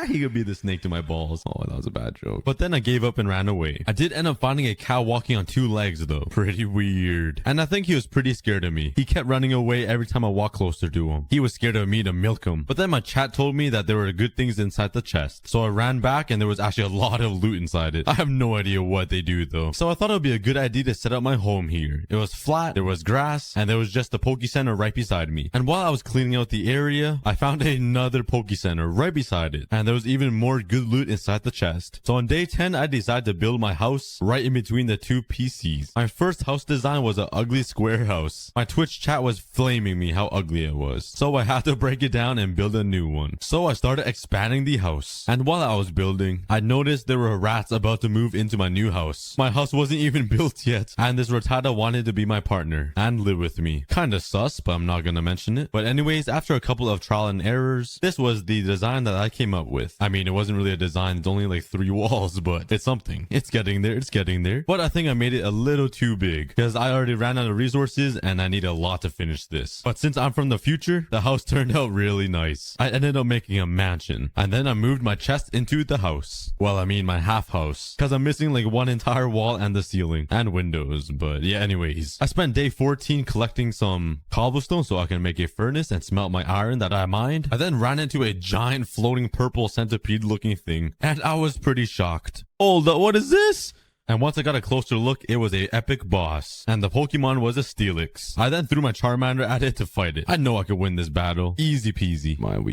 He could be the snake to my balls. Oh, that was a bad joke. But then I gave up and ran away. I did end up finding a cow walking on 2 legs though. Pretty weird. And I think he was pretty scared of me. He kept running away every time I walked closer to him. He was scared of me to milk him. But then my chat told me that there were good things inside the chest. So I ran back and there was actually a lot of loot inside it. I have no idea what they do though. So I thought it would be a good idea to set up my home here. It was flat, there was grass, and there was just a Poke Center right beside me. And while I was cleaning out the area, I found another Poke Center right beside it. And there was even more good loot inside the chest. So on day 10, I decided to build my house right in between the 2 PCs. My first house design was an ugly square house. My Twitch chat was flaming me how ugly it was. So I had to break it down and build a new one. So I started expanding the house. And while I was building, I noticed there were rats about to move into my new house. My house wasn't even built yet. And this Rattata wanted to be my partner and live with me. Kinda sus, but I'm not gonna mention it. But anyways, after a couple of trial and errors, this was the design that I came up with. I mean, it wasn't really a design. It's only like 3 walls, but it's something. It's getting there. It's getting there. But I think I made it a little too big because I already ran out of resources and I need a lot to finish this. But since I'm from the future, the house turned out really nice. I ended up making a mansion and then I moved my chest into the house. Well, I mean my half house because I'm missing like one entire wall and the ceiling and windows. But yeah, anyways, I spent day 14 collecting some cobblestone so I can make a furnace and smelt my iron that I mined. I then ran into a giant floating purple centipede looking thing and I was pretty shocked. Hold up, what is this? And once I got a closer look, it was a epic boss. And the Pokemon was a Steelix. I then threw my Charmander at it to fight it. I know I could win this battle. Easy peasy. I'm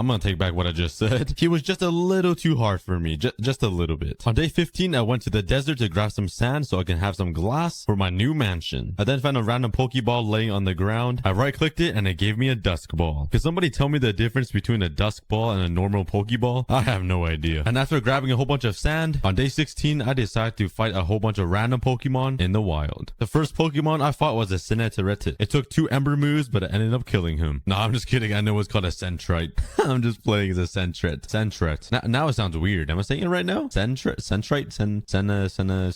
gonna take back what I just said. He was just a little too hard for me. Just a little bit. On day 15, I went to the desert to grab some sand so I can have some glass for my new mansion. I then found a random Pokeball laying on the ground. I right-clicked it and it gave me a Dusk Ball. Could somebody tell me the difference between a Dusk Ball and a normal Pokeball? I have no idea. And after grabbing a whole bunch of sand, on day 16, I decided to fight a whole bunch of random Pokemon in the wild. The first Pokemon I fought was a Cineterete. It took 2 Ember moves, but I ended up killing him. Nah, I'm just kidding. I know it's called a Centrite. I'm just playing as a Centret. Now it sounds weird. Am I saying it right now? Centrite?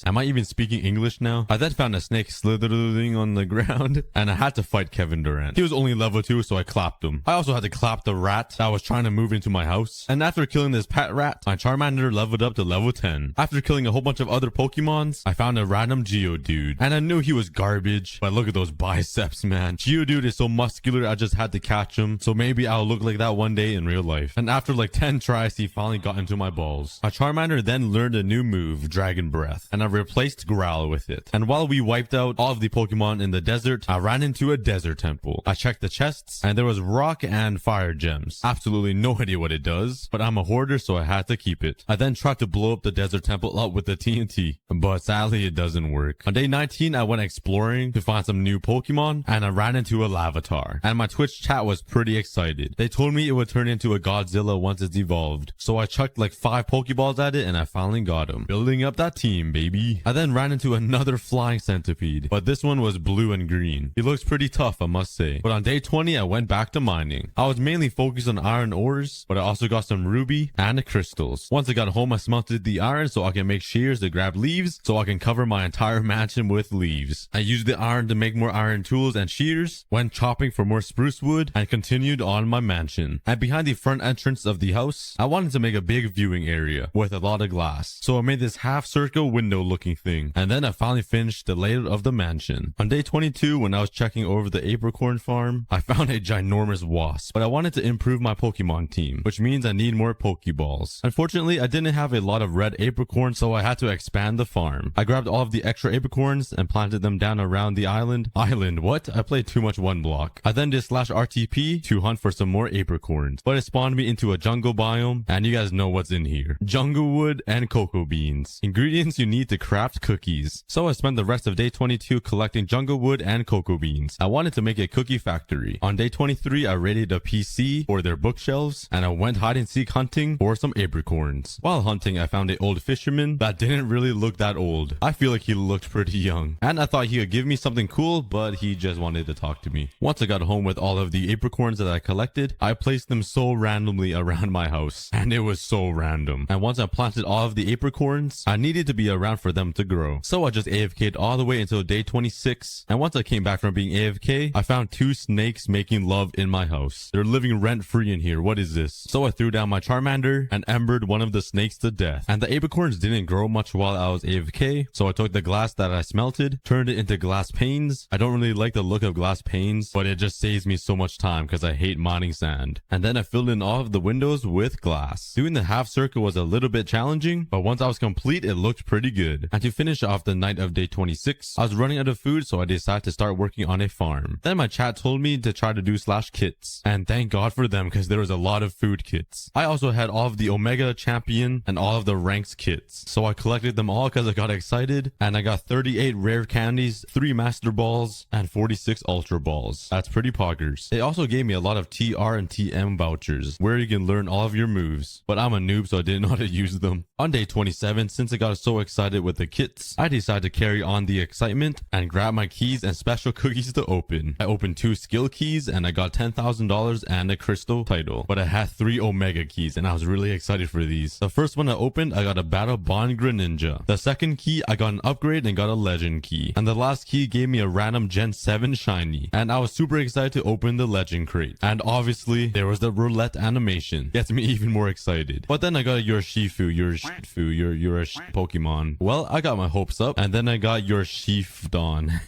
Am I even speaking English now? I then found a snake slithering on the ground, and I had to fight Kevin Durant. He was only level 2, so I clapped him. I also had to clap the rat that was trying to move into my house. And after killing this pet rat, my Charmander leveled up to level 10. After killing a whole bunch of other Pokemons, I found a random Geodude. And I knew he was garbage, but look at those biceps, man. Geodude is so muscular, I just had to catch him. So maybe I'll look like that one day in real life. And after like 10 tries, he finally got into my balls. My Charmander then learned a new move, Dragon Breath, and I replaced Growl with it. And while we wiped out all of the Pokemon in the desert, I ran into a desert temple. I checked the chests, and there was rock and fire gems. Absolutely no idea what it does, but I'm a hoarder, so I had to keep it. I then tried to blow up the desert temple up with the TNT, but sadly it doesn't work. On day 19, I went exploring to find some new Pokemon, and I ran into a Lavatar. And my Twitch chat was pretty excited. They told me it would turn into a Godzilla once it's evolved. So I chucked like 5 Pokeballs at it, and I finally got him. Building up that team, baby. I then ran into another flying centipede, but this one was blue and green. He looks pretty tough, I must say. But on day 20, I went back to mining. I was mainly focused on iron ores, but I also got some ruby and crystals. Once I got home, I smelted the iron so I can make shears to grab leaves so I can cover my entire mansion with leaves. I used the iron to make more iron tools and shears, went chopping for more spruce wood, and continued on my mansion. And behind the front entrance of the house, I wanted to make a big viewing area with a lot of glass. So I made this half circle window looking thing. And then I finally finished the layout of the mansion. On day 22, when I was checking over the apricorn farm, I found a ginormous wasp, but I wanted to improve my Pokemon team, which means I need more Pokeballs. Unfortunately, I didn't have a lot of red apricorn apricorns, so I had to expand the farm. I grabbed all of the extra apricorns and planted them down around the island. What? I played too much one block. I then did /RTP to hunt for some more apricorns, but it spawned me into a jungle biome, and you guys know what's in here. Jungle wood and cocoa beans. Ingredients you need to craft cookies. So I spent the rest of day 22 collecting jungle wood and cocoa beans. I wanted to make a cookie factory. On day 23, I raided a PC for their bookshelves, and I went hide and seek hunting for some apricorns. While hunting, I found an old fisherman that didn't really look that old. I feel like he looked pretty young, and I thought he would give me something cool, but he just wanted to talk to me. Once I got home with all of the apricorns that I collected, I placed them so randomly around my house, and it was so random. And once I planted all of the apricorns, I needed to be around for them to grow. So I just AFK'd all the way until day 26, and once I came back from being AFK, I found 2 snakes making love in my house. They're living rent-free in here. What is this? So I threw down my Charmander and embered one of the snakes to death. And the apricorns didn't grow much while I was AFK, so I took the glass that I smelted, turned it into glass panes. I don't really like the look of glass panes, but it just saves me so much time because I hate mining sand. And then I filled in all of the windows with glass. Doing the half circle was a little bit challenging, but once I was complete, it looked pretty good. And to finish off the night of day 26, I was running out of food, so I decided to start working on a farm. Then my chat told me to try to do /kits, and thank God for them because there was a lot of food kits. I also had all of the Omega Champion and all of the ranks kits, so I collected them all because I got excited, and I got 38 rare candies, 3 master balls, and 46 ultra balls. That's pretty poggers. They also gave me a lot of TR and TM vouchers where you can learn all of your moves, but I'm a noob, so I didn't know how to use them. On day 27, since I got so excited with the kits, I decided to carry on the excitement and grab my keys and special cookies to open. I opened 2 skill keys and I got $10,000 and a crystal title, but I had 3 Omega keys and I was really excited for these. The first one I opened, I got a Battle Bond Greninja. The second key, I got an upgrade and got a legend key. And the last key gave me a random Gen 7 shiny. And I was super excited to open the legend crate. And obviously, there was the roulette animation. Gets me even more excited. But then I got your Shifu, you're a Pokemon. Well, I got my hopes up, and then I got your Sheafdon.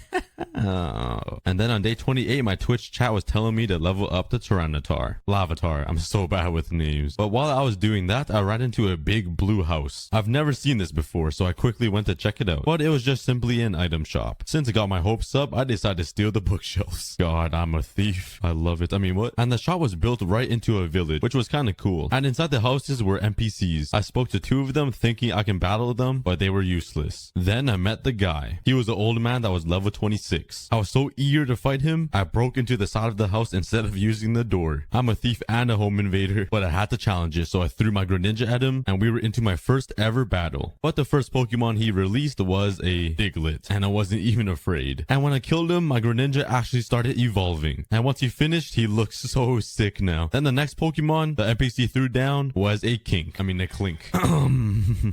Oh. And then on day 28, my Twitch chat was telling me to level up the Tyranitar. Lavatar. I'm so bad with names. But while I was doing that, I ran into a big blue house. I've never seen this before, so I quickly went to check it out. But it was just simply an item shop. Since I got my hopes up, I decided to steal the bookshelves. God, I'm a thief. I love it. I mean, what? And the shop was built right into a village, which was kind of cool. And inside the houses were NPCs. I spoke to 2 of them thinking I can battle them, but they were useless. Then I met the guy. He was an old man that was level 26. I was so eager to fight him, I broke into the side of the house instead of using the door. I'm a thief and a home invader, but I had to challenge it, so I threw my Greninja at him, and we were into my first ever battle. But the first Pokemon he released was a Diglett, and I wasn't even afraid. And when I killed him, my Greninja actually started evolving. And once he finished, he looks so sick now. Then the next Pokemon the NPC threw down was a Clink.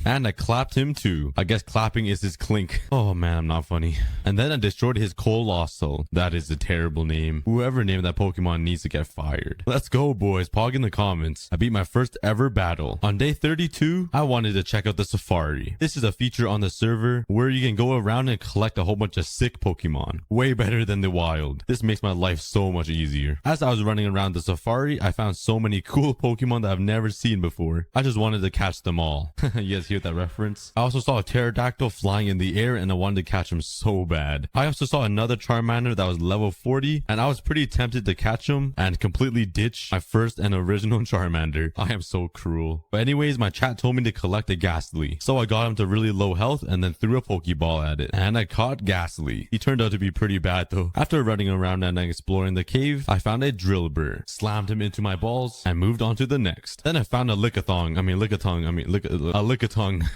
And I clapped him too. I guess clapping is his clink. Oh man, I'm not funny. And then I destroyed his Colossal. That is a terrible name. Whoever named that Pokemon needs to get fired. Let's go, boys. Pog in the comments. I beat my first ever battle. On day 32, I wanted to check out the Safari. This is a feature on the server where you can go around and collect a whole bunch of sick Pokemon. Way better than the wild. This makes my life so much easier. As I was running around the Safari, I found so many cool Pokemon that I've never seen before. I just wanted to catch them all. You guys hear that reference? I also saw a pterodactyl flying in the air and I wanted to catch him so bad. I also saw another Charmander that was level 40 and I was pretty tempted to catch him and completely ditch my first and original Charmander. I am so cruel. But anyways, my chat told me to collect a Ghastly. So I got him to really low health and then threw a Pokeball at it. And I caught Ghastly. He turned out to be pretty bad though. After running around and exploring the cave, I found a Drillbur, slammed him into my balls, and moved on to the next. Then I found a Lickitung.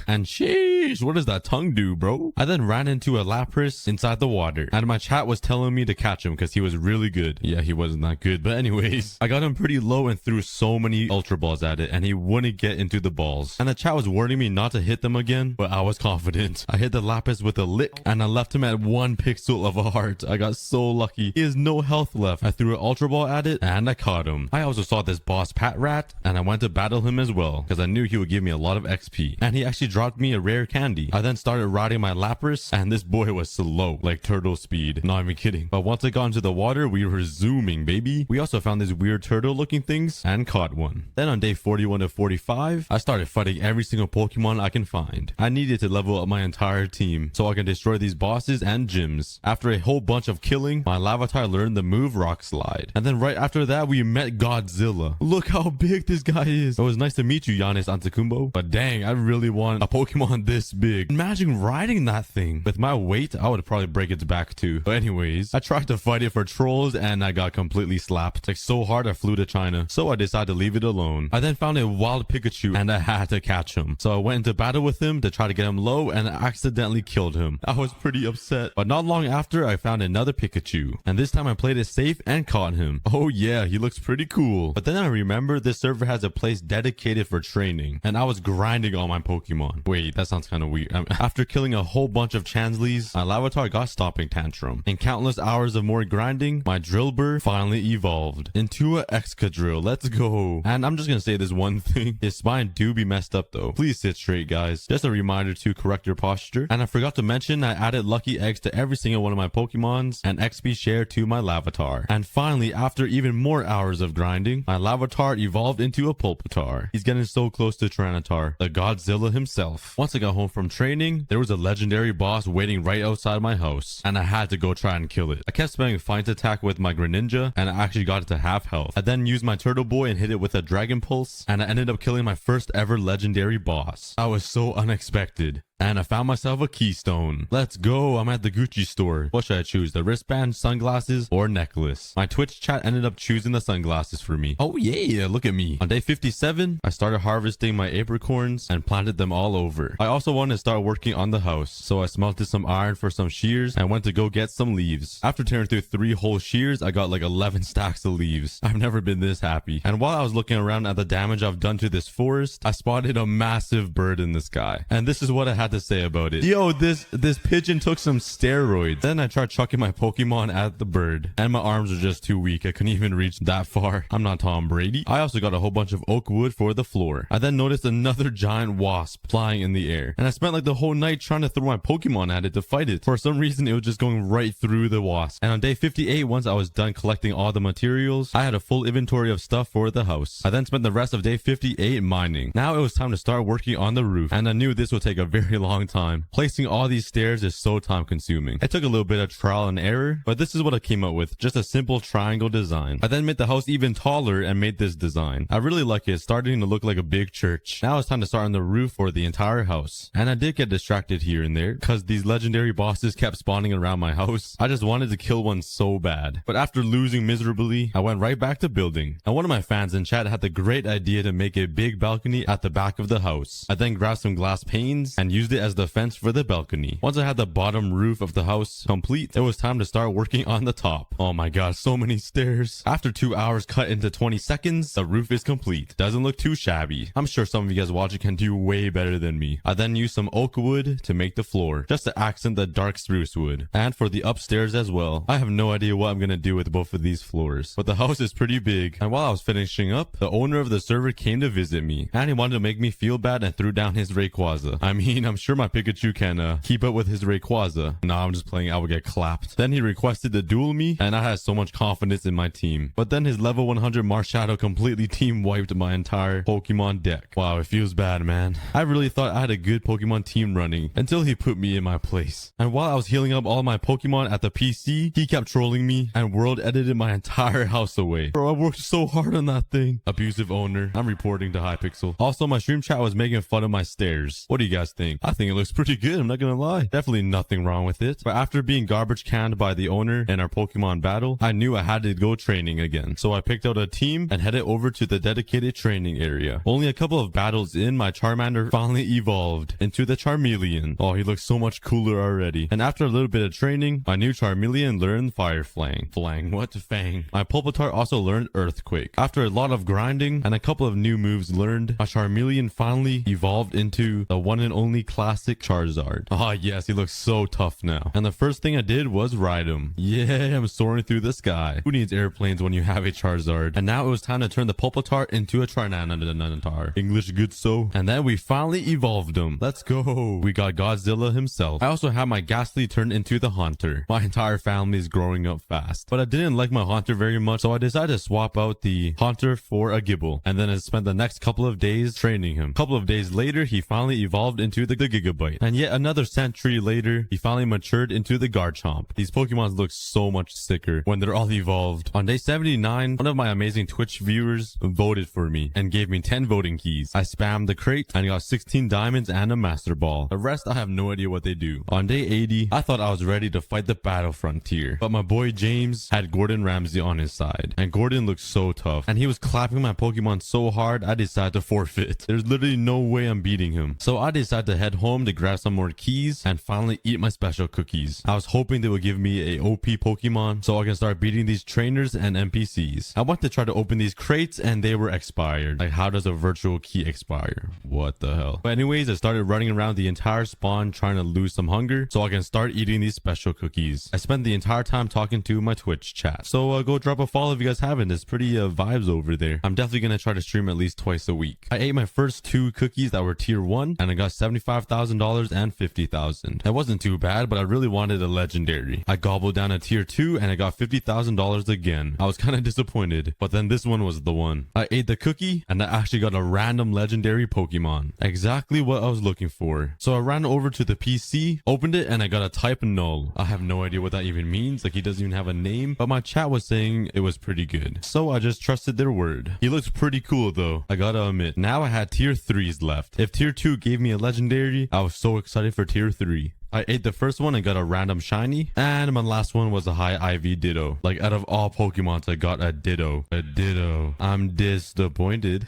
And sheesh, what does that tongue do, bro? I then ran into a Lapras inside the water, and my chat was telling me to catch him because he was really good. Yeah, he wasn't that good, but anyways, I got him pretty low and threw so many Ultra Balls at it, and he wouldn't get into the balls. And the chat was warning me not to hit them again, but I was confident. I hit the Lapras with a lick, and I left him at 1 pixel of a heart. I got so lucky. He has no health left. I threw an Ultra Ball at it, and I caught him. I also saw this boss Pat Rat, and I went to battle him as well, because I knew he would give me a lot of XP. And he actually dropped me a rare candy. I then started riding my Lapras, and this boy was slow, like turtle speed. speed. Not even kidding. But once I got into the water, we were zooming, baby. We also found these weird turtle looking things and caught one. Then on day 41 to 45, I started fighting every single Pokemon I can find. I needed to level up my entire team so I can destroy these bosses and gyms. After a whole bunch of killing, my Lavatar learned the move Rock Slide. And then right after that, we met Godzilla. Look how big this guy is. It was nice to meet you, Giannis Antetokounmpo. But dang, I really want a Pokemon this big. Imagine riding that thing. With my weight, I would probably break its back too. But anyways, I tried to fight it for trolls and I got completely slapped. Like so hard I flew to China. So I decided to leave it alone. I then found a wild Pikachu and I had to catch him. So I went into battle with him to try to get him low and I accidentally killed him. I was pretty upset. But not long after, I found another Pikachu. And this time I played it safe and caught him. Oh yeah, he looks pretty cool. But then I remember this server has a place dedicated for training. And I was grinding all my Pokemon. Wait, that sounds kind of weird. After killing a whole bunch of Chansleys, my Lavatar got Stomping Tantrum. In countless hours of more grinding, my Drillbur finally evolved into a Excadrill. Let's go. And I'm just gonna say this one thing. His spine do be messed up though. Please sit straight, guys. Just a reminder to correct your posture. And I forgot to mention I added lucky eggs to every single one of my Pokemons and XP share to my Lavatar. And finally, after even more hours of grinding, my Lavatar evolved into a Pulpitar. He's getting so close to Tyranitar, the Godzilla himself. Once I got home from training, there was a legendary boss waiting right outside my house, and I had to go try and kill it. I kept spamming Fight Attack with my Greninja, and I actually got it to half health. I then used my Turtle Boy and hit it with a Dragon Pulse, and I ended up killing my first ever legendary boss. I was so unexpected. And I found myself a keystone. Let's go. I'm at the Gucci store. What should I choose? The wristband, sunglasses, or necklace? My Twitch chat ended up choosing the sunglasses for me. Oh yeah, look at me. On day 57, I started harvesting my apricorns and planted them all over. I also wanted to start working on the house, so I smelted some iron for some shears and went to go get some leaves. After tearing through 3 whole shears, I got like 11 stacks of leaves. I've never been this happy. And while I was looking around at the damage I've done to this forest, I spotted a massive bird in the sky. And this is what I had to say about it. Yo, this pigeon took some steroids. Then I tried chucking my Pokemon at the bird, and my arms were just too weak. I couldn't even reach that far. I'm not Tom Brady. I also got a whole bunch of oak wood for the floor. I then noticed another giant wasp flying in the air, and I spent like the whole night trying to throw my Pokemon at it to fight it. For some reason, it was just going right through the wasp. And on day 58, once I was done collecting all the materials, I had a full inventory of stuff for the house. I then spent the rest of day 58 mining. Now it was time to start working on the roof, and I knew this would take a very long time. Placing all these stairs is so time consuming. It took a little bit of trial and error, but this is what I came up with. Just a simple triangle design. I then made the house even taller and made this design. I really like it. It's starting to look like a big church. Now it's time to start on the roof for the entire house. And I did get distracted here and there because these legendary bosses kept spawning around my house. I just wanted to kill one so bad. But after losing miserably, I went right back to building. And one of my fans in chat had the great idea to make a big balcony at the back of the house. I then grabbed some glass panes and used it as the fence for the balcony. Once I had the bottom roof of the house complete, it was time to start working on the top. Oh my god, so many stairs. After 2 hours cut into 20 seconds, the roof is complete. Doesn't look too shabby. I'm sure some of you guys watching can do way better than me. I then used some oak wood to make the floor, just to accent the dark spruce wood. And for the upstairs as well. I have no idea what I'm gonna do with both of these floors, but the house is pretty big. And while I was finishing up, the owner of the server came to visit me, and he wanted to make me feel bad and threw down his Rayquaza. I mean, I'm sure my Pikachu can keep up with his Rayquaza. Nah, I'm just playing. I would get clapped. Then he requested to duel me, and I had so much confidence in my team. But then his level 100 Marshadow completely team wiped my entire Pokemon deck. Wow, it feels bad, man. I really thought I had a good Pokemon team running until he put me in my place. And while I was healing up all my Pokemon at the PC, he kept trolling me and world edited my entire house away. Bro, I worked so hard on that thing. Abusive owner. I'm reporting to Hypixel. Also, my stream chat was making fun of my stairs. What do you guys think? I think it looks pretty good. I'm not gonna lie. Definitely nothing wrong with it. But after being garbage canned by the owner in our Pokemon battle, I knew I had to go training again. So I picked out a team and headed over to the dedicated training area. Only a couple of battles in, my Charmander finally evolved into the Charmeleon. Oh, he looks so much cooler already. And after a little bit of training, my new Charmeleon learned Fire Fang. Fang. My Pulpitar also learned Earthquake. After a lot of grinding and a couple of new moves learned, my Charmeleon finally evolved into the one and only classic Charizard. Ah, yes, he looks so tough now. And the first thing I did was ride him. Yeah, I'm soaring through the sky. Who needs airplanes when you have a Charizard? And now it was time to turn the Pulpatar into a Trinanatar. English good so. And then we finally evolved him. Let's go. We got Godzilla himself. I also have my Ghastly turned into the Haunter. My entire family is growing up fast. But I didn't like my Haunter very much, so I decided to swap out the Haunter for a Gibble. And then I spent the next couple of days training him. A couple of days later, he finally evolved into the Gigabyte. And yet another century later, he finally matured into the Garchomp. These Pokemons look so much sicker when they're all evolved. On day 79, one of my amazing Twitch viewers voted for me and gave me 10 voting keys. I spammed the crate and got 16 diamonds and a Master Ball. The rest, I have no idea what they do. On day 80, I thought I was ready to fight the Battle Frontier, but my boy James had Gordon Ramsay on his side, and Gordon looked so tough, and he was clapping my Pokemon so hard, I decided to forfeit. There's literally no way I'm beating him. So I decided to head home to grab some more keys and finally eat my special cookies. I was hoping they would give me a OP Pokemon so I can start beating these trainers and NPCs. I went to try to open these crates and they were expired. Like, how does a virtual key expire? What the hell? But anyways, I started running around the entire spawn trying to lose some hunger so I can start eating these special cookies. I spent the entire time talking to my Twitch chat. So go drop a follow if you guys haven't. It's pretty vibes over there. I'm definitely gonna try to stream at least twice a week. I ate my first 2 cookies that were tier 1 and I got $75,000 and $50,000. That wasn't too bad, but I really wanted a legendary. I gobbled down a tier 2 and I got $50,000 again. I was kind of disappointed, but then this one was the one. I ate the cookie and I actually got a random legendary Pokemon. Exactly what I was looking for. So I ran over to the PC, opened it, and I got a type null. I have no idea what that even means. Like, he doesn't even have a name, but my chat was saying it was pretty good. So I just trusted their word. He looks pretty cool though, I gotta admit. Now I had tier 3s left. If tier 2 gave me a legendary, I was so excited for tier 3. I ate the first one and got a random shiny, and my last one was a high IV Ditto. Like, out of all Pokemons, I got a Ditto. A Ditto. I'm disappointed.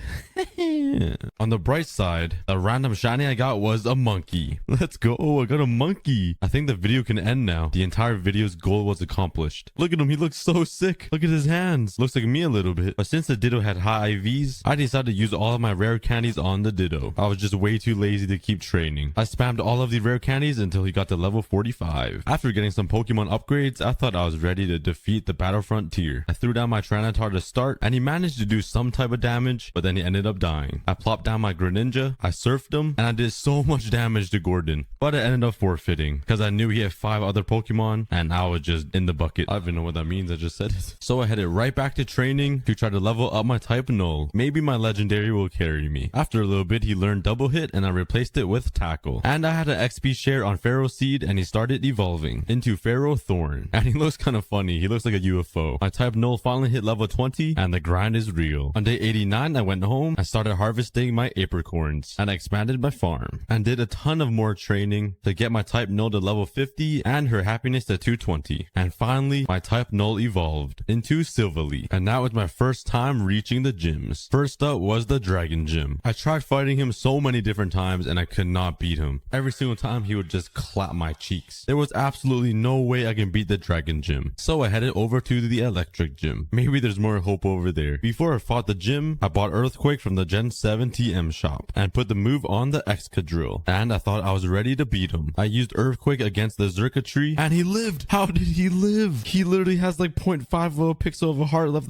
On the bright side, the random shiny I got was a monkey. Let's go. I got a monkey. I think the video can end now. The entire video's goal was accomplished. Look at him. He looks so sick. Look at his hands. Looks like me a little bit. But since the Ditto had high IVs, I decided to use all of my rare candies on the Ditto. I was just way too lazy to keep training. I spammed all of the rare candies until he got to level 45. After getting some Pokemon upgrades, I thought I was ready to defeat the Battle Frontier. I threw down my Tyranitar to start, and he managed to do some type of damage, but then he ended up dying. I plopped down my Greninja, I surfed him, and I did so much damage to Gordon, but I ended up forfeiting because I knew he had 5 other Pokemon and I was just in the bucket. I don't even know what that means. I just said it. So I headed right back to training to try to level up my type null. Maybe my legendary will carry me. After a little bit, he learned double hit and I replaced it with tackle. And I had an XP share on Pharaoh Seed and he started evolving into Pharaoh Thorn. And he looks kind of funny. He looks like a UFO. My type null finally hit level 20 and the grind is real. On day 89, I went home and started harvesting my apricorns and I expanded my farm and did a ton of more training to get my type null to level 50 and her happiness to 220. And finally, my type null evolved into Silverleaf. And that was my first time reaching the gyms. First up was the Dragon Gym. I tried fighting him so many different times and I could not beat him. Every single time he would just clap my cheeks. There was absolutely no way I can beat the Dragon Gym. So I headed over to the Electric Gym. Maybe there's more hope over there. Before I fought the gym, I bought Earthquake from the Gen 7 TM shop and put the move on the Excadrill. And I thought I was ready to beat him. I used Earthquake against the Xurkitree and he lived. How did he live? He literally has like 0.5 of a pixel of a heart left.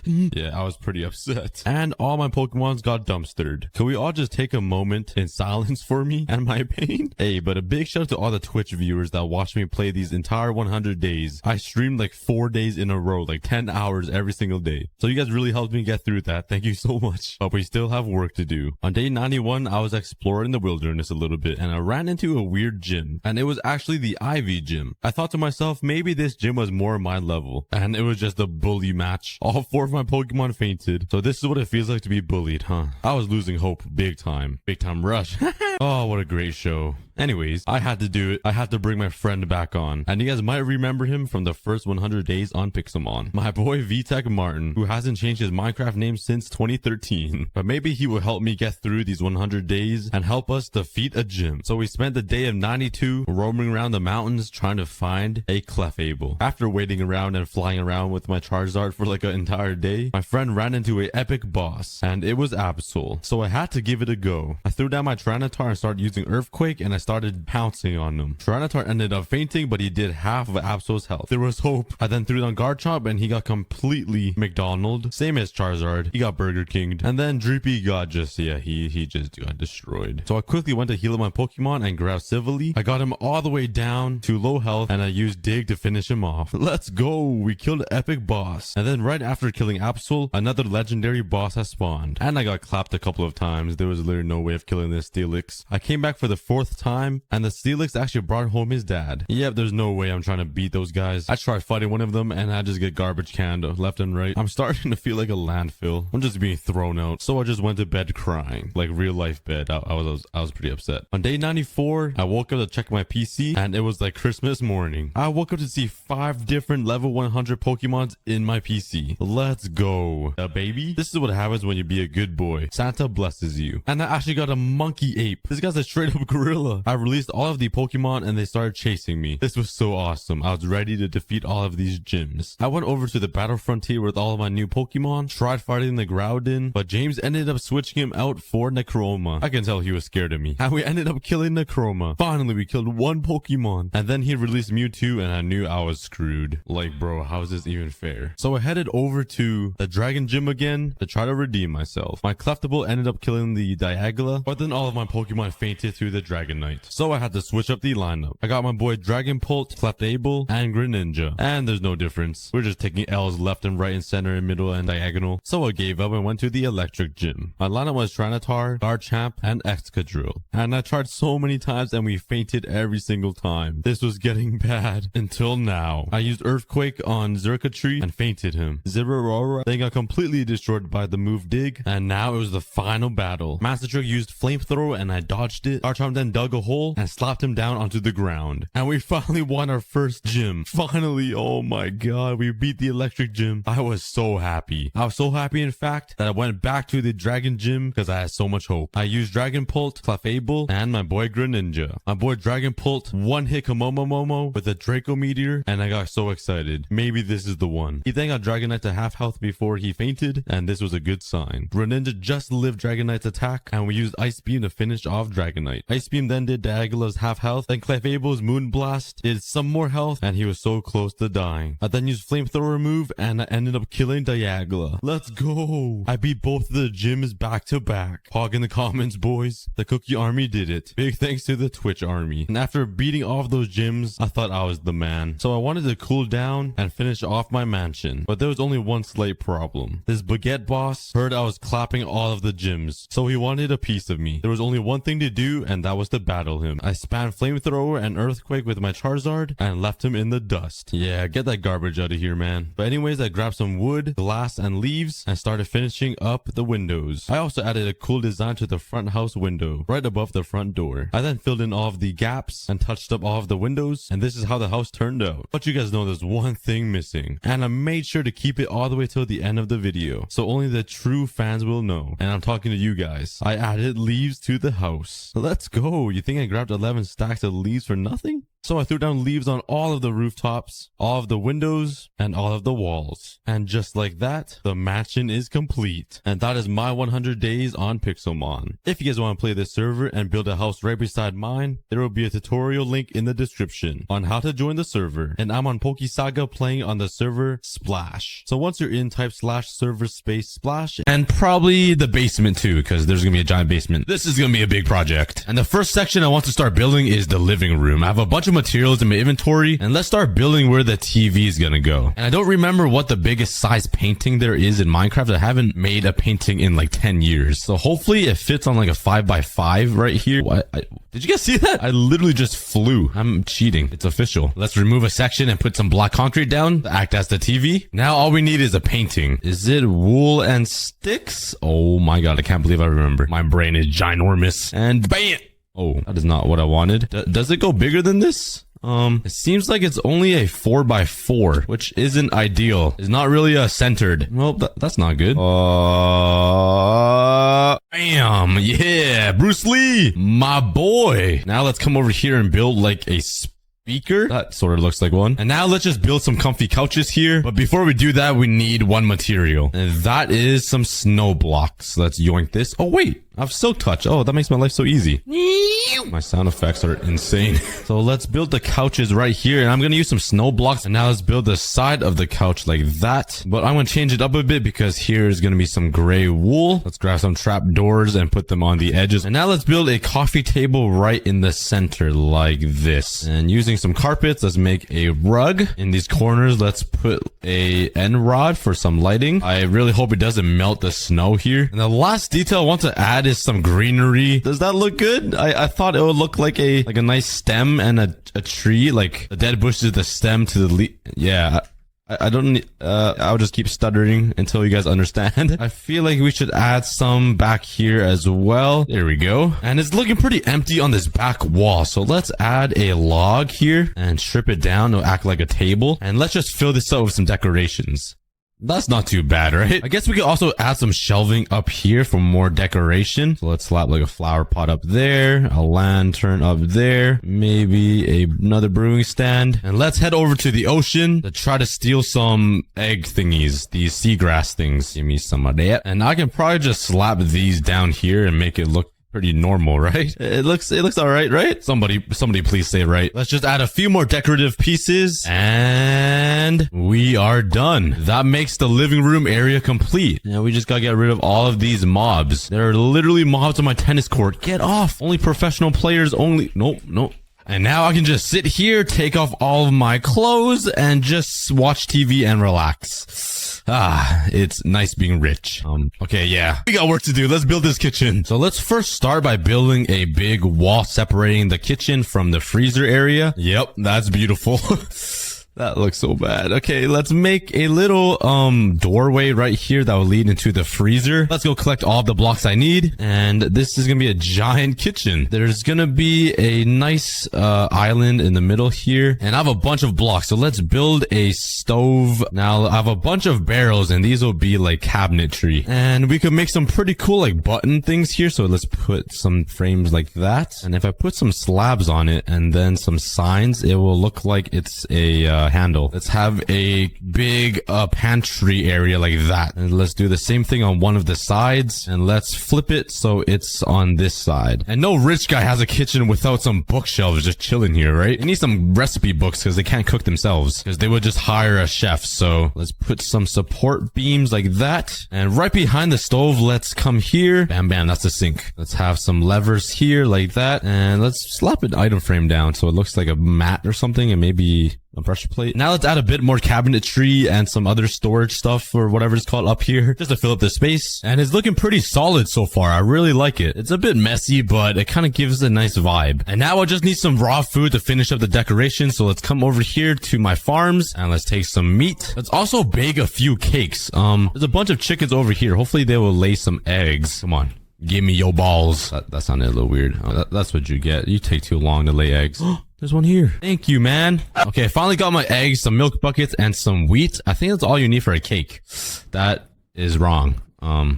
Yeah, I was pretty upset. And all my Pokemons got dumpstered. Can we all just take a moment in silence for me and my pain? Hey, but a big shout out to all the Twitch viewers that watched me play these entire 100 days. I streamed like 4 days in a row, like 10 hours every single day. So you guys really helped me get through that. Thank you so much. But we still have work to do. On day 91, I was exploring the wilderness a little bit and I ran into a weird gym. And it was actually the Ivy Gym. I thought to myself, maybe this gym was more my level. And it was just a bully match. All 4 of my Pokemon fainted. So this is what it feels like to be bullied, huh? I was losing hope big time. Big time rush. Oh, what a great show. Anyways, I had to do it. I had to bring my friend back on. And you guys might remember him from the first 100 days on Pixelmon. My boy VTech Martin, who hasn't changed his Minecraft name since 2013. But maybe he will help me get through these 100 days and help us defeat a gym. So we spent the day of 92 roaming around the mountains trying to find a Clefable. After waiting around and flying around with my Charizard for like an entire day, my friend ran into an epic boss and it was Absol. So I had to give it a go. I threw down my Tyranitar Tyranitar and started using Earthquake, and I started pouncing on him. Tyranitar ended up fainting, but he did half of Absol's health. There was hope. I then threw it on Garchomp, and he got completely McDonald. Same as Charizard. He got Burger Kinged. And then Dreepy just he just got destroyed. So I quickly went to heal up my Pokemon and grabbed Civilly. I got him all the way down to low health, and I used Dig to finish him off. Let's go. We killed an epic boss. And then right after killing Absol, another legendary boss has spawned. And I got clapped a couple of times. There was literally no way of killing this Steelix. I came back for the 4th time, and the Steelix actually brought home his dad. Yep, there's no way I'm trying to beat those guys. I tried fighting one of them, and I just get garbage canned left and right. I'm starting to feel like a landfill. I'm just being thrown out. So I just went to bed crying. Like real life bed. I was pretty upset. On day 94, I woke up to check my PC, and it was like Christmas morning. I woke up to see 5 different level 100 Pokemons in my PC. Let's go. Baby. This is what happens when you be a good boy. Santa blesses you. And I actually got a monkey ape. This guy's a straight up gorilla. I released all of the Pokemon, and they started chasing me. This was so awesome. I was ready to defeat all of these gyms. I went over to the battle frontier with all of my new Pokemon, tried fighting the Groudon, but James ended up switching him out for Necroma. I can tell he was scared of me. And we ended up killing Necroma. Finally, we killed one Pokemon. And then he released Mewtwo, and I knew I was screwed. Like, bro, how is this even fair? So I headed over to the Dragon Gym again to try to redeem myself. My Clefable ended up killing the Diagla, but then all of my Pokemon fainted through the Dragonite. So I had to switch up the lineup. I got my boy Dragonpult, Clefable, and Greninja. And there's no difference. We're just taking L's left and right and center and middle and diagonal. So I gave up and went to the Electric Gym. My lineup was Tyranitar, Garchomp, and Excadrill. And I tried so many times, and we fainted every single time. This was getting bad until now. I used Earthquake on Xurkitree and fainted him. Zeraora then got completely destroyed by the move Dig, and now it was the final battle. Master Trick used Flamethrower, and I dodged it. Garchomp then dug a hole and slapped him down onto the ground. And we finally won our first gym. Finally, oh my god, we beat the Electric Gym. I was so happy. I was so happy, in fact, that I went back to the Dragon Gym because I had so much hope. I used Dragonpult, Clefable, and my boy Greninja. My boy Dragonpult one-hit Komomomomo with a Draco Meteor, and I got so excited. Maybe this is the one. He then got Dragonite to half health before he fainted, and this was a good sign. Greninja just lived Dragonite's attack, and we used Ice Beam to finish off Dragonite. Ice Beam then did Diagla's half health, then Clefable's Moonblast did some more health, and he was so close to dying. I then used Flamethrower move, and I ended up killing Diagla. Let's go! I beat both of the gyms back to back. Hog in the comments, boys. The Cookie Army did it. Big thanks to the Twitch Army. And after beating all of those gyms, I thought I was the man. So I wanted to cool down and finish off my mansion. But there was only one slight problem. This Baguette boss heard I was clapping all of the gyms, so he wanted a piece of me. There was only one thing to do, and that was to battle him. I spammed Flamethrower and Earthquake with my Charizard and left him in the dust. Yeah, get that garbage out of here, man. But anyways, I grabbed some wood, glass, and leaves and started finishing up the windows. I also added a cool design to the front house window, right above the front door. I then filled in all of the gaps and touched up all of the windows, and this is how the house turned out. But you guys know there's one thing missing, and I made sure to keep it all the way till the end of the video, so only the true fans will know. And I'm talking to you guys. I added leaves to the house. Let's go. You think I grabbed 11 stacks of leaves for nothing? So I threw down leaves on all of the rooftops, all of the windows, and all of the walls. And just like that, the mansion is complete. And that is my 100 days on Pixelmon. If you guys want to play this server and build a house right beside mine, there will be a tutorial link in the description on how to join the server. And I'm on PokeSaga playing on the server Splash. So once you're in, type /server space splash, and probably the basement too, because there's gonna be a giant basement. This is gonna be a big project. And the first section I want to start building is the living room. I have a bunch of materials in my inventory, and let's start building where the TV is gonna go. And I don't remember what the biggest size painting there is in Minecraft. I haven't made a painting in like 10 years, so hopefully it fits on like a 5x5 right here. What? Did you guys see that? I literally just flew. I'm cheating. It's official. Let's remove a section and put some black concrete down to act as the TV. Now all we need is a painting. Is it wool and sticks? Oh my god, I can't believe I remember. My brain is ginormous. And bam! Oh, that is not what I wanted. Does it go bigger than this? It seems like it's only a 4x4, which isn't ideal. It's not really centered. Well, that's not good. Bam! Yeah, Bruce Lee, my boy. Now let's come over here and build like a beaker. That sort of looks like one. And now let's just build some comfy couches here. But before we do that, we need one material. And that is some snow blocks. Let's yoink this. Oh, wait. I have silk touch. Oh, that makes my life so easy. My sound effects are insane. So let's build the couches right here. And I'm going to use some snow blocks. And now let's build the side of the couch like that. But I'm going to change it up a bit because here is going to be some gray wool. Let's grab some trap doors and put them on the edges. And now let's build a coffee table right in the center like this. And using some carpets, let's make a rug. In these corners, let's put a end rod for some lighting. I really hope it doesn't melt the snow here. And the last detail I want to add is some greenery. Does that look good? I thought it would look like a nice stem and a tree, like the dead bush is the stem to the leaf. Yeah. I don't need, I'll just keep stuttering until you guys understand. I feel like we should add some back here as well. There we go. And it's looking pretty empty on this back wall. So let's add a log here and strip it down to act like a table. And let's just fill this up with some decorations. That's not too bad, right? I guess we could also add some shelving up here for more decoration. So let's slap like a flower pot up there, a lantern up there, maybe another brewing stand. And let's head over to the ocean to try to steal some egg thingies, these seagrass things. Give me some of that. And I can probably just slap these down here and make it look pretty normal, right? It looks all right? Somebody please say right. Let's just add a few more decorative pieces and we are done. That makes the living room area complete. Now we just gotta get rid of all of these mobs. There are literally mobs on my tennis court. Get off. Only professional players only. Nope. And now I can just sit here, take off all of my clothes, and just watch TV and relax. It's nice being rich. Okay, yeah. We got work to do. Let's build this kitchen. So let's first start by building a big wall separating the kitchen from the freezer area. Yep, that's beautiful. That looks so bad. Okay, let's make a little doorway right here that will lead into the freezer. Let's go collect all the blocks I need. And this is gonna be a giant kitchen. There's gonna be a nice island in the middle here. And I have a bunch of blocks. So let's build a stove. Now I have a bunch of barrels and these will be like cabinetry. And we could make some pretty cool like button things here. So let's put some frames like that. And if I put some slabs on it and then some signs, it will look like it's a handle. Let's have a big pantry area like that. And let's do the same thing on one of the sides. And let's flip it so it's on this side. And no rich guy has a kitchen without some bookshelves just chilling here, right? They need some recipe books because they can't cook themselves. Because they would just hire a chef. So let's put some support beams like that. And right behind the stove, let's come here. Bam, bam, that's the sink. Let's have some levers here like that. And let's slap an item frame down so it looks like a mat or something and maybe a pressure plate. Now let's add a bit more cabinetry and some other storage stuff or whatever it's called up here just to fill up the space. And it's looking pretty solid so far. I really like it. It's a bit messy, but it kind of gives a nice vibe. And now I just need some raw food to finish up the decoration. So let's come over here to my farms and let's take some meat. Let's also bake a few cakes. There's a bunch of chickens over here. Hopefully they will lay some eggs. Come on. Give me your balls. That sounded a little weird. That's what you get. You take too long to lay eggs. There's one here. Thank you, man. Okay, I finally got my eggs, some milk buckets, and some wheat. I think that's all you need for a cake. That is wrong.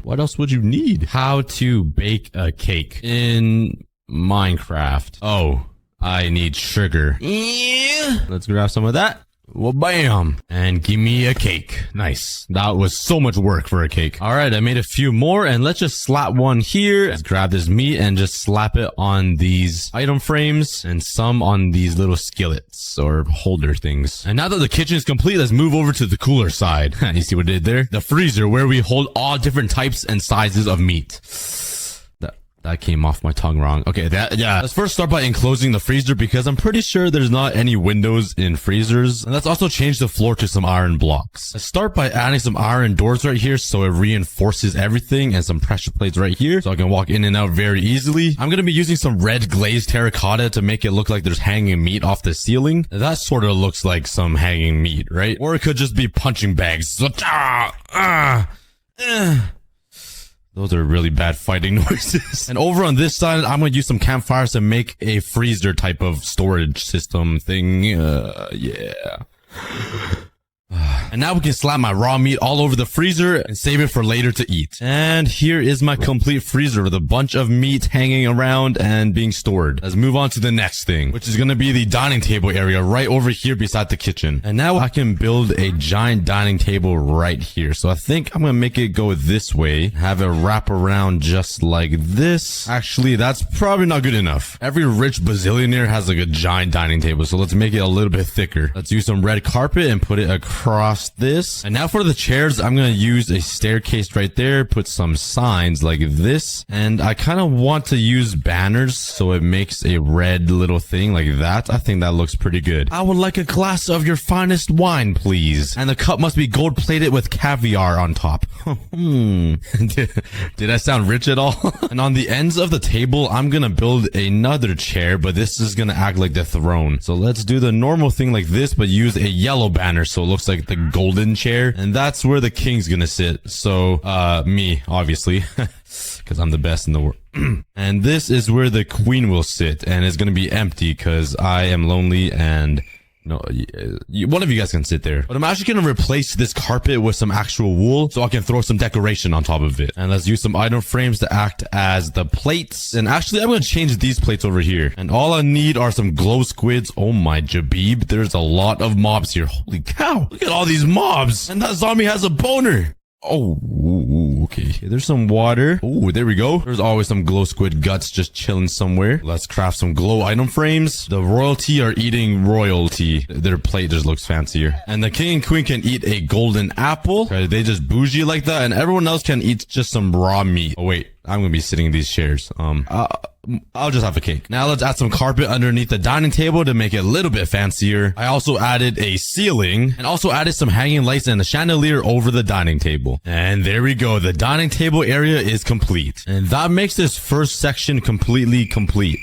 What else would you need? How to bake a cake in Minecraft. Oh, I need sugar. Yeah. Let's grab some of that. Well, bam. And give me a cake. Nice. That was so much work for a cake. All right, I made a few more and let's just slap one here. Let's grab this meat and just slap it on these item frames and some on these little skillets or holder things. And now that the kitchen is complete, let's move over to the cooler side. You see what I did there? The freezer where we hold all different types and sizes of meat. That came off my tongue wrong. Okay, yeah. Let's first start by enclosing the freezer because I'm pretty sure there's not any windows in freezers. And let's also change the floor to some iron blocks. Let's start by adding some iron doors right here so it reinforces everything and some pressure plates right here so I can walk in and out very easily. I'm going to be using some red glazed terracotta to make it look like there's hanging meat off the ceiling. That sort of looks like some hanging meat, right? Or it could just be punching bags. So, those are really bad fighting noises. And over on this side, I'm going to use some campfires to make a freezer type of storage system thing. Yeah. And now we can slap my raw meat all over the freezer and save it for later to eat. And here is my complete freezer with a bunch of meat hanging around and being stored. Let's move on to the next thing, which is going to be the dining table area right over here beside the kitchen. And now I can build a giant dining table right here. So I think I'm going to make it go this way, have it wrap around just like this. Actually, that's probably not good enough. Every rich bazillionaire has like a giant dining table. So let's make it a little bit thicker. Let's use some red carpet and put it across this. And now for the chairs, I'm going to use a staircase right there, put some signs like this. And I kind of want to use banners so it makes a red little thing like that. I think that looks pretty good. I would like a glass of your finest wine, please. And the cup must be gold plated with caviar on top. Did I sound rich at all? And on the ends of the table, I'm going to build another chair, but this is going to act like the throne. So let's do the normal thing like this, but use a yellow banner so it looks like the golden chair. And that's where the king's going to sit. So, me, obviously. Because I'm the best in the world. And this is where the queen will sit, and it's going to be empty because I am lonely and no, one of you guys can sit there. But I'm actually going to replace this carpet with some actual wool so I can throw some decoration on top of it. And let's use some item frames to act as the plates. And actually, I'm going to change these plates over here. And all I need are some glow squids. Oh my jabib. There's a lot of mobs here. Holy cow. Look at all these mobs. And that zombie has a boner. Oh, okay. There's some water. Oh, there we go. There's always some glow squid guts just chilling somewhere. Let's craft some glow item frames. The royalty are eating royalty. Their plate just looks fancier. And the king and queen can eat a golden apple. Okay, they just bougie like that. And everyone else can eat just some raw meat. Oh, wait. I'm going to be sitting in these chairs. I'll just have a cake. Now let's add some carpet underneath the dining table to make it a little bit fancier. I also added a ceiling and also added some hanging lights and a chandelier over the dining table. And there we go. The dining table area is complete. And that makes this first section completely complete.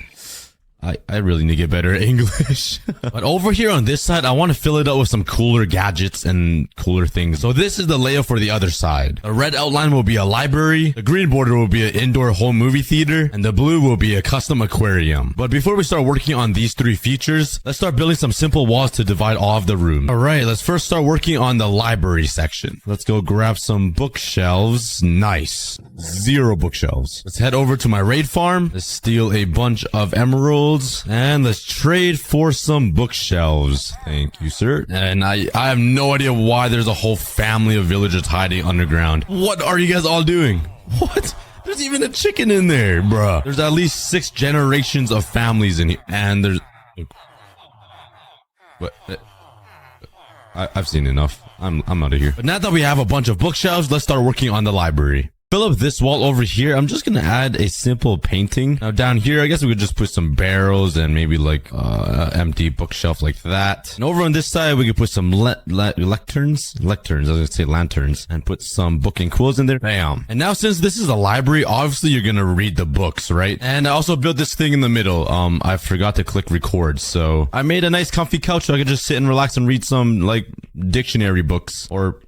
I really need to get better at English. But over here on this side, I want to fill it up with some cooler gadgets and cooler things. So this is the layout for the other side. The red outline will be a library. The green border will be an indoor home movie theater. And the blue will be a custom aquarium. But before we start working on these three features, let's start building some simple walls to divide all of the room. All right, let's first start working on the library section. Let's go grab some bookshelves. Nice. 0 bookshelves. Let's head over to my raid farm. Let's steal a bunch of emeralds. And let's trade for some bookshelves. Thank you, sir. And I have no idea why there's a whole family of villagers hiding underground. What are you guys all doing? What? There's even a chicken in there, bruh. There's at least 6 generations of families in here. And there's... What? I've seen enough. I'm out of here. But now that we have a bunch of bookshelves, let's start working on the library. Fill up this wall over here. I'm just going to add a simple painting. Now down here, I guess we could just put some barrels and maybe like empty bookshelf like that. And over on this side, we could put some lecterns. I was going to say lanterns. And put some book and quills in there. Bam. And now since this is a library, obviously you're going to read the books, right? And I also built this thing in the middle. I forgot to click record. So I made a nice comfy couch so I could just sit and relax and read some like dictionary books or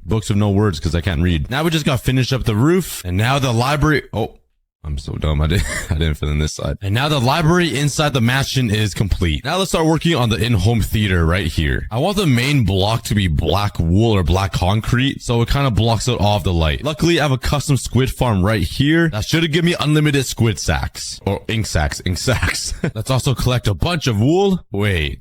books with no words because I can't read. Now we just got to finish up the roof. And now the library... Oh, I'm so dumb. I didn't fill in this side. And now the library inside the mansion is complete. Now let's start working on the in-home theater right here. I want the main block to be black wool or black concrete, so it kind of blocks out all of the light. Luckily, I have a custom squid farm right here. That should have given me unlimited squid sacks. Or ink sacks. Let's also collect a bunch of wool. Wait.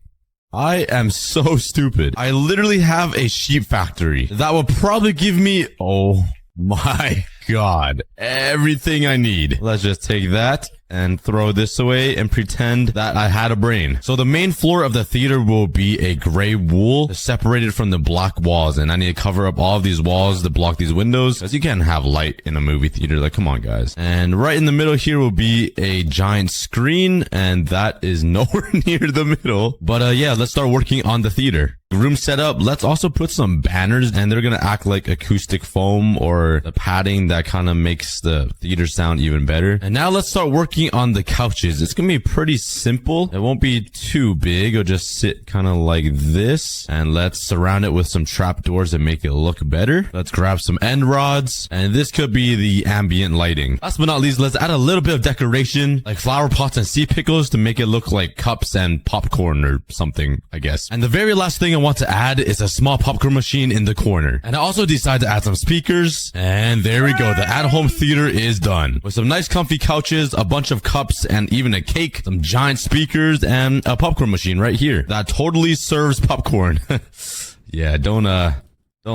I am so stupid. I literally have a sheep factory. That will probably give me... Oh my god. Everything I need. Let's just take that and throw this away and pretend that I had a brain. So the main floor of the theater will be a gray wool separated from the black walls. And I need to cover up all of these walls to block these windows because you can't have light in a movie theater. Like, come on, guys. And right in the middle here will be a giant screen. And that is nowhere near the middle. But yeah, let's start working on the theater. Room setup. Let's also put some banners and they're going to act like acoustic foam or the padding that kind of makes the theater sound even better. And now let's start working on the couches. It's gonna be pretty simple. It won't be too big. It'll just sit kind of like this. And let's surround it with some trapdoors and make it look better. Let's grab some end rods. And this could be the ambient lighting. Last but not least, let's add a little bit of decoration like flower pots and sea pickles to make it look like cups and popcorn or something, I guess. And the very last thing I I want to add is a small popcorn machine in the corner. And I also decided to add some speakers. And there we go. The at-home theater is done. With some nice comfy couches, a bunch of cups, and even a cake, some giant speakers, and a popcorn machine right here that totally serves popcorn. Yeah, don't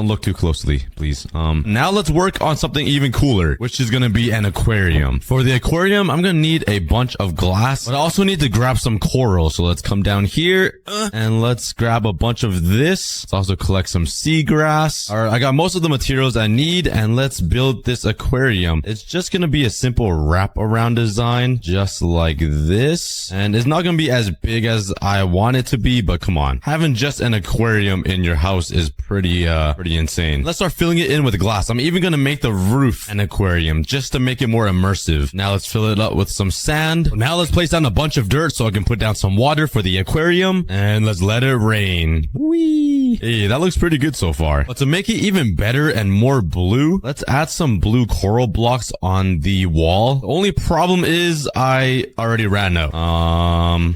look too closely, please. Now let's work on something even cooler, which is gonna be an aquarium. For the aquarium, I'm gonna need a bunch of glass, but I also need to grab some coral. So let's come down here, and let's grab a bunch of this. Let's also collect some seagrass. Alright, I got most of the materials I need, and let's build this aquarium. It's just gonna be a simple wraparound design, just like this. And it's not gonna be as big as I want it to be, but come on. Having just an aquarium in your house is pretty insane. Let's start filling it in with glass. I'm even gonna make the roof an aquarium just to make it more immersive. Now let's fill it up with some sand. Now let's place down a bunch of dirt so I can put down some water for the aquarium, and let's let it rain. Whee! Hey, that looks pretty good so far. But to make it even better and more blue, let's add some blue coral blocks on the wall. The only problem is I already ran out.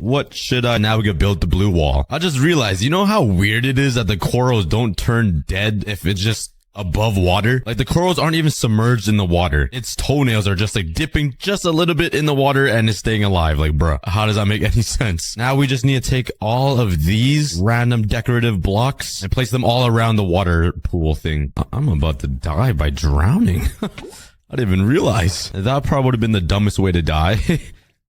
What should I now? We can build the blue wall. I just realized, you know how weird it is that the corals don't turn dead if it's just above water? Like, the corals aren't even submerged in the water. Its toenails are just like dipping just a little bit in the water and it's staying alive. Like, bruh, how does that make any sense? Now we just need to take all of these random decorative blocks and place them all around the water pool thing. I'm about to die by drowning. I didn't even realize. That probably would have been the dumbest way to die.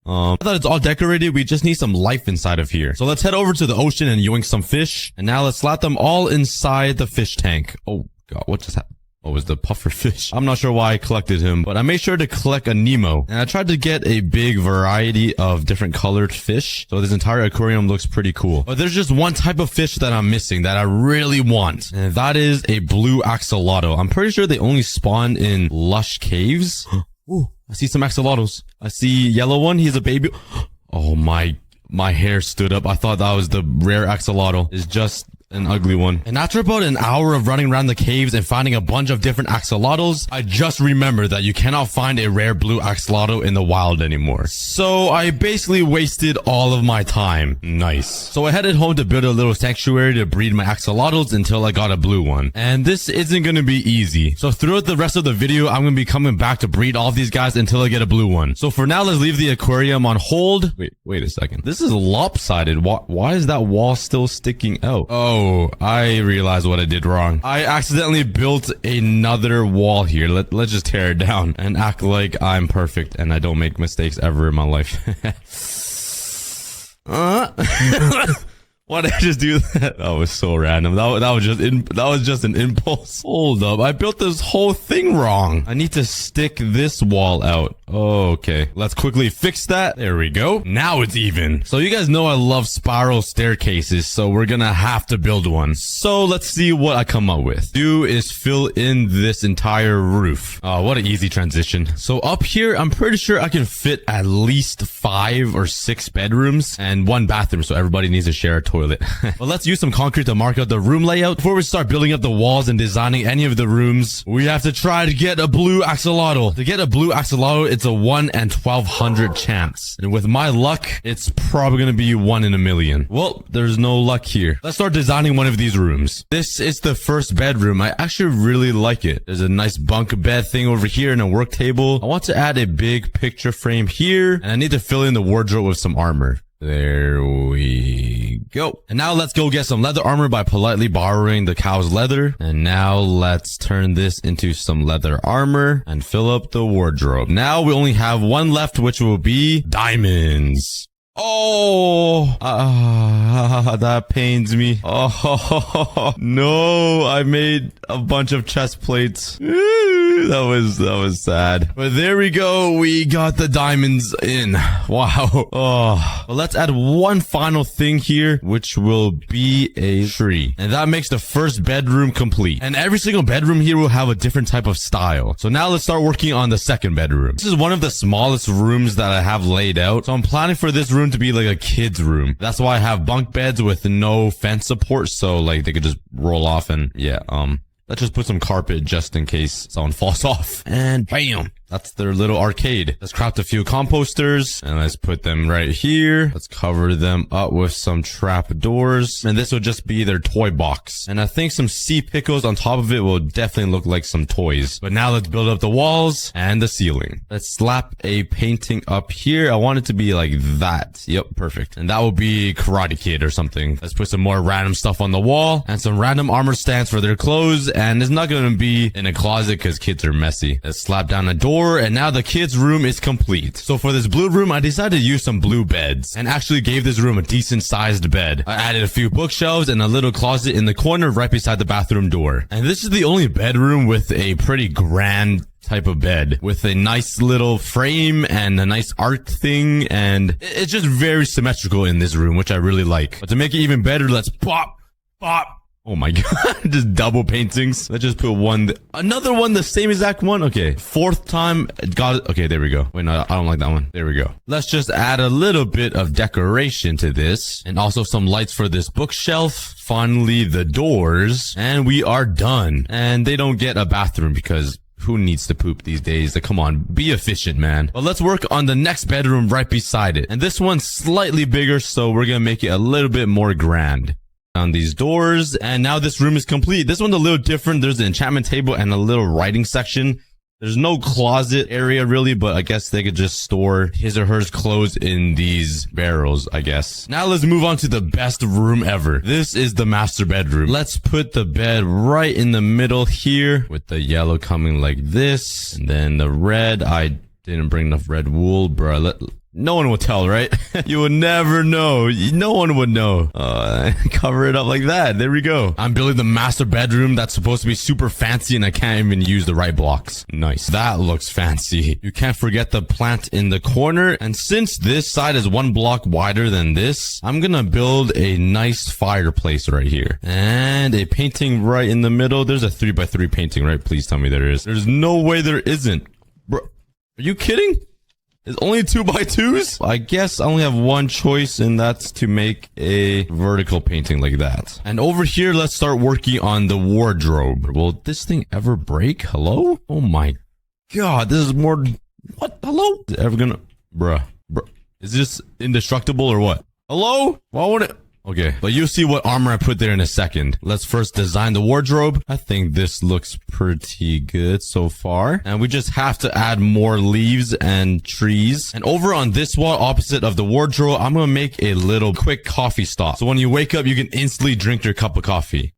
I thought it's all decorated. We just need some life inside of here. So let's head over to the ocean and yoink some fish. And now let's slap them all inside the fish tank. Oh god, what just happened? Oh, it was the puffer fish. I'm not sure why I collected him, but I made sure to collect a Nemo. And I tried to get a big variety of different colored fish. So this entire aquarium looks pretty cool. But there's just one type of fish that I'm missing that I really want. And that is a blue axolotl. I'm pretty sure they only spawn in lush caves. Ooh, I see some axolotls. I see yellow one. He's a baby. Oh my hair stood up. I thought that was the rare axolotl. It's just an ugly one. And after about an hour of running around the caves and finding a bunch of different axolotls, I just remembered that you cannot find a rare blue axolotl in the wild anymore. So I basically wasted all of my time. Nice. So I headed home to build a little sanctuary to breed my axolotls until I got a blue one. And this isn't gonna be easy. So throughout the rest of the video, I'm gonna be coming back to breed all of these guys until I get a blue one. So for now, let's leave the aquarium on hold. Wait a second. This is lopsided. Why is that wall still sticking out? Oh, I realized what I did wrong. I accidentally built another wall here. Let's just tear it down and act like I'm perfect and I don't make mistakes ever in my life. Why did I just do that? That was so random. That was just an impulse. Hold up. I built this whole thing wrong. I need to stick this wall out. Okay. Let's quickly fix that. There we go. Now it's even. So you guys know I love spiral staircases, so we're gonna have to build one. So let's see what I come up with. Do is fill in this entire roof. Oh, what an easy transition. So up here, I'm pretty sure I can fit at least 5 or 6 bedrooms and 1 bathroom, so everybody needs to share a toilet. But let's use some concrete to mark out the room layout. Before we start building up the walls and designing any of the rooms, we have to try to get a blue axolotl. To get a blue axolotl, it's a 1 in 1,200 chance. And with my luck, it's probably gonna be 1 in a million. Well, there's no luck here. Let's start designing one of these rooms. This is the first bedroom. I actually really like it. There's a nice bunk bed thing over here and a work table. I want to add a big picture frame here, and I need to fill in the wardrobe with some armor. There we go. And now let's go get some leather armor by politely borrowing the cow's leather. And now let's turn this into some leather armor and fill up the wardrobe. Now we only have 1 left, which will be diamonds. Oh, that pains me. Oh, no, I made a bunch of chest plates. That was sad. But there we go. We got the diamonds in. Wow. Oh, well, let's add one final thing here, which will be a tree. And that makes the first bedroom complete. And every single bedroom here will have a different type of style. So now let's start working on the second bedroom. This is one of the smallest rooms that I have laid out. So I'm planning for this room to be like a kid's room. That's why I have bunk beds with no fence support. So like they could just roll off and yeah, let's just put some carpet just in case someone falls off. And bam. That's their little arcade. Let's craft a few composters and let's put them right here. Let's cover them up with some trap doors. And this will just be their toy box. And I think some sea pickles on top of it will definitely look like some toys. But now let's build up the walls and the ceiling. Let's slap a painting up here. I want it to be like that. Yep, perfect. And that will be Karate Kid or something. Let's put some more random stuff on the wall and some random armor stands for their clothes. And it's not going to be in a closet because kids are messy. Let's slap down a door. And now the kids' room is complete. So for this blue room, I decided to use some blue beds and actually gave this room a decent sized bed. I added a few bookshelves and a little closet in the corner right beside the bathroom door. And this is the only bedroom with a pretty grand type of bed with a nice little frame and a nice art thing. And it's just very symmetrical in this room, which I really like. But to make it even better, let's pop. Oh my god, just double paintings. Let's just put one, another one, the same exact one. Okay, fourth time, got it. Okay, there we go. Wait, no, I don't like that one. There we go. Let's just add a little bit of decoration to this and also some lights for this bookshelf. Finally, the doors, and we are done. And they don't get a bathroom because who needs to poop these days? Come on, be efficient, man. But let's work on the next bedroom right beside it. And this one's slightly bigger, so we're gonna make it a little bit more grand. On these doors, and now this room is complete. This one's a little different. There's an enchantment table and a little writing section. There's no closet area really, but I guess they could just store his or her clothes in these barrels, I guess. Now let's move on to the best room ever. This is the master bedroom. Let's put the bed right in the middle here with the yellow coming like this. And then the red, I didn't bring enough red wool, bro. No one will tell, right? You would never know. No one would know. Cover it up like that. There we go. I'm building the master bedroom that's supposed to be super fancy and I can't even use the right blocks. Nice. That looks fancy. You can't forget the plant in the corner. And since this side is 1 block wider than this, I'm gonna build a nice fireplace right here. And a painting right in the middle. There's a 3x3 painting, right? Please tell me there is. There's no way there isn't. Bro, are you kidding? It's only 2x2s? I guess I only have one choice, and that's to make a vertical painting like that. And over here, let's start working on the wardrobe. Will this thing ever break? Hello? Oh my god, this is more... What? Hello? Is it ever gonna... Bruh. Is this indestructible or what? Hello? Why would it... Okay, but you'll see what armor I put there in a second. Let's first design the wardrobe. I think this looks pretty good so far. And we just have to add more leaves and trees. And over on this wall, opposite of the wardrobe, I'm gonna make a little quick coffee stop. So when you wake up, you can instantly drink your cup of coffee.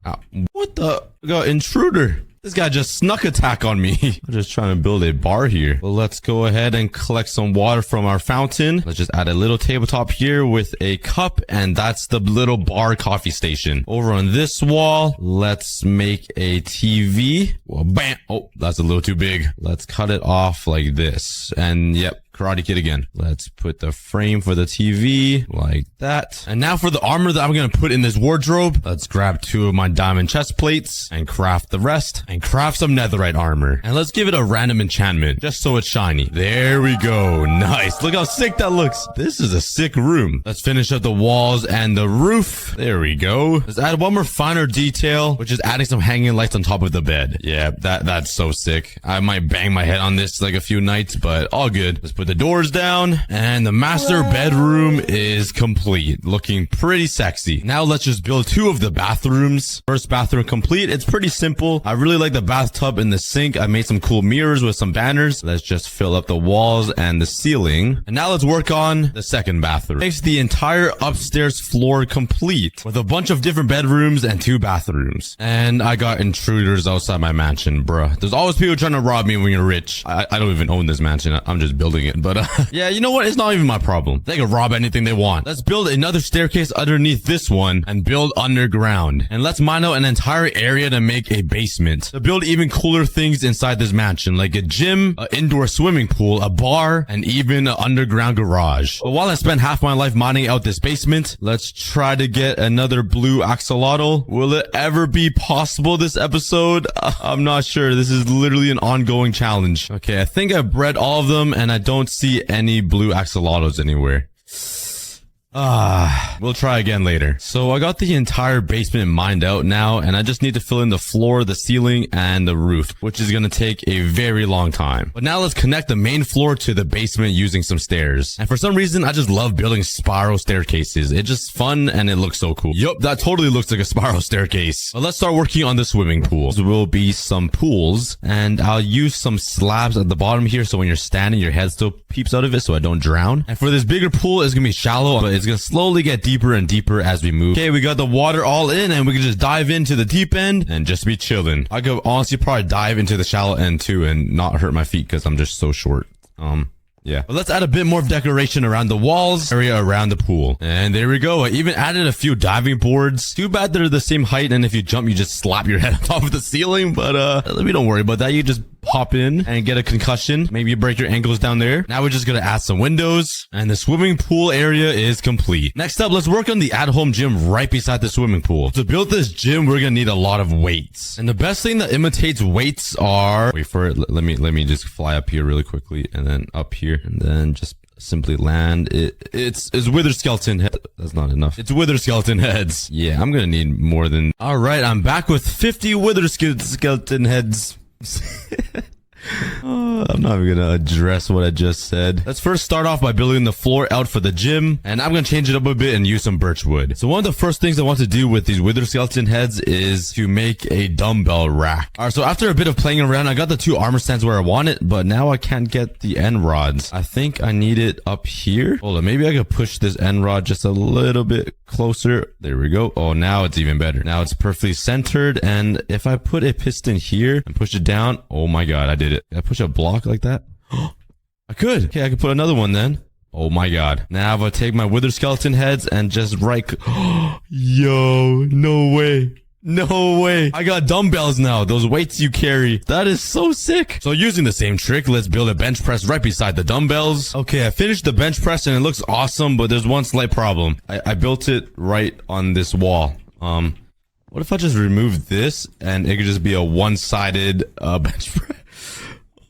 What the? We got intruder. This guy just snuck attack on me. I'm just trying to build a bar here. Well, let's go ahead and collect some water from our fountain. Let's just add a little tabletop here with a cup, and that's the little bar coffee station. Over on this wall, let's make a TV. Well, bam. Oh, that's a little too big. Let's cut it off like this. And yep, Karate Kid again. Let's put the frame for the TV like that. And now for the armor that I'm going to put in this wardrobe. Let's grab 2 of my diamond chest plates and craft the rest and craft some netherite armor. And let's give it a random enchantment just so it's shiny. There we go. Nice. Look how sick that looks. This is a sick room. Let's finish up the walls and the roof. There we go. Let's add one more finer detail, which is adding some hanging lights on top of the bed. Yeah, that's so sick. I might bang my head on this like a few nights, but all good. Let's put the doors down, and the master bedroom is complete, looking pretty sexy. Now let's just build 2 of the bathrooms. First bathroom complete. It's pretty simple. I really like the bathtub and the sink. I made some cool mirrors with some banners. Let's just fill up the walls and the ceiling. And now let's work on the second bathroom. Makes the entire upstairs floor complete with a bunch of different bedrooms and 2 bathrooms. And I got intruders outside my mansion, bruh. There's always people trying to rob me when you're rich. I don't even own this mansion. I'm just building it. But yeah, you know what? It's not even my problem. They can rob anything they want. Let's build another staircase underneath this one and build underground. And let's mine out an entire area to make a basement. To build even cooler things inside this mansion, like a gym, an indoor swimming pool, a bar, and even an underground garage. But while I spent half my life mining out this basement, let's try to get another blue axolotl. Will it ever be possible this episode? I'm not sure. This is literally an ongoing challenge. Okay, I think I bred all of them and I don't see any blue axolotls anywhere. We'll try again later. So I got the entire basement mined out now, and I just need to fill in the floor, the ceiling, and the roof, which is going to take a very long time. But now let's connect the main floor to the basement using some stairs. And for some reason, I just love building spiral staircases. It's just fun, and it looks so cool. Yup, that totally looks like a spiral staircase. But let's start working on the swimming pool. There will be some pools, and I'll use some slabs at the bottom here, so when you're standing, your head still peeps out of it so I don't drown. And for this bigger pool, it's going to be shallow, but it's going to slowly get deeper and deeper as we move. Okay, we got the water all in, and we can just dive into the deep end and just be chilling. I could honestly probably dive into the shallow end too and not hurt my feet because I'm just so short. Yeah. But let's add a bit more of decoration around the walls, area around the pool. And there we go. I even added a few diving boards. Too bad they're the same height, and if you jump, you just slap your head on top of the ceiling. But we don't worry about that. You just hop in and get a concussion. Maybe you break your ankles down there. Now we're just gonna add some windows, and the swimming pool area is complete. Next up, let's work on the at-home gym right beside the swimming pool. To build this gym, we're gonna need a lot of weights. And the best thing that imitates weights are... Wait for it. Let me just fly up here really quickly, and then up here, and then just simply land. It's wither skeleton head. That's not enough. It's wither skeleton heads. Yeah, I'm gonna need more than... All right, I'm back with 50 wither skeleton heads. I'm not even gonna address what I just said. Let's first start off by building the floor out for the gym, and I'm gonna change it up a bit and use some birch wood. So one of the first things I want to do with these wither skeleton heads is to make a dumbbell rack. Alright, so after a bit of playing around, I got the 2 armor stands where I want it, but now I can't get the end rods. I think I need it up here. Hold on, maybe I could push this end rod just a little bit closer. There we go. Oh, now it's even better. Now it's perfectly centered, and if I put a piston here and push it down, oh my god, I did it. Did I push a block like that? I could. Okay, I could put another one then. Oh my god. Now I'm gonna take my wither skeleton heads and just Yo, no way. No way. I got dumbbells now. Those weights you carry. That is so sick. So using the same trick, let's build a bench press right beside the dumbbells. Okay, I finished the bench press and it looks awesome, but there's one slight problem. I built it right on this wall. What if I just remove this and it could just be a one-sided bench press?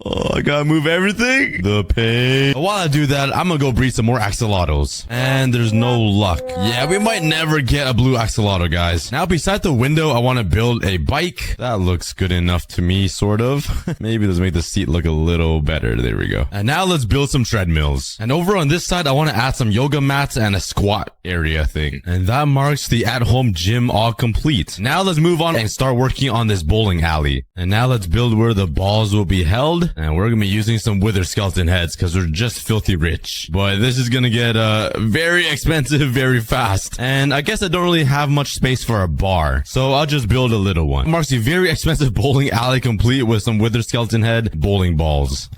Oh, I gotta move everything. The pain. While I do that, I'm gonna go breed some more axolotls. And there's no luck. Yeah, we might never get a blue axolotl, guys. Now, beside the window, I want to build a bike. That looks good enough to me, sort of. Maybe let's make the seat look a little better. There we go. And now let's build some treadmills. And over on this side, I want to add some yoga mats and a squat area thing. And that marks the at-home gym all complete. Now let's move on and start working on this bowling alley. And now let's build where the balls will be held. And we're gonna be using some wither skeleton heads because we're just filthy rich. But this is gonna get very expensive very fast. And I guess I don't really have much space for a bar, so I'll just build a little one. Marks a very expensive bowling alley complete with some wither skeleton head bowling balls.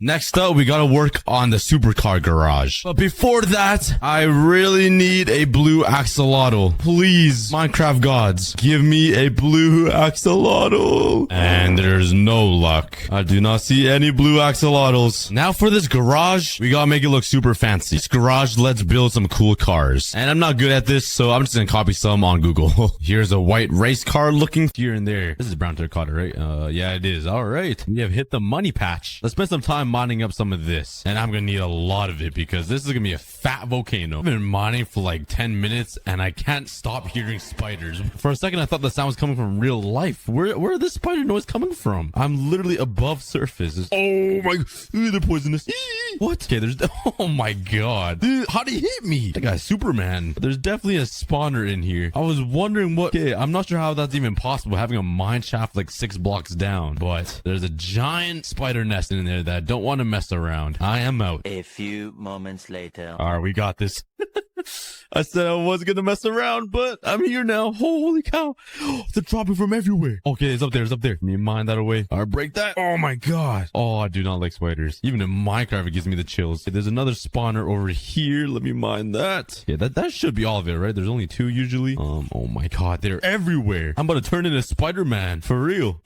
Next up, we gotta work on the supercar garage. But before that, I really need a blue axolotl. Please, Minecraft gods, give me a blue axolotl. And there's no luck. I do not see any blue axolotls. Now for this garage, we gotta make it look super fancy. This garage, let's build some cool cars. And I'm not good at this, so I'm just gonna copy some on Google. Here's a white race car looking here and there. This is brown terracotta, right? Yeah, it is. All right. We have hit the money patch. Let's spend some time mining up some of this. And I'm gonna need a lot of it because this is gonna be a fat volcano. I've been mining for like 10 minutes and I can't stop hearing spiders. For a second, I thought the sound was coming from real life. Where is this spider noise coming from? I'm literally above surface. Oh my, they're poisonous. What? Okay, there's, oh my god. Dude, how did he hit me? That guy's Superman. There's definitely a spawner in here. I was wondering what, okay, I'm not sure how that's even possible having a mine shaft like 6 blocks down, but there's a giant spider nest in there that I don't want to mess around. I am out.
A few moments later.
All right, we got this. I said I wasn't gonna mess around, but I'm here now. Holy cow. They're dropping from everywhere. Okay, it's up there. It's up there. Let me mine that away. All right, break that. Oh my god. Oh, I do not like spiders. Even in Minecraft, it gives me the chills. Okay, there's another spawner over here. Let me mine that. Yeah, that should be all of it, right? There's only 2 usually. Oh my god, they're everywhere. I'm about to turn into Spider-Man. For real.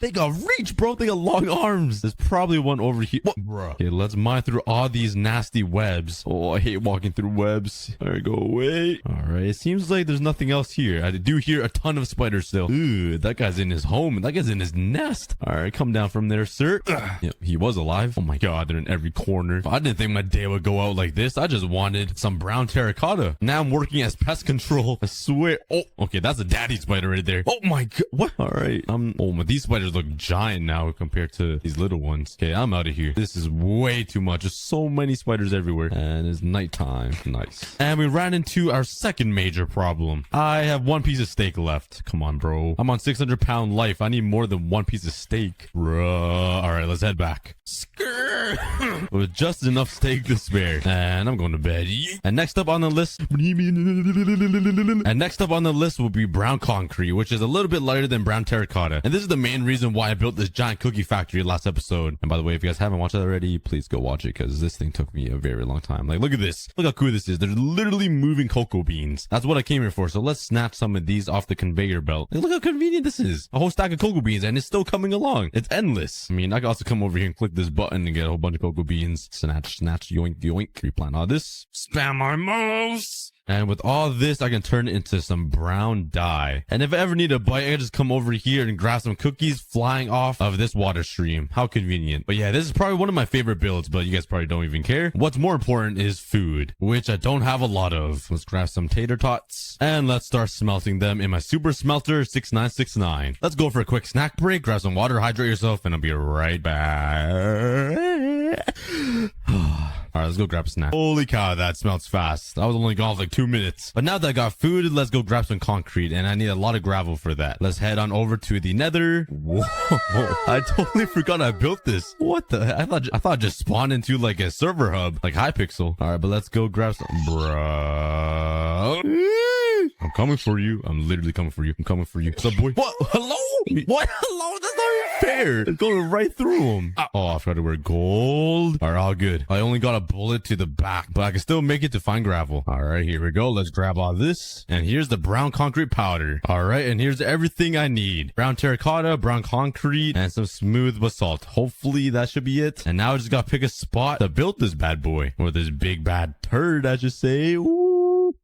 They got reach, bro. They got long arms. There's probably one over here. What? Bruh. Okay, let's mine through all these nasty webs. Oh, I hate walking through webs. All right, go away. All right, it seems like there's nothing else here. I do hear a ton of spiders still. Ooh, that guy's in his home. That guy's in his nest. All right, come down from there, sir. Yep, he was alive. Oh my god, they're in every corner. I didn't think my day would go out like this. I just wanted some brown terracotta. Now I'm working as pest control. I swear. Oh, okay, that's a daddy spider right there. Oh my god. What? All right. Oh, but these spiders look giant now compared to these little ones. Okay, I'm out of here. This is way too much. There's so many spiders everywhere. And it's nighttime. Nice. And we ran into our second major problem. I have one piece of steak left. Come on, bro. I'm on 600-pound life. I need more than one piece of steak. Bruh. All right, let's head back. Skrrr. With just enough steak to spare. And I'm going to bed. And next up on the list. And next up on the list will be brown concrete, which is a little bit lighter than brown terracotta. And this is the main reason why I built this giant cookie factory last episode. And by the way, if you guys haven't watched it already, please go watch it because this thing took me a very long time. Like, look at this. Look how cool this is. They're literally moving cocoa beans. That's what I came here for. So let's snatch some of these off the conveyor belt. Like, look how convenient this is. A whole stack of cocoa beans and it's still coming along. It's endless. I mean, I can also come over here and click this button and get a whole bunch of cocoa beans. Snatch, snatch, yoink, yoink. Replant all this. Spam my mouse. And with all this, I can turn it into some brown dye. And if I ever need a bite, I can just come over here and grab some cookies flying off of this water stream. How convenient. But yeah, this is probably one of my favorite builds, but you guys probably don't even care. What's more important is food, which I don't have a lot of. Let's grab some tater tots and let's start smelting them in my super smelter 6969. Let's go for a quick snack break, grab some water, hydrate yourself, and I'll be right back. All right, let's go grab a snack. Holy cow, that smells fast. I was only gone for like 2 minutes. But now that I got food, let's go grab some concrete. And I need a lot of gravel for that. Let's head on over to the nether. Whoa, I totally forgot I built this. What the? I thought I just spawned into like a server hub, like Hypixel. All right, but let's go grab some. Bro. I'm coming for you. I'm literally coming for you. I'm coming for you. What's up, boy? What? Hello? What? Hello? That's not even fair. It's going right through him. Oh, I forgot to wear gold. All right, all good. I only got a bullet to the back, but I can still make it to find gravel. All right, here we go. Let's grab all this. And here's the brown concrete powder. All right, and here's everything I need. Brown terracotta, brown concrete, and some smooth basalt. Hopefully that should be it. And now I just gotta pick a spot to build this bad boy. Or this big bad turd, I should say. Ooh.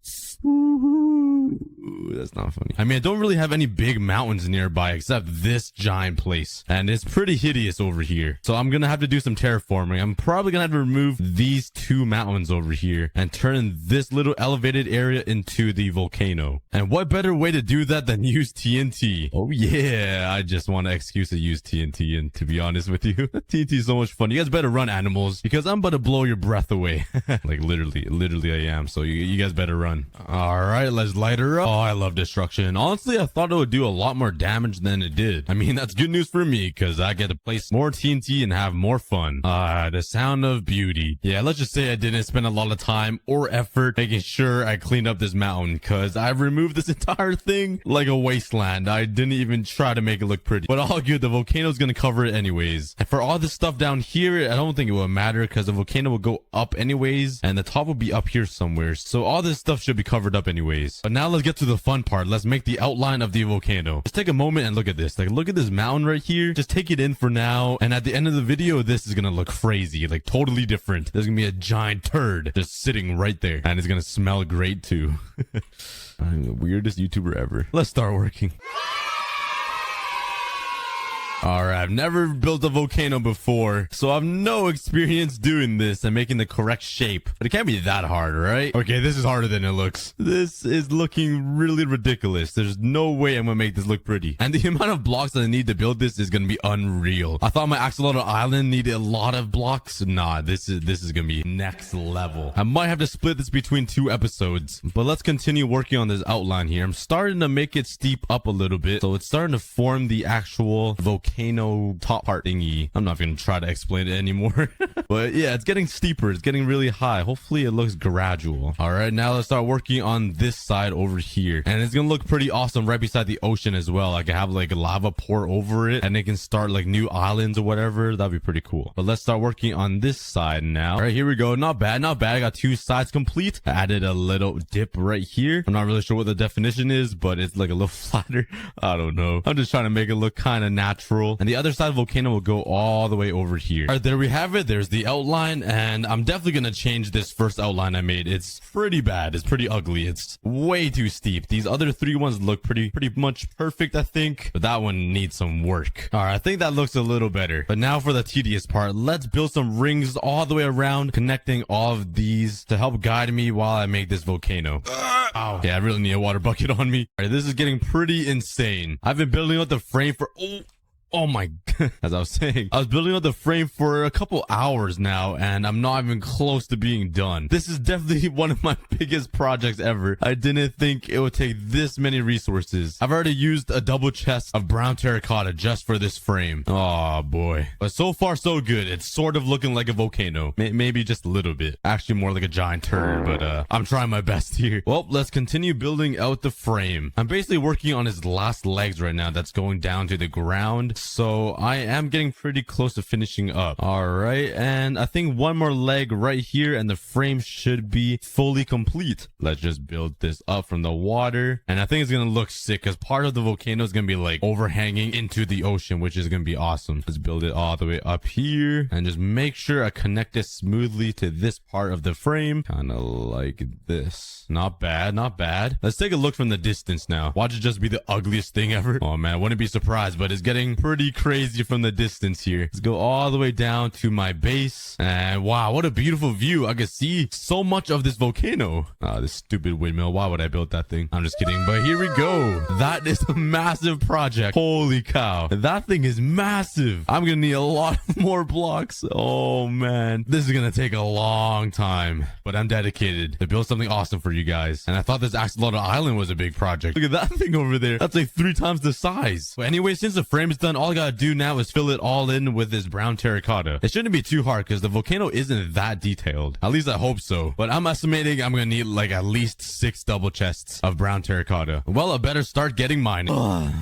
Ooh, that's not funny. I mean, I don't really have any big mountains nearby except this giant place. And it's pretty hideous over here. So I'm gonna have to do some terraforming. I'm probably gonna have to remove these 2 mountains over here and turn this little elevated area into the volcano. And what better way to do that than use TNT? Oh yeah, I just want an excuse to use TNT, and to be honest with you, TNT is so much fun. You guys better run, animals, because I'm about to blow your breath away. Like literally I am. So you guys better run. All right, let's light her up. Oh, I love destruction. Honestly, I thought it would do a lot more damage than it did. I mean, that's good news for me because I get to place more TNT and have more fun. The sound of beauty. Yeah, let's just say I didn't spend a lot of time or effort making sure I cleaned up this mountain because I've removed this entire thing like a wasteland. I didn't even try to make it look pretty. But all good, the volcano's gonna cover it anyways. And for all this stuff down here, I don't think it will matter because the volcano will go up anyways and the top will be up here somewhere. So all this stuff should be covered up anyways. But now let's get to the fun part. Let's make the outline of the volcano. Just take a moment and look at this. Like, look at this mountain right here. Just take it in for now. And at the end of the video, this is gonna look crazy, like totally different. There's gonna be a giant turd just sitting right there. And it's gonna smell great too. I'm the weirdest YouTuber ever. Let's start working. All right, I've never built a volcano before, so I have no experience doing this and making the correct shape. But it can't be that hard, right? Okay, this is harder than it looks. This is looking really ridiculous. There's no way I'm gonna make this look pretty. And the amount of blocks that I need to build this is gonna be unreal. I thought my axolotl island needed a lot of blocks. Nah, this is gonna be next level. I might have to split this between 2 episodes. But let's continue working on this outline here. I'm starting to make it steep up a little bit, so it's starting to form the actual volcano volcano top part thingy. I'm not gonna try to explain it anymore. But yeah, it's getting steeper. It's getting really high. Hopefully it looks gradual. All right, now let's start working on this side over here. And it's gonna look pretty awesome right beside the ocean as well. I can have like lava pour over it and it can start like new islands or whatever. That'd be pretty cool. But let's start working on this side now. All right, here we go. Not bad, not bad. I got 2 sides complete. I added a little dip right here. I'm not really sure what the definition is, but it's like a little flatter. I don't know. I'm just trying to make it look kind of natural. And the other side of the volcano will go all the way over here. All right, there we have it. There's the outline, and I'm definitely gonna change this first outline I made. It's pretty bad. It's pretty ugly. It's way too steep. These other 3 ones look pretty much perfect, I think, but that one needs some work. All right, I think that looks a little better. But now for the tedious part. Let's build some rings all the way around, connecting all of these to help guide me while I make this volcano. Ow. Yeah, I really need a water bucket on me. All right, this is getting pretty insane. I've been building up the frame for... Oh my, as I was saying, I was building up the frame for a couple hours now, and I'm not even close to being done. This is definitely one of my biggest projects ever. I didn't think it would take this many resources. I've already used a double chest of brown terracotta just for this frame. Oh boy. But so far so good. It's sort of looking like a volcano. Maybe just a little bit. Actually more like a giant turd, but I'm trying my best here. Well, let's continue building out the frame. I'm basically working on his last legs right now that's going down to the ground. So I am getting pretty close to finishing up. All right, and I think one more leg right here and the frame should be fully complete. Let's just build this up from the water, and I think it's gonna look sick because part of the volcano is gonna be like overhanging into the ocean, which is gonna be awesome. Let's build it all the way up here and just make sure I connect it smoothly to this part of the frame, kind of like this. Not bad, not bad. Let's take a look from the distance now. Watch it just be the ugliest thing ever. Oh man, wouldn't be surprised, but it's getting pretty crazy from the distance here. Let's go all the way down to my base, and wow, what a beautiful view. I can see so much of this volcano. This stupid windmill, why would I build that thing? I'm just kidding, but here we go. That is a massive project. Holy cow, that thing is massive. I'm gonna need a lot more blocks. Oh man, this is gonna take a long time, but I'm dedicated to build something awesome for you guys. And I thought this axolotl island was a big project. Look at that thing over there. That's like 3 times the size. But anyway, since the frame is done, all I gotta do now is fill it all in with this brown terracotta. It shouldn't be too hard because the volcano isn't that detailed. At least I hope so. But I'm estimating I'm gonna need like at least 6 double chests of brown terracotta. Well, I better start getting mine. I'm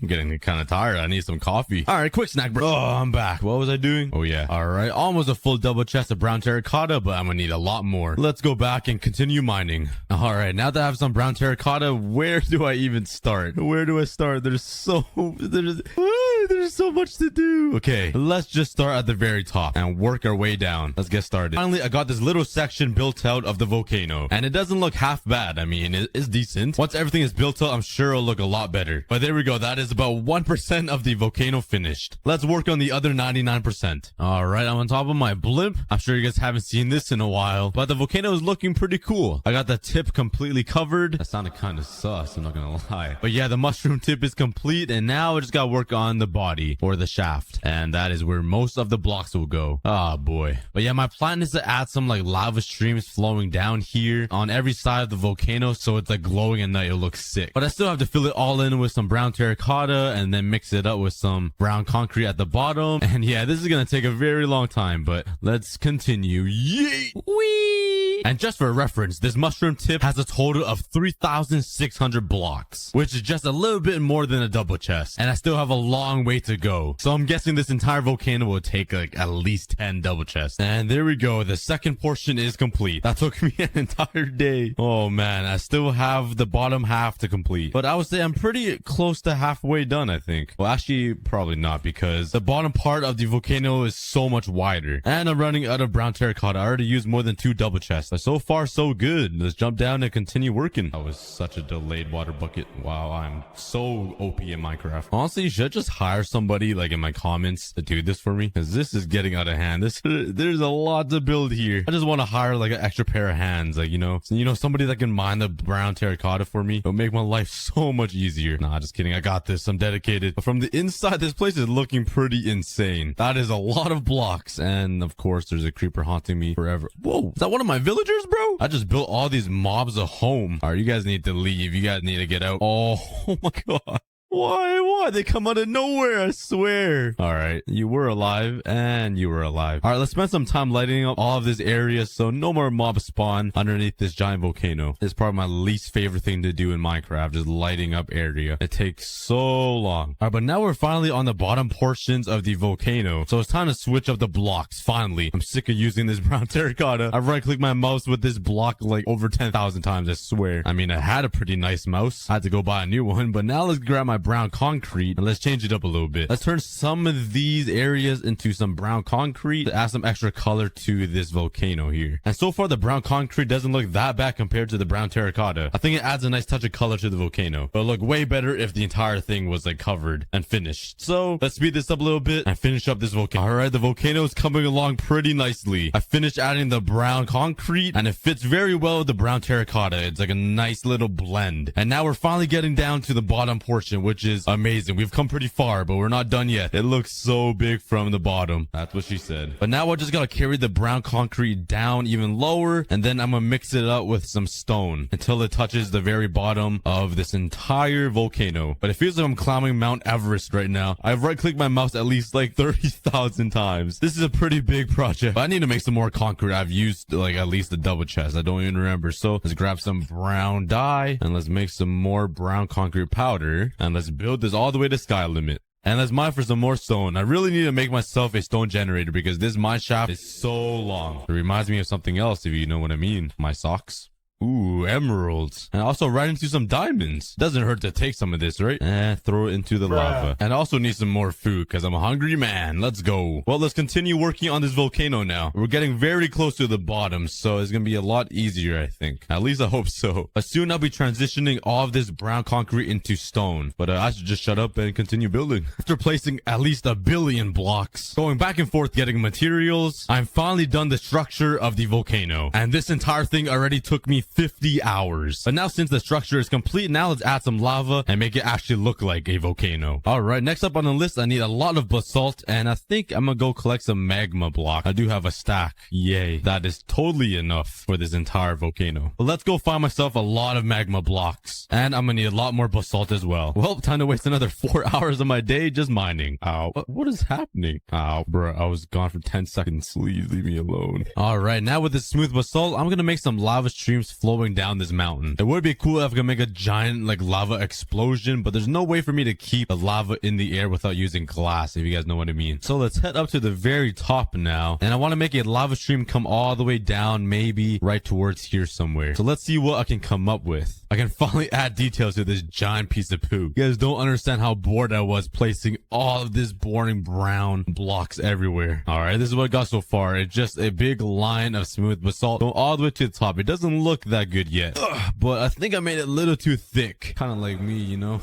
getting kind of tired. I need some coffee. All right, quick snack break. I'm back. What was I doing? Oh yeah. All right, almost a full double chest of brown terracotta, but I'm gonna need a lot more. Let's go back and continue mining. All right, now that I have some brown terracotta, where do I even start? Where do I start? There's so much to do. Okay, let's just start at the very top and work our way down. Let's get started. Finally, I got this little section built out of the volcano, and it doesn't look half bad. I mean, it's decent. Once everything is built out, I'm sure it'll look a lot better. But there we go. That is about 1% of the volcano finished. Let's work on the other 99%. All right, I'm on top of my blimp. I'm sure you guys haven't seen this in a while, but the volcano is looking pretty cool. I got the tip completely covered. That sounded kind of sus, I'm not gonna lie. But yeah, the mushroom tip is complete, and now I just gotta work on the body or the shaft, and that is where most of the blocks will go. Oh boy. But yeah, my plan is to add some like lava streams flowing down here on every side of the volcano, so it's like glowing at night. It looks sick. But I still have to fill it all in with some brown terracotta and then mix it up with some brown concrete at the bottom. And yeah, this is gonna take a very long time, but let's continue. Yay! Whee! And just for reference, this mushroom tip has a total of 3,600 blocks, which is just a little bit more than a double chest, and I still have a long way to go. So I'm guessing this entire volcano will take like at least 10 double chests. And there we go. The second portion is complete. That took me an entire day. Oh man, I still have the bottom half to complete, but I would say I'm pretty close to halfway done, I think. Well, actually, probably not, because the bottom part of the volcano is so much wider, and I'm running out of brown terracotta. I already used more than 2 double chests. But so far, so good. Let's jump down and continue working. That was such a delayed water bucket. Wow, I'm so OP in Minecraft. Honestly, you should just hire somebody like in my comments to do this for me, because this is getting out of hand. There's a lot to build here. I just want to hire like an extra pair of hands, like, you know, somebody that can mine the brown terracotta for me. It'll make my life so much easier. Nah, just kidding. I got this. I'm dedicated. But from the inside, this place is looking pretty insane. That is a lot of blocks, and of course, there's a creeper haunting me forever. Whoa, is that one of my villagers, bro? I just built all these mobs a home. All right, you guys need to leave. You guys need to get out. Oh my god. Why? They come out of nowhere, I swear. All right, you were alive and you were alive. All right, let's spend some time lighting up all of this area so no more mobs spawn underneath this giant volcano. It's probably my least favorite thing to do in Minecraft, is lighting up area. It takes so long. All right, but now we're finally on the bottom portions of the volcano. So it's time to switch up the blocks, finally. I'm sick of using this brown terracotta. I've right-clicked my mouse with this block like over 10,000 times, I swear. I mean, I had a pretty nice mouse. I had to go buy a new one, but now let's grab my brown concrete and let's change it up a little bit. Let's turn some of these areas into some brown concrete to add some extra color to this volcano here. And so far the brown concrete doesn't look that bad compared to the brown terracotta. I think it adds a nice touch of color to the volcano, but it'll look way better if the entire thing was like covered and finished. So let's speed this up a little bit and finish up this volcano. All right, the volcano is coming along pretty nicely. I finished adding the brown concrete and it fits very well with the brown terracotta. It's like a nice little blend. And now we're finally getting down to the bottom portion, which is amazing. We've come pretty far, but we're not done yet. It looks so big from the bottom. That's what she said. But now I just gotta carry the brown concrete down even lower, and then I'm gonna mix it up with some stone until it touches the very bottom of this entire volcano. But it feels like I'm climbing Mount Everest right now. I've right-clicked my mouse at least like 30,000 times. This is a pretty big project, but I need to make some more concrete. I've used like at least a double chest. I don't even remember. So let's grab some brown dye and let's make some more brown concrete powder, and let's build this all the way to sky limit. And let's mine for some more stone. I really need to make myself a stone generator because this mine shaft is so long. It reminds me of something else, if you know what I mean. My socks. Ooh, emeralds. And also right into some diamonds. Doesn't hurt to take some of this, right? Throw it into the lava. And I also need some more food because I'm a hungry man. Let's go. Well, let's continue working on this volcano now. We're getting very close to the bottom, so it's gonna be a lot easier, I think. At least I hope so. But soon I'll be transitioning all of this brown concrete into stone. But I should just shut up and continue building. After placing at least 1 billion blocks, going back and forth getting materials, I'm finally done the structure of the volcano. And this entire thing already took me 50 hours. But now since the structure is complete, now let's add some lava and make it actually look like a volcano. All right, next up on the list, I need a lot of basalt, and I think I'm gonna go collect some magma block. I do have a stack. Yay. That is totally enough for this entire volcano. But let's go find myself a lot of magma blocks, and I'm gonna need a lot more basalt as well. Well, time to waste another 4 hours of my day just mining. Ow. What is happening? Ow, bro. I was gone for 10 seconds. Please leave me alone. All right, now with this smooth basalt, I'm gonna make some lava streams flowing down this mountain. It would be cool if I could make a giant like lava explosion, but there's no way for me to keep the lava in the air without using glass, if you guys know what I mean. So let's head up to the very top now, and I want to make a lava stream come all the way down, maybe right towards here somewhere. So let's see what I can come up with. I can finally add details to this giant piece of poo. You guys don't understand how bored I was placing all of this boring brown blocks everywhere. All right, this is what I got so far. It's just a big line of smooth basalt going all the way to the top. It doesn't look that good yet, but I think I made it a little too thick, kind of like me, you know.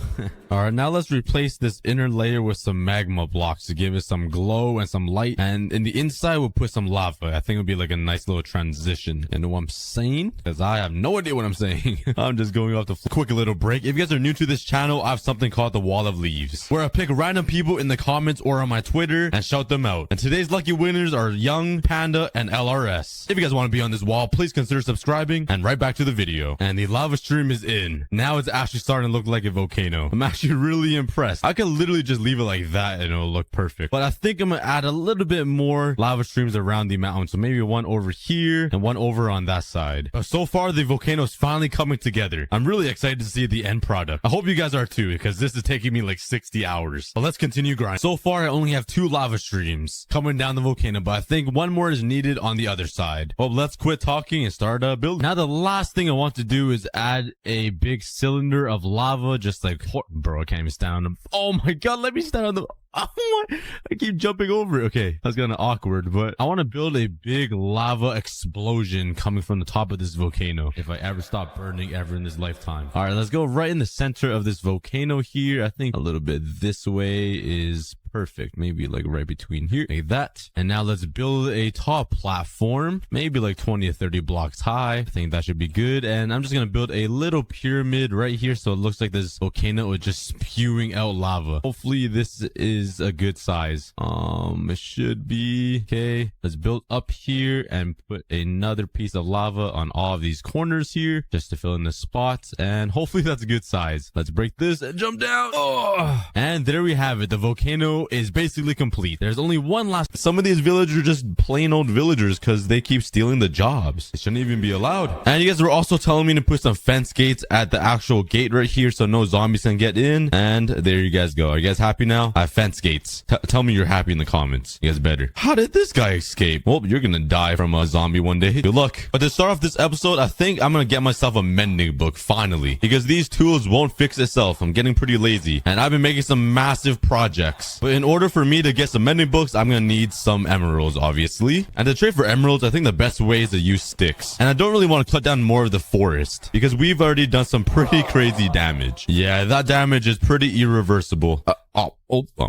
All right, now let's replace this inner layer with some magma blocks to give it some glow and some light, and in the inside we'll put some lava. I think it'll be like a nice little transition. You know what I'm saying? Because I have no idea what I'm saying. I'm just going off the quick little break. If you guys are new to this channel, I have something called the Wall of Leaves, where I pick random people in the comments or on my Twitter and shout them out. And today's lucky winners are Young, Panda, and LRS. If you guys want to be on this wall, please consider subscribing. And right back to the video. And the lava stream is in. Now it's actually starting to look like a volcano. I'm actually really impressed. I could literally just leave it like that and it'll look perfect. But I think I'm gonna add a little bit more lava streams around the mountain. So maybe one over here and one over on that side. But so far the volcano is finally coming together. I'm really excited to see the end product. I hope you guys are too, because this is taking me like 60 hours. But let's continue grinding. So far I only have 2 lava streams coming down the volcano, but I think one more is needed on the other side. Well, let's quit talking and start building. Now the last thing I want to do is add a big cylinder of lava, just like, bro, I can't even stand on them. Oh my god, let me stand on them. Oh my, I keep jumping over it. Okay, that's kind of awkward, but I want to build a big lava explosion coming from the top of this volcano if I ever stop burning ever in this lifetime. All right, let's go right in the center of this volcano here. I think a little bit this way is perfect. Maybe like right between here, like that. And now let's build a tall platform, maybe like 20 or 30 blocks high. I think that should be good. And I'm just gonna build a little pyramid right here so it looks like this volcano is just spewing out lava. Hopefully this is is a good size. It should be okay. Let's build up here and put another piece of lava on all of these corners here just to fill in the spots, and hopefully that's a good size. Let's break this and jump down. Oh, and there we have it. The volcano is basically complete. There's only one last. Some of these villagers are just plain old villagers because they keep stealing the jobs. They shouldn't even be allowed. And you guys were also telling me to put some fence gates at the actual gate right here so no zombies can get in. And there you guys go. Are you guys happy now? I have fence gates. Tell me you're happy in the comments. You guys better. How did this guy escape? Well, you're gonna die from a zombie one day. Good luck. But to start off this episode, I think I'm gonna get myself a mending book finally, because these tools won't fix itself. I'm getting pretty lazy and I've been making some massive projects. But in order for me to get some mending books, I'm gonna need some emeralds, obviously. And to trade for emeralds, I think the best way is to use sticks. And I don't really want to cut down more of the forest because we've already done some pretty crazy damage. Yeah, that damage is pretty irreversible. I'm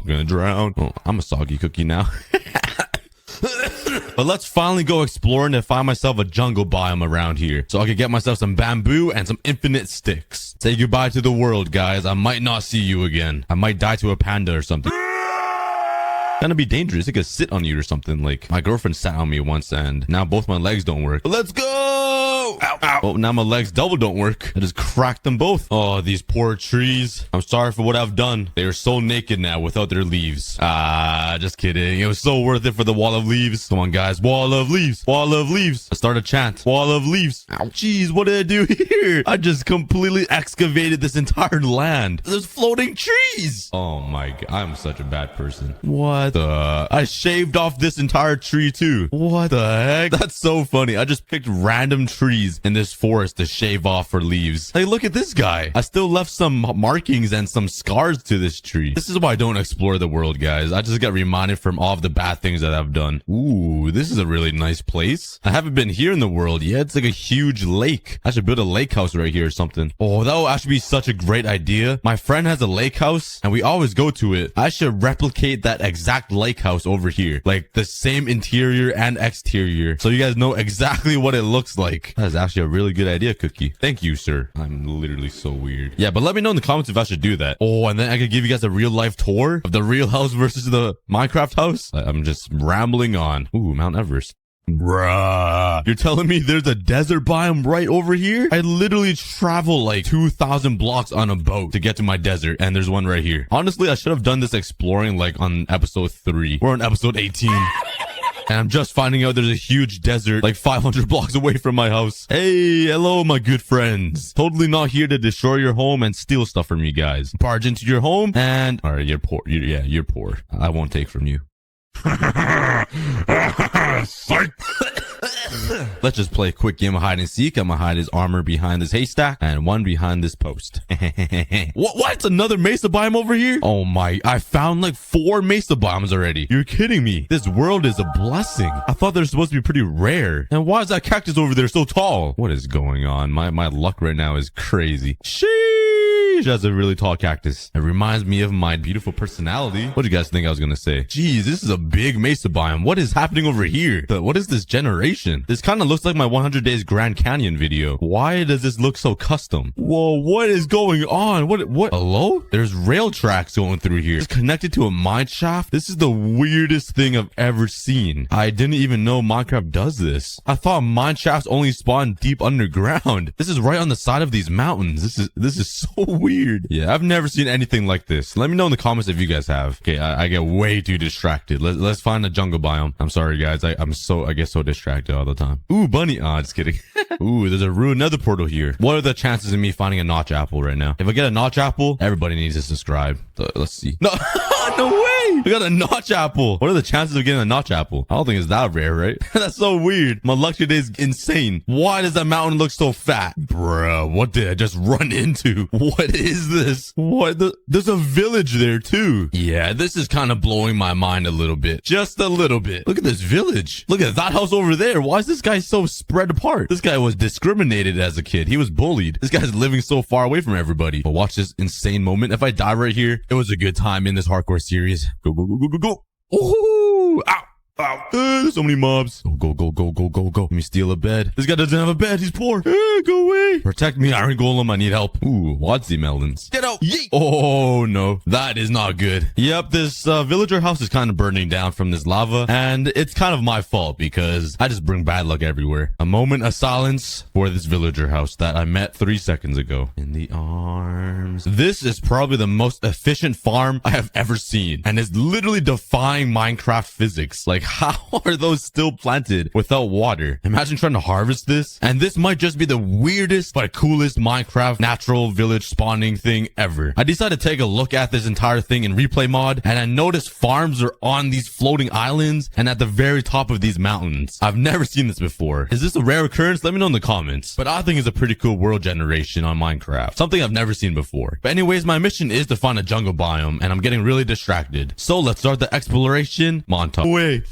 gonna drown. Oh, I'm a soggy cookie now. But let's finally go exploring and find myself a jungle biome around here so I can get myself some bamboo and some infinite sticks. Say goodbye to the world, guys. I might not see you again. I might die to a panda or something. Gonna be dangerous. It could sit on you or something. Like, my girlfriend sat on me once and now both my legs don't work. Let's go! Ow, ow. Oh, now my legs double don't work. I just cracked them both. Oh, these poor trees. I'm sorry for what I've done. They are so naked now without their leaves. Just kidding. It was so worth it for the wall of leaves. Come on, guys. Wall of leaves. Wall of leaves. Let's start a chant. Wall of leaves. Ow. Jeez, what did I do here? I just completely excavated this entire land. There's floating trees. Oh my god. I'm such a bad person. What the? I shaved off this entire tree too. What the heck? That's so funny. I just picked random trees in this forest to shave off for leaves. Hey, look at this guy. I still left some markings and some scars to this tree. This is why I don't explore the world, guys. I just got reminded from all of the bad things that I've done. Ooh, this is a really nice place. I haven't been here in the world yet. It's like a huge lake. I should build a lake house right here or something. Oh, that would actually be such a great idea. My friend has a lake house and we always go to it. I should replicate that exact lake house over here. Like the same interior and exterior. So you guys know exactly what it looks like. That is actually a really good idea, Cookie. Thank you, sir. I'm literally so weird. Yeah, but let me know in the comments if I should do that. Oh, and then I could give you guys a real life tour of the real house versus the Minecraft house. I'm just rambling on. Ooh, Mount Everest. Bruh. You're telling me there's a desert biome right over here? I literally travel like 2,000 blocks on a boat to get to my desert, and there's one right here. Honestly, I should have done this exploring like on episode 3. We're on episode 18. And I'm just finding out there's a huge desert like 500 blocks away from my house. Hey, hello, my good friends. Totally not here to destroy your home and steal stuff from you guys. Barge into your home and... Alright, you're poor. You're poor. I won't take from you. Let's just play a quick game of hide and seek. I'm gonna hide his armor behind this haystack and one behind this post. What? Another mesa biome over here? Oh my, I found like 4 mesa biomes already. You're kidding me. This world is a blessing. I thought they're supposed to be pretty rare. And why is that cactus over there so tall? What is going on? My luck right now is crazy. That's a really tall cactus. It reminds me of my beautiful personality. What do you guys think I was gonna say? Jeez, this is a big mesa biome. What is happening over here? What is this generation? This kind of looks like my 100 Days Grand Canyon video. Why does this look so custom? Whoa, what is going on? What? Hello? There's rail tracks going through here. It's connected to a mine shaft. This is the weirdest thing I've ever seen. I didn't even know Minecraft does this. I thought mine shafts only spawn deep underground. This is right on the side of these mountains. This is so weird. Yeah, I've never seen anything like this. Let me know in the comments if you guys have. Okay, I get way too distracted. Let's find a jungle biome. I'm sorry, guys. I get so distracted all the time. Ooh, bunny. Just kidding. Ooh, there's a ruined nether portal here. What are the chances of me finding a notch apple right now? If I get a notch apple, everybody needs to subscribe. Let's see. No, no way. I got a notch apple. What are the chances of getting a notch apple? I don't think it's that rare, right? That's so weird. My luck today is insane. Why does that mountain look so fat? Bruh, what did I just run into? What is this? There's a village there too. Yeah, this is kind of blowing my mind a little bit. Just a little bit. Look at this village. Look at that house over there. Why is this guy so spread apart? This guy was discriminated as a kid. He was bullied. This guy's living so far away from everybody. But watch this insane moment. If I die right here, it was a good time in this hardcore series. Go, go, go, go, go, go. Ooh, ow. Ow. There's so many mobs. Go, go, go, go, go, go. Let me steal a bed. This guy doesn't have a bed. He's poor. Go away. Protect me, Iron Golem. I need help. Ooh, Wadsy melons. Get out. Yeet. Oh, no. That is not good. Yep, this villager house is kind of burning down from this lava. And it's kind of my fault because I just bring bad luck everywhere. A moment of silence for this villager house that I met 3 seconds ago. In the arms. This is probably the most efficient farm I have ever seen. And it's literally defying Minecraft physics. Like, how are those still planted without water? Imagine trying to harvest this. And this might just be the weirdest but coolest Minecraft natural village spawning thing ever. I decided to take a look at this entire thing in replay mod. And I noticed farms are on these floating islands and at the very top of these mountains. I've never seen this before. Is this a rare occurrence? Let me know in the comments. But I think it's a pretty cool world generation on Minecraft. Something I've never seen before. But anyways, my mission is to find a jungle biome. And I'm getting really distracted. So let's start the exploration montage. Wait.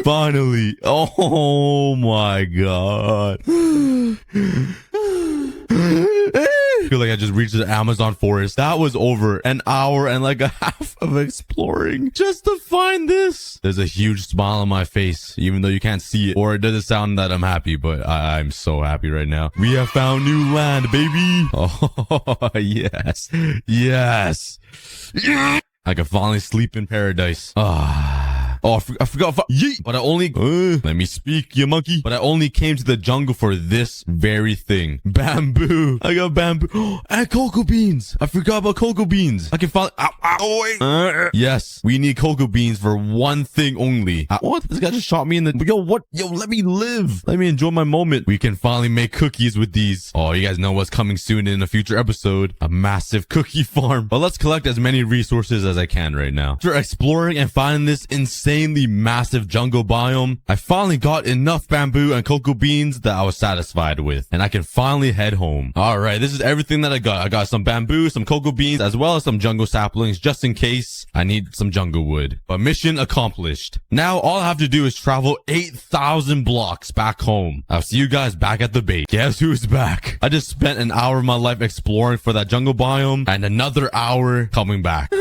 Finally. Oh my god. I feel like I just reached the Amazon forest. That was over an hour and like a half of exploring just to find this. There's a huge smile on my face, even though you can't see it. Or it doesn't sound that I'm happy, but I'm so happy right now. We have found new land, baby. Oh, yes. Yes. I can finally sleep in paradise. Oh, I forgot. Yeet. But I only... let me speak, you monkey. But I only came to the jungle for this very thing. Bamboo. I got bamboo. And cocoa beans. I forgot about cocoa beans. I can finally... Ow, yes, we need cocoa beans for one thing only. What? This guy just shot me in the... Yo, what? Yo, let me live. Let me enjoy my moment. We can finally make cookies with these. Oh, you guys know what's coming soon in a future episode. A massive cookie farm. But let's collect as many resources as I can right now. After exploring and finding this insanely massive jungle biome, I finally got enough bamboo and cocoa beans that I was satisfied with, and I can finally head home. All right, this is everything that I got. I got some bamboo, some cocoa beans, as well as some jungle saplings, just in case I need some jungle wood. But mission accomplished. Now all I have to do is travel 8,000 blocks back home. I'll see you guys back at the base. Guess who's back? I just spent an hour of my life exploring for that jungle biome, and another hour coming back.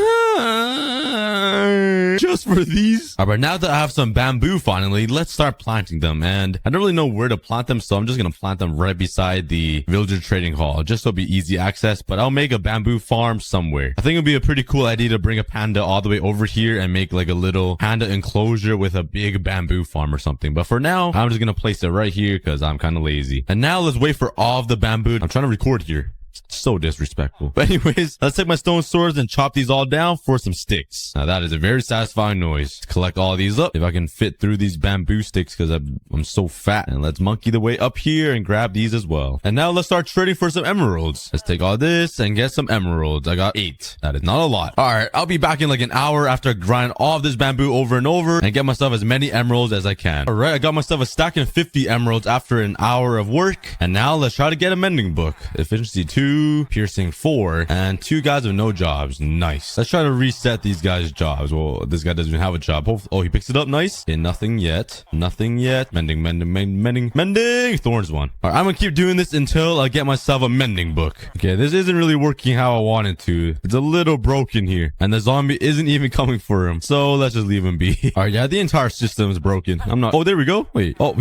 Just for these. All right, now that I have some bamboo finally, let's start planting them. And I don't really know where to plant them, so I'm just gonna plant them right beside the villager trading hall, just so it'll be easy access. But I'll make a bamboo farm somewhere. I think it'd be a pretty cool idea to bring a panda all the way over here and make like a little panda enclosure with a big bamboo farm or something. But for now, I'm just gonna place it right here because I'm kind of lazy. And now let's wait for all of the bamboo. I'm trying to record here. So disrespectful. But anyways, let's take my stone swords and chop these all down for some sticks. Now that is a very satisfying noise. Let's collect all these up if I can fit through these bamboo sticks because I'm so fat. And let's monkey the way up here and grab these as well. And now let's start trading for some emeralds. Let's take all this and get some emeralds. I got 8. That is not a lot. All right, I'll be back in like an hour after I grind all of this bamboo over and over and get myself as many emeralds as I can. All right, I got myself a stack of 50 emeralds after an hour of work. And now let's try to get a mending book. Efficiency 2. Piercing 4, and 2 guys with no jobs. Nice. Let's try to reset these guys' jobs. Well, this guy doesn't even have a job. Oh, he picks it up. Nice. Okay, nothing yet. Nothing yet. Mending. Thorns 1. All right, I'm gonna keep doing this until I get myself a mending book. Okay, this isn't really working how I wanted to. It's a little broken here, and the zombie isn't even coming for him. So let's just leave him be. All right, yeah, the entire system is broken. I'm not. Oh, there we go. Wait. Oh,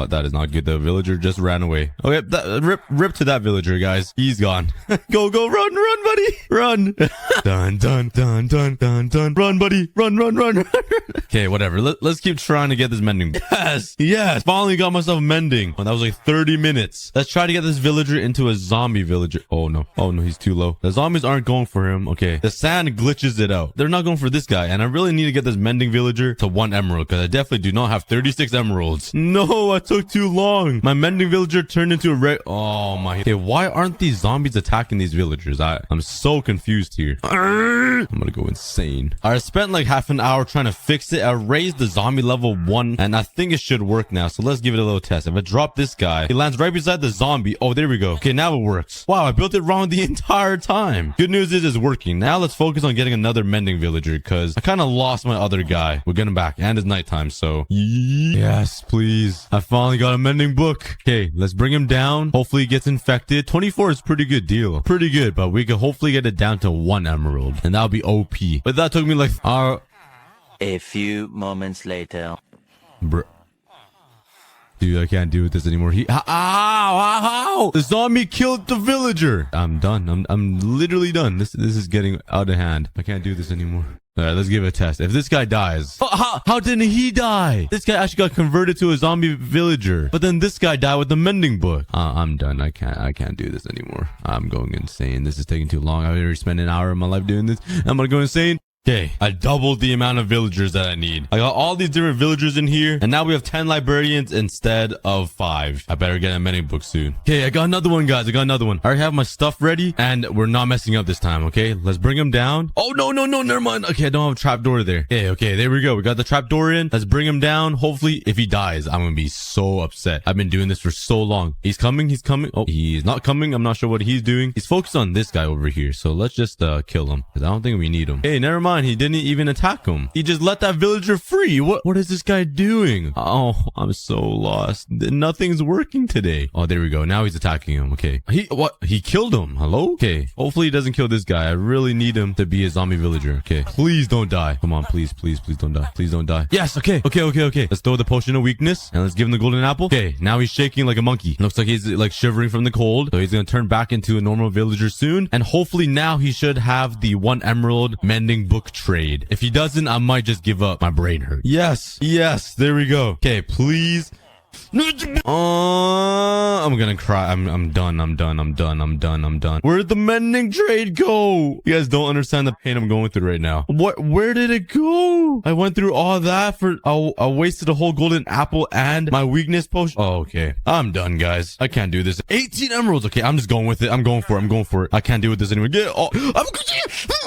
that is not good. The villager just ran away. Okay, rip to that villager, guys. He's gone. Go, run, buddy. Run. dun. Run, buddy. Run. Okay, whatever. Let's keep trying to get this mending. Yes. Finally got myself mending. Oh, that was like 30 minutes. Let's try to get this villager into a zombie villager. Oh, no, he's too low. The zombies aren't going for him. Okay, the sand glitches it out. They're not going for this guy, and I really need to get this mending villager to 1 emerald, because I definitely do not have 36 emeralds. No, I took too long. My mending villager turned into a red. Oh, my. Okay, why aren't these zombies attacking these villagers? I'm so confused here. I'm gonna go insane. I spent like half an hour trying to fix it. I raised the zombie level 1, and I think it should work now. So let's give it a little test. If I drop this guy, he lands right beside the zombie. Oh, there we go. Okay, now it works. Wow, I built it wrong the entire time. Good news is it's working. Now let's focus on getting another mending villager, because I kind of lost my other guy. We'll get him back, and it's nighttime, so yes, please. I finally got a mending book. Okay, let's bring him down. Hopefully he gets infected. 24 is a pretty good deal. Pretty good, but we could hopefully get it down to 1 emerald, and that'll be OP. But that took me like
A few moments later.
Bruh. Dude, I can't deal with this anymore. Ow! The zombie killed the villager. I'm done. I'm literally done. This is getting out of hand. I can't do this anymore. All right, let's give it a test. If this guy dies, how didn't he die? This guy actually got converted to a zombie villager, but then this guy died with the mending book. I'm done. I can't do this anymore. I'm going insane. This is taking too long. I've already spent an hour of my life doing this. I'm gonna go insane. Okay, I doubled the amount of villagers that I need. I got all these different villagers in here, and now we have 10 librarians instead of 5. I better get a mending book soon. Okay, I got another one, guys. I got another one. I already have my stuff ready, and we're not messing up this time, okay? Let's bring him down. Oh, no, never mind. Okay, I don't have a trapdoor there. Okay, there we go. We got the trapdoor in. Let's bring him down. Hopefully, if he dies, I'm gonna be so upset. I've been doing this for so long. He's coming. Oh, he's not coming. I'm not sure what he's doing. He's focused on this guy over here, so let's just kill him, because I don't think we need him. Hey, never mind. He didn't even attack him. He just let that villager free. What is this guy doing? Oh, I'm so lost. Nothing's working today. Oh, there we go. Now he's attacking him. Okay. He killed him. Hello? Okay. Hopefully he doesn't kill this guy. I really need him to be a zombie villager. Okay. Please don't die. Come on. Please don't die. Please don't die. Yes. Okay. Let's throw the potion of weakness and let's give him the golden apple. Okay. Now he's shaking like a monkey. Looks like he's like shivering from the cold. So he's going to turn back into a normal villager soon. And hopefully now he should have the 1 emerald mending book trade. If he doesn't, I might just give up. My brain hurts. Yes. There we go. Okay, please. I'm gonna cry. I'm done. Where'd the mending trade go? You guys don't understand the pain I'm going through right now. Where did it go? I went through all that for I wasted a whole golden apple and my weakness potion. Oh, okay. I'm done, guys. I can't do this. 18 emeralds. Okay, I'm just going with it. I'm going for it. I can't deal with this anymore.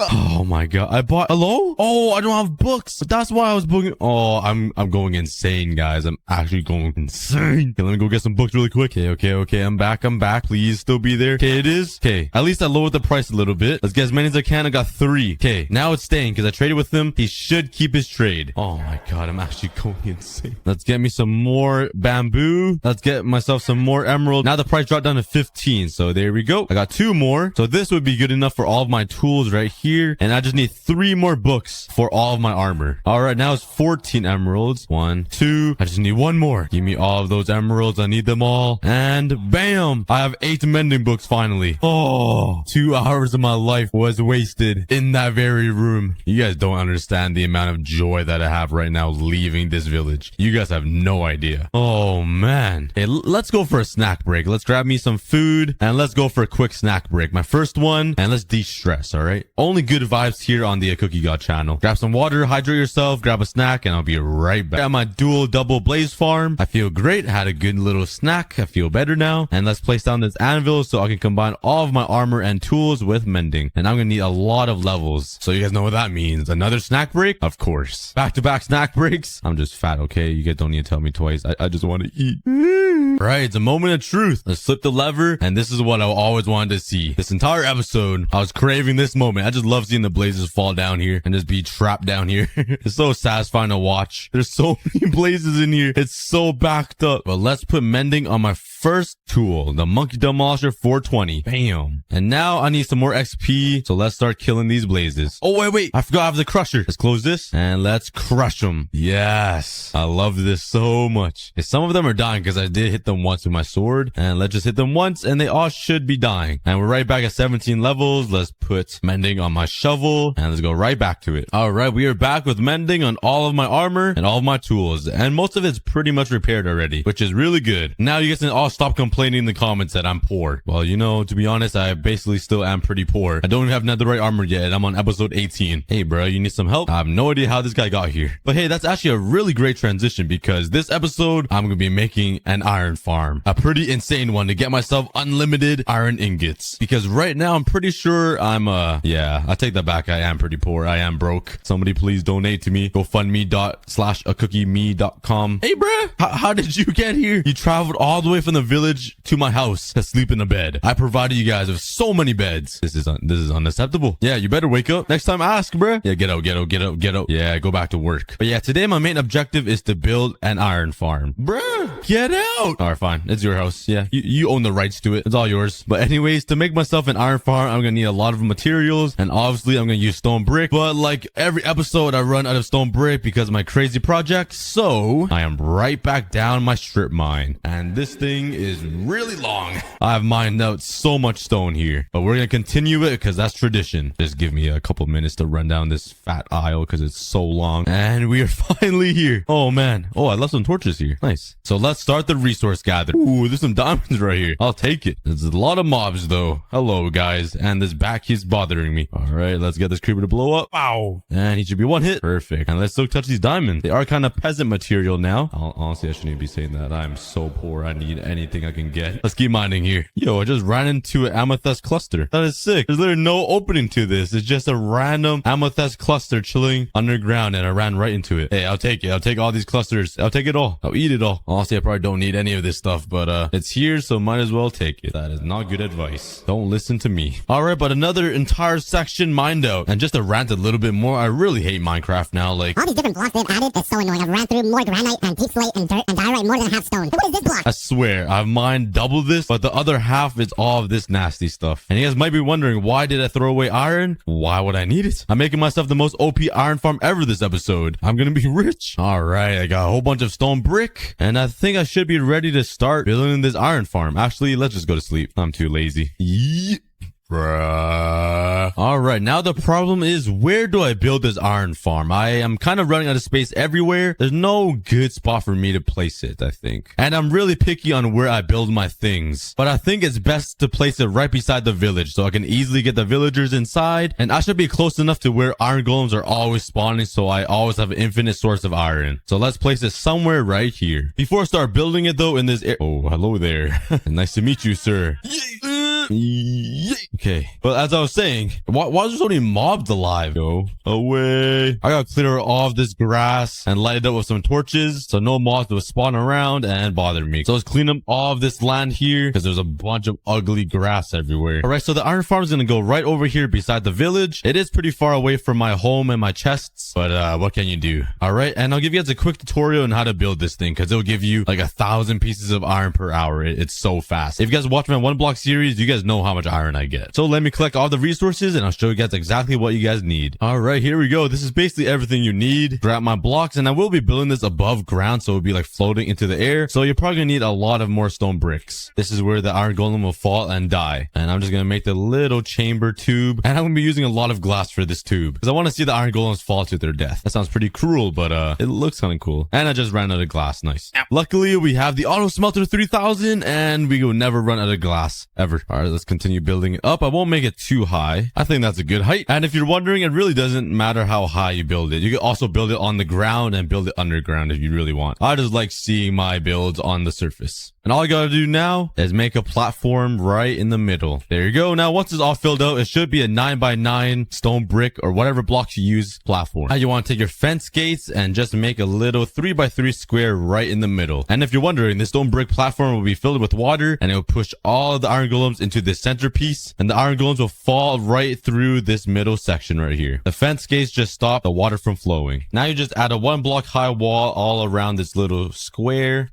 Oh my god. I bought. Hello? Oh, I don't have books. That's why I was booking. Oh, I'm going insane, guys. I'm actually going insane. Okay, let me go get some books really quick. Okay. I'm back. Please still be there. Okay, it is. Okay, at least I lowered the price a little bit. Let's get as many as I can. I got 3. Okay, now it's staying because I traded with him. He should keep his trade. Oh my god, I'm actually going insane. Let's get me some more bamboo. Let's get myself some more emerald. Now the price dropped down to 15. So there we go. I got 2 more. So this would be good enough for all of my tools right here. And I just need 3 more books for all of my armor. All right, now it's 14 emeralds. 1, 2. I just need 1 more. Give me all of those emeralds. I need them all. And bam, I have 8 mending books finally. Oh, 2 hours of my life was wasted in that very room. You guys don't understand the amount of joy that I have right now leaving this village. You guys have no idea. Oh man. Hey, let's go for a snack break. Let's grab me some food and let's go for a quick snack break. My first one, and let's de-stress. All right, only good vibes here on the CookieGod channel. Grab some water, hydrate yourself, grab a snack, and I'll be right back. At my dual double blaze farm, I feel great. Had a good little snack. I feel better now. And let's place down this anvil so I can combine all of my armor and tools with mending. And I'm gonna need a lot of levels. So you guys know what that means. Another snack break? Of course. Back-to-back snack breaks. I'm just fat, okay? You guys don't need to tell me twice. I just want to eat. Right, it's a moment of truth. Let's flip the lever. And this is what I always wanted to see. This entire episode, I was craving this moment. I just love seeing the blazes fall down here and just be trapped down here. It's so satisfying to watch. There's so many blazes in here. It's so backed up. But let's put mending on my first tool, the monkey demolisher 420. Bam. And now I need some more XP. So let's start killing these blazes. Oh, wait. I forgot I have the crusher. Let's close this and let's crush them. Yes. I love this so much. Okay, some of them are dying because I did hit them once with my sword. And let's just hit them once and they all should be dying. And we're right back at 17 levels. Let's put mending on my shovel and let's go right back to it. All right. We are back with mending on all of my armor and all of my tools. And most of it's pretty much repaired already, which is really good. Now you guys can all stop complaining in the comments that I'm poor. Well, you know, to be honest, I basically still am pretty poor. I don't even have netherite armor yet and I'm on episode 18. Hey, bro, you need some help? I have no idea how this guy got here. But hey, that's actually a really great transition because this episode, I'm going to be making an iron farm. A pretty insane one to get myself unlimited iron ingots. Because right now, I'm pretty sure yeah, I take that back. I am pretty poor. I am broke. Somebody please donate to me. GoFundMe./acookieme.com. Hey, bruh, how did you get here? You traveled all the way from the village to my house to sleep in a bed. I provided you guys with so many beds. This is unacceptable. Yeah, you better wake up. Next time, ask, bruh. Yeah, get out. Yeah, go back to work. But yeah, today my main objective is to build an iron farm. Bruh, get out. All All right, fine. It's your house. Yeah, you own the rights to it. It's all yours. But anyways, to make myself an iron farm, I'm gonna need a lot of materials, and obviously I'm gonna use stone brick. But like every episode, I run out of stone brick because of my crazy project. So I am right back down my strip mine, and this thing is really long. I've mined out so much stone here, but we're gonna continue it because that's tradition. Just give me a couple minutes to run down this fat aisle because it's so long, and we are finally here. Oh man. Oh, I left some torches here. Nice. So let's start the resource gather. Ooh, there's some diamonds right here. I'll take it. There's a lot of mobs though. Hello guys, and this back keeps bothering me. All right, let's get this creeper to blow up. Wow. And he should be one hit. Perfect. And let's still touch these diamonds. They are kind of peasant material now. Honestly, I shouldn't even be saying that. I'm so poor. I need anything I can get. Let's keep mining here. Yo, I just ran into an amethyst cluster. That is sick. There's literally no opening to this. It's just a random amethyst cluster chilling underground, and I ran right into it. Hey, I'll take it. I'll take all these clusters. I'll take it all. I'll eat it all. Honestly, I probably don't need any of this stuff, but it's here, so might as well take it. That is not good advice. Don't listen to me. All right, but another entire section mined out. And just to rant a little bit more, I really hate Minecraft now. Like,
all these different blocks they've added is so annoying. I've ran through more granite and deep slate and dirt and diorite more than half stone. What is this block?
I swear, I've mined double this, but the other half is all of this nasty stuff. And you guys might be wondering, why did I throw away iron? Why would I need it? I'm making myself the most OP iron farm ever this episode. I'm gonna be rich. All right, I got a whole bunch of stone brick, and I think I should be ready to start building this iron farm. Actually, let's just go to sleep. I'm too lazy. Yeet. Bruh. All right, now the problem is, where do I build this iron farm? I am kind of running out of space everywhere. There's no good spot for me to place it, I think. And I'm really picky on where I build my things. But I think it's best to place it right beside the village so I can easily get the villagers inside. And I should be close enough to where iron golems are always spawning, so I always have an infinite source of iron. So let's place it somewhere right here. Before I start building it though, in this oh, hello there. Nice to meet you, sir. Okay, but as I was saying, why is there so many mobs alive? Go away. I gotta clear all of this grass and light it up with some torches so no mobs will spawn around and bother me. So let's clean up all of this land here because there's a bunch of ugly grass everywhere. All right, so the iron farm is gonna go right over here beside the village. It is pretty far away from my home and my chests, but what can you do? All right, and I'll give you guys a quick tutorial on how to build this thing because it'll give you like 1,000 pieces of iron per hour. It's so fast. If you guys watch my one block series, you guys know how much iron I get. So let me collect all the resources and I'll show you guys exactly what you guys need. All right, here we go. This is basically everything you need. Grab my blocks, and I will be building this above ground, so it'll be like floating into the air. So you're probably gonna need a lot of more stone bricks. This is where the iron golem will fall and die. And I'm just gonna make the little chamber tube, and I'm gonna be using a lot of glass for this tube because I want to see the iron golems fall to their death. That sounds pretty cruel, but it looks kind of cool. And I just ran out of glass. Nice. Luckily, we have the auto smelter 3000, and we will never run out of glass ever. All right, let's continue building it up. I won't make it too high. I think that's a good height. And if you're wondering, it really doesn't matter how high you build it. You can also build it on the ground and build it underground if you really want. I just like seeing my builds on the surface. And all I gotta do now is make a platform right in the middle. There you go. Now, once it's all filled out, it should be a 9x9 stone brick or whatever blocks you use platform. Now, you want to take your fence gates and just make a little 3x3 square right in the middle. And if you're wondering, this stone brick platform will be filled with water, and it will push all of the iron golems into this centerpiece, and the iron golems will fall right through this middle section right here. The fence gates just stop the water from flowing. Now you just add a 1 block high wall all around this little square.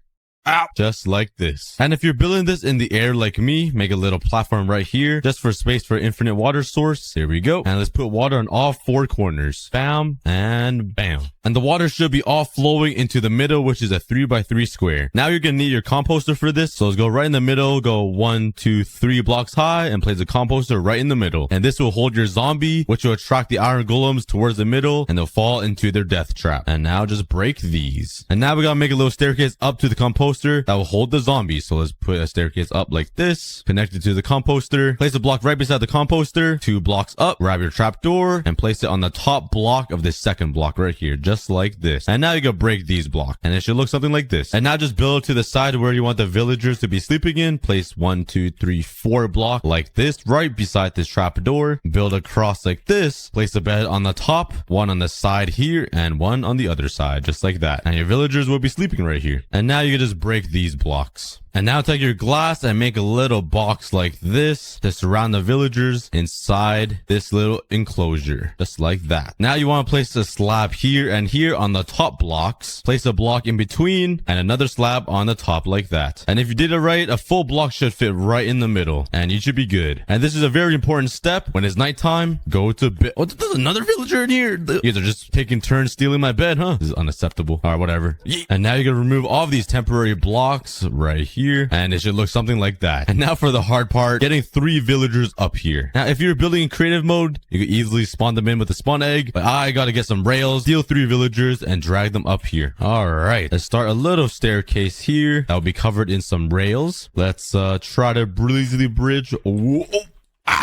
Ow. Just like this. And if you're building this in the air like me, make a little platform right here just for space for infinite water source. Here we go. And let's put water on all 4 corners. Bam and bam. And the water should be all flowing into the middle, which is a 3x3 square. Now you're gonna need your composter for this. So let's go right in the middle, go 1, 2, 3 blocks high, and place a composter right in the middle. And this will hold your zombie, which will attract the iron golems towards the middle, and they'll fall into their death trap. And now just break these. And now we gotta make a little staircase up to the composter that will hold the zombies. So let's put a staircase up like this, connect it to the composter, place a block right beside the composter, 2 blocks up, grab your trapdoor, and place it on the top block of this second block right here, just like this. And now you can break these blocks, and it should look something like this. And now just build to the side where you want the villagers to be sleeping in. Place 1, 2, 3, 4 block like this, right beside this trapdoor. Build across like this. Place a bed on the top, 1 on the side here, and 1 on the other side, just like that. And your villagers will be sleeping right here. And now you can just break these blocks. And now take your glass and make a little box like this to surround the villagers inside this little enclosure. Just like that. Now you want to place a slab here and here on the top blocks. Place a block in between and another slab on the top like that. And if you did it right, a full block should fit right in the middle and you should be good. And this is a very important step. When it's nighttime, go to bed. Oh, there's another villager in here. You guys are just taking turns stealing my bed, huh? This is unacceptable. All right, whatever. And now you're going to remove all of these temporary blocks right here. And it should look something like that. And now for the hard part, getting 3 villagers up here. Now, if you're building in creative mode, you can easily spawn them in with a spawn egg. But I got to get some rails, steal 3 villagers, and drag them up here. All right. Let's start a little staircase here. That will be covered in some rails. Let's try to easily bridge. Oh,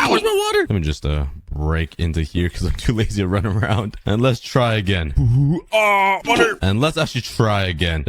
where's my water? Let me just break into here because I'm too lazy to run around. And let's try again. Water. And let's actually try again.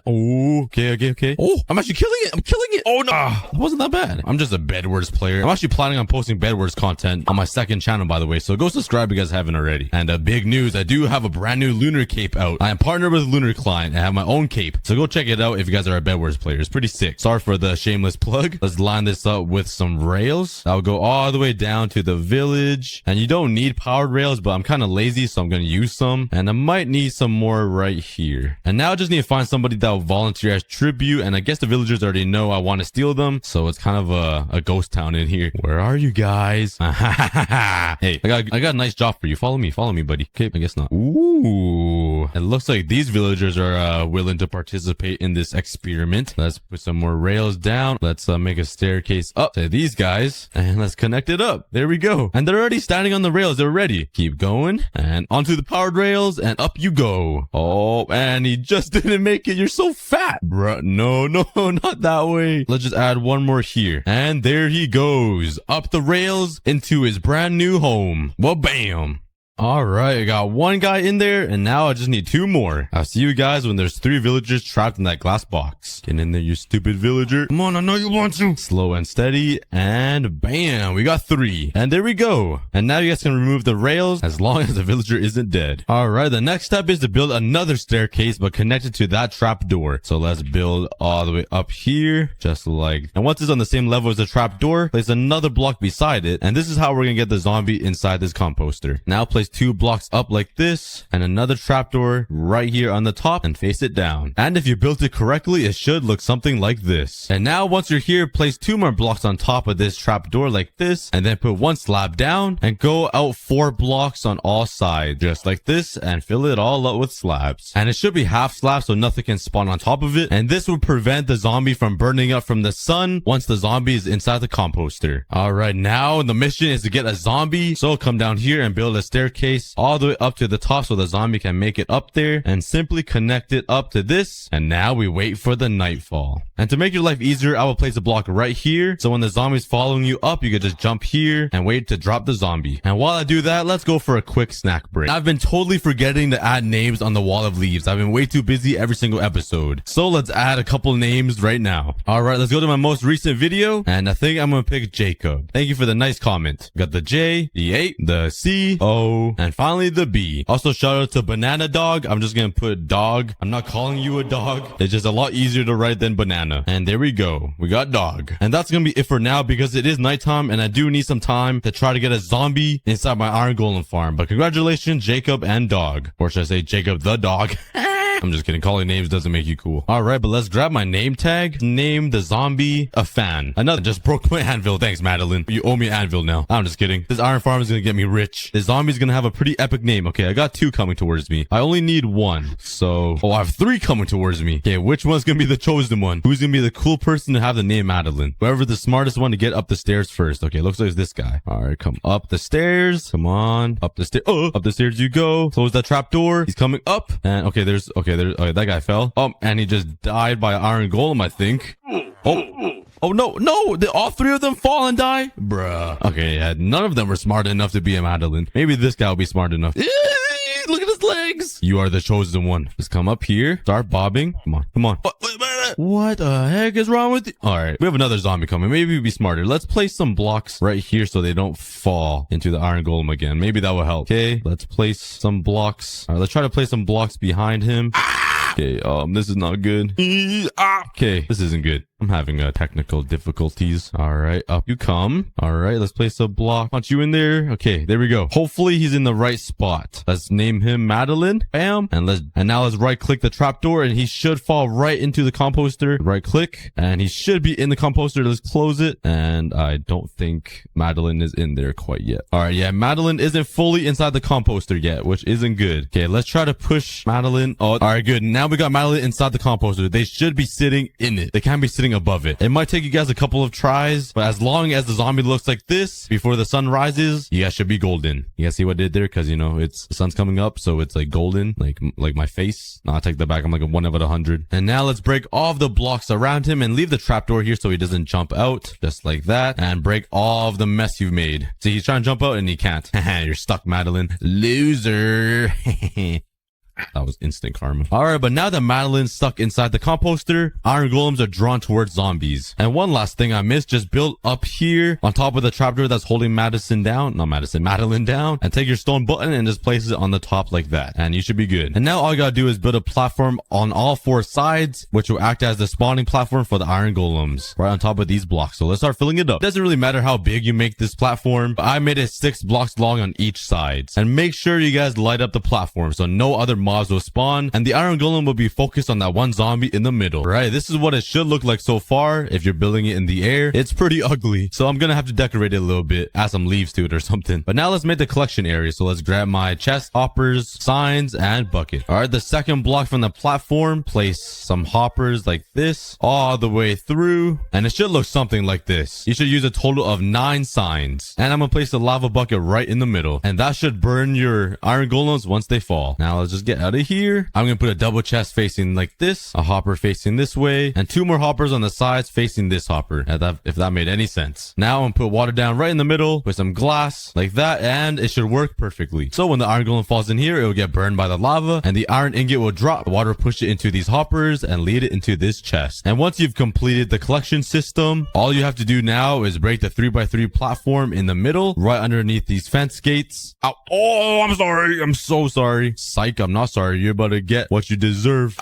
Oh, okay. Oh, I'm actually killing it. I'm killing it. Oh, no. It wasn't that bad. I'm just a Bedwars player. I'm actually planning on posting Bedwars content on my second channel, by the way. So go subscribe if you guys haven't already. And big news, I do have a brand new Lunar cape out. I am partnered with Lunar Client. I have my own cape. So go check it out if you guys are a Bedwars player. It's pretty sick. Sorry for the shameless plug. Let's line this up with some rails. I'll go all the way down to the village. And you don't need powered rails, but I'm kind of lazy, so I'm going to use some. And I might need some more right here. And now I just need to find somebody that will volunteer as tribute. And I guess the villagers already know I want to steal them. So it's kind of a ghost town in here. Where are you guys? Hey, I got a nice job for you. Follow me, buddy. Okay, I guess not. Ooh. It looks like these villagers are willing to participate in this experiment. Let's put some more rails down. Let's make a staircase up to these guys. And let's connect it up. There we go. And they're already standing on the rails. They're ready. Keep going. And onto the powered rails. And up you go. Oh, and he just didn't make it. You're so fat. Bruh, no, not that way. Let's just add one more here. And there he goes. Up the rails into his brand new home. Well, bam. All right, I got 1 guy in there, and now I just need 2 more. I'll see you guys when there's 3 villagers trapped in that glass box. Get in there, you stupid villager. Come on, I know you want to. Slow and steady, and bam, we got 3. And there we go. And now you guys can remove the rails as long as the villager isn't dead. All right, the next step is to build another staircase, but connected to that trap door. So let's build all the way up here, just like. And once it's on the same level as the trap door, place another block beside it. And this is how we're gonna get the zombie inside this composter. Now place 2 blocks up like this and another trapdoor right here on the top and face it down. And if you built it correctly, it should look something like this. And now once you're here, place 2 more blocks on top of this trapdoor like this, and then put 1 slab down and go out 4 blocks on all sides just like this and fill it all up with slabs. And it should be half slab so nothing can spawn on top of it, and this will prevent the zombie from burning up from the sun once the zombie is inside the composter. All right, now the mission is to get a zombie, so come down here and build a staircase all the way up to the top so the zombie can make it up there, and simply connect it up to this. And now we wait for the nightfall. And to make your life easier, I will place a block right here, so when the zombie's following you up, you can just jump here and wait to drop the zombie. And while I do that, let's go for a quick snack break. I've been totally forgetting to add names on the wall of leaves. I've been way too busy every single episode, so let's add a couple names right now. All right, let's go to my most recent video, and I think I'm gonna pick Jacob. Thank you for the nice comment. Got the J, the 8, the C, O, and finally the B. Also shout out to Banana Dog. I'm just gonna put dog. I'm not calling you a dog. It's just a lot easier to write than banana. And there we go. We got dog. And that's gonna be it for now because it is nighttime and I do need some time to try to get a zombie inside my iron golem farm. But congratulations, Jacob and dog. Or should I say Jacob the dog? I'm just kidding. Calling names doesn't make you cool. All right, but let's grab my name tag. Name the zombie a fan. Another just broke my anvil. Thanks, Madeline. You owe me an anvil now. I'm just kidding. This iron farm is going to get me rich. This zombie's going to have a pretty epic name. Okay, I got 2 coming towards me. I only need 1. So, I have 3 coming towards me. Okay, which one's going to be the chosen one? Who's going to be the cool person to have the name Madeline? Whoever's the smartest one to get up the stairs first. Okay, looks like it's this guy. All right, come up the stairs. Come on. Up the stairs. Oh, up the stairs you go. Close that trap door. He's coming up. And okay, there's that guy fell. Oh, and he just died by an iron golem, I think. Oh no, did all 3 of them fall and die? Bruh. Okay, yeah, none of them were smart enough to be a Madeline. Maybe this guy will be smart enough. Look at his legs. You are the chosen one. Just come up here. Start bobbing. Come on. What the heck is wrong with you? All right, we have another zombie coming. Maybe we'd be smarter. Let's place some blocks right here so they don't fall into the iron golem again. Maybe that will help. Okay, let's place some blocks. All right, let's try to place some blocks behind him. Okay, this is not good. Okay, this isn't good. I'm having technical difficulties. All right, up you come. All right, let's place a block. Punch you in there. Okay, there we go. Hopefully he's in the right spot. Let's name him Madeline. Bam. And now let's right click the trapdoor and he should fall right into the composter. Right click and he should be in the composter. Let's close it. And I don't think Madeline is in there quite yet. All right, yeah, Madeline isn't fully inside the composter yet, which isn't good. Okay, let's try to push Madeline. Oh, all right, good. Now we got Madeline inside the composter. They should be sitting in it. They can't be sitting above it. It might take you guys a couple of tries, but as long as the zombie looks like this before the sun rises, you guys should be golden. You guys see what I did there? Because, you know, it's the sun's coming up, so it's like golden, like my face. No, I'll take that back. I'm like a 1 out of 100. And now let's break all of the blocks around him and leave the trapdoor here so he doesn't jump out, just like that, and break all of the mess you've made. See, he's trying to jump out and he can't. You're stuck, Madeline. Loser. That was instant karma. All right, but now that Madeline's stuck inside the composter, iron golems are drawn towards zombies. And one last thing I missed, just build up here on top of the trapdoor that's holding Madeline down, and take your stone button and just place it on the top like that. And you should be good. And now all you gotta do is build a platform on all 4 sides, which will act as the spawning platform for the iron golems right on top of these blocks. So let's start filling it up. Doesn't really matter how big you make this platform, but I made it 6 blocks long on each side. And make sure you guys light up the platform so no other mobs will spawn, and the iron golem will be focused on that one zombie in the middle. Right, this is what it should look like so far. If you're building it in the air, it's pretty ugly, so I'm gonna have to decorate it a little bit, add some leaves to it or something. But now let's make the collection area. So let's grab my chest, hoppers, signs, and bucket. All right, the second block from the platform, place some hoppers like this all the way through, and it should look something like this. You should use a total of 9 signs, and I'm gonna place the lava bucket right in the middle, and that should burn your iron golems once they fall. Now let's just get out of here. I'm gonna put a double chest facing like this, a hopper facing this way, and 2 more hoppers on the sides facing this hopper, if that made any sense. Now I'm gonna put water down right in the middle with some glass like that, and it should work perfectly. So when the iron golem falls in here, it will get burned by the lava, and the iron ingot will drop. The water will push it into these hoppers and lead it into this chest. And once you've completed the collection system, all you have to do now is break the 3x3 platform in the middle, right underneath these fence gates. Ow. Oh, I'm sorry. I'm so sorry. Psych, I'm not sorry. You're about to get what you deserve.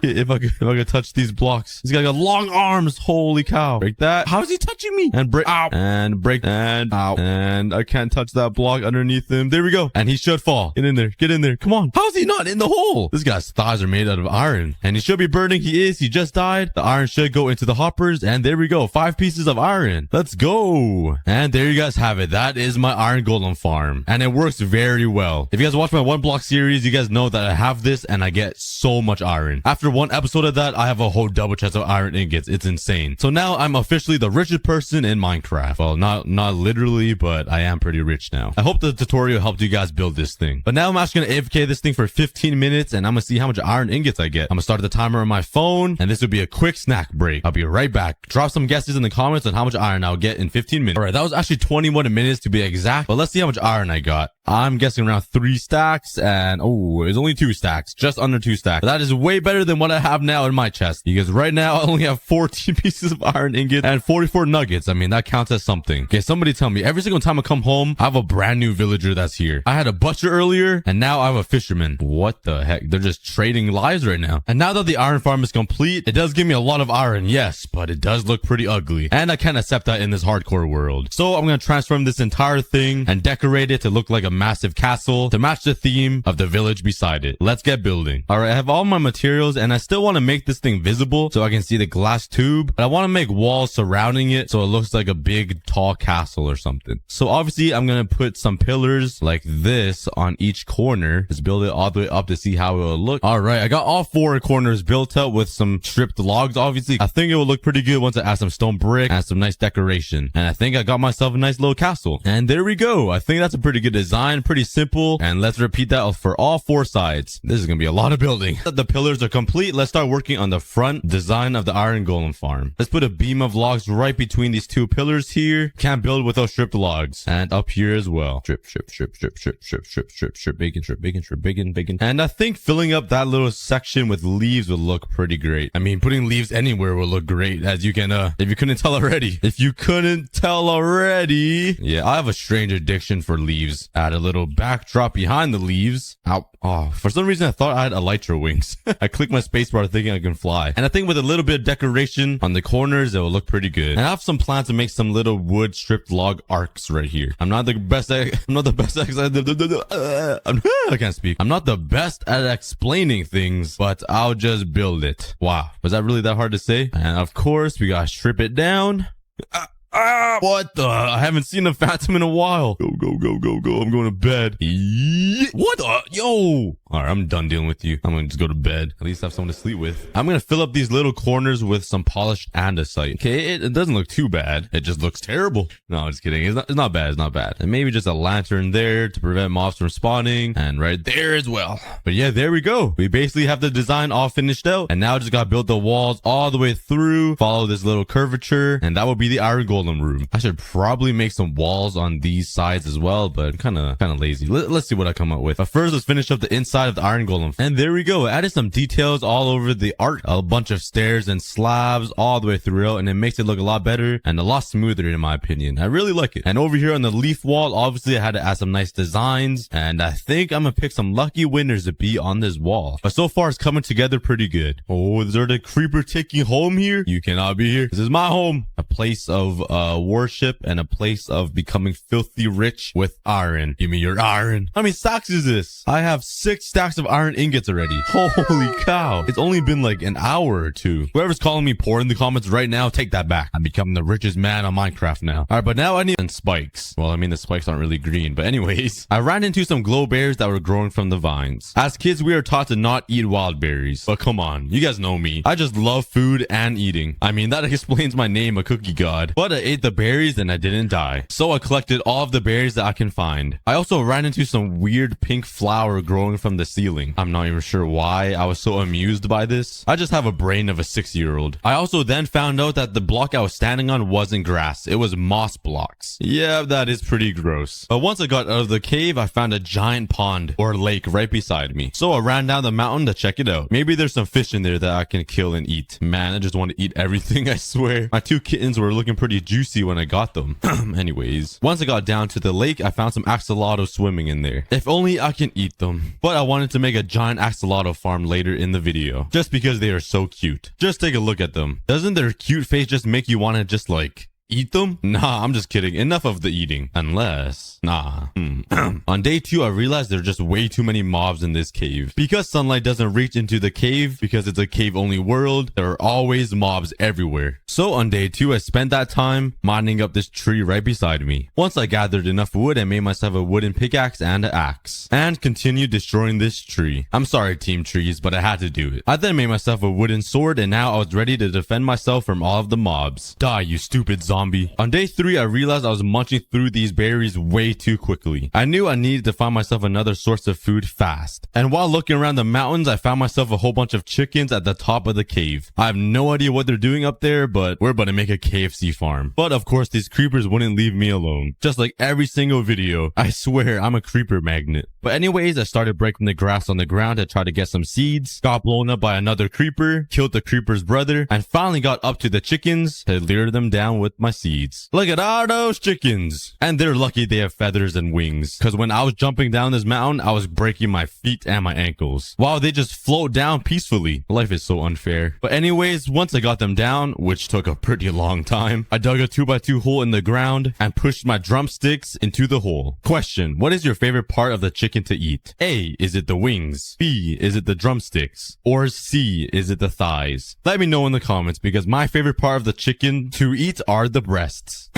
If I could touch these blocks. He's got long arms. Holy cow. Break that. How is he touching me? And break. Ow. And break. And ow. And I can't touch that block underneath him. There we go. And he should fall. Get in there. Get in there. Come on. How is he not in the hole? This guy's thighs are made out of iron. And he should be burning. He is. He just died. The iron should go into the hoppers. And there we go. 5 pieces of iron. Let's go. And there you guys have it. That is my iron golem farm. And it works very well. If you guys watch my 1 block series, you guys know that I have this and I get so much iron. After 1 episode of that, I have a whole double chest of iron ingots. It's insane. So now I'm officially the richest person in Minecraft. Well, not literally, but I am pretty rich now. I hope the tutorial helped you guys build this thing. But now I'm actually gonna AFK this thing for 15 minutes and I'm gonna see how much iron ingots I get. I'm gonna start the timer on my phone and this will be a quick snack break. I'll be right back. Drop some guesses in the comments on how much iron I'll get in 15 minutes. All right, that was actually 21 minutes to be exact, but let's see how much iron I got. I'm guessing around 3 stacks and oh, it's only 2 stacks, just under 2 stacks. But that is way better than what I have now in my chest because right now I only have 14 pieces of iron ingot and 44 nuggets. I mean, that counts as something. Okay, somebody tell me, every single time I come home, I have a brand new villager that's here. I had a butcher earlier and now I have a fisherman. What the heck? They're just trading lives right now. And now that the iron farm is complete, it does give me a lot of iron, yes, but it does look pretty ugly. And I can't accept that in this hardcore world. So I'm going to transform this entire thing and decorate it to look like a massive castle to match the theme of the village beside it. Let's get building. All right, I have all my materials and I still want to make this thing visible so I can see the glass tube, but I want to make walls surrounding it so it looks like a big tall castle or something. So obviously I'm going to put some pillars like this on each corner. Just build it all the way up to see how it will look. All right, I got all 4 corners built up with some stripped logs. Obviously, I think it will look pretty good once I add some stone brick and some nice decoration. And I think I got myself a nice little castle. And there we go. I think that's a pretty good design, pretty simple. And let's repeat that for all 4 sides. This is gonna be a lot of building. The pillars are complete. Let's start working on the front design of the iron golem farm. Let's put a beam of logs right between these 2 pillars here. Can't build without stripped logs. And up here as well. Strip, strip, strip, strip, strip, strip, strip, strip, strip, bacon, strip, bacon, strip, bacon, bacon. And I think filling up that little section with leaves would look pretty great. I mean, putting leaves anywhere will look great, as you can, if you couldn't tell already. If you couldn't tell already. Yeah, I have a strange addiction for leaves. Add a little backdrop behind the leaves. Ow. Oh, for some reason I thought I had elytra wings. I clicked my spacebar thinking I can fly. And I think with a little bit of decoration on the corners, it will look pretty good. And I have some plans to make some little wood stripped log arcs right here. I'm not the best at, I can't speak. I'm not the best at explaining things, but I'll just build it. Wow. Was that really that hard to say? And of course, we gotta strip it down. What the? I haven't seen a phantom in a while. Go, go, go, go, go. I'm going to bed. What the? Yo. All right, I'm done dealing with you. I'm going to just go to bed. At least have someone to sleep with. I'm going to fill up these little corners with some polished andesite. Okay, it doesn't look too bad. It just looks terrible. No, I'm just kidding. It's not bad. It's not bad. And maybe just a lantern there to prevent mobs from spawning. And right there as well. But yeah, there we go. We basically have the design all finished out. And now I just got to build the walls all the way through. Follow this little curvature. And that will be the iron golem room. I should probably make some walls on these sides as well, but kind of lazy. Let's see what I come up with. But first, let's finish up the inside of the iron golem. And there we go. I added some details all over the art. A bunch of stairs and slabs all the way through, and it makes it look a lot better and a lot smoother in my opinion. I really like it. And over here on the leaf wall, obviously I had to add some nice designs, and I think I'm gonna pick some lucky winners to be on this wall. But so far it's coming together pretty good. Oh, is there the creeper taking home here? You cannot be here. This is my home. A place of worship and a place of becoming filthy rich with iron. Give me your iron. How many stacks is this? I have 6 stacks of iron ingots already. Holy cow. It's only been like an hour or two. Whoever's calling me poor in the comments right now, take that back. I'm becoming the richest man on Minecraft now. All right, but now I need spikes. Well, I mean, the spikes aren't really green, but anyways, I ran into some glow berries that were growing from the vines. As kids, we are taught to not eat wild berries, but come on, you guys know me. I just love food and eating. I mean, that explains my name, a cookie god. But I ate the berries and I didn't die. So I collected all of the berries that I can find. I also ran into some weird pink flower growing from the ceiling. I'm not even sure why I was so amused by this. I just have a brain of a 6-year-old. I also then found out that the block I was standing on wasn't grass. It was moss blocks. Yeah, that is pretty gross. But once I got out of the cave, I found a giant pond or lake right beside me. So I ran down the mountain to check it out. Maybe there's some fish in there that I can kill and eat. Man, I just want to eat everything, I swear. My 2 kittens were looking pretty juicy when I got them. Anyways, once I got down to the lake, I found some axolotls swimming in there. If only I can eat them. But I wanted to make a giant axolotl farm later in the video, just because they are so cute. Just take a look at them. Doesn't their cute face just make you want to just like eat them? Nah, I'm just kidding. Enough of the eating. Unless... Nah. On day 2, I realized there are just way too many mobs in this cave. Because sunlight doesn't reach into the cave, because it's a cave-only world, there are always mobs everywhere. So on day 2, I spent that time mining up this tree right beside me. Once I gathered enough wood, I made myself a wooden pickaxe and an axe. And continued destroying this tree. I'm sorry, team trees, but I had to do it. I then made myself a wooden sword, and now I was ready to defend myself from all of the mobs. Die, you stupid zombie. On day 3, I realized I was munching through these berries way too quickly. I knew I needed to find myself another source of food fast. And while looking around the mountains, I found myself a whole bunch of chickens at the top of the cave. I have no idea what they're doing up there, but we're about to make a KFC farm. But of course, these creepers wouldn't leave me alone. Just like every single video, I swear I'm a creeper magnet. But anyways, I started breaking the grass on the ground to try to get some seeds, got blown up by another creeper, killed the creeper's brother, and finally got up to the chickens to lure them down with my seeds. Look at all those chickens! And they're lucky they have feathers and wings, because when I was jumping down this mountain, I was breaking my feet and my ankles. Wow, they just float down peacefully. Life is so unfair. But anyways, once I got them down, which took a pretty long time, I dug a 2x2 hole in the ground and pushed my drumsticks into the hole. Question, what is your favorite part of the chicken to eat? A, is it the wings? B, is it the drumsticks? Or C, is it the thighs? Let me know in the comments, because my favorite part of the chicken to eat are the breasts.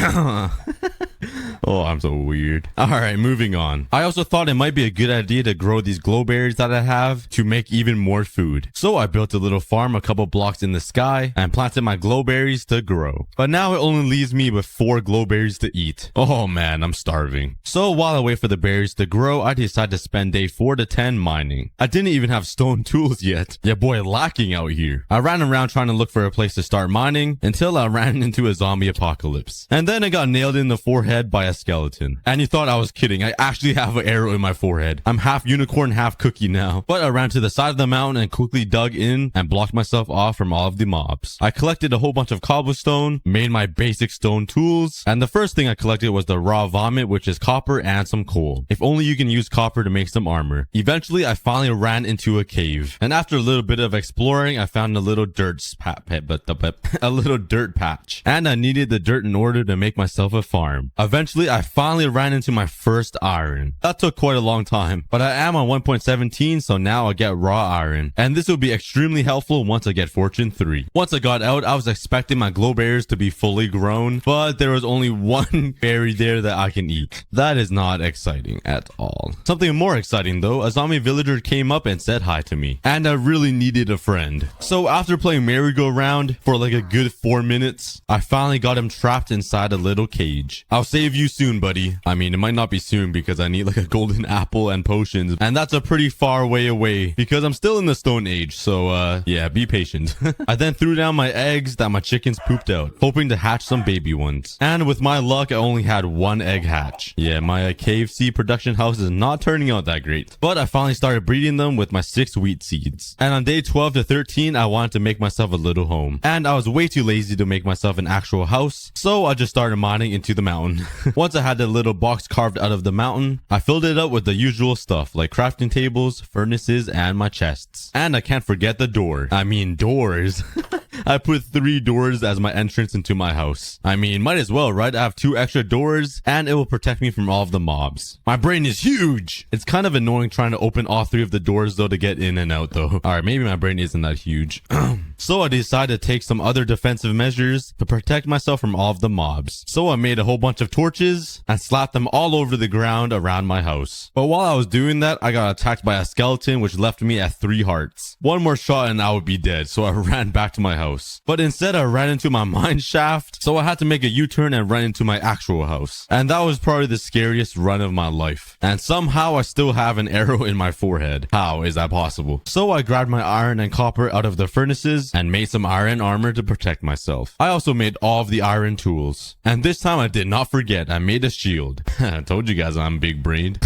Oh, I'm so weird. Alright, moving on. I also thought it might be a good idea to grow these glowberries that I have to make even more food. So I built a little farm a couple blocks in the sky and planted my glowberries to grow. But now it only leaves me with 4 glowberries to eat. Oh man, I'm starving. So while I wait for the berries to grow, I decided decided to spend day 4 to 10 mining. I didn't even have stone tools yet. Yeah, boy, lacking out here. I ran around trying to look for a place to start mining until I ran into a zombie apocalypse. And then I got nailed in the forehead by a skeleton. And you thought I was kidding. I actually have an arrow in my forehead. I'm half unicorn, half cookie now. But I ran to the side of the mountain and quickly dug in and blocked myself off from all of the mobs. I collected a whole bunch of cobblestone, made my basic stone tools, and the first thing I collected was the raw vomit, which is copper and some coal. If only you can use copper to make some armor. Eventually, I finally ran into a cave. And after a little bit of exploring, I found a little dirt patch. And I needed the dirt in order to make myself a farm. Eventually, I finally ran into my first iron. That took quite a long time, but I am on 1.17, so now I get raw iron. And this will be extremely helpful once I get Fortune 3. Once I got out, I was expecting my glow berries to be fully grown, but there was only one berry there that I can eat. That is not exciting at all. Something more exciting though, a zombie villager came up and said hi to me, and I really needed a friend. So after playing merry-go-round for like a good 4 minutes, I finally got him trapped inside a little cage. I'll save you soon, buddy. I mean, it might not be soon because I need like a golden apple and potions, and that's a pretty far way away because I'm still in the Stone Age, so yeah, be patient. I then threw down my eggs that my chickens pooped out, hoping to hatch some baby ones. And with my luck, I only had one egg hatch. Yeah, my KFC production house is not turning out that great. But I finally started breeding them with my 6 wheat seeds. And on day 12 to 13, I wanted to make myself a little home. And I was way too lazy to make myself an actual house, so I just started mining into the mountain. Once I had the little box carved out of the mountain, I filled it up with the usual stuff like crafting tables, furnaces, and my chests. And I can't forget the door. I mean, doors. I put 3 doors as my entrance into my house. I mean, might as well, right? I have 2 extra doors and it will protect me from all of the mobs. My brain is huge. It's kind of annoying trying to open all 3 of the doors though to get in and out though. Alright, maybe my brain isn't that huge. So I decided to take some other defensive measures to protect myself from all of the mobs. So I made a whole bunch of torches and slapped them all over the ground around my house. But while I was doing that, I got attacked by a skeleton which left me at 3 hearts. One more shot and I would be dead, so I ran back to my house. But instead I ran into my mine shaft, so I had to make a U-turn and run into my actual house. And that was probably the scariest run of my life. And somehow I still have an arrow in my forehead. How is that possible? So I grabbed my iron and copper out of the furnaces and made some iron armor to protect myself. I also made all of the iron tools. And this time I did not forget, I made a shield. I told you guys I'm big brained.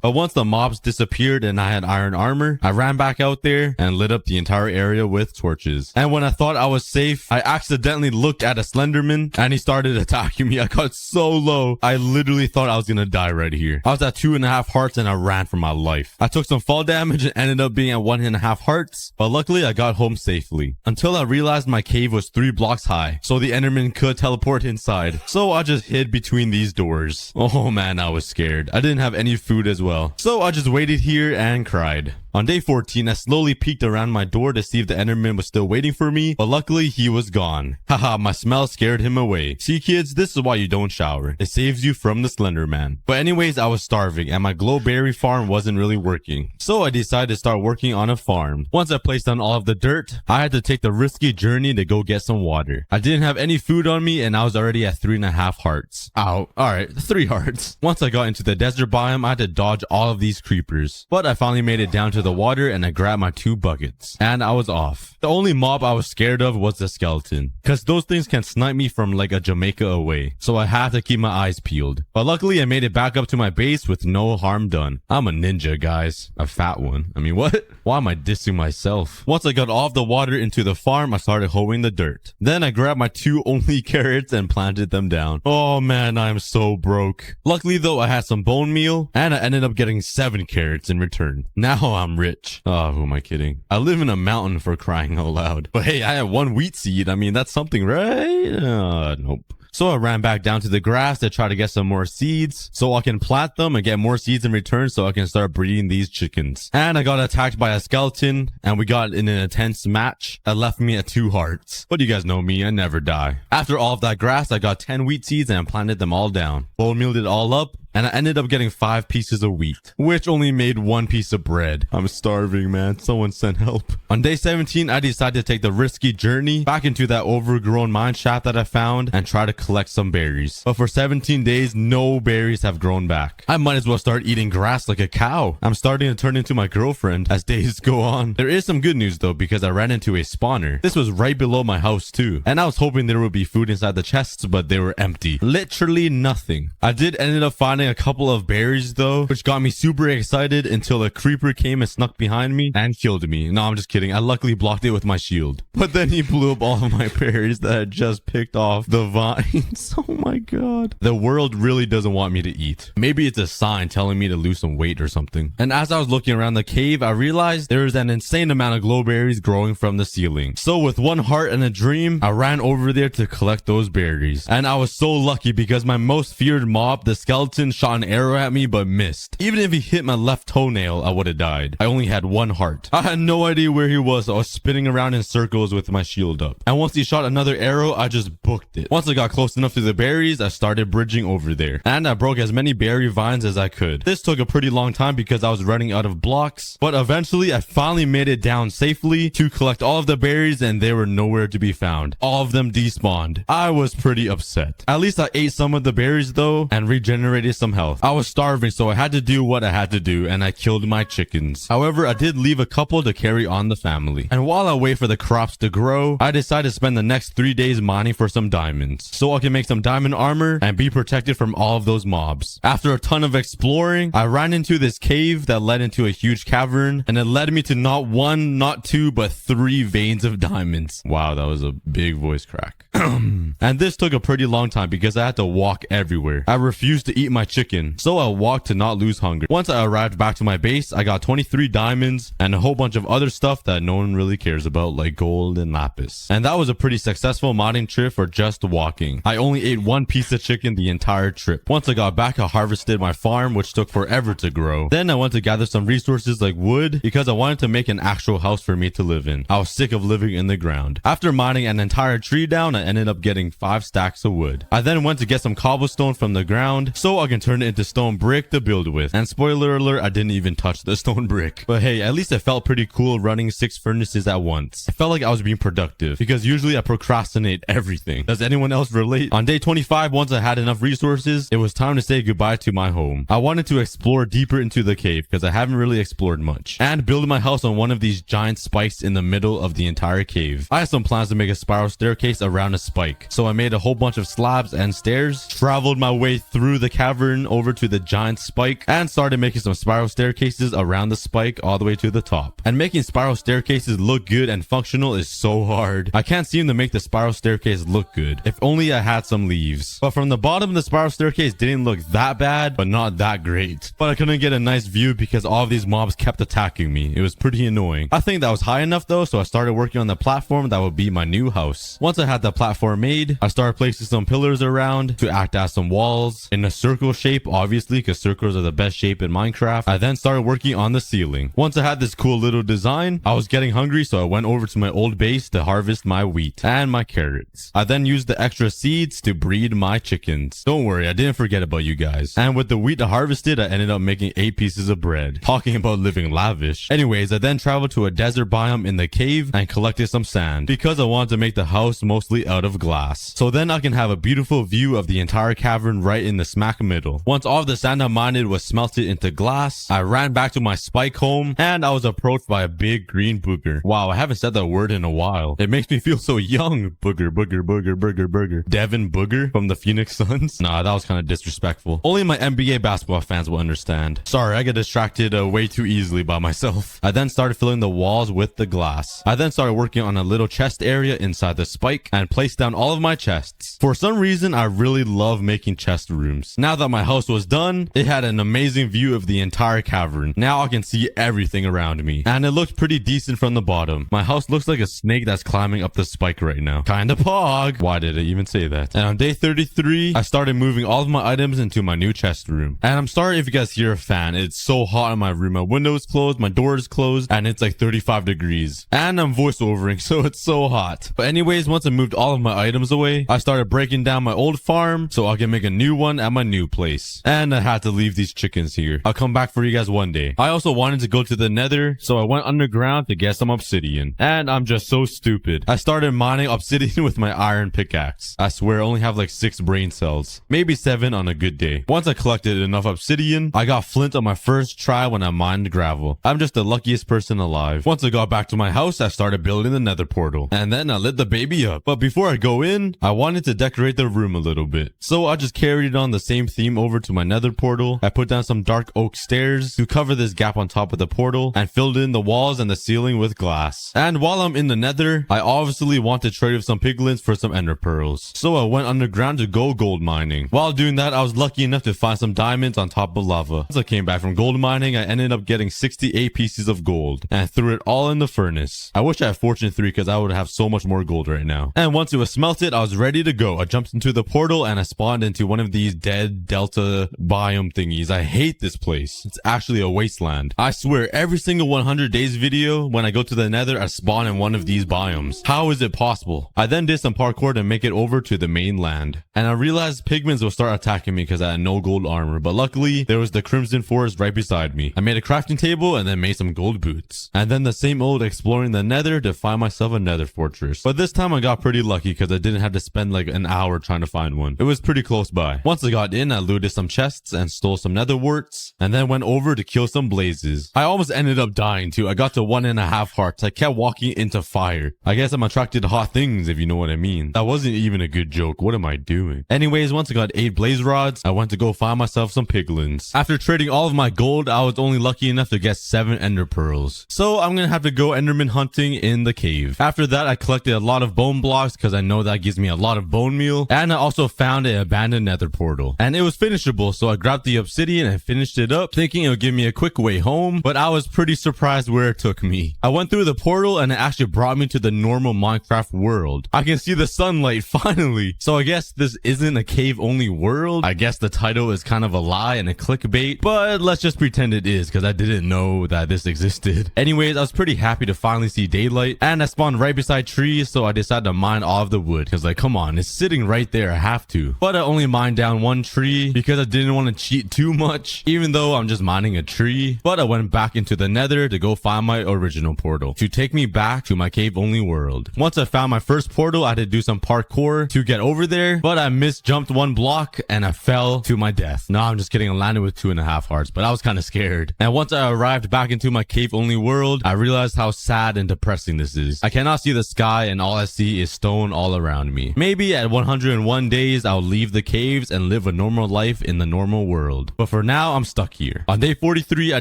But once the mobs disappeared and I had iron armor, I ran back out there and lit up the entire area with torches. And when I thought I was safe, I accidentally looked at a Slenderman and he started attacking me. I got so low, I literally thought I was gonna die right here. I was at 2.5 hearts and I ran for my life. I took some fall damage and ended up being at 1.5 hearts, but luckily I got home safely. Until I realized my cave was 3 blocks high, so the Enderman could teleport inside. So I just hid between these doors. Oh man, I was scared. I didn't have any food as well. So I just waited here and cried. On day 14, I slowly peeked around my door to see if the Enderman was still waiting for me, but luckily he was gone. Haha, my smell scared him away. See kids, this is why you don't shower. It saves you from the Slender Man. But anyways, I was starving and my glowberry farm wasn't really working. So I decided to start working on a farm. Once I placed down all of the dirt, I had to take the risky journey to go get some water. I didn't have any food on me and I was already at 3.5 hearts. Ow, alright, 3 hearts. Once I got into the desert biome, I had to dodge all of these creepers. But I finally made it down to the water and I grabbed my 2 buckets. And I was off. The only mob I was scared of was the skeleton, because those things can snipe me from like a Jamaica away. So I had to keep my eyes peeled. But luckily I made it back up to my base with no harm done. I'm a ninja, guys. A fat one. I mean, what? Why am I dissing myself? Once I got all of the water into the farm, I started hoeing the dirt. Then I grabbed my 2 only carrots and planted them down. Oh man, I'm so broke. Luckily though, I had some bone meal and I ended up getting 7 carrots in return. Now I'm rich. Oh, who am I kidding? I live in a mountain, for crying out loud. But hey, I have 1 wheat seed. I mean, that's something, right? Nope. So I ran back down to the grass to try to get some more seeds so I can plant them and get more seeds in return so I can start breeding these chickens. And I got attacked by a skeleton and we got in an intense match that left me at 2 hearts. But you guys know me, I never die. After all of that grass, I got 10 wheat seeds and planted them all down. Bone mealed it all up and I ended up getting 5 pieces of wheat, which only made 1 piece of bread. I'm starving, man. Someone send help. On day 17, I decided to take the risky journey back into that overgrown mine shaft that I found and try to collect some berries. But for 17 days, no berries have grown back. I might as well start eating grass like a cow. I'm starting to turn into my girlfriend as days go on. There is some good news though, because I ran into a spawner. This was right below my house too, and I was hoping there would be food inside the chests, but they were empty. Literally nothing. I did ended up finding a couple of berries though, which got me super excited until a creeper came and snuck behind me and killed me. No, I'm just kidding. I luckily blocked it with my shield. But then he blew up all of my berries that I just picked off the vines. Oh my god. The world really doesn't want me to eat. Maybe it's a sign telling me to lose some weight or something. And as I was looking around the cave, I realized there is an insane amount of glowberries growing from the ceiling. So with one heart and a dream, I ran over there to collect those berries. And I was so lucky because my most feared mob, the skeleton, shot an arrow at me but missed. Even if he hit my left toenail, I would have died. I only had 1 heart. I had no idea where he was. So I was spinning around in circles with my shield up. And once he shot another arrow, I just booked it. Once I got close enough to the berries, I started bridging over there. And I broke as many berry vines as I could. This took a pretty long time because I was running out of blocks. But eventually, I finally made it down safely to collect all of the berries, and they were nowhere to be found. All of them despawned. I was pretty upset. At least I ate some of the berries though and regenerated some health. I was starving, so I had to do what I had to do, and I killed my chickens. However, I did leave a couple to carry on the family. And while I wait for the crops to grow, I decided to spend the next 3 days mining for some diamonds so I can make some diamond armor and be protected from all of those mobs. After a ton of exploring, I ran into this cave that led into a huge cavern, and it led me to not 1, not 2, but 3 veins of diamonds. Wow, that was a big voice crack. And this took a pretty long time because I had to walk everywhere. I refused to eat my chicken, so I walked to not lose hunger. Once I arrived back to my base, I got 23 diamonds and a whole bunch of other stuff that no one really cares about, like gold and lapis. And that was a pretty successful modding trip for just walking. I only ate 1 piece of chicken the entire trip. Once I got back, I harvested my farm, which took forever to grow. Then I went to gather some resources like wood because I wanted to make an actual house for me to live in. I was sick of living in the ground. After mining an entire tree down, I ended up getting 5 stacks of wood. I then went to get some cobblestone from the ground so I can turn it into stone brick to build with. And spoiler alert, I didn't even touch the stone brick. But hey, at least it felt pretty cool running 6 furnaces at once. I felt like I was being productive because usually I procrastinate everything. Does anyone else relate? On day 25, once I had enough resources, it was time to say goodbye to my home. I wanted to explore deeper into the cave because I haven't really explored much, and build my house on one of these giant spikes in the middle of the entire cave. I had some plans to make a spiral staircase around a spike, so I made a whole bunch of slabs and stairs, traveled my way through the cavern over to the giant spike, and started making some spiral staircases around the spike all the way to the top. And making spiral staircases look good and functional is so hard. I can't seem to make the spiral staircase look good. If only I had some leaves. But from the bottom, the spiral staircase didn't look that bad, but not that great. But I couldn't get a nice view because all of these mobs kept attacking me. It was pretty annoying. I think that was high enough though, so I started working on the platform that would be my new house. Once I had the platform made, I started placing some pillars around to act as some walls in a circle shape, obviously, because circles are the best shape in Minecraft. I then started working on the ceiling. Once I had this cool little design, I was getting hungry, so I went over to my old base to harvest my wheat and my carrots. I then used the extra seeds to breed my chickens. Don't worry, I didn't forget about you guys. And with the wheat I harvested, I ended up making 8 pieces of bread. Talking about living lavish. Anyways, I then traveled to a desert biome in the cave and collected some sand because I wanted to make the house mostly out of glass. So then I can have a beautiful view of the entire cavern right in the smack middle. Once all of the sand I mined was smelted into glass, I ran back to my spike home and I was approached by a big green booger. Wow, I haven't said that word in a while. It makes me feel so young. Booger, booger, booger, booger, booger. Devin Booger from the Phoenix Suns? Nah, that was kind of disrespectful. Only my NBA basketball fans will understand. Sorry, I get distracted way too easily by myself. I then started filling the walls with the glass. I then started working on a little chest area inside the spike and placed down all of my chests. For some reason, I really love making chest rooms. Now that my house was done, it had an amazing view of the entire cavern. Now I can see everything around me, and it looked pretty decent from the bottom. My house looks like a snake that's climbing up the spike right now. Kinda pog. Why did I even say that? And on day 33, I started moving all of my items into my new chest room. And I'm sorry if you guys hear a fan. It's so hot in my room. My window is closed, my door is closed, and it's like 35 degrees. And I'm voiceovering, so it's so hot. But anyways, once I moved all of of my items away, I started breaking down my old farm so I can make a new one at my new place. And I had to leave these chickens here. I'll come back for you guys one day. I also wanted to go to the nether, so I went underground to get some obsidian. And I'm just so stupid. I started mining obsidian with my iron pickaxe. I swear I only have like 6 brain cells. Maybe 7 on a good day. Once I collected enough obsidian, I got flint on my first try when I mined gravel. I'm just the luckiest person alive. Once I got back to my house, I started building the nether portal. And then I lit the baby up. But before I go in, I wanted to decorate the room a little bit. So I just carried on the same theme over to my nether portal. I put down some dark oak stairs to cover this gap on top of the portal and filled in the walls and the ceiling with glass. And while I'm in the nether, I obviously want to trade with some piglins for some ender pearls. So I went underground to go gold mining. While doing that, I was lucky enough to find some diamonds on top of lava. As I came back from gold mining, I ended up getting 68 pieces of gold and threw it all in the furnace. I wish I had fortune 3 because I would have so much more gold right now. And once it was smelted, I was ready to go. I jumped into the portal and I spawned into one of these dead delta biome thingies. I hate this place. It's actually a wasteland. I swear every single 100 days video, when I go to the nether, I spawn in one of these biomes. How is it possible? I then did some parkour to make it over to the mainland. And I realized pigments will start attacking me because I had no gold armor. But luckily, there was the crimson forest right beside me. I made a crafting table and then made some gold boots. And then the same old exploring the nether to find myself a nether fortress. But this time I got pretty lucky because I didn't have to spend like an hour trying to find one. It was pretty close by. Once I got in, I looted some chests and stole some nether warts. And then went over to kill some blazes. I almost ended up dying too. I got to 1.5 hearts. I kept walking into fire. I guess I'm attracted to hot things, if you know what I mean. That wasn't even a good joke. What am I doing? Anyways, once I got 8 blaze rods, I went to go find myself some piglins. After trading all of my gold, I was only lucky enough to get 7 ender pearls. So I'm gonna have to go enderman hunting in the cave. After that, I collected a lot of bone blocks because I know that gives me a lot of bone meal. And I also found an abandoned nether portal. And it was finishable, so I grabbed the obsidian and finished it up, thinking it would give me a quick way home. But I was pretty surprised where it took me. I went through the portal and it actually brought me to the normal Minecraft world. I can see the sunlight finally. So I guess this isn't a cave only world. I guess the title is kind of a lie and a clickbait, but let's just pretend it is because I didn't know that this existed. Anyways, I was pretty happy to finally see daylight, and I spawned right beside trees, so I decided to mine all of the wood because like, come on, it's sitting right there. I have to. But I only mined down 1 tree because I didn't want to cheat too much, even though I'm just mining a tree. But I went back into the nether to go find my original portal to take me back to my cave only world. Once I found my first portal, I had to do some parkour to get over there, but I misjumped 1 block and I fell to my death. No, I'm just kidding. I landed with 2.5 hearts, but I was kind of scared. And once I arrived back into my cave only world, I realized how sad and depressing this is. I cannot see the sky and all I see is stone all around me. Maybe at 101 days, I'll leave the caves and live a normal life in the normal world. But for now, I'm stuck here. On day 43, I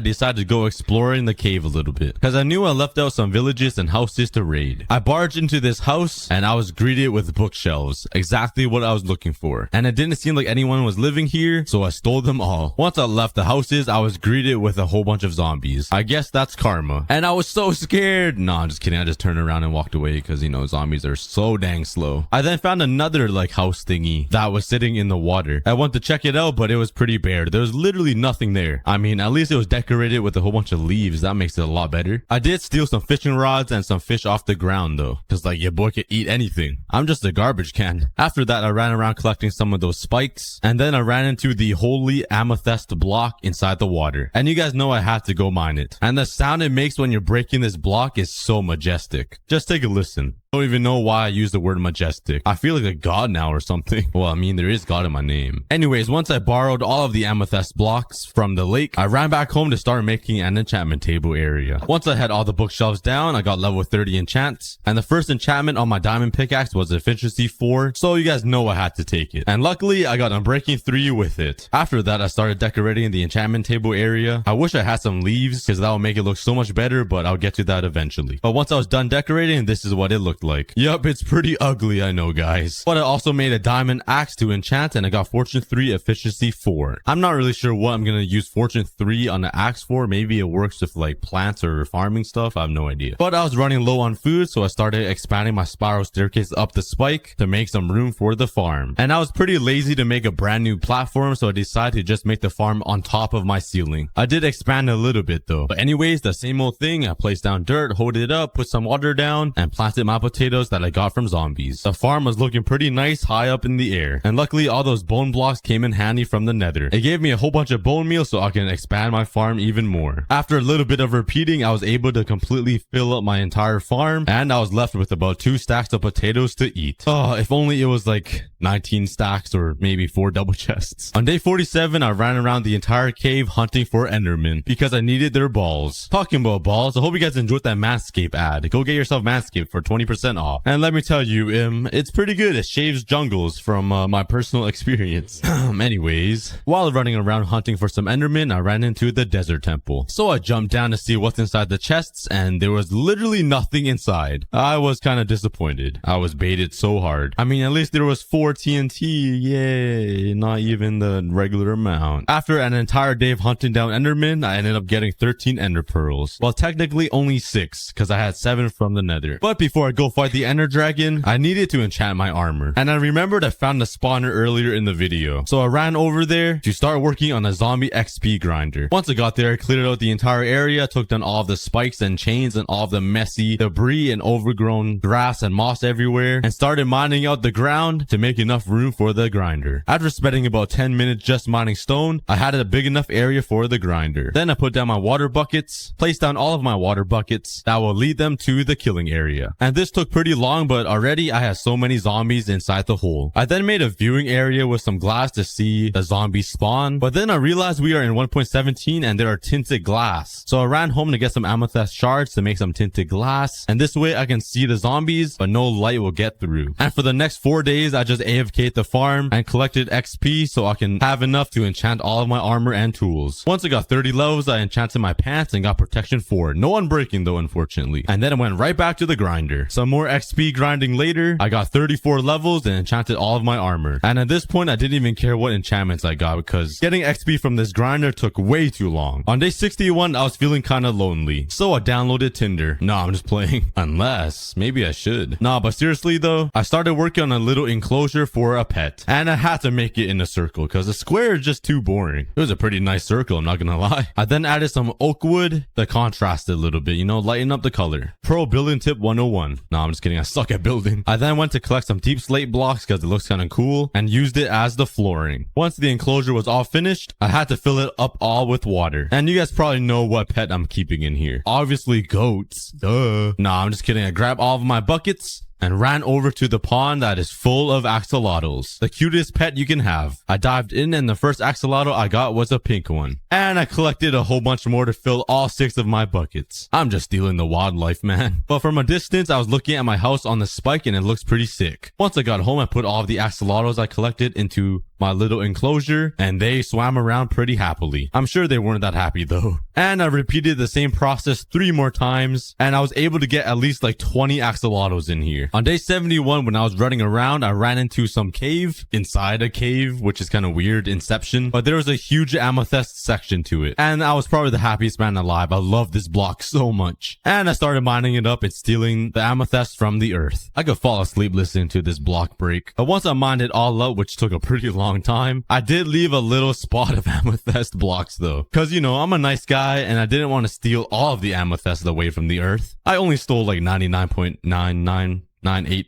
decided to go exploring the cave a little bit because I knew I left out some villages and houses to raid. I barged into this house and I was greeted with bookshelves, exactly what I was looking for. And it didn't seem like anyone was living here, so I stole them all. Once I left the houses, I was greeted with a whole bunch of zombies. I guess that's karma. And I was so scared. No, I'm just kidding. I just turned around and walked away because, you know, zombies are so dang slow. I then found another like house thingy that was sitting in the water. I went to check it out, but it was pretty bare. There was literally nothing there. I mean, at least it was decorated with a whole bunch of leaves. That makes it a lot better. I did steal some fishing rods and some fish off the ground though, because like your boy could eat anything. I'm just a garbage can. After that, I ran around collecting some of those spikes, and then I ran into the holy amethyst block inside the water. And you guys know I had to go mine it. And the sound it makes when you're breaking this block is so majestic. Just take a listen. I don't even know why I use the word majestic. I feel like a god now or something. Well, I mean, there is God in my name. Anyways, once I borrowed all of the amethyst blocks from the lake, I ran back home to start making an enchantment table area. Once I had all the bookshelves down, I got level 30 enchants. And the first enchantment on my diamond pickaxe was efficiency 4. So you guys know I had to take it. And luckily, I got unbreaking 3 with it. After that, I started decorating the enchantment table area. I wish I had some leaves because that would make it look so much better, but I'll get to that eventually. But once I was done decorating, this is what it looked like. Yup, it's pretty ugly, I know, guys. But I also made a diamond axe to enchant, and I got fortune 3 efficiency 4. I'm not really sure what I'm gonna use fortune 3 on the axe for. Maybe it works with like plants or farming stuff. I have no idea. But I was running low on food, so I started expanding my spiral staircase up the spike to make some room for the farm. And I was pretty lazy to make a brand new platform, so I decided to just make the farm on top of my ceiling. I did expand a little bit though. But anyways, the same old thing. I placed down dirt, hold it up, put some water down, and planted my potatoes potatoes that I got from zombies. The farm was looking pretty nice high up in the air. And luckily all those bone blocks came in handy from the nether. It gave me a whole bunch of bone meal so I can expand my farm even more. After a little bit of repeating, I was able to completely fill up my entire farm, and I was left with about 2 stacks of potatoes to eat. Oh, if only it was like 19 stacks or maybe 4 double chests. On day 47, I ran around the entire cave hunting for endermen because I needed their balls. Talking about balls, I hope you guys enjoyed that Manscaped ad. Go get yourself Manscaped for 20% off. And let me tell you, it's pretty good. It shaves jungles from my personal experience. Anyways, while running around hunting for some endermen, I ran into the desert temple. So I jumped down to see what's inside the chests, and there was literally nothing inside. I was kind of disappointed. I was baited so hard. I mean, at least there was 4 TNT. Yay, not even the regular amount. After an entire day of hunting down endermen, I ended up getting 13 ender pearls. Well, technically only 6, because I had 7 from the nether. But before I go fight the ender dragon, I needed to enchant my armor. And I remembered I found the spawner earlier in the video. So I ran over there to start working on a zombie XP grinder. Once I got there, I cleared out the entire area, took down all of the spikes and chains and all of the messy debris and overgrown grass and moss everywhere, and started mining out the ground to make enough room for the grinder. After spending about 10 minutes just mining stone, I had a big enough area for the grinder. Then I put down my water buckets, placed down all of my water buckets that will lead them to the killing area. And this took pretty long, but already I had so many zombies inside the hole. I then made a viewing area with some glass to see the zombies spawn, but then I realized we are in 1.17 and there are tinted glass. So I ran home to get some amethyst shards to make some tinted glass, and this way I can see the zombies, but no light will get through. And for the next 4 days, I just AFK'd the farm and collected XP so I can have enough to enchant all of my armor and tools. Once I got 30 levels, I enchanted my pants and got protection 4. No unbreaking though, unfortunately. And then I went right back to the grinder. Some more XP grinding later, I got 34 levels and enchanted all of my armor. And at this point, I didn't even care what enchantments I got because getting XP from this grinder took way too long. On day 61, I was feeling kind of lonely. So I downloaded Tinder. Nah, I'm just playing. Unless, maybe I should. Nah, but seriously though, I started working on a little enclosure for a pet. And I had to make it in a circle because a square is just too boring. It was a pretty nice circle, I'm not gonna lie. I then added some oak wood to contrast it a little bit, you know, lighten up the color. Pro building tip 101. Nah, I'm just kidding. I suck at building. I then went to collect some deep slate blocks because it looks kind of cool and used it as the flooring. Once the enclosure was all finished, I had to fill it up all with water. And you guys probably know what pet I'm keeping in here. Obviously goats. Duh. Nah, I'm just kidding. I grabbed all of my buckets and ran over to the pond that is full of axolotls. The cutest pet you can have. I dived in and the first axolotl I got was a pink one. And I collected a whole bunch more to fill all 6 of my buckets. I'm just stealing the wildlife, man. But from a distance, I was looking at my house on the spike and it looks pretty sick. Once I got home, I put all of the axolotls I collected into my little enclosure and they swam around pretty happily. I'm sure they weren't that happy though. And I repeated the same process 3 more times and I was able to get at least like 20 axolotls in here. On day 71, when I was running around, I ran into some cave inside a cave, which is kind of weird, Inception, but there was a huge amethyst section to it. And I was probably the happiest man alive. I love this block so much. And I started mining it up and stealing the amethyst from the earth. I could fall asleep listening to this block break. But once I mined it all up, which took a pretty long time, I did leave a little spot of amethyst blocks though. Cause you know, I'm a nice guy and I didn't want to steal all of the amethyst away from the earth. I only stole like 99.9998%.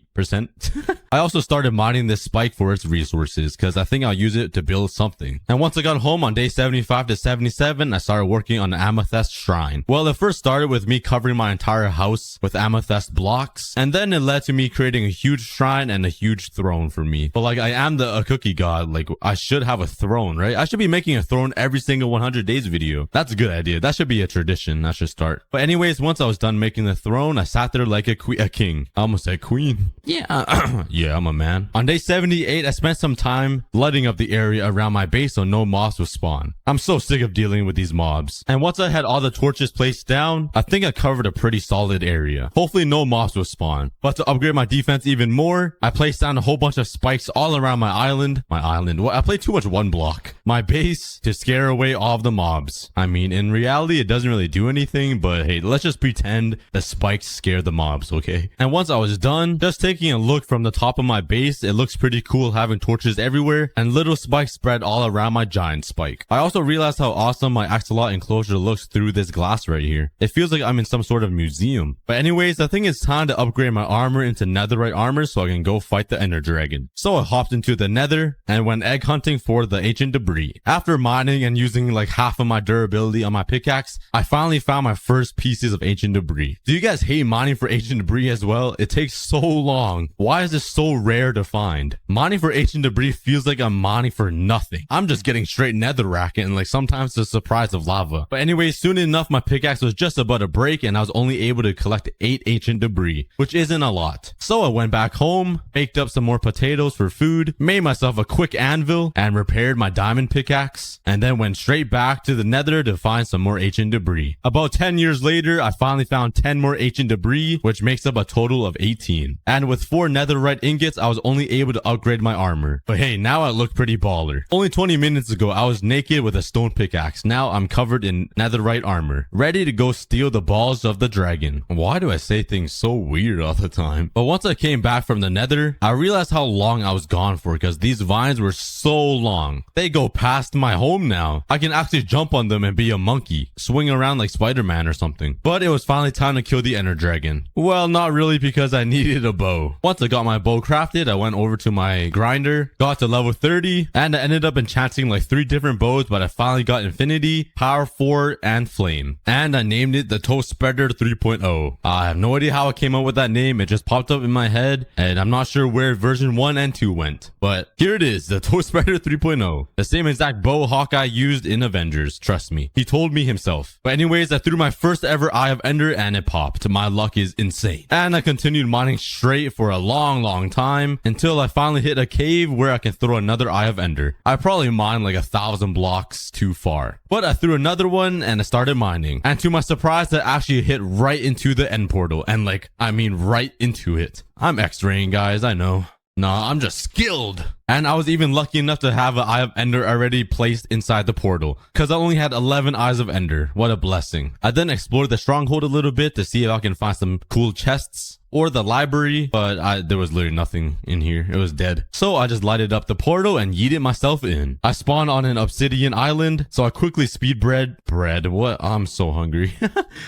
I also started mining this spike for its resources because I think I'll use it to build something. And once I got home on day 75 to 77, I started working on an amethyst shrine. Well, it first started with me covering my entire house with amethyst blocks, and then it led to me creating a huge shrine and a huge throne for me. But like, I am a cookie god, like I should have a throne, right? I should be making a throne every single 100 days video. That's a good idea. That should be a tradition. That should start. But anyways, once I was done making the throne, I sat there like a king. I almost said queen. Yeah. Yeah, I'm a man. On day 78, I spent some time lighting up the area around my base so no mobs would spawn. I'm so sick of dealing with these mobs. And once I had all the torches placed down, I think I covered a pretty solid area. Hopefully no mobs would spawn. But to upgrade my defense even more, I placed down a whole bunch of spikes all around my island. What? I played too much one block. My base to scare away all of the mobs. I mean, in reality, it doesn't really do anything, but hey, let's just pretend the spikes scare the mobs, okay? And once I was done, just taking taking a look from the top of my base, it looks pretty cool having torches everywhere and little spikes spread all around my giant spike. I also realized how awesome my axolotl enclosure looks through this glass right here. It feels like I'm in some sort of museum. But anyways, I think it's time to upgrade my armor into netherite armor so I can go fight the ender dragon. So I hopped into the nether and went egg hunting for the ancient debris. After mining and using like half of my durability on my pickaxe, I finally found my first pieces of ancient debris. Do you guys hate mining for ancient debris as well? It takes so long. Why is this so rare to find? Mining for ancient debris feels like I'm mining for nothing. I'm just getting straight netherrack and like sometimes the surprise of lava. But anyway, soon enough my pickaxe was just about to break and I was only able to collect 8 ancient debris, which isn't a lot. So I went back home, baked up some more potatoes for food, made myself a quick anvil and repaired my diamond pickaxe, and then went straight back to the nether to find some more ancient debris. About 10 years later, I finally found 10 more ancient debris, which makes up a total of 18. And with 4 netherite ingots, I was only able to upgrade my armor. But hey, now I look pretty baller. Only 20 minutes ago, I was naked with a stone pickaxe. Now I'm covered in netherite armor, ready to go steal the balls of the dragon. Why do I say things so weird all the time? But once I came back from the nether, I realized how long I was gone for because these vines were so long. They go past my home now. I can actually jump on them and be a monkey, swing around like Spider-Man or something. But it was finally time to kill the ender dragon. Well, not really because I needed a bow. Once I got my bow crafted, I went over to my grinder, got to level 30, and I ended up enchanting like 3 different bows, but I finally got Infinity, Power 4, and Flame. And I named it the Toast Spreader 3.0. I have no idea how I came up with that name. It just popped up in my head, and I'm not sure where version 1 and 2 went. But here it is, the Toast Spreader 3.0. The same exact bow Hawkeye used in Avengers, trust me. He told me himself. But anyways, I threw my first ever Eye of Ender and it popped. My luck is insane. And I continued mining straight for a long time until I finally hit a cave where I can throw another Eye of Ender. I probably mined like 1,000 blocks too far. But I threw another one and I started mining. And to my surprise, I actually hit right into the end portal. And like, I mean right into it. I'm X-raying, guys, I know. Nah, I'm just skilled. And I was even lucky enough to have an Eye of Ender already placed inside the portal, because I only had 11 Eyes of Ender. What a blessing. I then explored the stronghold a little bit to see if I can find some cool chests or the library, but there was literally nothing in here. It was dead. So I just lighted up the portal and yeeted myself in. I spawned on an obsidian island, so I quickly what? I'm so hungry.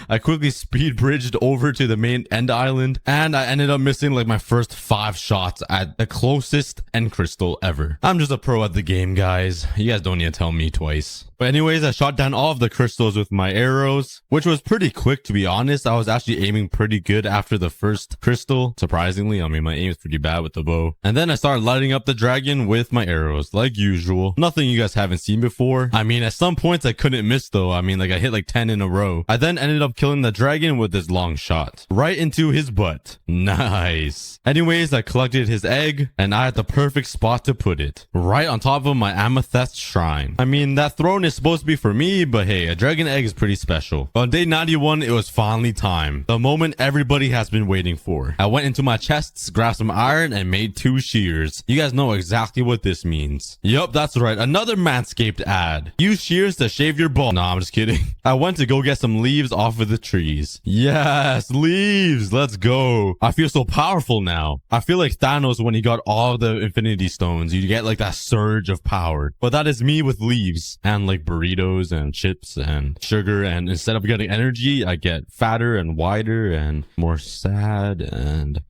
I quickly speed bridged over to the main end island, and I ended up missing like my first 5 shots at the closest end crystal ever. I'm just a pro at the game, guys. You guys don't need to tell me twice. But anyways, I shot down all of the crystals with my arrows, which was pretty quick, to be honest. I was actually aiming pretty good after the first crystal. Surprisingly, I mean, my aim is pretty bad with the bow. And then I started lighting up the dragon with my arrows, like usual. Nothing you guys haven't seen before. I mean, at some points I couldn't miss though. I mean, like I hit like 10 in a row. I then ended up killing the dragon with this long shot. Right into his butt. Nice. Anyways, I collected his egg, and I had the perfect spot to put it. Right on top of my amethyst shrine. I mean, that throne is supposed to be for me, but hey, a dragon egg is pretty special. On day 91, it was finally time. The moment everybody has been waiting for. I went into my chests, grabbed some iron, and made 2 shears. You guys know exactly what this means. Yup, that's right. Another Manscaped ad. Use shears to shave your ball. Nah, I'm just kidding. I went to go get some leaves off of the trees. Yes, leaves. Let's go. I feel so powerful now. I feel like Thanos when he got all the Infinity Stones. You get like that surge of power. But that is me with leaves and like burritos and chips and sugar. And instead of getting energy, I get fatter and wider and more sad. And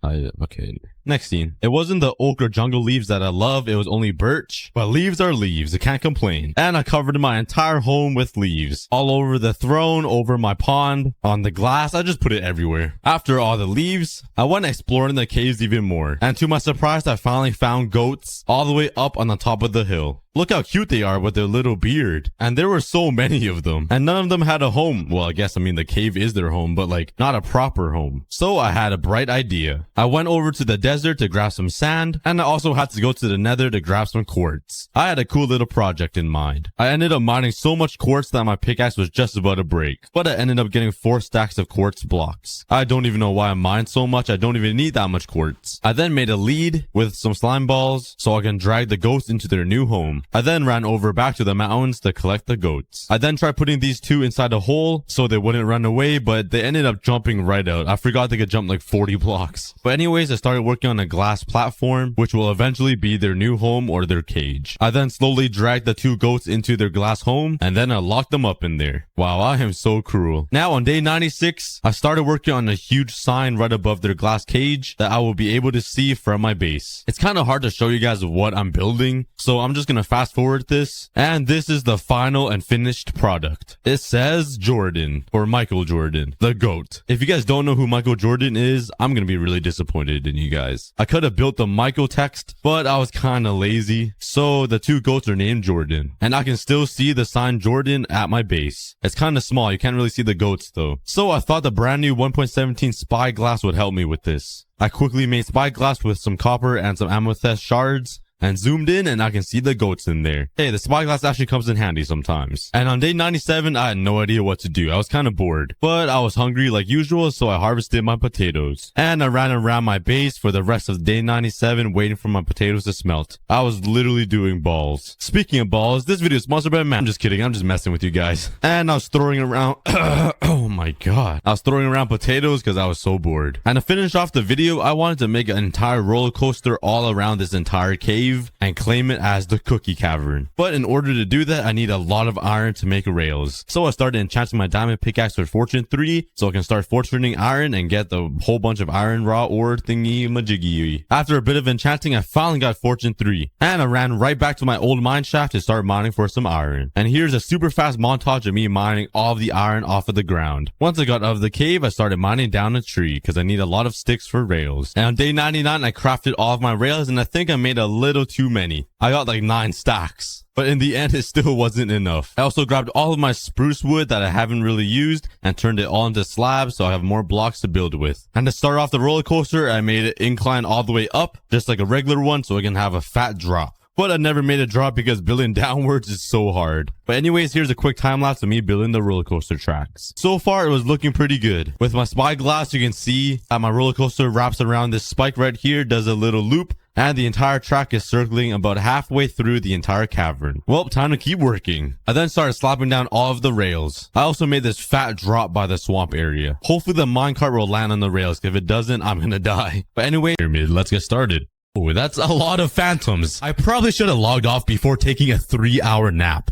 okay. Next scene. It wasn't the oak or jungle leaves that I love, it was only birch. But leaves are leaves, I can't complain. And I covered my entire home with leaves. All over the throne, over my pond, on the glass, I just put it everywhere. After all the leaves, I went exploring the caves even more. And to my surprise, I finally found goats all the way up on the top of the hill. Look how cute they are with their little beard. And there were so many of them. And none of them had a home. Well, I guess, the cave is their home, but like not a proper home. So I had a bright idea. I went over to the desert to grab some sand. And I also had to go to the nether to grab some quartz. I had a cool little project in mind. I ended up mining so much quartz that my pickaxe was just about to break. But I ended up getting 4 stacks of quartz blocks. I don't even know why I mined so much. I don't even need that much quartz. I then made a lead with some slime balls so I can drag the ghosts into their new home. I then ran over back to the mountains to collect the goats. I then tried putting these 2 inside a hole so they wouldn't run away, but they ended up jumping right out. I forgot they could jump like 40 blocks. But anyways, I started working working on a glass platform, which will eventually be their new home or their cage. I then slowly dragged the 2 goats into their glass home, and then I locked them up in there. Wow, I am so cruel. Now on day 96, I started working on a huge sign right above their glass cage that I will be able to see from my base. It's kind of hard to show you guys what I'm building, so I'm just gonna fast forward this, and this is the final and finished product. It says Jordan, or Michael Jordan, the GOAT. If you guys don't know who Michael Jordan is, I'm gonna be really disappointed in you guys. I could have built the Michael text, but I was kind of lazy, so the 2 goats are named Jordan, and I can still see the sign Jordan at my base. It's kind of small, you can't really see the goats though. So I thought the brand new 1.17 spyglass would help me with this. I quickly made spyglass with some copper and some amethyst shards, and zoomed in, and I can see the goats in there. Hey, the spyglass actually comes in handy sometimes. And on day 97, I had no idea what to do. I was kind of bored, but I was hungry like usual, so I harvested my potatoes. And I ran around my base for the rest of day 97, waiting for my potatoes to smelt. I was literally doing balls. Speaking of balls, this video is sponsored by Man. I'm just kidding. I'm just messing with you guys. And I was throwing around... oh my god. I was throwing around potatoes because I was so bored. And to finish off the video, I wanted to make an entire roller coaster all around this entire cave and claim it as the Cookie Cavern. But in order to do that, I need a lot of iron to make rails. So I started enchanting my diamond pickaxe with fortune 3 so I can start fortuning iron and get the whole bunch of iron raw ore thingy majiggy. After a bit of enchanting, I finally got fortune 3, and I ran right back to my old mine shaft to start mining for some iron. And here's a super fast montage of me mining all of the iron off of the ground. Once I got out of the cave, I started mining down a tree because I need a lot of sticks for rails. And on day 99, I crafted all of my rails, and I think I made a little too many. I got like 9 stacks. But in the end, it still wasn't enough. I also grabbed all of my spruce wood that I haven't really used and turned it all into slabs so I have more blocks to build with. And to start off the roller coaster, I made it incline all the way up, just like a regular one, so I can have a fat drop. But I never made a drop because building downwards is so hard. But anyways, here's a quick time lapse of me building the roller coaster tracks. So far, it was looking pretty good. With my spyglass, you can see that my roller coaster wraps around this spike right here, does a little loop, and the entire track is circling about halfway through the entire cavern. Well, time to keep working. I then started slapping down all of the rails. I also made this fat drop by the swamp area. Hopefully the minecart will land on the rails. If it doesn't, I'm gonna die. But anyway, let's get started. Oh, that's a lot of phantoms. I probably should have logged off before taking a 3-hour nap.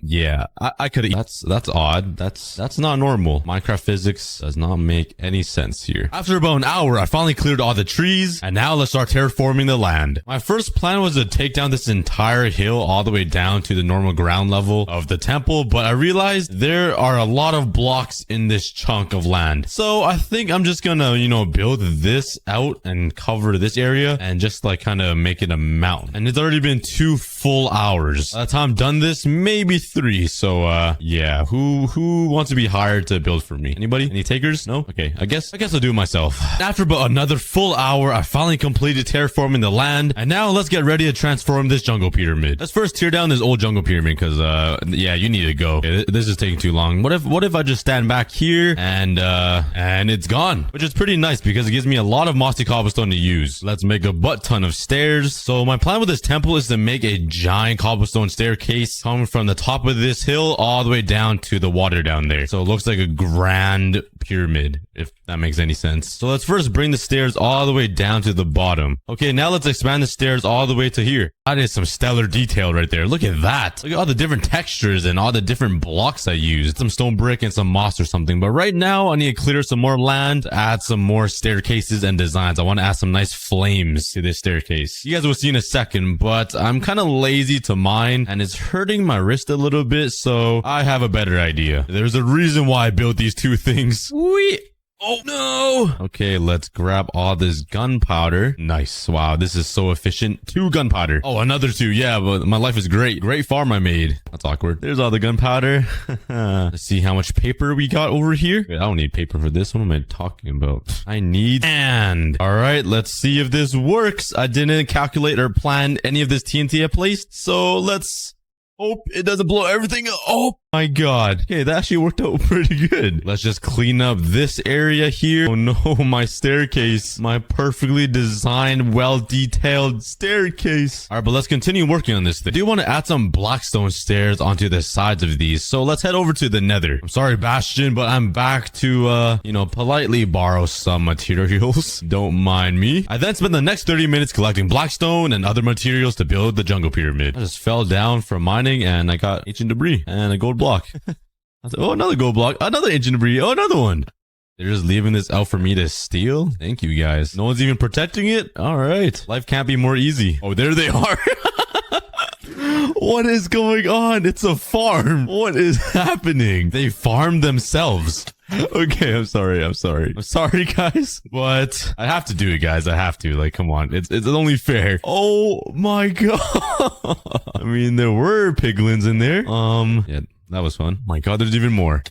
Yeah, I could have. That's odd. That's not normal. Minecraft physics does not make any sense here. After about an hour, I finally cleared all the trees, and now let's start terraforming the land. My first plan was to take down this entire hill all the way down to the normal ground level of the temple, but I realized there are a lot of blocks in this chunk of land. So I think I'm just gonna, build this out and cover this area and just like kind of make it a mountain. And it's already been 2 full hours. By the time I'm done this, maybe 3. So yeah, who wants to be hired to build for me? Anybody? Any takers? No? Okay, I guess I'll do it myself. After about another full hour, I finally completed terraforming the land, and now let's get ready to transform this jungle pyramid. Let's first tear down this old jungle pyramid because yeah, you need to go. Okay, this is taking too long. What if I just stand back here and it's gone, which is pretty nice because it gives me a lot of mossy cobblestone to use. Let's make a butt ton of stairs. So my plan with this temple is to make a giant cobblestone staircase coming from the top of this hill all the way down to the water down there. So it looks like a grand pyramid, if that makes any sense. So let's first bring the stairs all the way down to the bottom. Okay, now let's expand the stairs all the way to here. That is some stellar detail right there. Look at that. Look at all the different textures and all the different blocks I used. Some stone brick and some moss or something. But right now, I need to clear some more land, add some more staircases and designs. I want to add some nice flames to this staircase. You guys will see in a second, but I'm kind of lazy to mine and it's hurting my wrist a little bit, so I have a better idea. There's a reason why I built these 2 things. Whee! Oh no! Okay, let's grab all this gunpowder. Nice. Wow, this is so efficient. 2 gunpowder. Oh, another 2. Yeah, but my life is great. Great farm I made. That's awkward. There's all the gunpowder. Let's see how much paper we got over here. Wait, I don't need paper for this. What am I talking about? I need sand. All right, let's see if this works. I didn't calculate or plan any of this TNT I placed, so let's hope it doesn't blow everything up. Oh, My god. Okay, that actually worked out pretty good. Let's just clean up this area here. Oh no, my staircase. My perfectly designed, well-detailed staircase. All right, but let's continue working on this thing. I do want to add some blackstone stairs onto the sides of these. So let's head over to the nether. I'm sorry, Bastion, but I'm back to, politely borrow some materials. Don't mind me. I then spent the next 30 minutes collecting blackstone and other materials to build the jungle pyramid. I just fell down from mining and I got ancient debris and a gold block. Oh, another gold block. Another ancient debris. Oh, another one. They're just leaving this out for me to steal? Thank you, guys. No one's even protecting it? All right. Life can't be more easy. Oh, there they are. What is going on? It's a farm. What is happening? They farmed themselves. Okay, I'm sorry, guys. But I have to do it, guys. I have to. Like, come on. It's only fair. Oh my god. I mean, there were piglins in there. Yeah, that was fun. Oh my god, there's even more.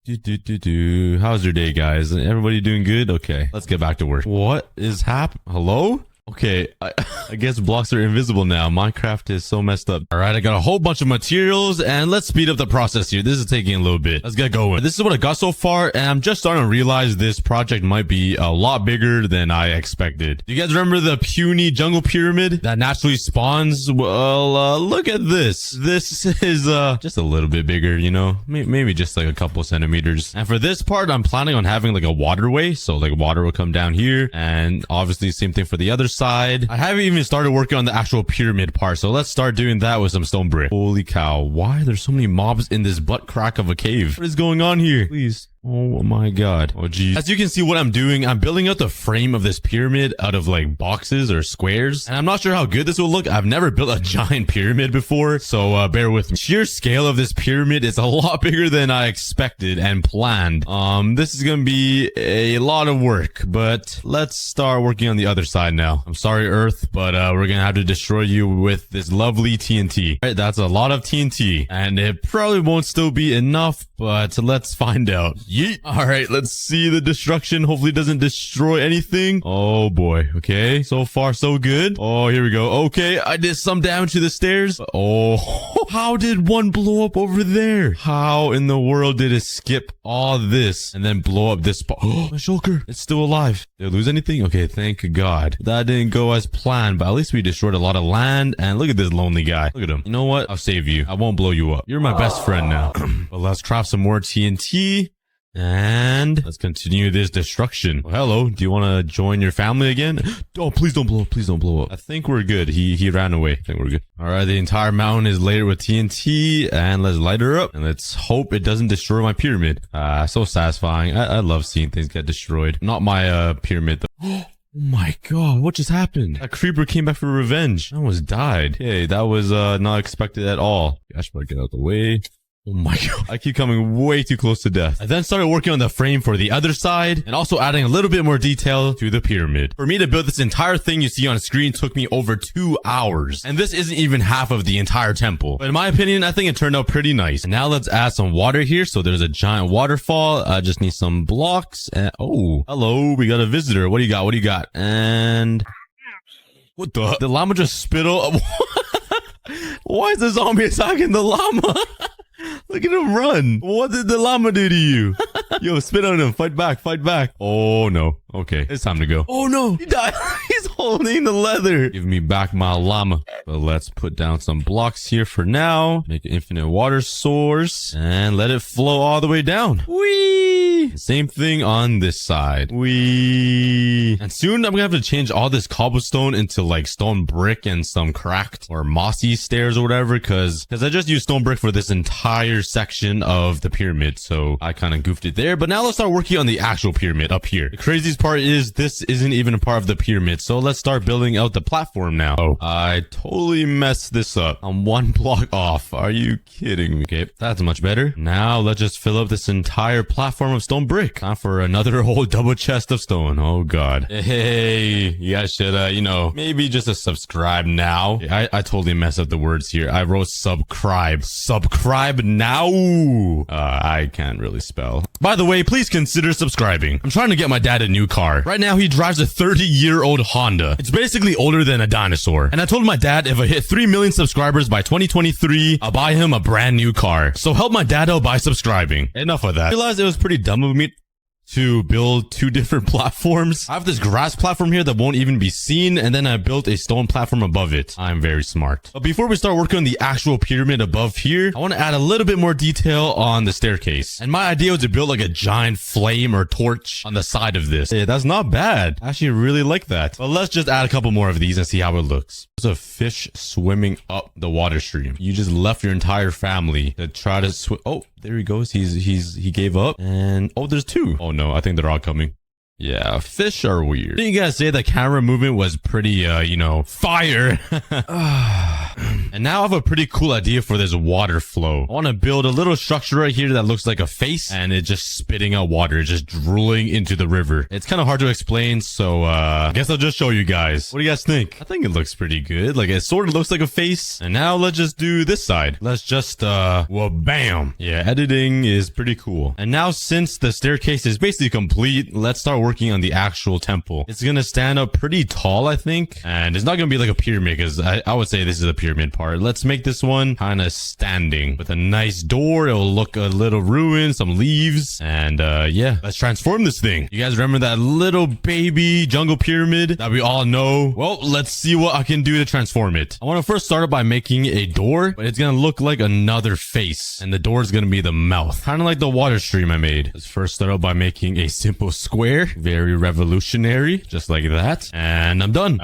How's your day, guys? Everybody doing good? Okay, let's get back to work. What is happening? Hello? Okay, I guess blocks are invisible now. Minecraft is so messed up. All right, I got a whole bunch of materials, and let's speed up the process here. This is taking a little bit. Let's get going. This is what I got so far, and I'm just starting to realize this project might be a lot bigger than I expected. Do you guys remember the puny jungle pyramid that naturally spawns? Well, look at this. This is just a little bit bigger, you know? Maybe just like a couple centimeters. And for this part, I'm planning on having like a waterway, so like water will come down here, and obviously same thing for the other side. I haven't even started working on the actual pyramid part, so let's start doing that with some stone brick. Holy cow, why are there so many mobs in this butt crack of a cave? What is going on here? Please. Oh my god. Oh geez. As you can see what I'm doing, I'm building out the frame of this pyramid out of like boxes or squares. And I'm not sure how good this will look. I've never built a giant pyramid before, so bear with me. Sheer scale of this pyramid is a lot bigger than I expected and planned. This is gonna be a lot of work, but let's start working on the other side now. I'm sorry, Earth, but we're gonna have to destroy you with this lovely TNT. All right, that's a lot of TNT, and it probably won't still be enough, but let's find out. Yeet. All right, let's see the destruction. Hopefully it doesn't destroy anything. Oh boy. Okay, so far so good. Oh, here we go. Okay, I did some damage to the stairs. Oh, how did one blow up over there? How in the world did it skip all this and then blow up this spot? Oh, my shulker, it's still alive. Did I lose anything? Okay, thank god. That didn't go as planned, but at least we destroyed a lot of land. And look at this lonely guy. Look at him. You know what? I'll save you. I won't blow you up. You're my best friend now. But let's craft some more TNT. And let's continue this destruction. Oh, hello. Do you want to join your family again? Oh, please don't blow up. Please don't blow up. I think we're good. He ran away. I think we're good. All right. The entire mountain is layered with TNT, and let's light her up and let's hope it doesn't destroy my pyramid. So satisfying. I love seeing things get destroyed. Not my pyramid though. Oh my god, what just happened? A creeper came back for revenge. I almost died. Okay, that was not expected at all. I should probably get out of the way. Oh my god, I keep coming way too close to death. I then started working on the frame for the other side and also adding a little bit more detail to the pyramid. For me to build this entire thing you see on screen took me over 2 hours. And this isn't even half of the entire temple. But in my opinion, I think it turned out pretty nice. And now let's add some water here. So there's a giant waterfall. I just need some blocks. And oh, hello, we got a visitor. What do you got? What do you got? And what the llama just spit out. Why is the zombie attacking the llama? Look at him run. What did the llama do to you? Yo, spit on him. Fight back. Fight back. Oh, no. Okay, it's time to go. Oh, no. He died. He's holding the leather. Give me back my llama. But let's put down some blocks here for now. Make an infinite water source. And let it flow all the way down. Whee! Same thing on this side. Whee! And soon I'm gonna have to change all this cobblestone into like stone brick and some cracked or mossy stairs or whatever. Cause I just used stone brick for this entire section of the pyramid. So I kind of goofed it there. But now let's start working on the actual pyramid up here. The craziest part is this isn't even a part of the pyramid. So let's start building out the platform now. Oh, I totally messed this up. I'm 1 block off. Are you kidding me? Okay, that's much better. Now let's just fill up this entire platform of stone stone brick. Time for another whole double chest of stone. Oh god. Hey, you guys should maybe just a subscribe now. I totally messed up the words here. I wrote subscribe. Subscribe now. I can't really spell. By the way, please consider subscribing. I'm trying to get my dad a new car. Right now he drives a 30-year-old Honda. It's basically older than a dinosaur. And I told my dad if I hit 3 million subscribers by 2023, I'll buy him a brand new car. So help my dad out by subscribing. Enough of that. I realized it was pretty dumb of me to build 2 different platforms. I have this grass platform here that won't even be seen, and then I built a stone platform above it. I'm very smart. But before we start working on the actual pyramid above here, I want to add a little bit more detail on the staircase. And my idea was to build like a giant flame or torch on the side of this. Hey, that's not bad. I actually really like that. But let's just add a couple more of these and see how it looks. There's a fish swimming up the water stream. You just left your entire family to try to swim. Oh, there he goes. He gave up. And oh, there's 2. Oh no, I think they're all coming. Yeah, fish are weird. Didn't you guys say the camera movement was pretty, fire? And now I have a pretty cool idea for this water flow. I want to build a little structure right here that looks like a face, and it's just spitting out water, just drooling into the river. It's kind of hard to explain, so I guess I'll just show you guys. What do you guys think? I think it looks pretty good. Like, it sort of looks like a face. And now let's just do this side. Let's just, well, bam. Yeah, editing is pretty cool. And now since the staircase is basically complete, let's start working on the actual temple. It's gonna stand up pretty tall, I think, and it's not gonna be like a pyramid, because I would say this is a pyramid part. Let's make this one kind of standing with a nice door. It'll look a little ruined, some leaves, and yeah, let's transform this thing. You guys remember that little baby jungle pyramid that we all know? Well, let's see what I can do to transform it. I want to first start by making a door, but it's gonna look like another face, and the door is gonna be the mouth, kind of like the water stream I made. Let's first start out by making a simple square. Very revolutionary, just like that. And I'm done.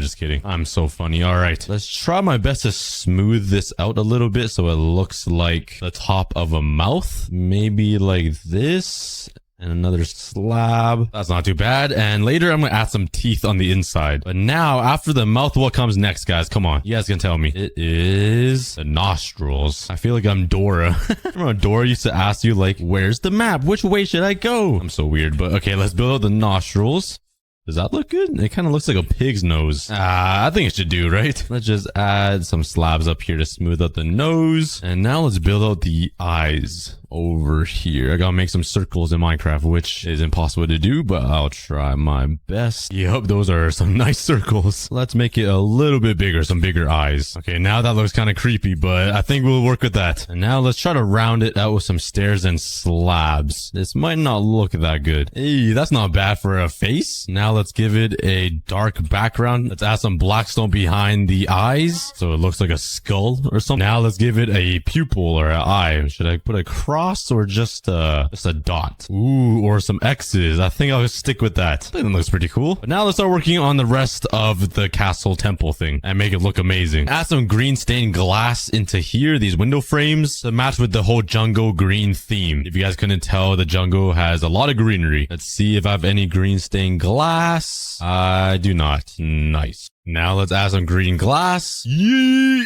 Just kidding. I'm so funny. All right, let's try my best to smooth this out a little bit so it looks like the top of a mouth. Maybe like this. And another slab. That's not too bad. And later I'm gonna add some teeth on the inside. But now, after the mouth, what comes next, guys? Come on. You guys can tell me. It is the nostrils. I feel like I'm Dora. Remember Dora used to ask you, like, where's the map? Which way should I go? I'm so weird. But okay, let's build out the nostrils. Does that look good? It kind of looks like a pig's nose. I think it should do, right? Let's just add some slabs up here to smooth out the nose. And now let's build out the eyes over here. I gotta make some circles in Minecraft, which is impossible to do, but I'll try my best. Yep, those are some nice circles. Let's make it a little bit bigger, some bigger eyes. Okay, now that looks kind of creepy, but I think we'll work with that. And now let's try to round it out with some stairs and slabs. This might not look that good. Hey, that's not bad for a face. Now let's give it a dark background. Let's add some black stone behind the eyes, so it looks like a skull or something. Now let's give it a pupil or an eye. Should I put a cross or just a dot? Ooh, or some X's. I think I'll stick with that. I think that looks pretty cool. But now let's start working on the rest of the castle temple thing and make it look amazing. Add some green stained glass into here, these window frames, to match with the whole jungle green theme. If you guys couldn't tell, the jungle has a lot of greenery. Let's see if I have any green stained glass. I do not. Nice. Now let's add some green glass. Yeet!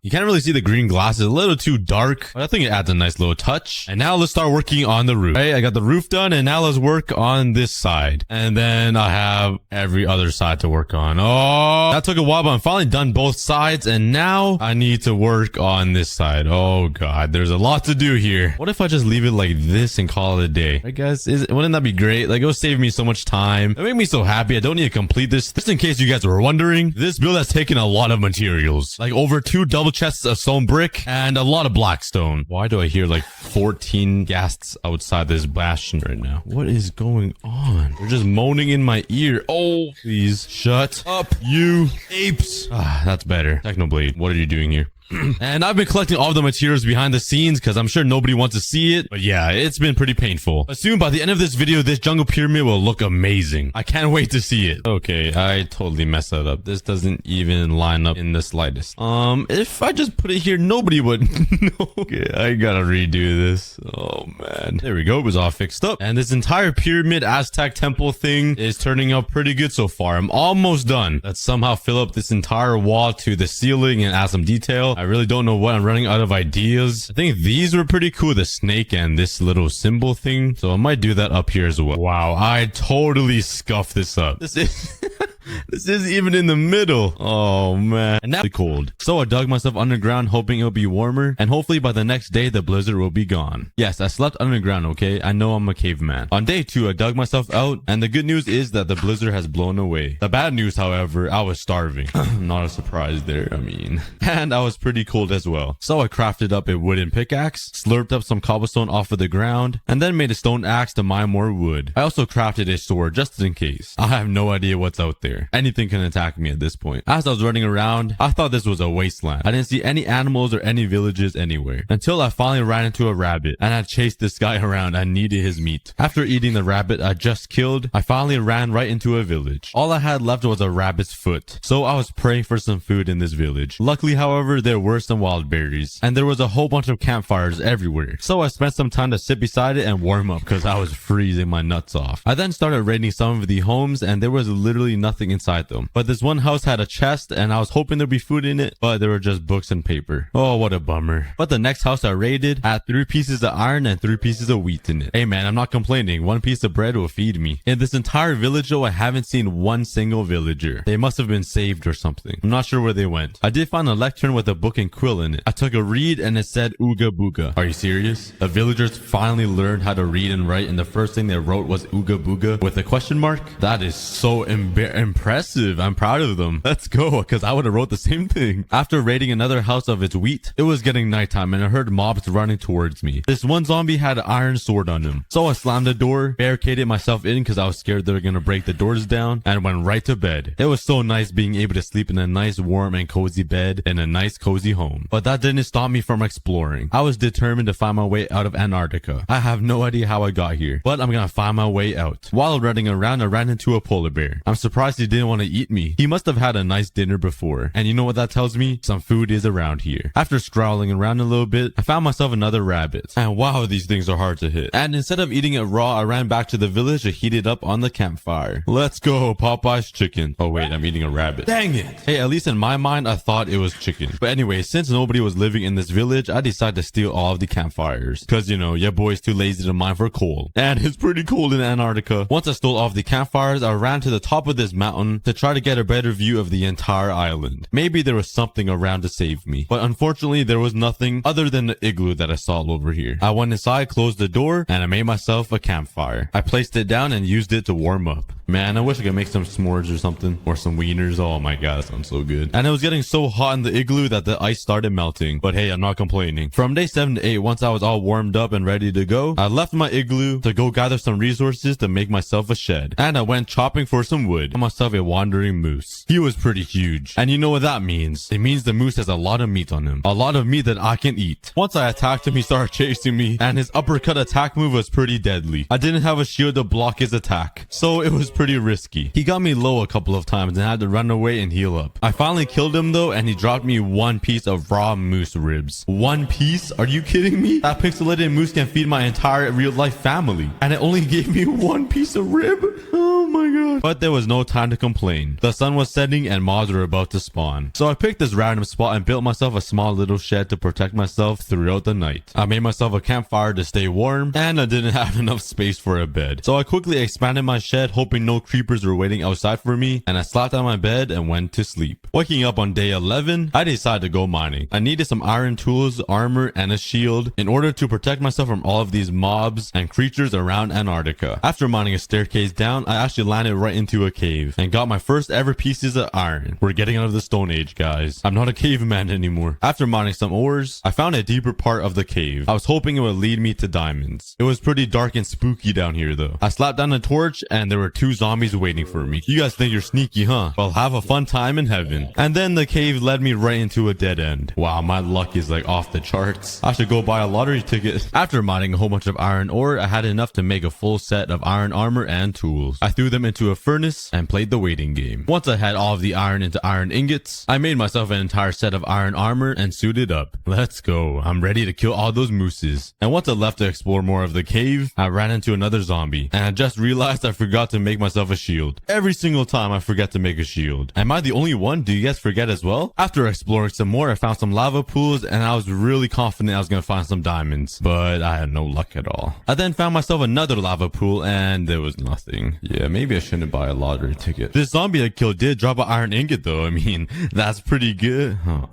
You can't really see the green glass. It's a little too dark, but I think it adds a nice little touch. And now let's start working on the roof. Hey, I got the roof done, and now let's work on this side. And then I have every other side to work on. Oh, that took a while, but I'm finally done both sides. And now I need to work on this side. Oh God, there's a lot to do here. What if I just leave it like this and call it a day? Right, guys? Wouldn't that be great? Like, it would save me so much time. It made me so happy. I don't need to complete this. Just in case you guys were wondering, this build has taken a lot of materials, like over 2 double chests of stone brick and a lot of black stone. Why do I hear like 14 ghasts outside this bastion right now? What is going on? They're just moaning in my ear. Oh, please shut up, you apes. That's better. Technoblade, what are you doing here? And I've been collecting all the materials behind the scenes because I'm sure nobody wants to see it. But yeah, it's been pretty painful. But soon, by the end of this video, this jungle pyramid will look amazing. I can't wait to see it. Okay, I totally messed that up. This doesn't even line up in the slightest. If I just put it here, nobody would know. Okay, I gotta redo this. Oh man. There we go. It was all fixed up. And this entire pyramid Aztec temple thing is turning out pretty good so far. I'm almost done. Let's somehow fill up this entire wall to the ceiling and add some detail. I really don't know what. I'm running out of ideas. I think these were pretty cool. The snake and this little symbol thing. So I might do that up here as well. Wow, I totally scuffed this up. This is... This isn't even in the middle. Oh, man. And now it's cold. So I dug myself underground, hoping it'll be warmer. And hopefully by the next day, the blizzard will be gone. Yes, I slept underground, okay? I know I'm a caveman. On day 2, I dug myself out. And the good news is that the blizzard has blown away. The bad news, however, I was starving. Not a surprise there, I mean. And I was pretty cold as well. So I crafted up a wooden pickaxe, slurped up some cobblestone off of the ground, and then made a stone axe to mine more wood. I also crafted a sword just in case. I have no idea what's out there. Anything can attack me at this point. As I was running around, I thought this was a wasteland. I didn't see any animals or any villages anywhere. Until I finally ran into a rabbit and I chased this guy around and needed his meat. After eating the rabbit I just killed, I finally ran right into a village. All I had left was a rabbit's foot. So I was praying for some food in this village. Luckily, however, there were some wild berries. And there was a whole bunch of campfires everywhere. So I spent some time to sit beside it and warm up because I was freezing my nuts off. I then started raiding some of the homes and there was literally nothing inside them. But this one house had a chest and I was hoping there'd be food in it, but there were just books and paper. Oh, what a bummer. But the next house I raided had 3 pieces of iron and 3 pieces of wheat in it. Hey man, I'm not complaining. 1 piece of bread will feed me. In this entire village though, I haven't seen one single villager. They must have been saved or something. I'm not sure where they went. I did find a lectern with a book and quill in it. I took a read and it said Ooga Booga. Are you serious? The villagers finally learned how to read and write and the first thing they wrote was Ooga Booga with a question mark? That is so impressive. I'm proud of them. Let's go, because I would have wrote the same thing. After raiding another house of its wheat, it was getting nighttime and I heard mobs running towards me. This one zombie had an iron sword on him. So I slammed the door, barricaded myself in because I was scared they were going to break the doors down, and went right to bed. It was so nice being able to sleep in a nice warm and cozy bed in a nice cozy home. But that didn't stop me from exploring. I was determined to find my way out of Antarctica. I have no idea how I got here, but I'm gonna find my way out. While running around, I ran into a polar bear. I'm surprised he didn't want to eat me. He must have had a nice dinner before. And you know what that tells me? Some food is around here. After scrolling around a little bit, I found myself another rabbit. And wow, these things are hard to hit. And instead of eating it raw, I ran back to the village to heat it up on the campfire. Let's go, Popeye's chicken. Oh wait, I'm eating a rabbit. Dang it. Hey, at least in my mind, I thought it was chicken. But anyway, since nobody was living in this village, I decided to steal all of the campfires. Cause you know, your boy's too lazy to mine for coal. And it's pretty cold in Antarctica. Once I stole all of the campfires, I ran to the top of this mountain to try to get a better view of the entire island. Maybe there was something around to save me. But unfortunately, there was nothing other than the igloo that I saw over here. I went inside, closed the door, and I made myself a campfire. I placed it down and used it to warm up. Man, I wish I could make some s'mores or something. Or some wieners. Oh my god, that sounds so good. And it was getting so hot in the igloo that the ice started melting. But hey, I'm not complaining. From day 7 to 8, once I was all warmed up and ready to go, I left my igloo to go gather some resources to make myself a shed. And I went chopping for some wood. I got myself a wandering moose. He was pretty huge. And you know what that means? It means the moose has a lot of meat on him. A lot of meat that I can eat. Once I attacked him, he started chasing me. And his uppercut attack move was pretty deadly. I didn't have a shield to block his attack. So it was pretty risky. He got me low a couple of times and I had to run away and heal up. I finally killed him though, and he dropped me 1 piece of raw moose ribs. 1 piece? Are you kidding me? That pixelated moose can feed my entire real life family. And it only gave me 1 piece of rib? Oh my god. But there was no time to complain. The sun was setting and mobs were about to spawn. So I picked this random spot and built myself a small little shed to protect myself throughout the night. I made myself a campfire to stay warm, and I didn't have enough space for a bed. So I quickly expanded my shed, hoping no creepers were waiting outside for me, and I slapped on my bed and went to sleep. Waking up on day 11, I decided to go mining. I needed some iron tools, armor, and a shield in order to protect myself from all of these mobs and creatures around Antarctica. After mining a staircase down, I actually landed right into a cave and got my first ever pieces of iron. We're getting out of the Stone Age, guys. I'm not a caveman anymore. After mining some ores, I found a deeper part of the cave. I was hoping it would lead me to diamonds. It was pretty dark and spooky down here though. I slapped down a torch and there were 2 zombies waiting for me. You guys think you're sneaky, huh? Well, have a fun time in heaven. And then the cave led me right into a dead end. Wow, my luck is like off the charts. I should go buy a lottery ticket. After mining a whole bunch of iron ore, I had enough to make a full set of iron armor and tools. I threw them into to a furnace and played the waiting game. Once I had all of the iron into iron ingots, I made myself an entire set of iron armor and suited up. Let's go. I'm ready to kill all those mooses. And once I left to explore more of the cave, I ran into another zombie, and I just realized I forgot to make myself a shield. Every single time I forget to make a shield. Am I the only one? Do you guys forget as well? After exploring some more, I found some lava pools, and I was really confident I was gonna find some diamonds, but I had no luck at all. I then found myself another lava pool, and there was nothing. Yeah, maybe I shouldn't buy a lottery ticket. This zombie I killed did drop an iron ingot though. I mean, that's pretty good. Huh.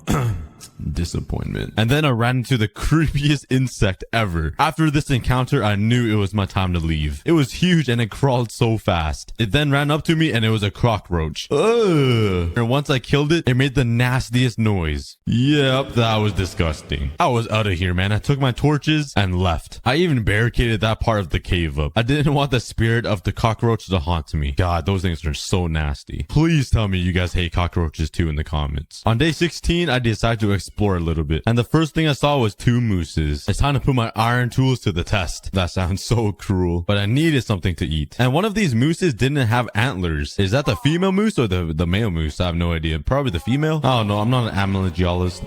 Disappointment. And then I ran into the creepiest insect ever. After this encounter, I knew it was my time to leave. It was huge and it crawled so fast. It then ran up to me and it was a cockroach. Ugh. And once I killed it, it made the nastiest noise. Yep, that was disgusting. I was out of here, man. I took my torches and left. I even barricaded that part of the cave up. I didn't want the spirit of the cockroach to haunt me. God, those things are so nasty. Please tell me you guys hate cockroaches too in the comments. On day 16, I decided to explore a little bit, and the first thing I saw was 2 mooses. It's time to put my iron tools to the test. That sounds so cruel, but I needed something to eat. And one of these mooses didn't have antlers. Is that the female moose or the male moose? I have no idea. Probably the female. I don't know. I'm not an amylogologist.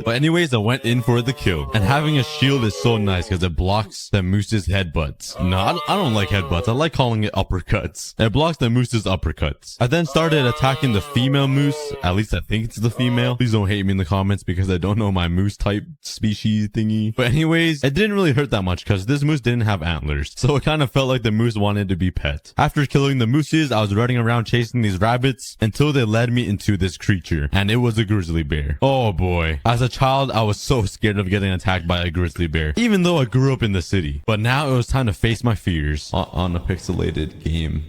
But anyways, I went in for the kill. And having a shield is so nice because it blocks the moose's headbutts. No, I don't like headbutts. I like calling it uppercuts. It blocks the moose's uppercuts. I then started attacking the female moose. At least I think it's the female. Please don't hate me in the comments because I don't know my moose type species thingy. But anyways, it didn't really hurt that much because this moose didn't have antlers. So it kind of felt like the moose wanted to be pet. After killing the mooses, I was running around chasing these rabbits until they led me into this creature. And it was a grizzly bear. Oh boy. As a child, I was so scared of getting attacked by a grizzly bear. Even though I grew up in the city. But now it was time to face my fears. On a pixelated game.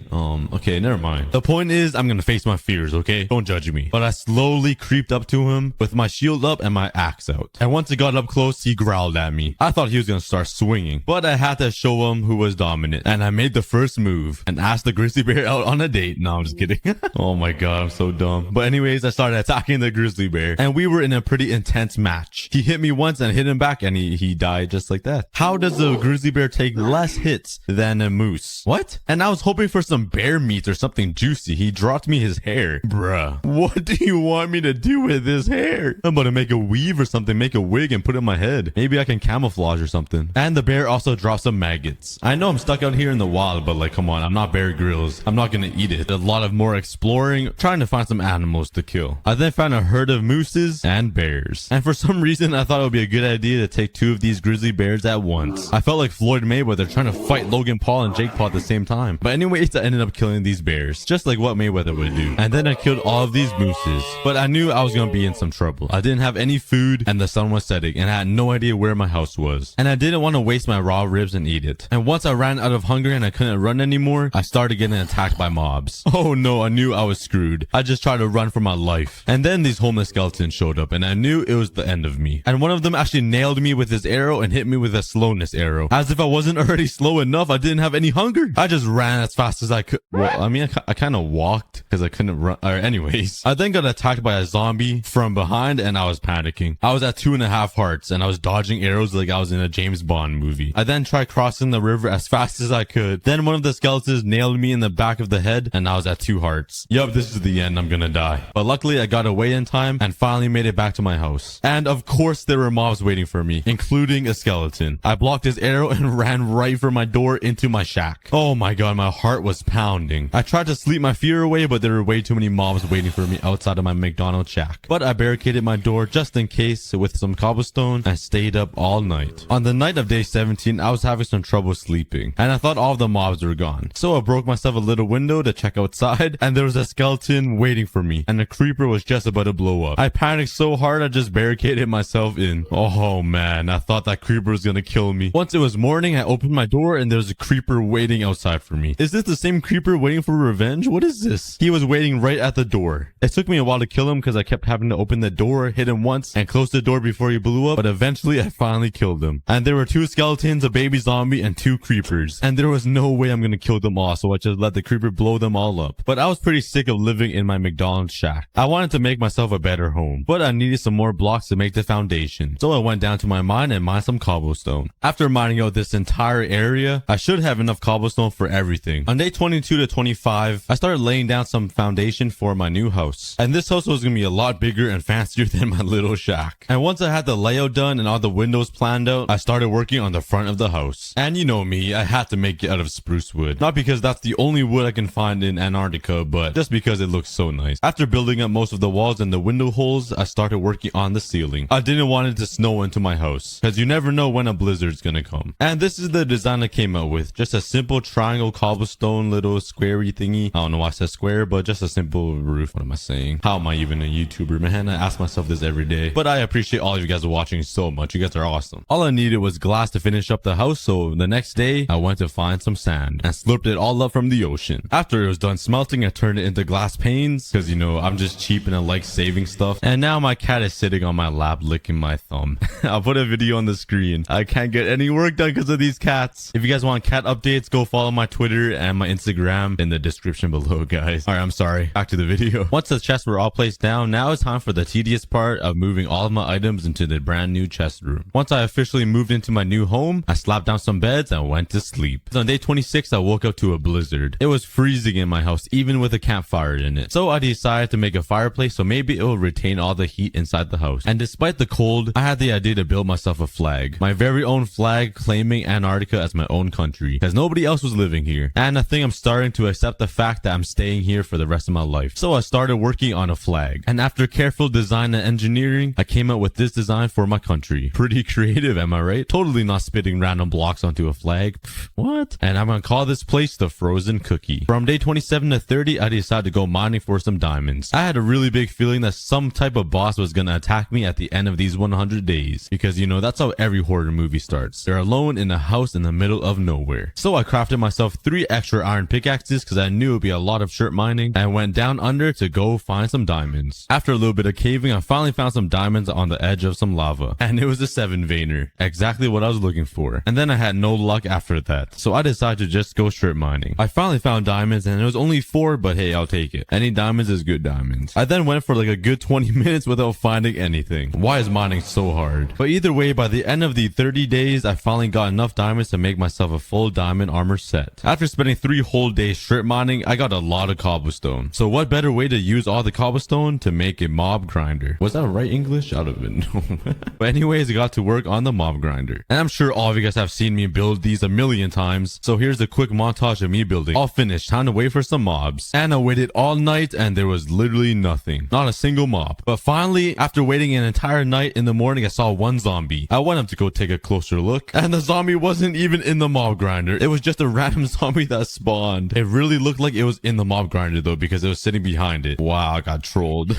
Okay, never mind. The point is, I'm gonna face my fears, okay? Don't judge me. But I slowly creeped up to him with my shield up and my axe out. And once it got up close, he growled at me. I thought he was gonna start swinging, but I had to show him who was dominant. And I made the first move and asked the grizzly bear out on a date. No, I'm just kidding. Oh my god, I'm so dumb. But anyways, I started attacking the grizzly bear, and we were in a pretty intense match. He hit me once and hit him back, and he died just like that. How does a grizzly bear take less hits than a moose? What? And I was hoping for some bear meat or something juicy. He dropped me his hair. Bruh, what do you want me to do with this hair? I'm gonna make a weave or something, make a wig and put it in my head. Maybe I can camouflage or something. And the bear also dropped some maggots. I know I'm stuck out here in the wild, but like, come on, I'm not Bear Grylls. I'm not gonna eat it. A lot of more exploring, trying to find some animals to kill. I then found a herd of mooses and bears. And for some reason, I thought it would be a good idea to take 2 of these grizzly bears at once. I felt like Floyd Mayweather trying to fight Logan Paul and Jake Paul at the same time. But anyways, I ended up killing these bears, just like what Mayweather would do. And then I killed all of these mooses. But I knew I was gonna be in some trouble. I didn't have any food and the sun was setting and I had no idea where my house was. And I didn't want to waste my raw ribs and eat it. And once I ran out of hunger and I couldn't run anymore, I started getting attacked by mobs. Oh no, I knew I was screwed. I just tried to run for my life. And then these homeless skeletons showed up and I knew it was the end of me. And one of them actually nailed me with his arrow and hit me with a slowness arrow. As if I wasn't already slow enough, I didn't have any hunger. I just ran as fast as I could. Well, I mean, I kind of walked because I couldn't run. Anyways, I then got attacked by a zombie from behind and I was panicking. I was at 2.5 hearts and I was dodging arrows like I was in a James Bond movie. I then tried crossing the river as fast as I could. Then one of the skeletons nailed me in the back of the head and I was at 2 hearts. Yup, this is the end. I'm gonna die. But luckily I got away in time and finally made it back to my house. And of course there were mobs waiting for me, including a skeleton. I blocked his arrow and ran right for my door into my shack. Oh my god, my heart was pounding. I tried to sleep my fear away, but there were way too many mobs waiting for me outside of my McDonald's shack. But I barricaded my door just in case with some cobblestone and stayed up all night. On the night of day 17, I was having some trouble sleeping and I thought all of the mobs were gone. So I broke myself a little window to check outside and there was a skeleton waiting for me and the creeper was just about to blow up. I panicked so hard I just barricaded myself in. Oh man, I thought that creeper was gonna kill me. Once it was morning, I opened my door and there was a creeper waiting outside for me. Is this the same creeper waiting for revenge? What is this? He was waiting right at the door. It took me a while to kill him because I kept having to open the door, hit him once, and close the door before he blew up, but eventually I finally killed him. And there were 2 skeletons, a baby zombie, and 2 creepers. And there was no way I'm gonna kill them all, so I just let the creeper blow them all up. But I was pretty sick of living in my McDonald's shack. I wanted to make myself a better home, but I needed some more blocks to make the foundation. So I went down to my mine and mined some cobblestone. After mining out this entire area, I should have enough cobblestone for everything. On day 22 to 25, I started laying down some foundation for my new house. And this house was gonna be a lot bigger and fancier than my little shack. And once I had the layout done and all the windows planned out, I started working on the front of the house. And you know me, I had to make it out of spruce wood. Not because that's the only wood I can find in Antarctica, but just because it looks so nice. After building up most of the walls and the window holes, I started working on the ceiling. I didn't want it to snow into my house, because you never know when a blizzard's gonna come. And this is the design I came up with. Just a simple triangle cobblestone little squarey thingy. I don't know why I said square, but just a simple roof. What am I saying? How am I even a YouTuber, man? I ask myself this every day. But I appreciate all of you guys watching so much. You guys are awesome. All I needed was glass to finish up the house, so the next day I went to find some sand and slurped it all up from the ocean. After it was done smelting, I turned it into glass panes, because you know I'm just cheap and I like saving stuff. And now my cat is sitting on my lap licking my thumb. I'll put a video on the screen. I can't get any work done because of these cats. If you guys want cat updates, go follow my Twitter and my Instagram in the description below, guys. Alright, I'm sorry. Back to the video. Once the chests were all placed down, now it's time for the tedious part of moving all of my items into the brand new chest room. Once I officially moved into my new home, I slapped down some beds and went to sleep. On day 26, I woke up to a blizzard. It was freezing in my house, even with a campfire in it. So I decided to make a fireplace so maybe it will retain all the heat inside the house. And despite the cold, I had the idea to build myself a flag. My very own flag claiming Antarctica as my own country, because nobody else was living here. And I think I'm starting to accept the fact that I'm staying here for the rest of my life. So I started working on a flag. And after careful design and engineering, I came up with this design for my country. Pretty creative, am I right? Totally not spitting random blocks onto a flag. Pfft, what? And I'm gonna call this place the Frozen Cookie. From day 27 to 30, I decided to go mining for some diamonds. I had a really big feeling that some type of boss was gonna attack me at the end of these 100 days. Because you know, that's how every horror movie starts. They're alone in a house in the middle of nowhere. So I crafted myself 3 extra iron pickaxes because I knew it would be a lot of shirt mining, and went down under to go find some diamonds. After a little bit of caving, I finally found some diamonds on the edge of some lava. And it was a 7-veiner. Exactly what I was looking for. And then I had no luck after that. So I decided to just go shirt mining. I finally found diamonds and it was only 4, but hey, I'll take it. Any diamonds is good diamonds. I then went for like a good 20 minutes without finding anything. Why is mining so hard? But either way, by the end of the 30 days, I finally got enough diamonds to make myself a full diamond armor set. After spending 3 whole days shirt mining, I got a lot of cobblestone. So what better way to use all the cobblestone to make a mob grinder? Was that right English? I don't even know. But anyways, I got to work on the mob grinder. And I'm sure all of you guys have seen me build these a million times. So here's a quick montage of me building. All finished. Time to wait for some mobs. And I waited all night and there was literally nothing. Not a single mob. But finally, after waiting an entire night, in the morning I saw one zombie. I went up to go take a closer look, and the zombie wasn't even in the mob grinder. It was just a random zombie that spawned. It really looked like it was in the mob grinder though, because it was sitting behind it. Wow, I got trolled.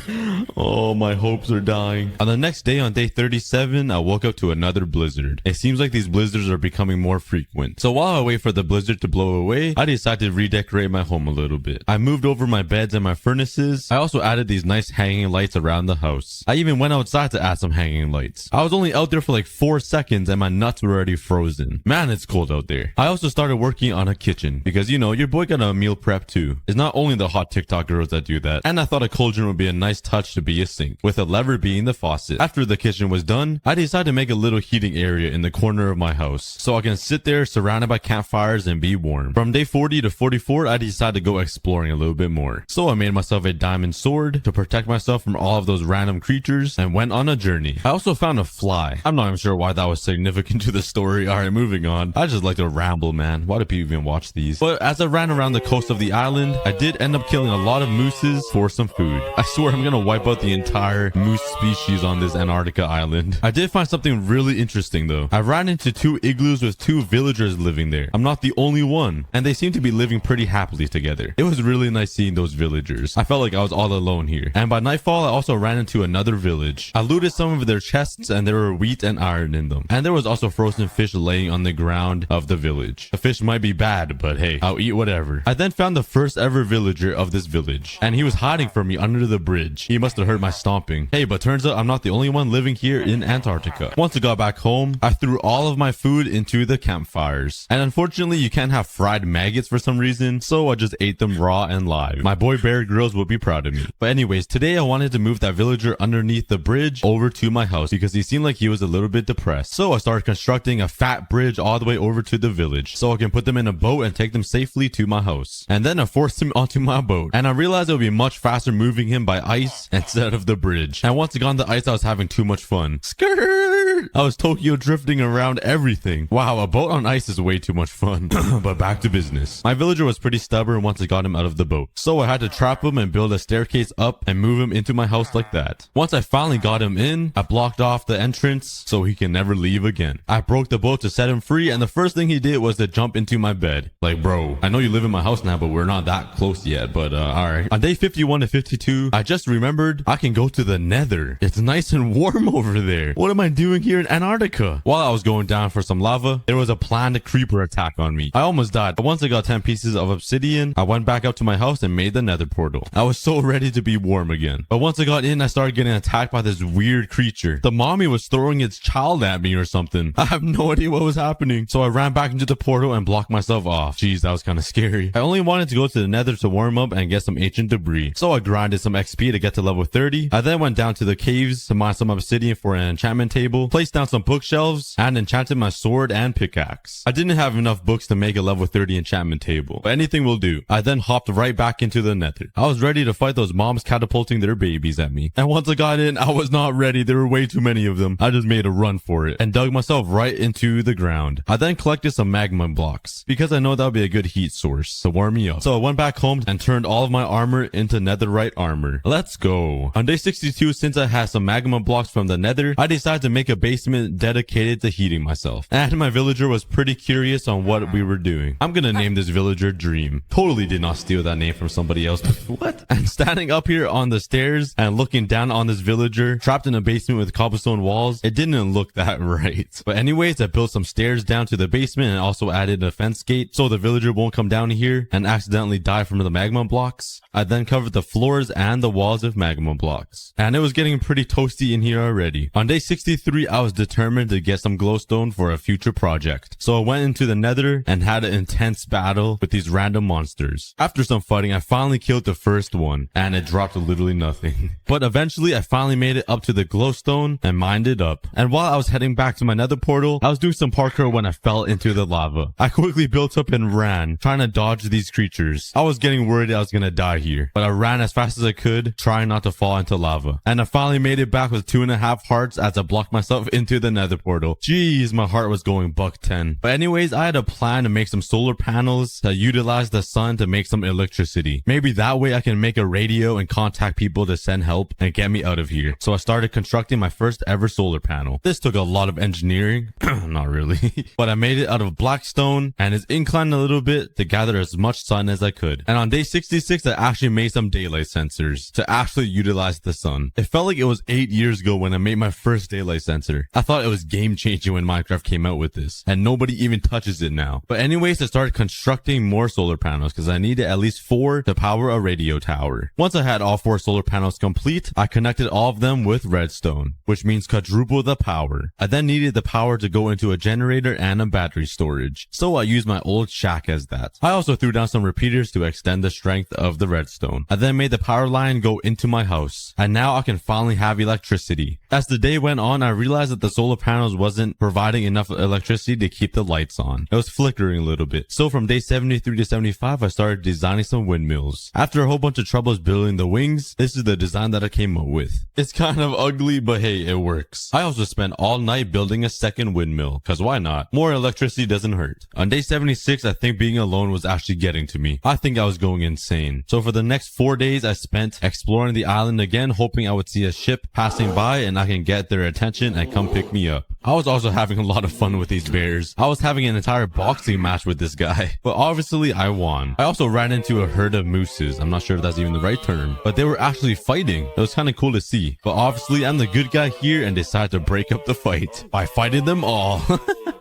Oh, my hopes are dying. On the next day, on day 37, I woke up to another blizzard. It seems like these blizzards are becoming more frequent. So while I wait for the blizzard to blow away, I decided to redecorate my home a little bit. I moved over my beds and my furnaces. I also added these nice hanging lights around the house. I even went outside to add some hanging lights. I was only out there for like 4 seconds and my nuts were already frozen. Man, it's cold out there. I also started working on a kitchen because, you know, your boy got a meal prep too. It's not only the hot TikTok girls that do that. And I thought a cauldron would be a nice touch to be a sink, with a lever being the faucet. After the kitchen was done, I decided to make a little heating area in the corner of my house so I can sit there surrounded by campfires and be warm. From day 40 to 44, I decided to go exploring a little bit more. So I made myself a diamond sword to protect myself from all of those random creatures and went on a journey. I also found a fly. I'm not even sure why that was significant to the story. Alright, moving on. I just like to ramble, man. Why do people even watch these? But as I ran around the coast of the island, I did end up killing a lot of mooses for some food. I swear I'm gonna wipe out the entire moose species on this Antarctica island. I did find something really interesting though. I ran into 2 igloos with 2 villagers living there. I'm not the only one. And they seem to be living pretty happily together. It was really nice seeing those villagers. I felt like I was all alone here. And by nightfall, I also ran into another village. I looted some of their chests and there were wheat and iron in them. And there was also frozen fish laying on the ground of the village. The fish might be bad, but hey, I'll eat whatever. I then found the first ever villager of this village. And he was hiding from me under the bridge. He must must have heard my stomping. Hey, but turns out I'm not the only one living here in Antarctica. Once I got back home, I threw all of my food into the campfires. And unfortunately, you can't have fried maggots for some reason, so I just ate them raw and live. My boy Bear Grylls would be proud of me. But anyways, today I wanted to move that villager underneath the bridge over to my house because he seemed like he was a little bit depressed. So I started constructing a fat bridge all the way over to the village so I can put them in a boat and take them safely to my house. And then I forced him onto my boat. And I realized it would be much faster moving him by ice instead of the bridge. And once I got on the ice, I was having too much fun. Skirt! I was Tokyo drifting around everything. Wow, a boat on ice is way too much fun. But back to business. My villager was pretty stubborn once I got him out of the boat. So I had to trap him and build a staircase up and move him into my house like that. Once I finally got him in, I blocked off the entrance so he can never leave again. I broke the boat to set him free, and the first thing he did was to jump into my bed. Like, bro, I know you live in my house now, but we're not that close yet, but alright. On day 51 to 52, I just remembered I can go to the nether. It's nice and warm over there. What am I doing here in Antarctica? While I was going down for some lava, there was a planned creeper attack on me. I almost died, but once I got 10 pieces of obsidian, I went back up to my house and made the nether portal. I was so ready to be warm again. But once I got in, I started getting attacked by this weird creature. The mommy was throwing its child at me or something. I have no idea what was happening. So I ran back into the portal and blocked myself off. Jeez, that was kind of scary. I only wanted to go to the nether to warm up and get some ancient debris. So I grinded some XP to get to level 30. I then went down to the caves to mine some obsidian for an enchantment table, placed down some bookshelves, and enchanted my sword and pickaxe. I didn't have enough books to make a level 30 enchantment table, but anything will do. I then hopped right back into the nether. I was ready to fight those moms catapulting their babies at me. And once I got in, I was not ready. There were way too many of them. I just made a run for it and dug myself right into the ground. I then collected some magma blocks because I know that would be a good heat source to warm me up. So I went back home and turned all of my armor into netherite armor. Let's go. On day 62, since I had some magma blocks from the nether, I decided to make a basement dedicated to heating myself. And my villager was pretty curious on what we were doing. I'm gonna name this villager Dream. Totally did not steal that name from somebody else. What? And standing up here on the stairs and looking down on this villager trapped in a basement with cobblestone walls, it didn't look that right. But anyways, I built some stairs down to the basement and also added a fence gate so the villager won't come down here and accidentally die from the magma blocks. I then covered the floors and the walls with magma blocks. And it was getting pretty toasty in here already. On day 63, I was determined to get some glowstone for a future project. So I went into the nether and had an intense battle with these random monsters. After some fighting, I finally killed the first one and it dropped literally nothing. But eventually I finally made it up to the glowstone and mined it up. And while I was heading back to my nether portal, I was doing some parkour when I fell into the lava. I quickly built up and ran, trying to dodge these creatures. I was getting worried I was gonna die here, but I ran as fast as I could, trying not to fall into lava. And I finally made it back with 2.5 hearts as I blocked myself into the nether portal. Jeez, my heart was going buck 10. But anyways, I had a plan to make some solar panels to utilize the sun to make some electricity. Maybe that way I can make a radio and contact people to send help and get me out of here. So I started constructing my first ever solar panel. This took a lot of engineering. Not really. But I made it out of black stone and it's inclined a little bit to gather as much sun as I could. And on day 66, I actually made some daylight sensors to actually utilize the sun. It felt like it was 8 years ago when I made my first daylight sensor. I thought it was game changing when Minecraft came out with this, and nobody even touches it now. But anyways, I started constructing more solar panels because I needed at least 4 to power a radio tower. Once I had all 4 solar panels complete, I connected all of them with redstone, which means quadruple the power. I then needed the power to go into a generator and a battery storage, so I used my old shack as that. I also threw down some repeaters to extend the strength of the redstone. I then made the power line go into my house, and now I can finally have electricity. As the day went on, I realized that the solar panels wasn't providing enough electricity to keep the lights on. It was flickering a little bit. So from day 73 to 75, I started designing some windmills. After a whole bunch of troubles building the wings, this is the design that I came up with. It's kind of ugly, but hey, it works. I also spent all night building a second windmill, cause why not? More electricity doesn't hurt. On day 76, I think being alone was actually getting to me. I think I was going insane. So for the next 4 days, I spent exploring the island again, hoping I would see a ship passing by and I can get their attention and come pick me up. I was also having a lot of fun with these bears. I was having an entire boxing match with this guy, but obviously I won. I also ran into a herd of mooses. I'm not sure if that's even the right term, but they were actually fighting. It was kind of cool to see, but obviously I'm the good guy here and decided to break up the fight by fighting them all.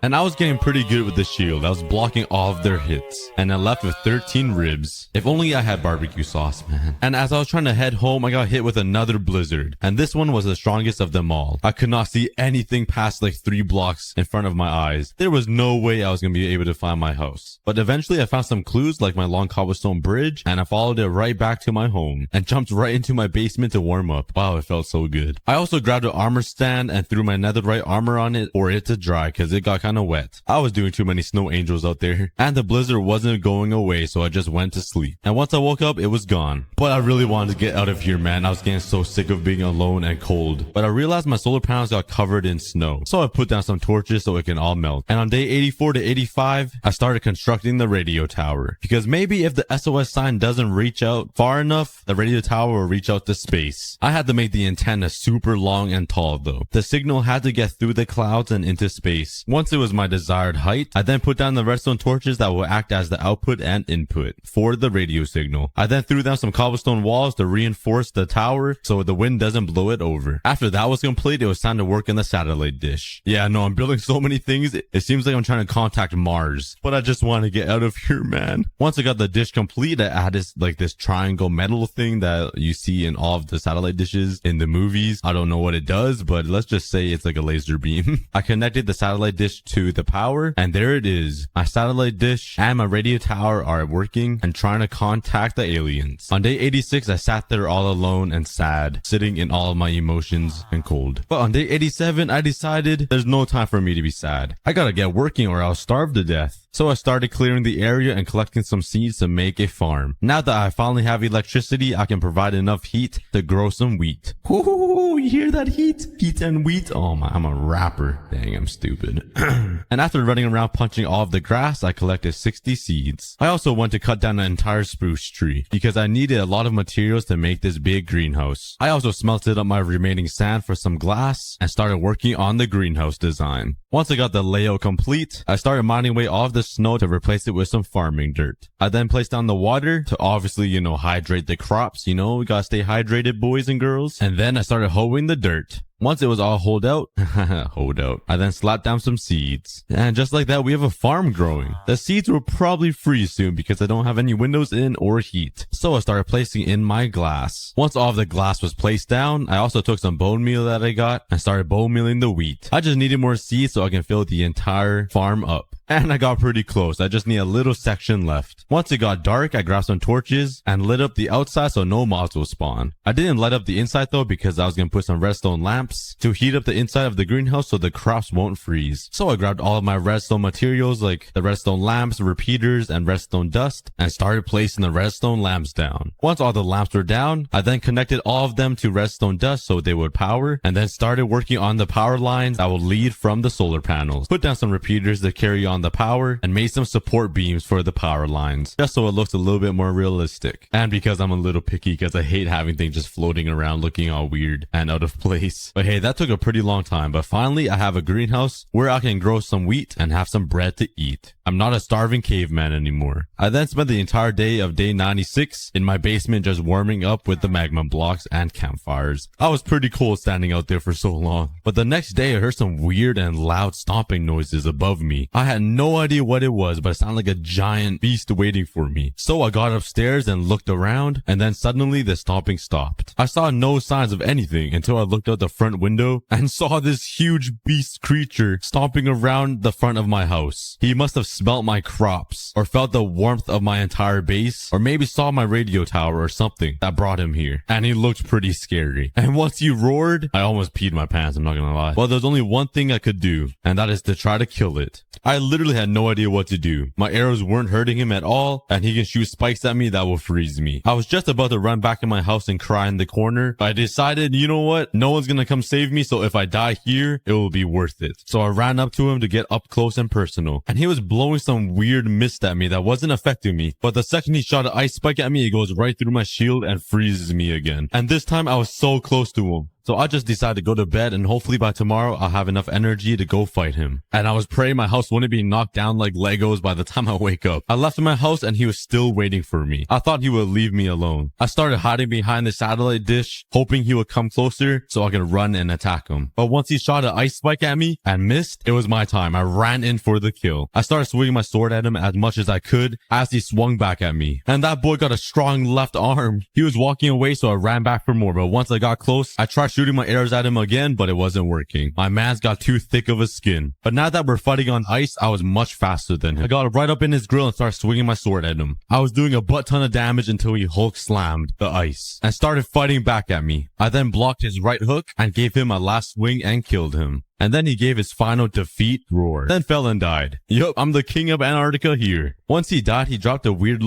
And I was getting pretty good with the shield. I was blocking all of their hits, and I left with 13 ribs. If only I had barbecue sauce, man. And as I was trying to head home, I got hit with another blizzard, and this one was the strongest of them all. I could not see anything past like 3 blocks in front of my eyes. There was no way I was gonna be able to find my house. But eventually I found some clues like my long cobblestone bridge, and I followed it right back to my home and jumped right into my basement to warm up. Wow, it felt so good. I also grabbed an armor stand and threw my netherite armor on it for it to dry because it got kind of wet. I was doing too many snow angels out there, and the blizzard wasn't going away, so I just went to sleep. And once I woke up, it was gone. But I really wanted to get out of here, man. I was getting so sick of being alone and cold. But I realized my solar panels got covered in snow, so I put down some torches so it can all melt. And on day 84 to 85, I started constructing the radio tower, because maybe if the SOS sign doesn't reach out far enough, the radio tower will reach out to space. I had to make the antenna super long and tall though. The signal had to get through the clouds and into space. Once it was my desired height, I then put down the redstone torches that will act as the output and input for the radio signal. I then threw down some cobblestone walls to reinforce the tower so the wind doesn't blow it over. After that was complete, it was time to work in the satellite dish. Yeah, no, I'm building so many things. It seems like I'm trying to contact Mars, but I just want to get out of here, man. Once I got the dish complete, I added like this triangle metal thing that you see in all of the satellite dishes in the movies. I don't know what it does, but let's just say it's like a laser beam. I connected the satellite dish to the power, and there it is. My satellite dish and my radio tower are working and trying to contact the aliens. On day 86, I sat there all alone and sad, sitting in all of my emotions and cold. But on day 87, I decided there's no time for me to be sad. I gotta get working or I'll starve to death. So I started clearing the area and collecting some seeds to make a farm. Now that I finally have electricity, I can provide enough heat to grow some wheat. Ooh, you hear that heat? Heat and wheat? Oh my, I'm a rapper. Dang, I'm stupid. And after running around punching all of the grass, I collected 60 seeds. I also went to cut down an entire spruce tree because I needed a lot of materials to make this big greenhouse. I also smelted up my remaining sand for some glass and started working on the greenhouse design. Once I got the layout complete, I started mining away all of the snow to replace it with some farming dirt. I then placed down the water to obviously, hydrate the crops. We gotta stay hydrated, boys and girls. And then I started hoeing the dirt. Once it was all hoed out, I then slapped down some seeds. And just like that, we have a farm growing. The seeds will probably freeze soon because I don't have any windows in or heat. So I started placing in my glass. Once all of the glass was placed down, I also took some bone meal that I got and started bone mealing the wheat. I just needed more seeds so I can fill the entire farm up. And I got pretty close. I just need a little section left. Once it got dark, I grabbed some torches and lit up the outside so no mobs will spawn. I didn't light up the inside though because I was going to put some redstone lamps to heat up the inside of the greenhouse so the crops won't freeze. So I grabbed all of my redstone materials like the redstone lamps, repeaters, and redstone dust and started placing the redstone lamps down. Once all the lamps were down, I then connected all of them to redstone dust so they would power and then started working on the power lines that will lead from the solar panels. Put down some repeaters to carry on the power and made some support beams for the power lines just so it looks a little bit more realistic. And because I'm a little picky because I hate having things just floating around looking all weird and out of place. But hey, that took a pretty long time, but finally I have a greenhouse where I can grow some wheat and have some bread to eat. I'm not a starving caveman anymore. I then spent the entire day of day 96 in my basement just warming up with the magma blocks and campfires. I was pretty cold standing out there for so long. But the next day I heard some weird and loud stomping noises above me. I had no idea what it was, but it sounded like a giant beast waiting for me. So I got upstairs and looked around, and then suddenly the stomping stopped. I saw no signs of anything until I looked out the front window and saw this huge beast creature stomping around the front of my house. He must have smelt my crops, or felt the warmth of my entire base, or maybe saw my radio tower or something that brought him here. And he looked pretty scary. And once he roared, I almost peed my pants, I'm not gonna lie. Well, there's only one thing I could do, and that is to try to kill it. I literally had no idea what to do. My arrows weren't hurting him at all, and he can shoot spikes at me that will freeze me. I was just about to run back in my house and cry in the corner, but I decided, you know what? No one's gonna come save me, so if I die here, it will be worth it. So I ran up to him to get up close and personal, and he was blowing some weird mist at me that wasn't affecting me, but the second he shot an ice spike at me, it goes right through my shield and freezes me again. And this time I was so close to him. So I just decided to go to bed, and hopefully by tomorrow I'll have enough energy to go fight him. And I was praying my house wouldn't be knocked down like Legos by the time I wake up. I left my house and he was still waiting for me. I thought he would leave me alone. I started hiding behind the satellite dish, hoping he would come closer so I could run and attack him. But once he shot an ice spike at me and missed, it was my time. I ran in for the kill. I started swinging my sword at him as much as I could as he swung back at me. And that boy got a strong left arm. He was walking away, so I ran back for more. But once I got close, I tried shooting my arrows at him again, but it wasn't working. My man's got too thick of a skin. But now that we're fighting on ice, I was much faster than him. I got right up in his grill and started swinging my sword at him. I was doing a butt ton of damage until he Hulk slammed the ice and started fighting back at me. I then blocked his right hook and gave him a last swing and killed him. And then he gave his final defeat roar, then fell and died. Yup, I'm the king of Antarctica here. Once he died, he dropped a weird